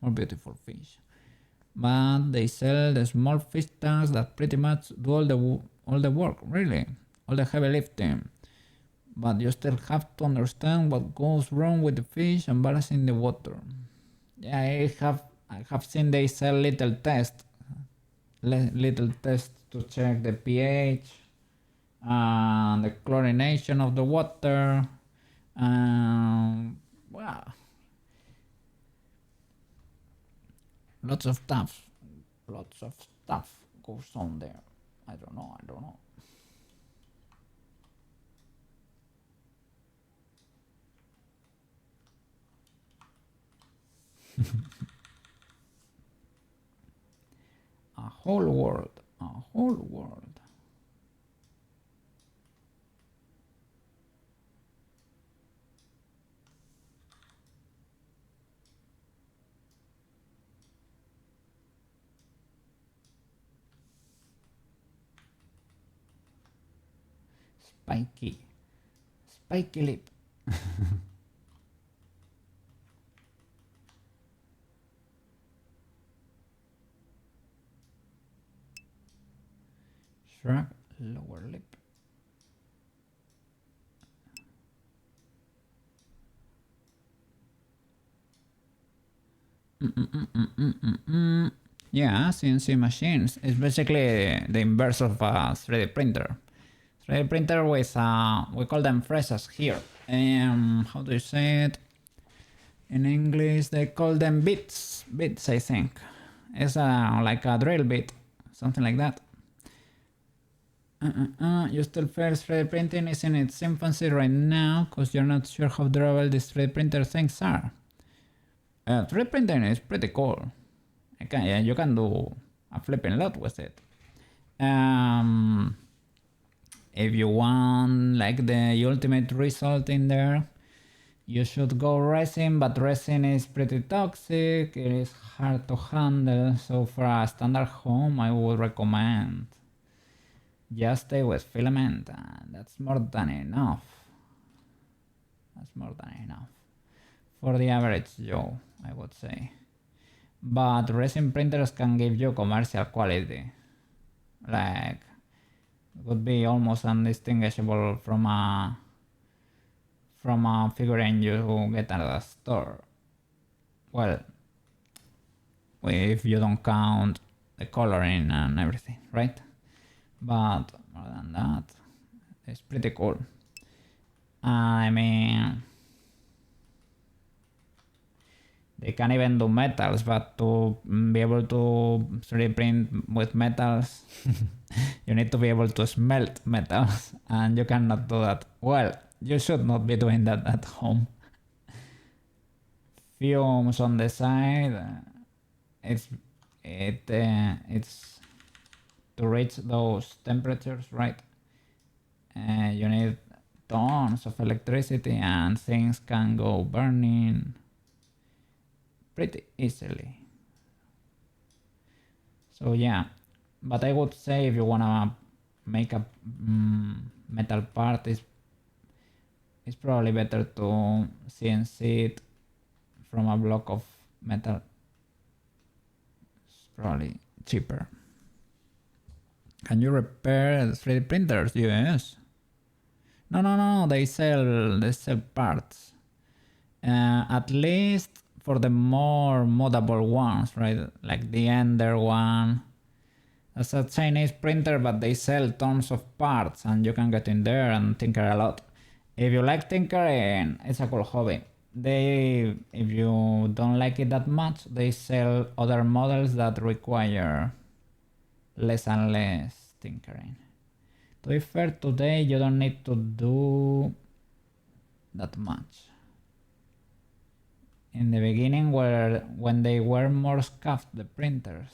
more beautiful fish. But they sell the small fish tanks that pretty much do all the work, really, all the heavy lifting. But you still have to understand what goes wrong with the fish and balance in the water. Yeah, I have seen they sell little tests to check the pH and the chlorination of the water. Wow, lots of stuff goes on there. I don't know. A whole world. Spiky lip. Shrug lower lip. Yeah, CNC machines is basically the inverse of a 3D printer. 3D printer with we call them fresas here. How do you say it? In English they call them bits I think. It's like a drill bit, something like that. You still first 3D printing is in its infancy right now because you're not sure how durable these 3D printer things are. 3D printing is pretty cool. You can do a flipping lot with it. If you want like the ultimate result in there, you should go resin, but resin is pretty toxic, it is hard to handle, so for a standard home I would recommend just stay with filament, and that's more than enough. For the average Joe, I would say. But resin printers can give you commercial quality. Like, would be almost undistinguishable from a figurine you get at a store. Well, if you don't count the coloring and everything, right? But more than that, it's pretty cool. I mean, they can even do metals, but to be able to 3D print with metals, you need to be able to smelt metals, and you cannot do that. Well, you should not be doing that at home. Fumes on the side, it's to reach those temperatures, right? You need tons of electricity, and things can go burning pretty easily. So yeah, but I would say if you wanna make a metal part, it's probably better to CNC it from a block of metal. It's probably cheaper. Can you repair 3D printers? Yes. No, they sell parts. At least for the more modable ones, right? Like the Ender one. That's a Chinese printer, but they sell tons of parts and you can get in there and tinker a lot. If you like tinkering, it's a cool hobby. If you don't like it that much, they sell other models that require less and less tinkering. To be fair, today you don't need to do that much. In the beginning, when they were more scuffed, the printers,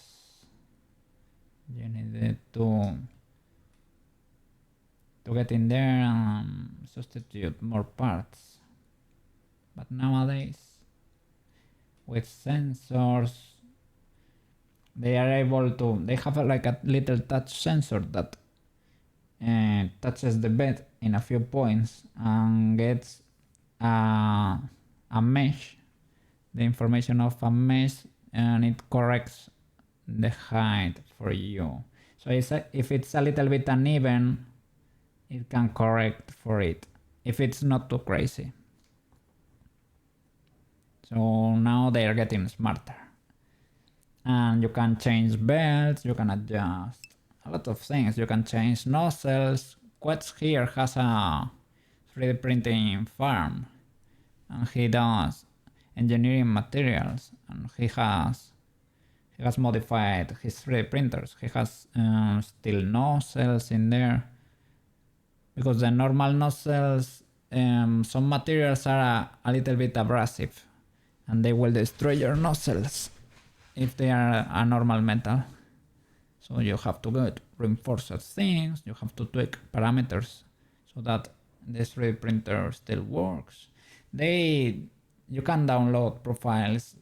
you needed to get in there and substitute more parts. But nowadays, with sensors, they are able to, they have like a little touch sensor that touches the bed in a few points and gets a mesh, the information of a mesh, and it corrects the height for you. So if it's a little bit uneven, it can correct for it if it's not too crazy. So now they are getting smarter, and you can change belts, you can adjust a lot of things. You can change nozzles. Quetz here has a 3D printing farm, and he does engineering materials, and he has modified his 3D printers. He has steel nozzles in there, because the normal nozzles, some materials are a little bit abrasive and they will destroy your nozzles if they are a normal metal. So you have to get reinforced things, you have to tweak parameters so that the 3D printer still works. You can download profiles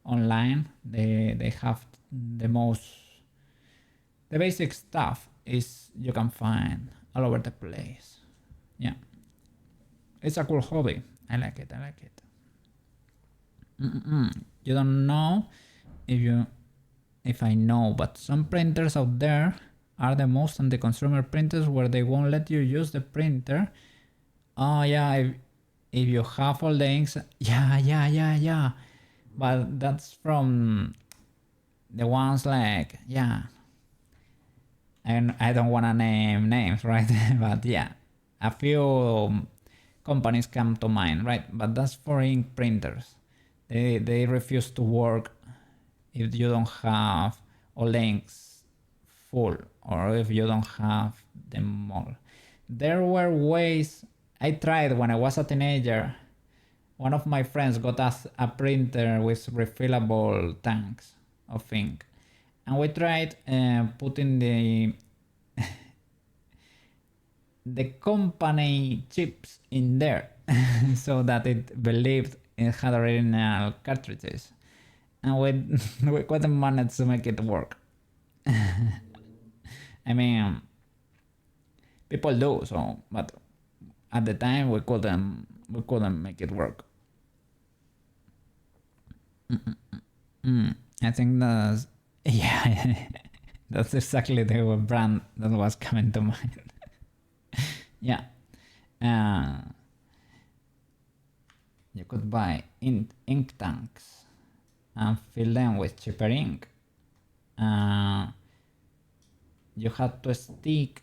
online. They have the basic stuff is you can find all over the place. Yeah, it's a cool hobby. I like it. You don't know if I know, but some printers out there are the most anti-consumer printers, where they won't let you use the printer. Oh yeah, if you have all the inks, yeah. But that's from the ones like, yeah, and I don't want to name names, right? But yeah, a few companies come to mind, right? But that's for ink printers. They refuse to work if you don't have all the inks full, or if you don't have them all. There were ways. I tried when I was a teenager. One of my friends got us a printer with refillable tanks of ink, and we tried putting the company chips in there so that it believed it had original cartridges, and we couldn't manage to make it work. I mean, people do so, but at the time we couldn't make it work. I think that's yeah, that's exactly the brand that was coming to mind. Yeah, you could buy ink tanks and fill them with cheaper ink, You have to stick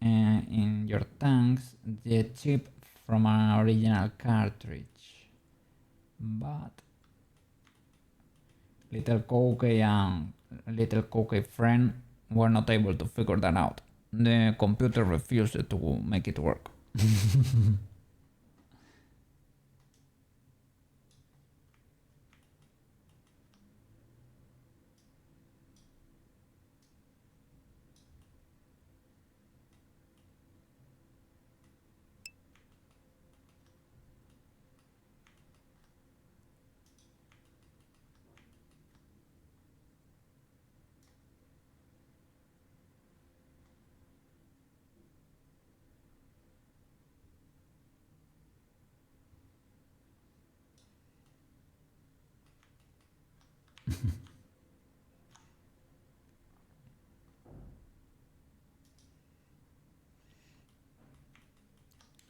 in your tanks the chip from an original cartridge, but Little Cookie and Little Cookie friend were not able to figure that out. The computer refused to make it work.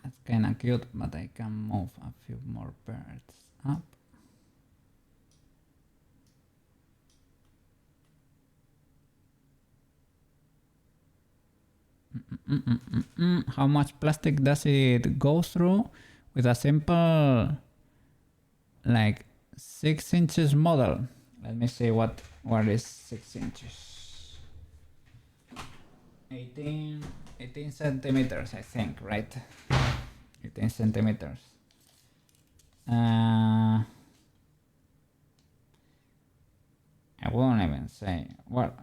That's kinda cute, but I can move a few more birds up. How much plastic does it go through with a simple, like 6 inches model? Let me see what is 6 inches. 18 centimeters, I think, right? 18 centimeters. I won't even say, well,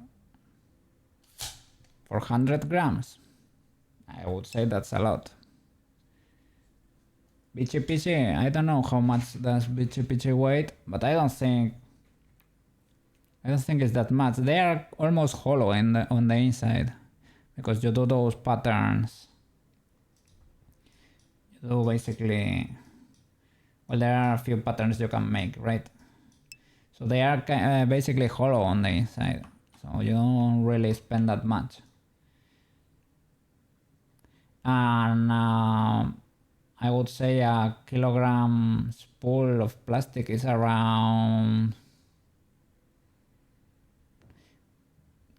400 grams. I would say that's a lot. Beachy Peachy, I don't know how much does Beachy Peachy weight, but I don't think it's that much. They are almost hollow on the inside, because you do those patterns. You do basically, well, there are a few patterns you can make, right? So they are basically hollow on the inside, so you don't really spend that much. And I would say a kilogram spool of plastic is around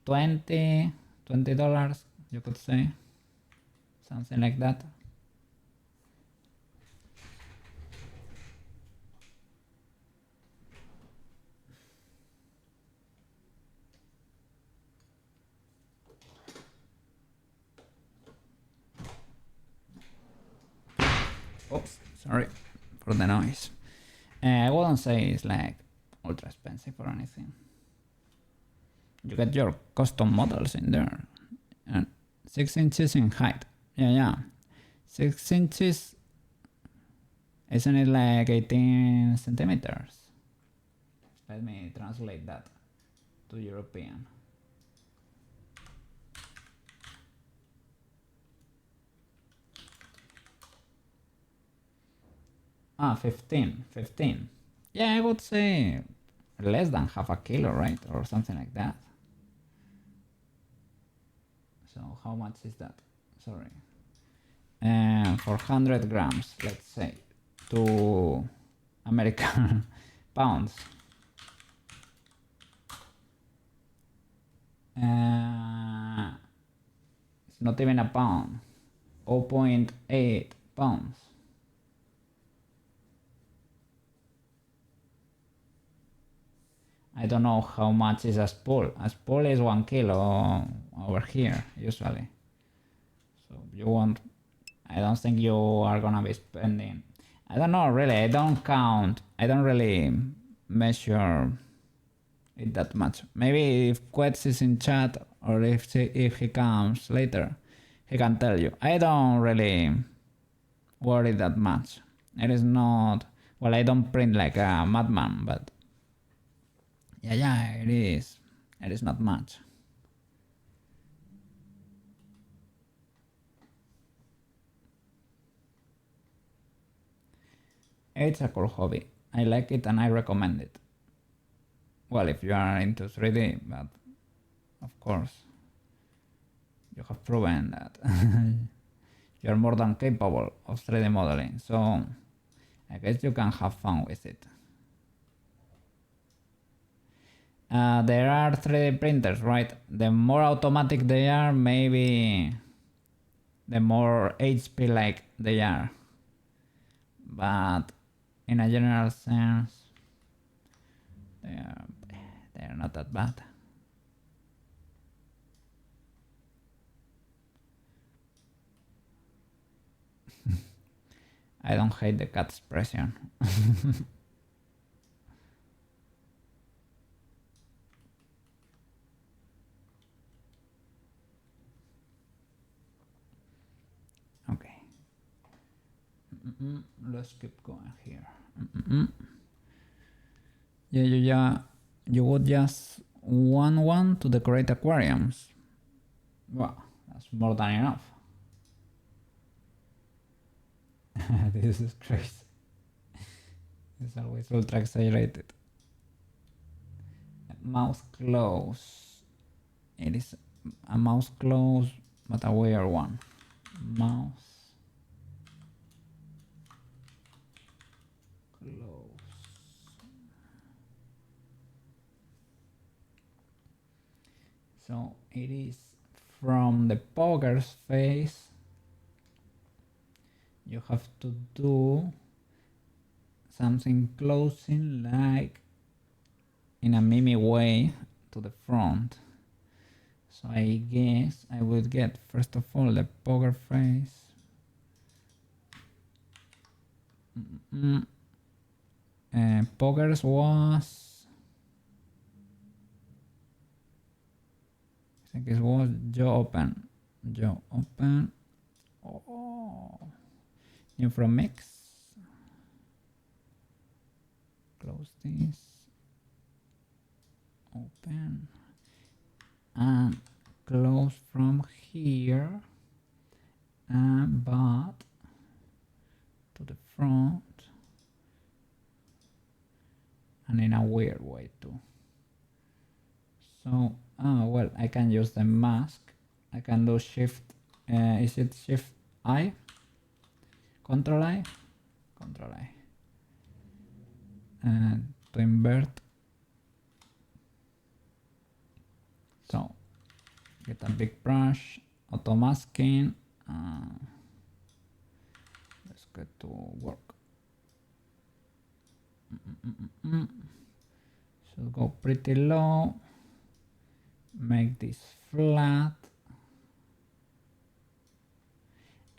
$20, you could say, something like that. Oops, sorry for the noise. I wouldn't say it's like ultra expensive or anything. You get your custom models in there. And 6 inches in height. Yeah. 6 inches, isn't it like 18 centimeters? Let me translate that to European. 15. Yeah, I would say less than half a kilo, right? Or something like that. So how much is that? Sorry. 400 grams, let's say, to American pounds. It's not even a pound. 0.8 pounds. I don't know how much is a spool. A spool is 1 kilo over here, usually. So you won't, I don't think you are gonna be spending, I don't know really, I don't count, I don't really measure it that much. Maybe if Quetz is in chat or if he comes later, he can tell you. I don't really worry that much. It is not, well, I don't print like a madman, but yeah, it is not much. It's a cool hobby. I like it and I recommend it. Well, if you are into 3D, but of course, you have proven that you are more than capable of 3D modeling, so I guess you can have fun with it. there are 3D printers, right? The more automatic they are, maybe the more HP like they are. But in a general sense, they are not that bad. I don't hate the cat expression. Okay. Let's keep going here. Yeah. You would just want one to decorate aquariums. Well, that's more than enough. This is crazy. It's always ultra exaggerated. Mouse close. It is a mouse close, but a weird one. Mouse close. So it is from the poker's face. You have to do something closing like in a mimi way to the front. So I guess I would get first of all the poker face. Poker's was, I think it was jaw open. Oh, new from mix. Close this. Open and close from here, but to the front, and in a weird way too. So, well, I can use the mask. I can do shift, is it shift I? Control I? Control I. And to invert. So, get a big brush, auto masking. Let's get to work. Should go pretty low. Make this flat.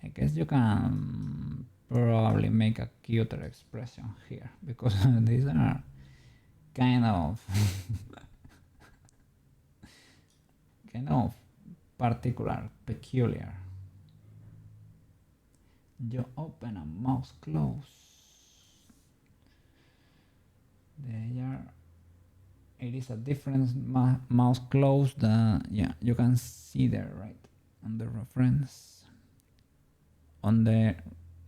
I guess you can probably make a cuter expression here because these are kind of particular, peculiar. You open a mouse close. It is a different mouse close that, yeah, you can see there, right, on the reference. On the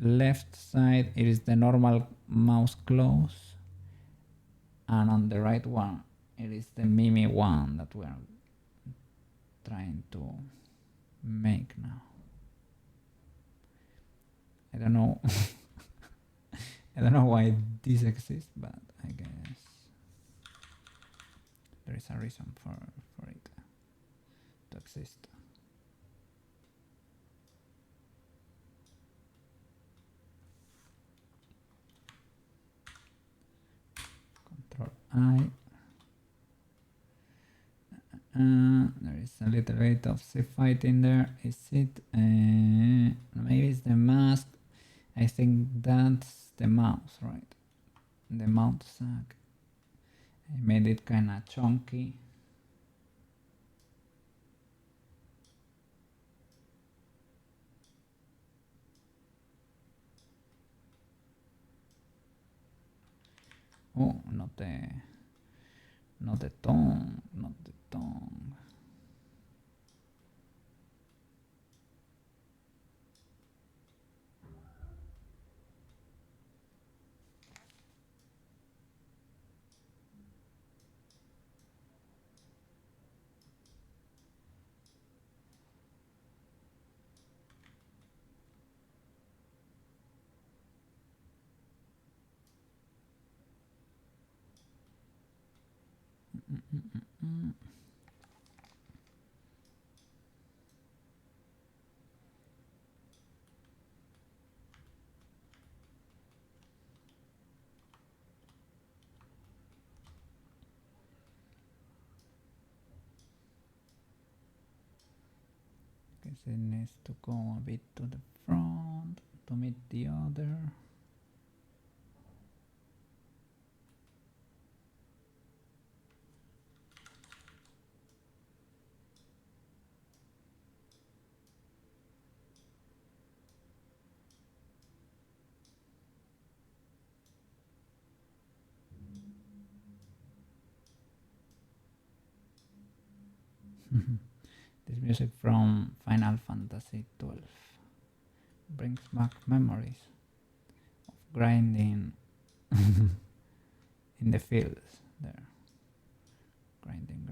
left side, it is the normal mouse close, and on the right one, it is the mimi one that we are trying to make now. I don't know. I don't know why this exists, but I guess there is a reason for it to exist. Control I. There is a little bit of sea fight in there. Is it? Maybe it's the mask. I think that's the mouse, right? The mouse sack. I made it kind of chunky. Oh, not the tongue, not the tongue. Guess it needs to go a bit to the front to meet the other. This music from Final Fantasy XII brings back memories of grinding in the fields there. Grinding.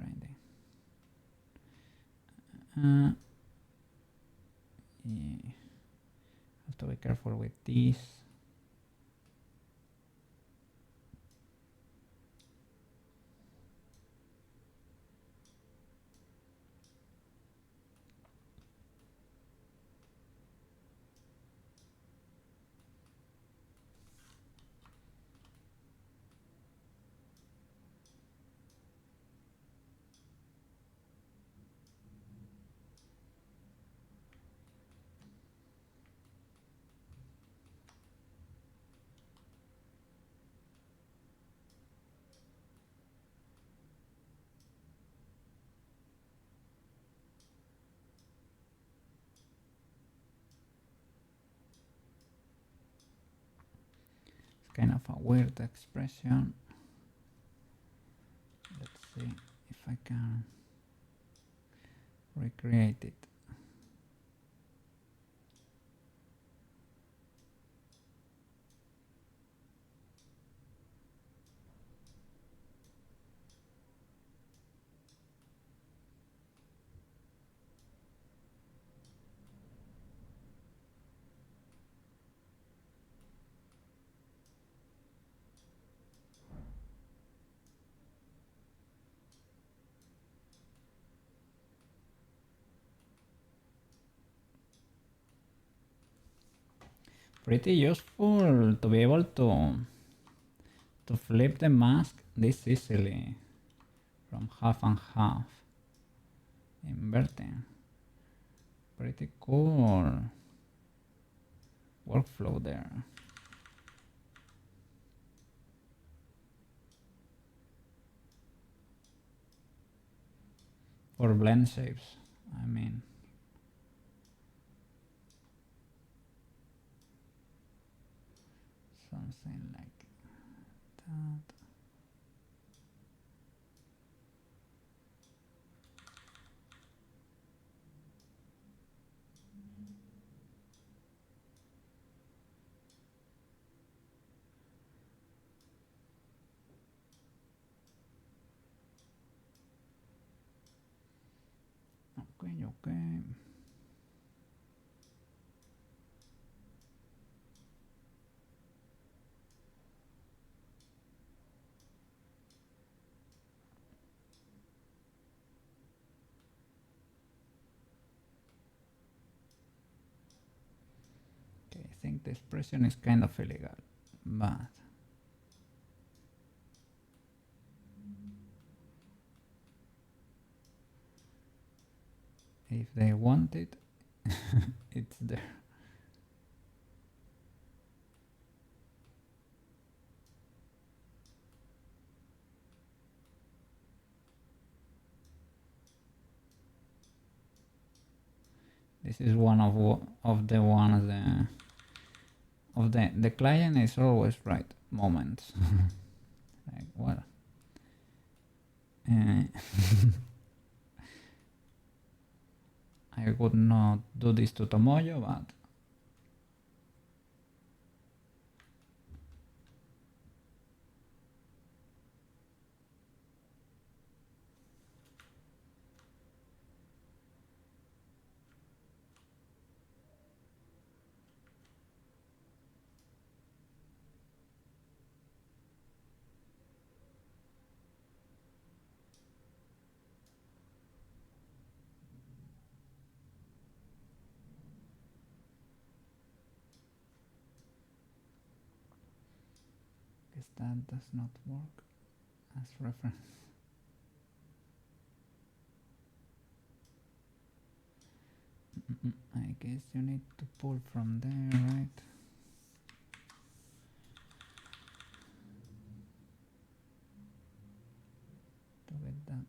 Yeah. Have to be careful with these. It's kind of a weird expression. Let's see if I can recreate it. Pretty useful to be able to flip the mask this easily from half and half, inverting. Pretty cool workflow there. For Blendshapes, I mean. Something like that. Okay. Okay, I think the expression is kind of illegal, but if they want it, it's there. This is one of the ones of the client is always right moments. Like what? I would not do this to Tomoyo, but guess that does not work as reference. I guess you need to pull from there, right? To get that.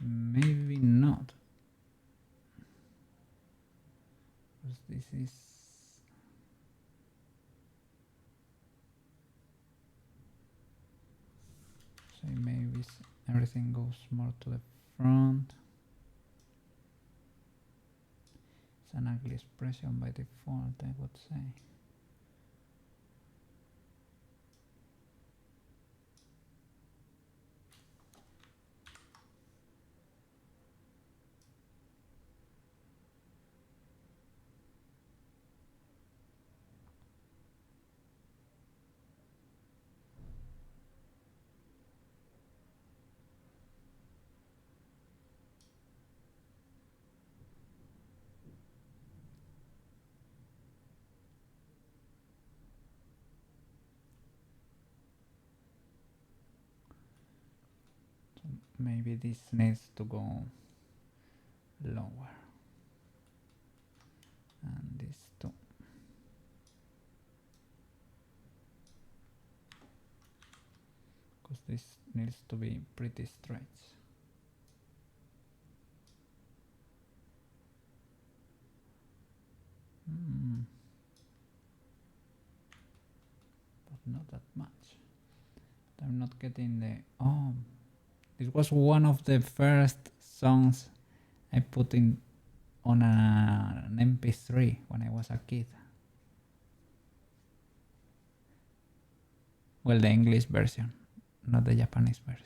Maybe not. Because this is... So maybe everything goes more to the front. It's an ugly expression by default, I would say. Maybe this needs to go lower. And this too. Because this needs to be pretty straight. But not that much. I'm not getting the... Oh, this was one of the first songs I put in on an MP3 when I was a kid. Well, the English version, not the Japanese version.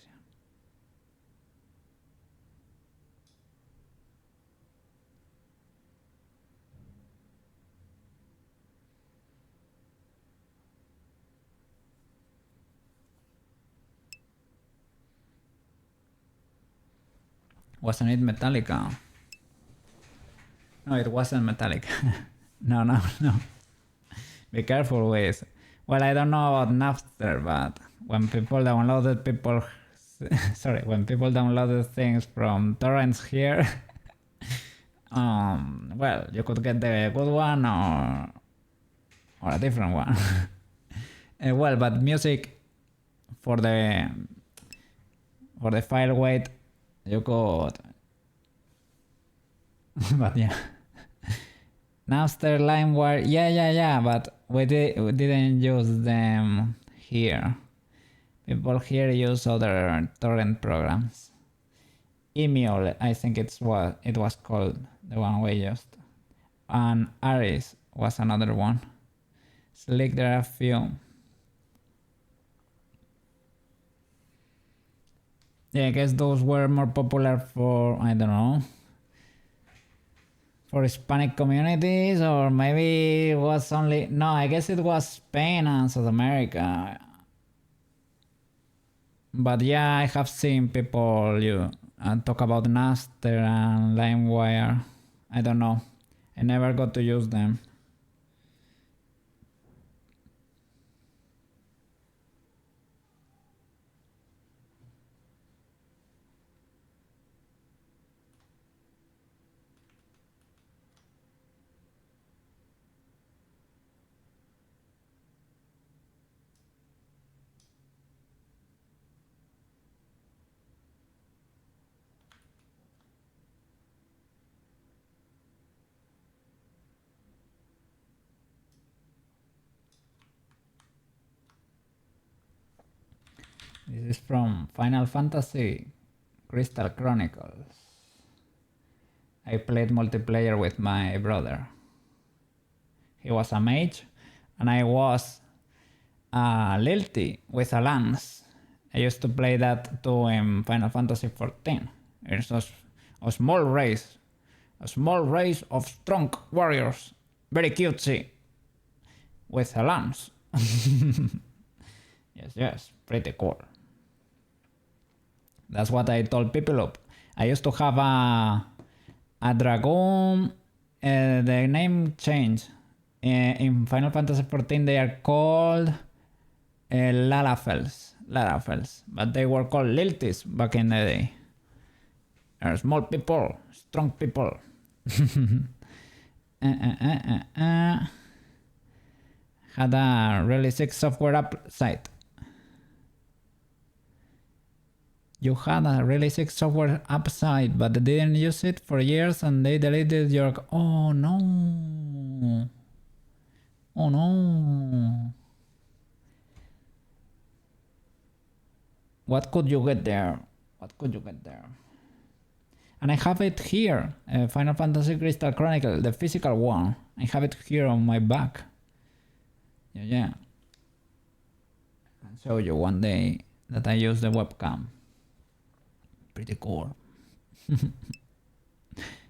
Wasn't it Metallica? No, it wasn't Metallica. No. Be careful with... Well, I don't know about Napster, but when people downloaded when people downloaded things from torrents here, well, you could get the good one or a different one. Well, but music for the file weight, you could... But yeah. Napster, LimeWire, yeah, but we didn't use them here. People here use other torrent programs. Emule, I think it was called, the one we used. And Aris was another one. Slick, there are a few. Yeah, I guess those were more popular for, I don't know, for Hispanic communities, or maybe it was only... No, I guess it was Spain and South America. But yeah, I have seen people talk about Napster and LimeWire. I don't know. I never got to use them. This is from Final Fantasy Crystal Chronicles. I played multiplayer with my brother. He was a mage and I was a Lilty with a lance. I used to play that too in Final Fantasy XIV. It's a small race of strong warriors, very cutesy, with a lance. Yes, pretty cool. That's what I told people. I used to have a dragoon. The name changed In Final Fantasy XIV they are called Lalafels, but they were called Liltis back in the day. They're small people, strong people. Had a really sick software app site. You had a really sick software app site, but they didn't use it for years and they deleted your... Oh no. Oh no. What could you get there? What could you get there? And I have it here, Final Fantasy Crystal Chronicle, the physical one. I have it here on my back. Yeah. I'll show you one day that I use the webcam. Pretty cool.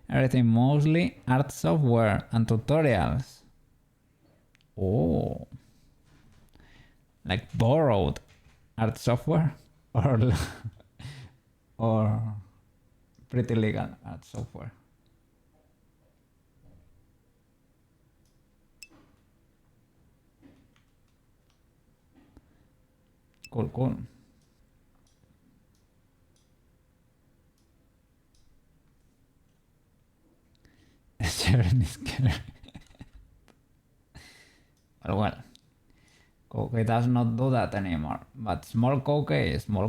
Everything mostly art software and tutorials. Oh. Like borrowed art software or pretty legal art software. Cool. Sharon is scary. Well, Koke does not do that anymore. But small Koke is new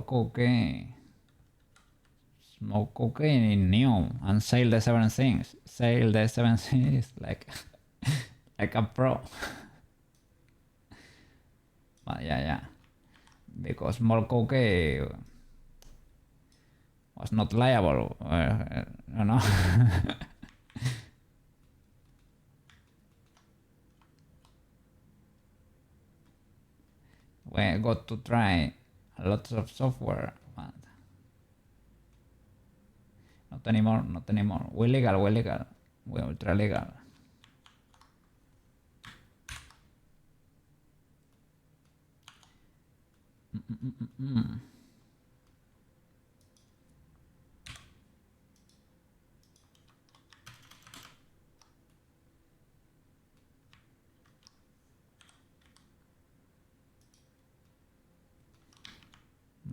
and sail the 7 things. Sail the 7 things like a pro. But yeah. Because small Koke was not liable, you know. We got to try lots of software, but not anymore. We're legal. We're ultra legal.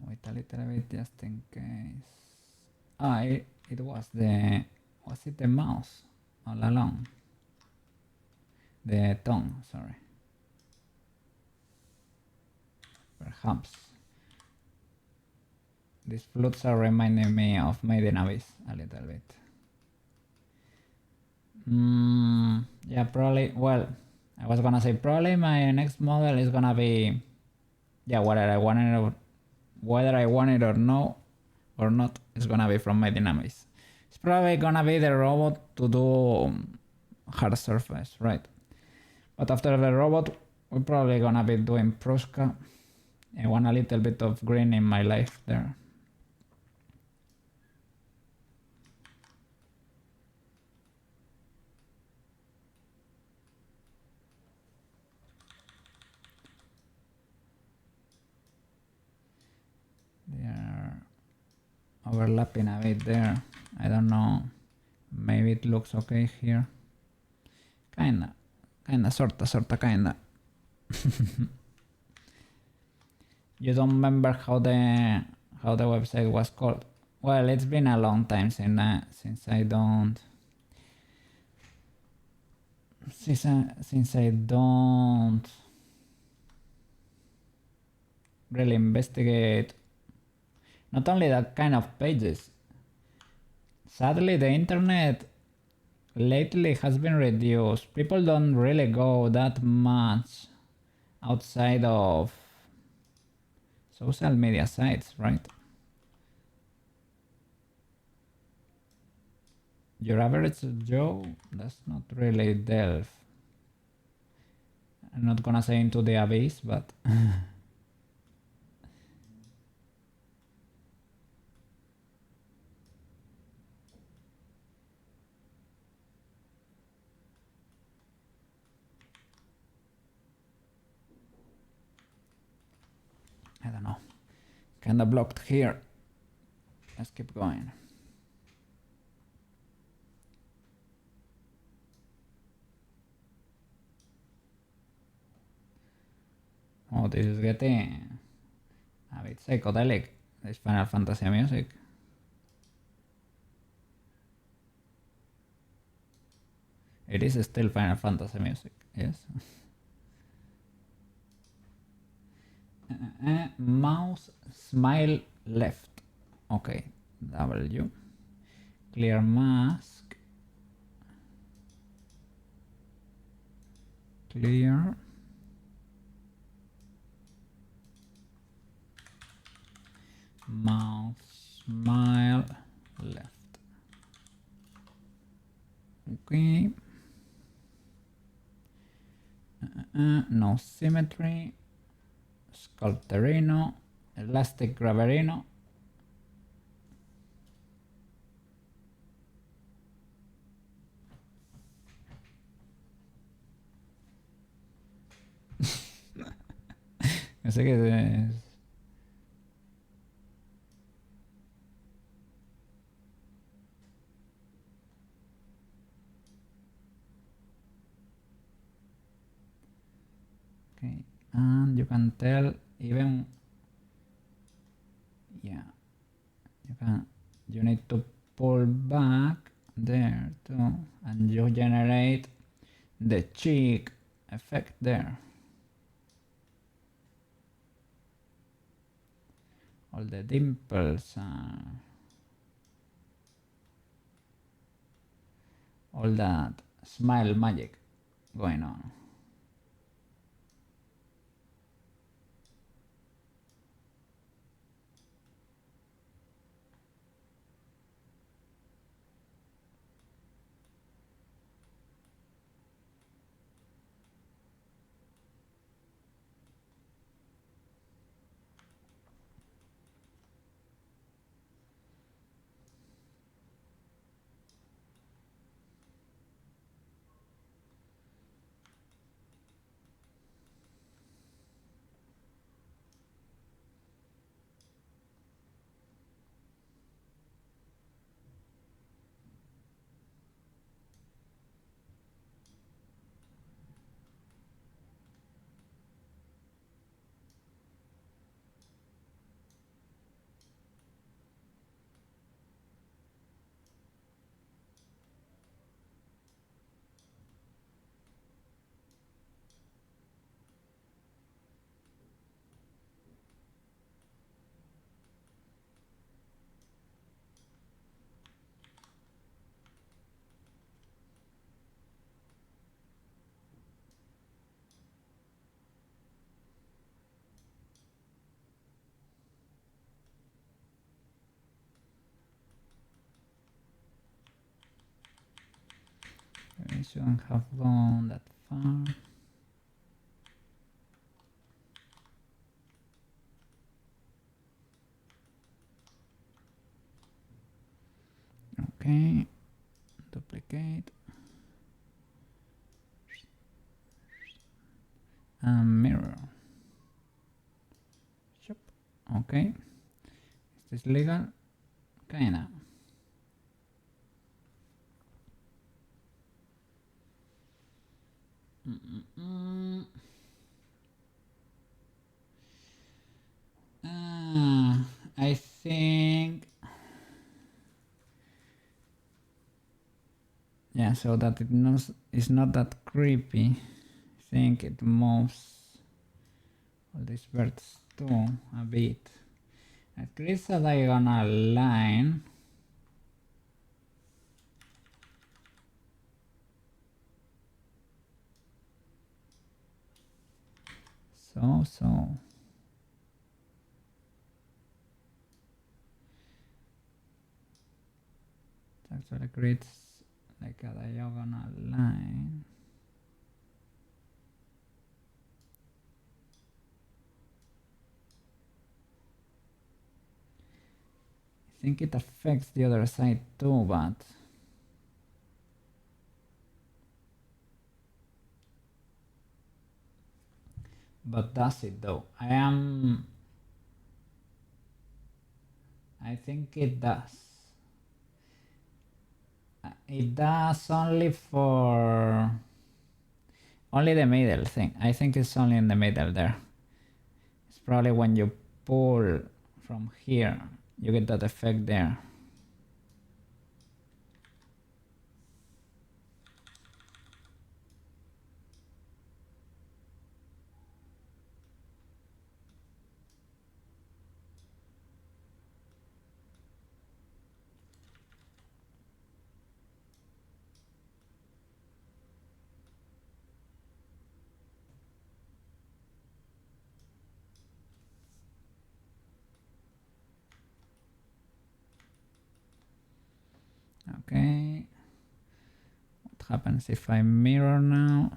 Wait a little bit just in case. It was the mouse all along? The tongue, sorry. Perhaps. These flutes are reminding me of Made in Abyss a little bit. Yeah, probably. Well, I was gonna say probably my next model is gonna be, yeah, whether I want it or not, it's gonna be from Made in Abyss. It's probably gonna be the robot to do hard surface, right? But after the robot, we're probably gonna be doing Pruska. I want a little bit of green in my life there. They are overlapping a bit there. I don't know. Maybe it looks okay here. Kinda, sorta, kinda. You don't remember how the website was called? Well, it's been a long time since I don't really investigate not only that kind of pages. Sadly, the internet lately has been reduced. People don't really go that much outside of social media sites, right? Your average Joe does not really delve. I'm not gonna say into the abyss, but I don't know. Kinda blocked here. Let's keep going. Oh, this is getting a bit psychedelic, this Final Fantasy music. It is still Final Fantasy music, yes. Mouse smile left. Okay, W. Clear mask. Clear. Mouse smile left. Okay. No symmetry. Sculpterino. Elastic graverino. No sé qué es. Okay, and you can tell even, yeah, you need to pull back there too, and you generate the cheek effect there. All the dimples, all that smile magic going on. We shouldn't have gone that far. Okay, duplicate. And mirror. Okay. Is this legal? Kinda. I think, yeah, so that it's not that creepy. I think it moves all these birds too a bit. It creates a diagonal line. So. It actually creates like a diagonal line. I think it affects the other side too, but does it though? I think it does. It does only for only the middle thing. I think it's only in the middle there. probably when you pull from here, you get that effect there. Okay. What happens if I mirror now?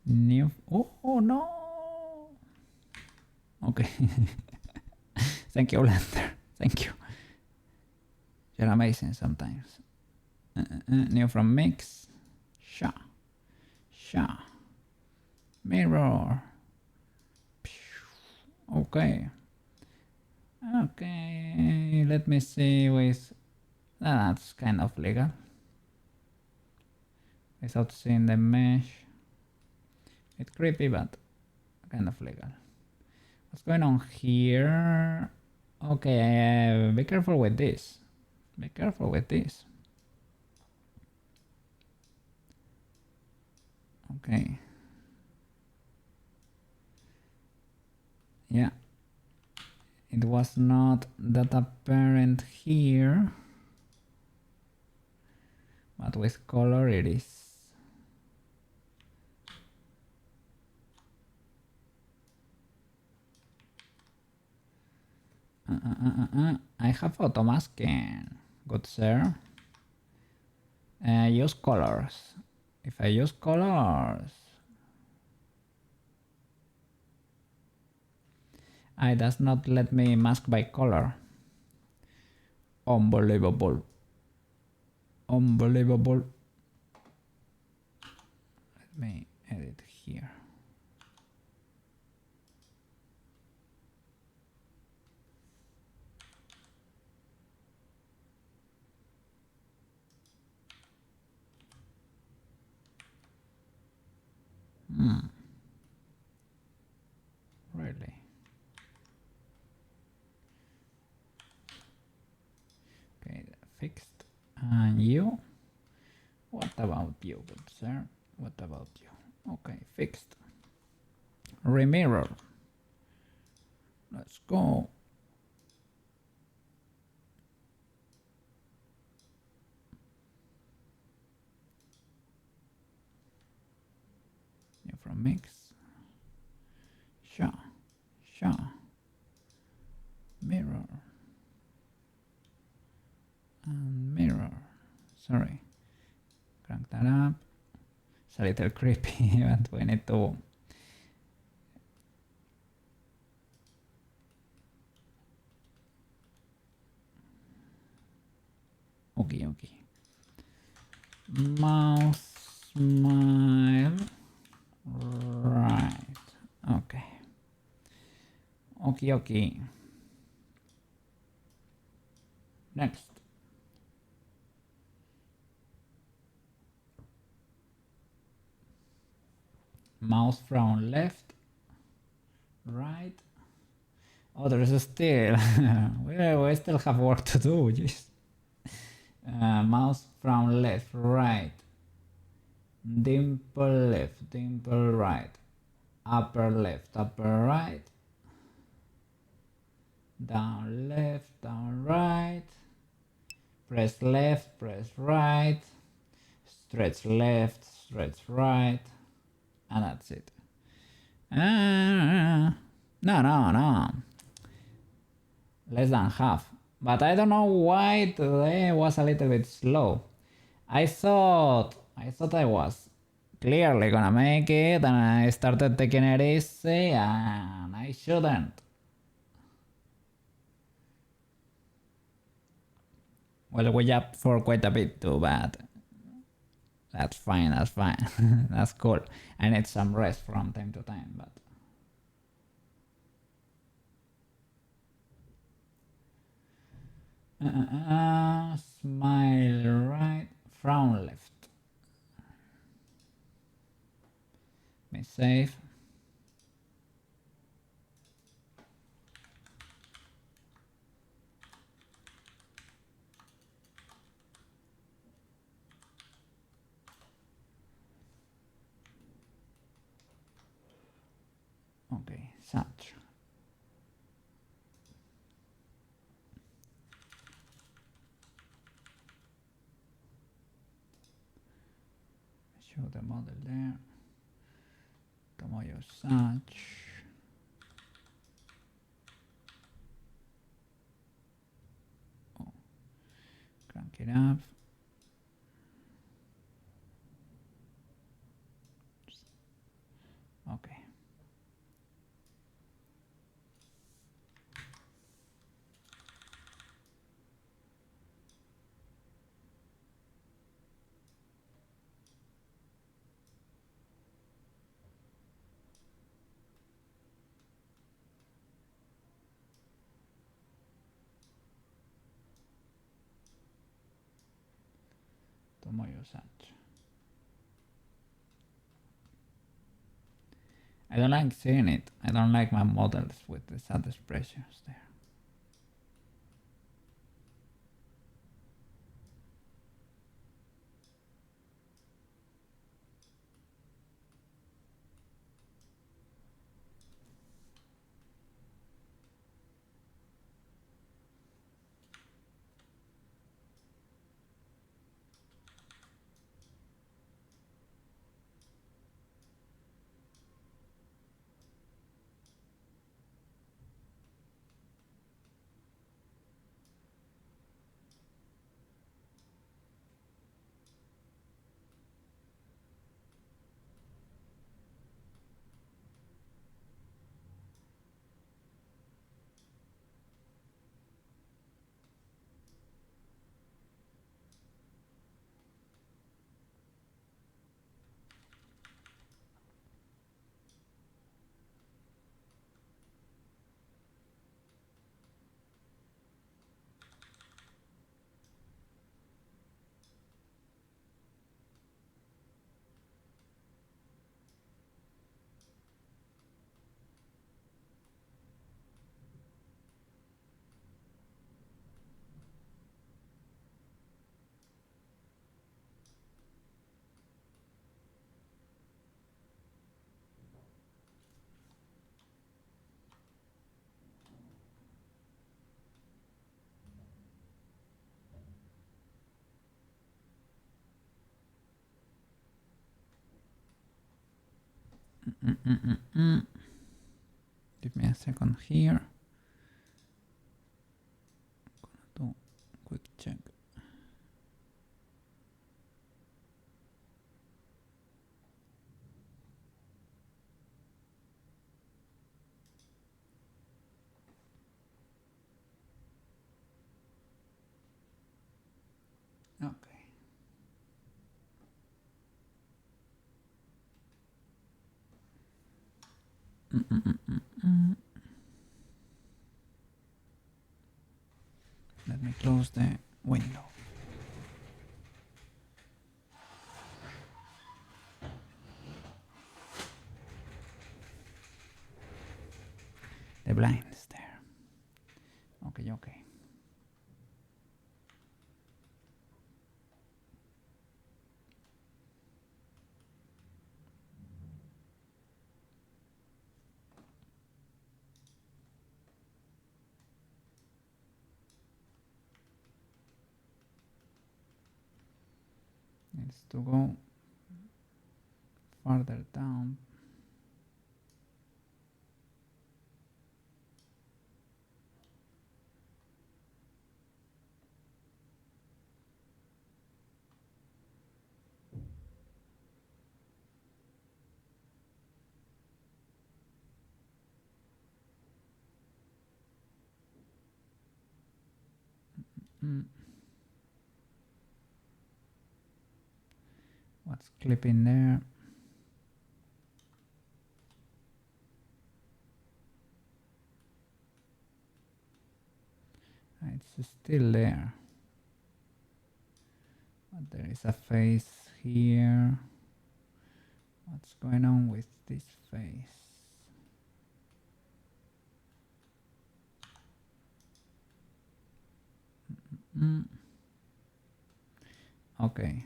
New. Oh no. Okay. Thank you, Blender. Thank you. You're amazing sometimes. New from mix. Sha. Sha. Mirror. Okay. Okay. Let me see with. That's kind of legal. Without seeing the mesh. It's creepy, but kind of legal. What's going on here? Okay, be careful with this. Be careful with this. Okay. Yeah. It was not that apparent here. But with color it is. I have auto masking. Good sir. Use colors. If I use colors, it does not let me mask by color. Unbelievable. Unbelievable. Let me edit here. Really? Okay, fixed. And you? What about you, good sir? What about you? Okay, fixed. Remirror. Let's go. New from mix. Sha. Sha. Mirror. And mirror. Sorry. Crank that up. It's a little creepy, but we need to. Okay, okay. Mouse smile. Right. Okay. Okay, okay. Next. Mouse from left, right. Oh, there is still. we still have work to do. Just mouse from left, right. Dimple left, dimple right. Upper left, upper right. Down left, down right. Press left, press right. Stretch left, stretch right. And that's it. No. Less than half. But I don't know why today was a little bit slow. I thought I was clearly gonna make it, and I started taking it easy, and I shouldn't. Well, we jumped for quite a bit too, but that's fine, that's fine. That's cool. I need some rest from time to time, but smile right, frown left. Let me save. Okay, such. Show the model there. Tomoyo such. Oh, crank it up. Okay. Tomoyo such. I don't like seeing it. I don't like my models with the sad expressions there. Give me a second here. Gonna do a quick check. Okay. Let me close the window. The blinds there. Okay, okay. Needs to go further down. What's clipping there? It's still there. But there is a face here. What's going on with this face? Okay.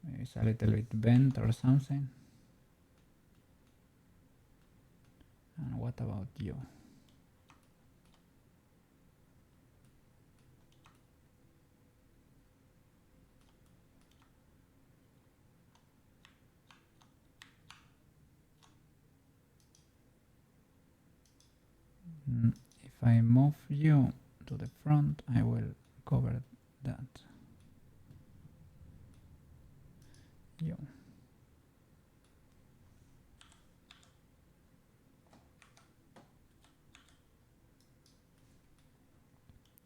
Maybe it's a little bit bent or something. And what about you? If I move you to the front, I will cover that. You.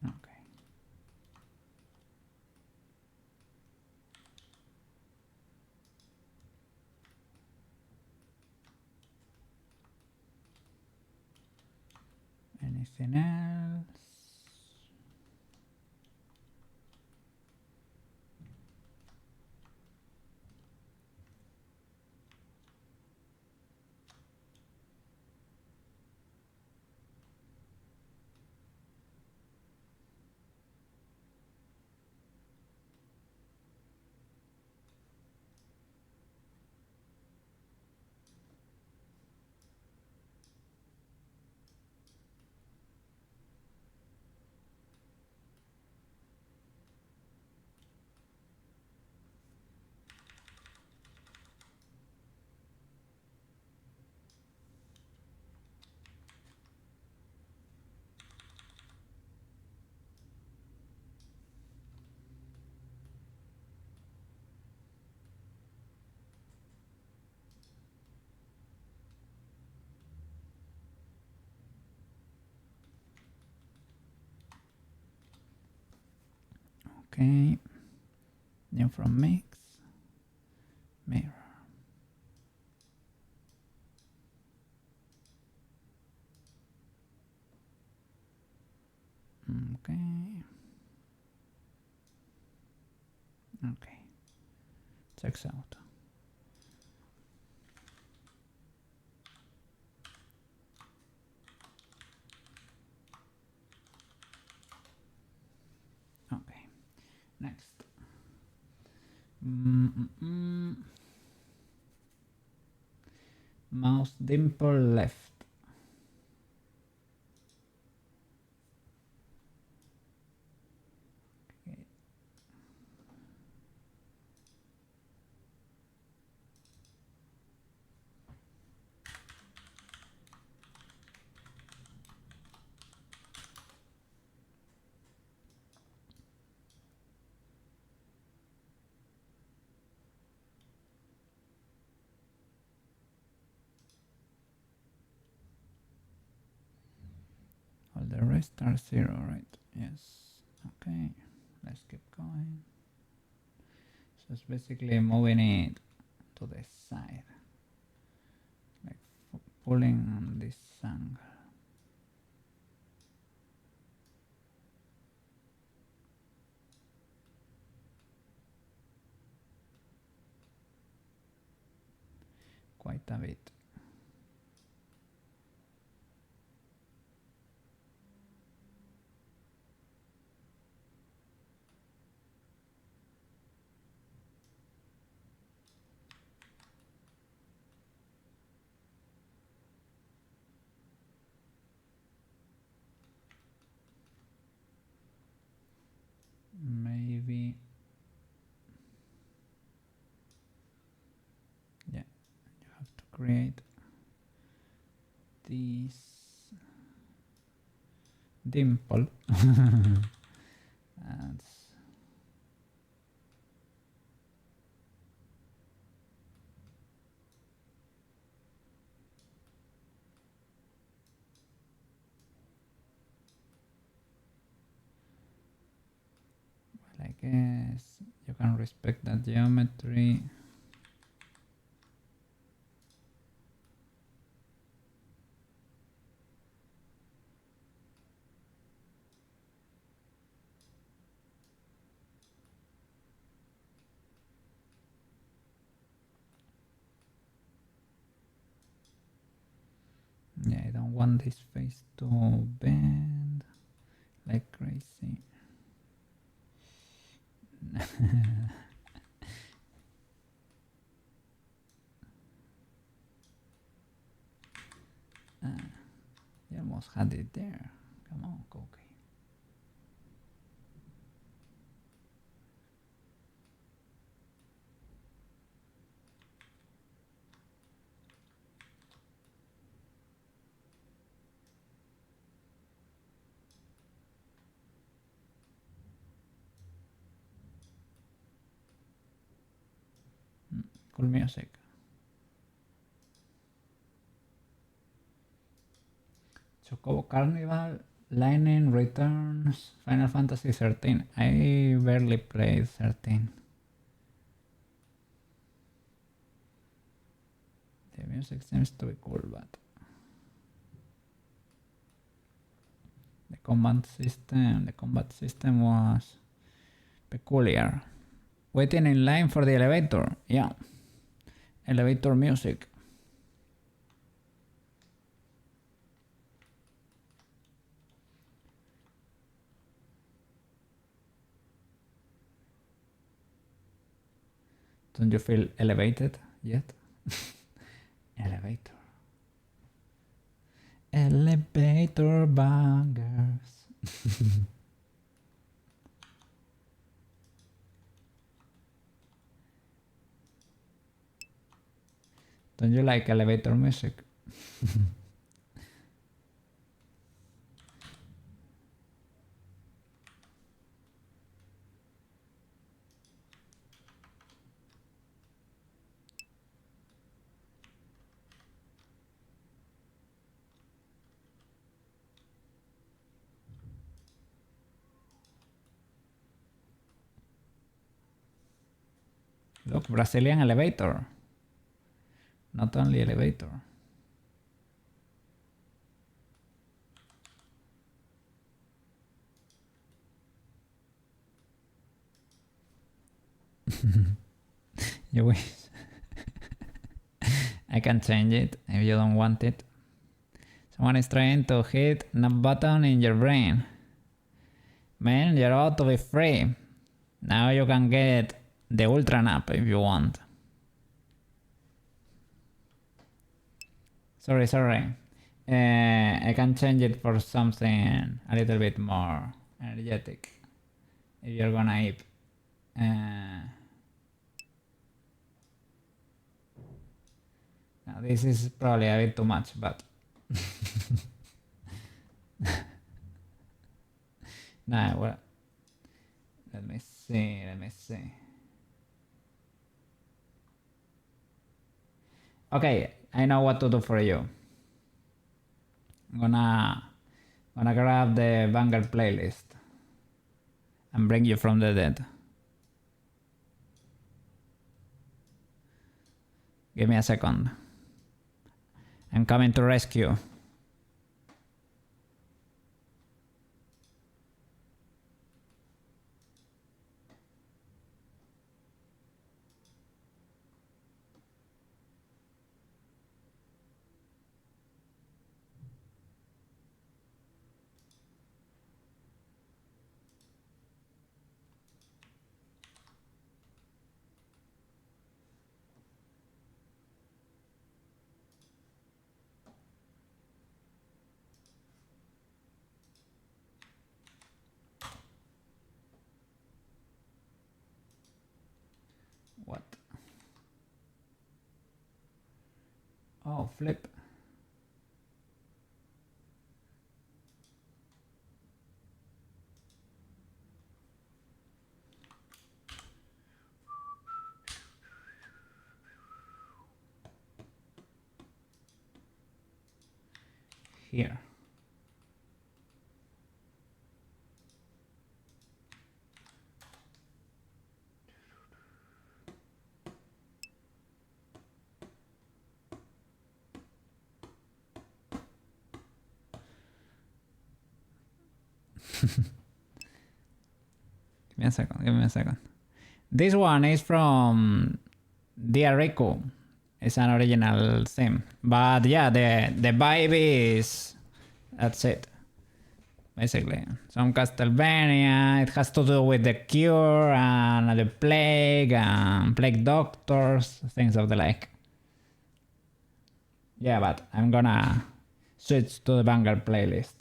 Okay. Anything else? Okay. New from mix. Mirror. Okay. Okay. Checks out. Okay. Next. Mouse dimple left. Okay. All the rest are 0, right? Yes. Okay. Let's keep going. So it's basically moving it to the side, like pulling on this angle. Quite a bit. Maybe, yeah, you have to create this dimple. And well, I guess you can respect that geometry. want this face to bend like crazy. You almost had it there. Come on, Cookie. Cool music. Chocobo Carnival, Lightning Returns, Final Fantasy 13. I barely played 13. The music seems to be cool, but the combat system was peculiar. Waiting in line for the elevator. Yeah. Elevator music. Don't you feel elevated yet? Elevator. Elevator bangers. Don't you like elevator music? Look, Brazilian elevator. Not only elevator. You wish. I can change it if you don't want it. Someone is trying to hit a button in your brain. Man, you're about to be free. Now you can get the Ultra Nap if you want. Sorry. I can change it for something a little bit more energetic. If you're gonna eat. Now this is probably a bit too much, but nah, well, let me see. Okay, I know what to do for you. I'm gonna grab the banger playlist and bring you from the dead. Give me a second. I'm coming to rescue. What? Oh, flip. Here. Give me a second. This one is from Diarico. It's an original theme. But yeah, the vibe is That's it. Basically, some Castlevania. It has to do with the cure and the plague and plague doctors, things of the like. Yeah, but I'm gonna switch to the Vanguard playlist.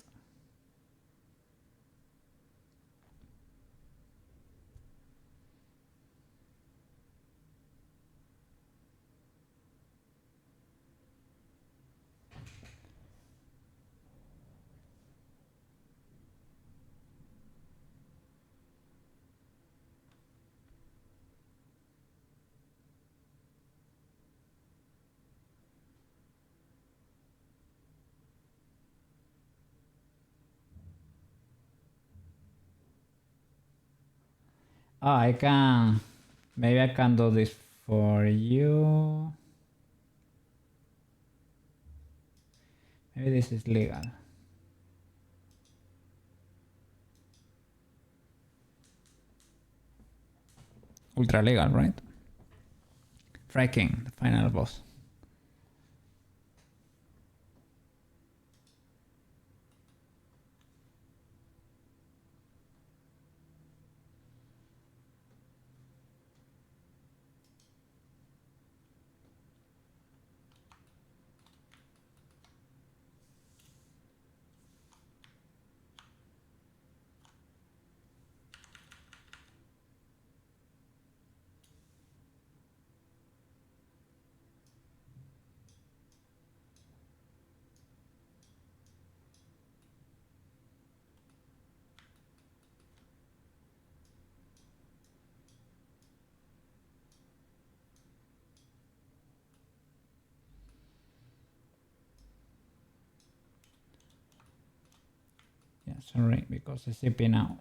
Oh, I can... Maybe I can do this for you. Maybe this is legal. Ultra legal, right? Fry King, the final boss. Yeah, sorry, because it's zipping out.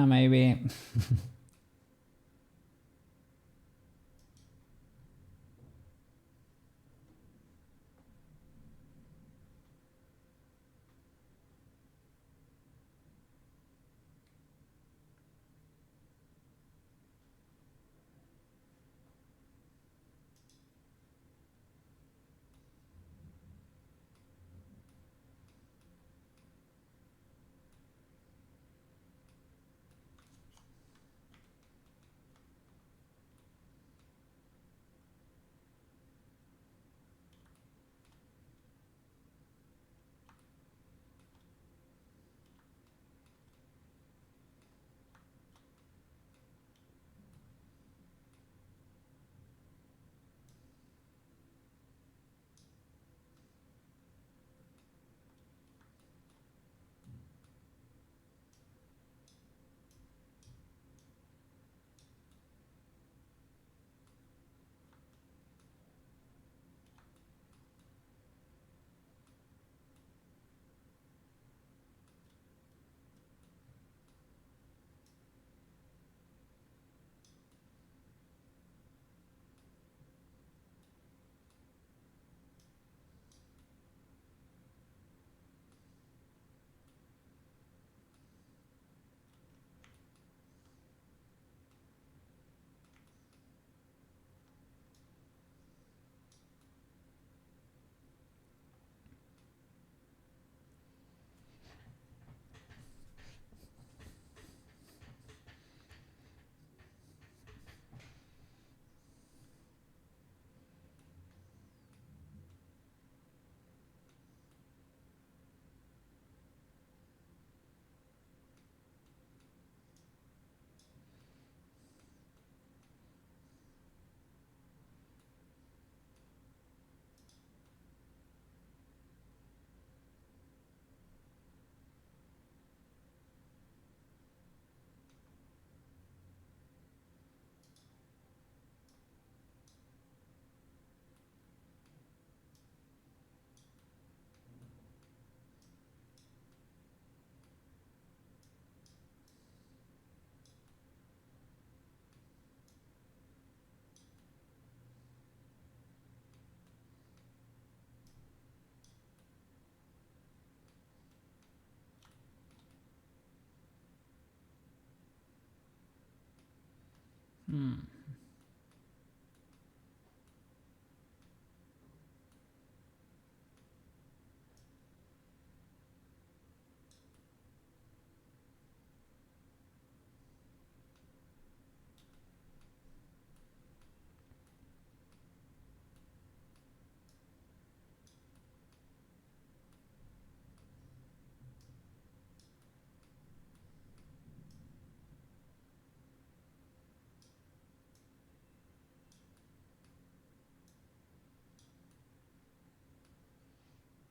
Maybe.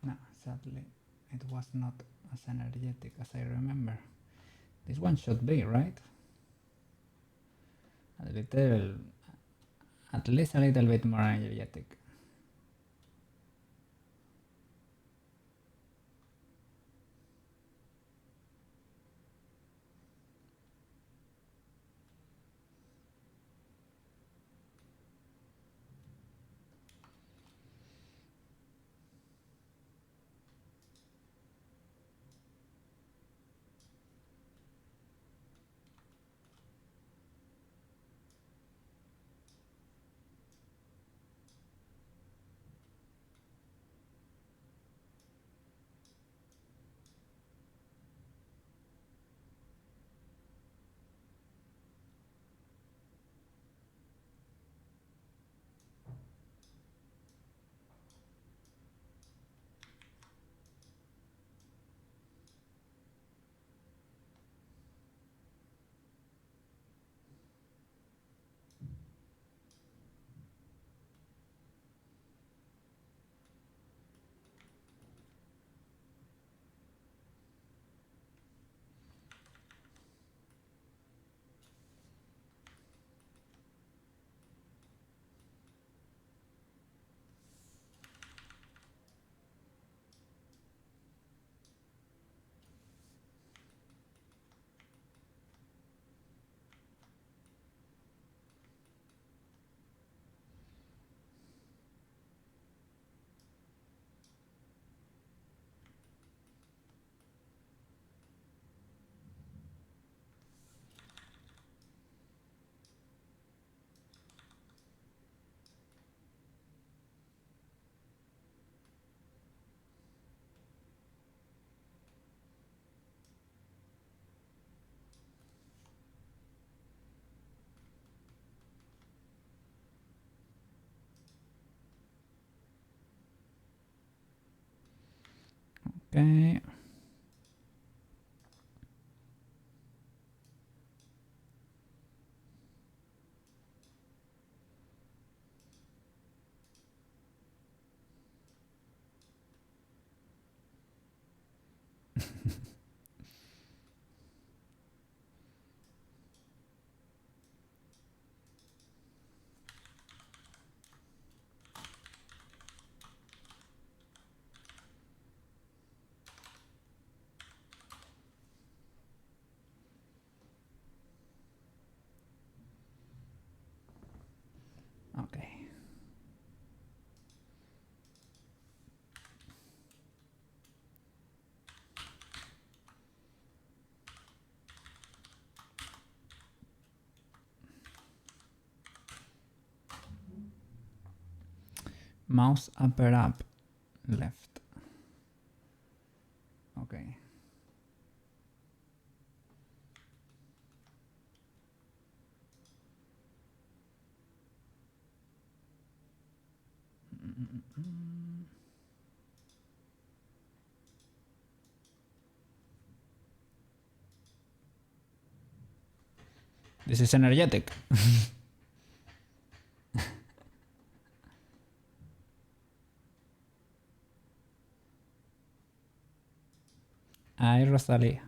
No, sadly, it was not as energetic as I remember. This one should be, right? A little, at least a little bit more energetic. Okay. Okay. Mouse upper up, left. Okay. This is energetic. Ay, Rosalía.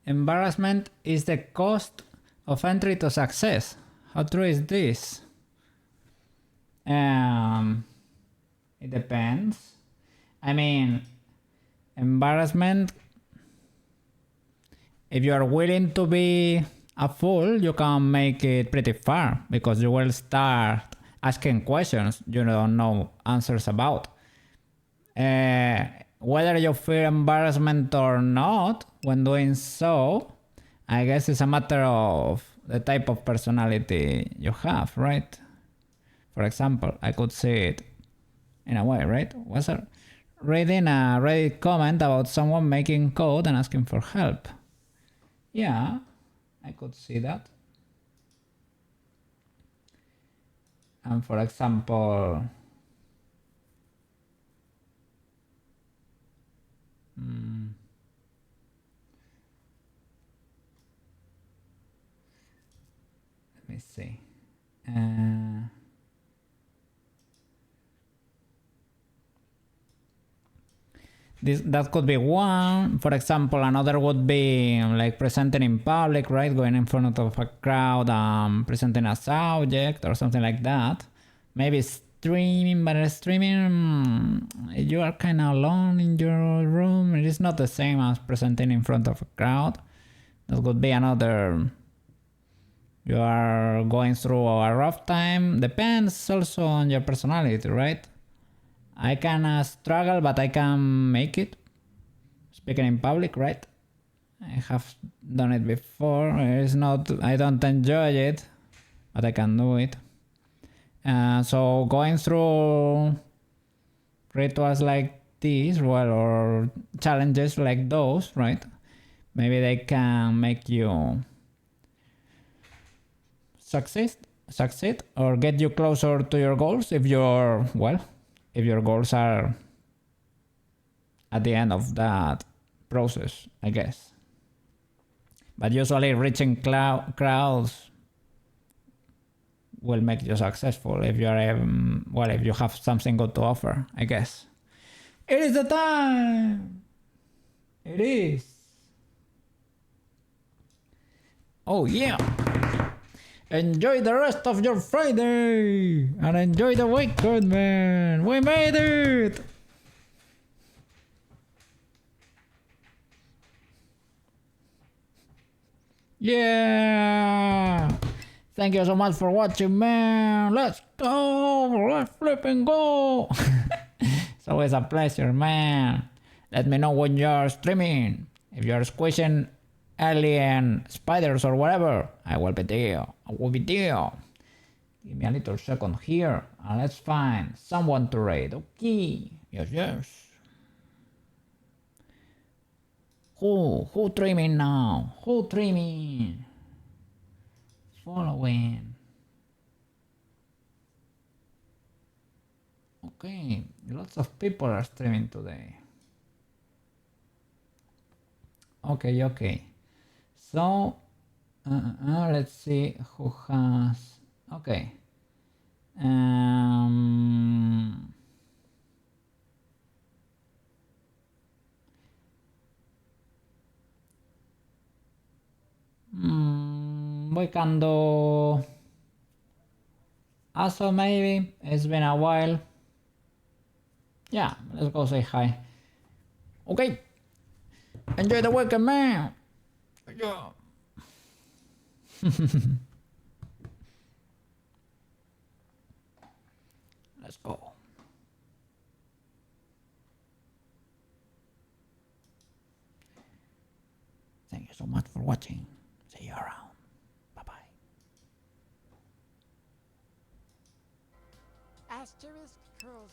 Embarrassment is the cost of entry to success. How true is this? It depends. I mean, embarrassment, if you are willing to be a fool, you can make it pretty far because you will start asking questions you don't know answers about. Whether you fear embarrassment or not when doing so, I guess it's a matter of the type of personality you have, right? For example, I could see it in a way, right? Was I reading a Reddit comment about someone making code and asking for help? Yeah, I could see that. And for example, let me see. That could be one. For example, another would be like presenting in public, right? Going in front of a crowd, presenting a subject or something like that. Maybe streaming, but streaming, you are kind of alone in your room. It is not the same as presenting in front of a crowd. That could be another. You are going through a rough time. Depends also on your personality, right? I can struggle, but I can make it. Speaking in public, right? I have done it before. It's not, I don't enjoy it, but I can do it. So going through rituals like these, well, or challenges like those, right? Maybe they can make you succeed or get you closer to your goals if you're, well, if your goals are at the end of that process, I guess. But usually reaching crowds will make you successful if you are, well, if you have something good to offer, I guess. It is the time! It is! Oh yeah! Enjoy the rest of your Friday! And enjoy the weekend, man! We made it! Yeah! Thank you so much for watching, man! Let's go! Let's flipping go! It's always a pleasure, man! Let me know when you're streaming. If you're squishing alien spiders or whatever, I will be there. I will be there. Give me a little second here and let's find someone to raid. Okay. Yes. Who dreaming now? Who dreaming? Following. Okay. Lots of people are streaming today. Okay. So, let's see who has. Okay. We can do. Also, maybe it's been a while. Yeah, let's go say hi. Okay. Enjoy the weekend, man. Yeah. Let's go. Thank you so much for watching. See you around. Bye-bye. Asterisk curls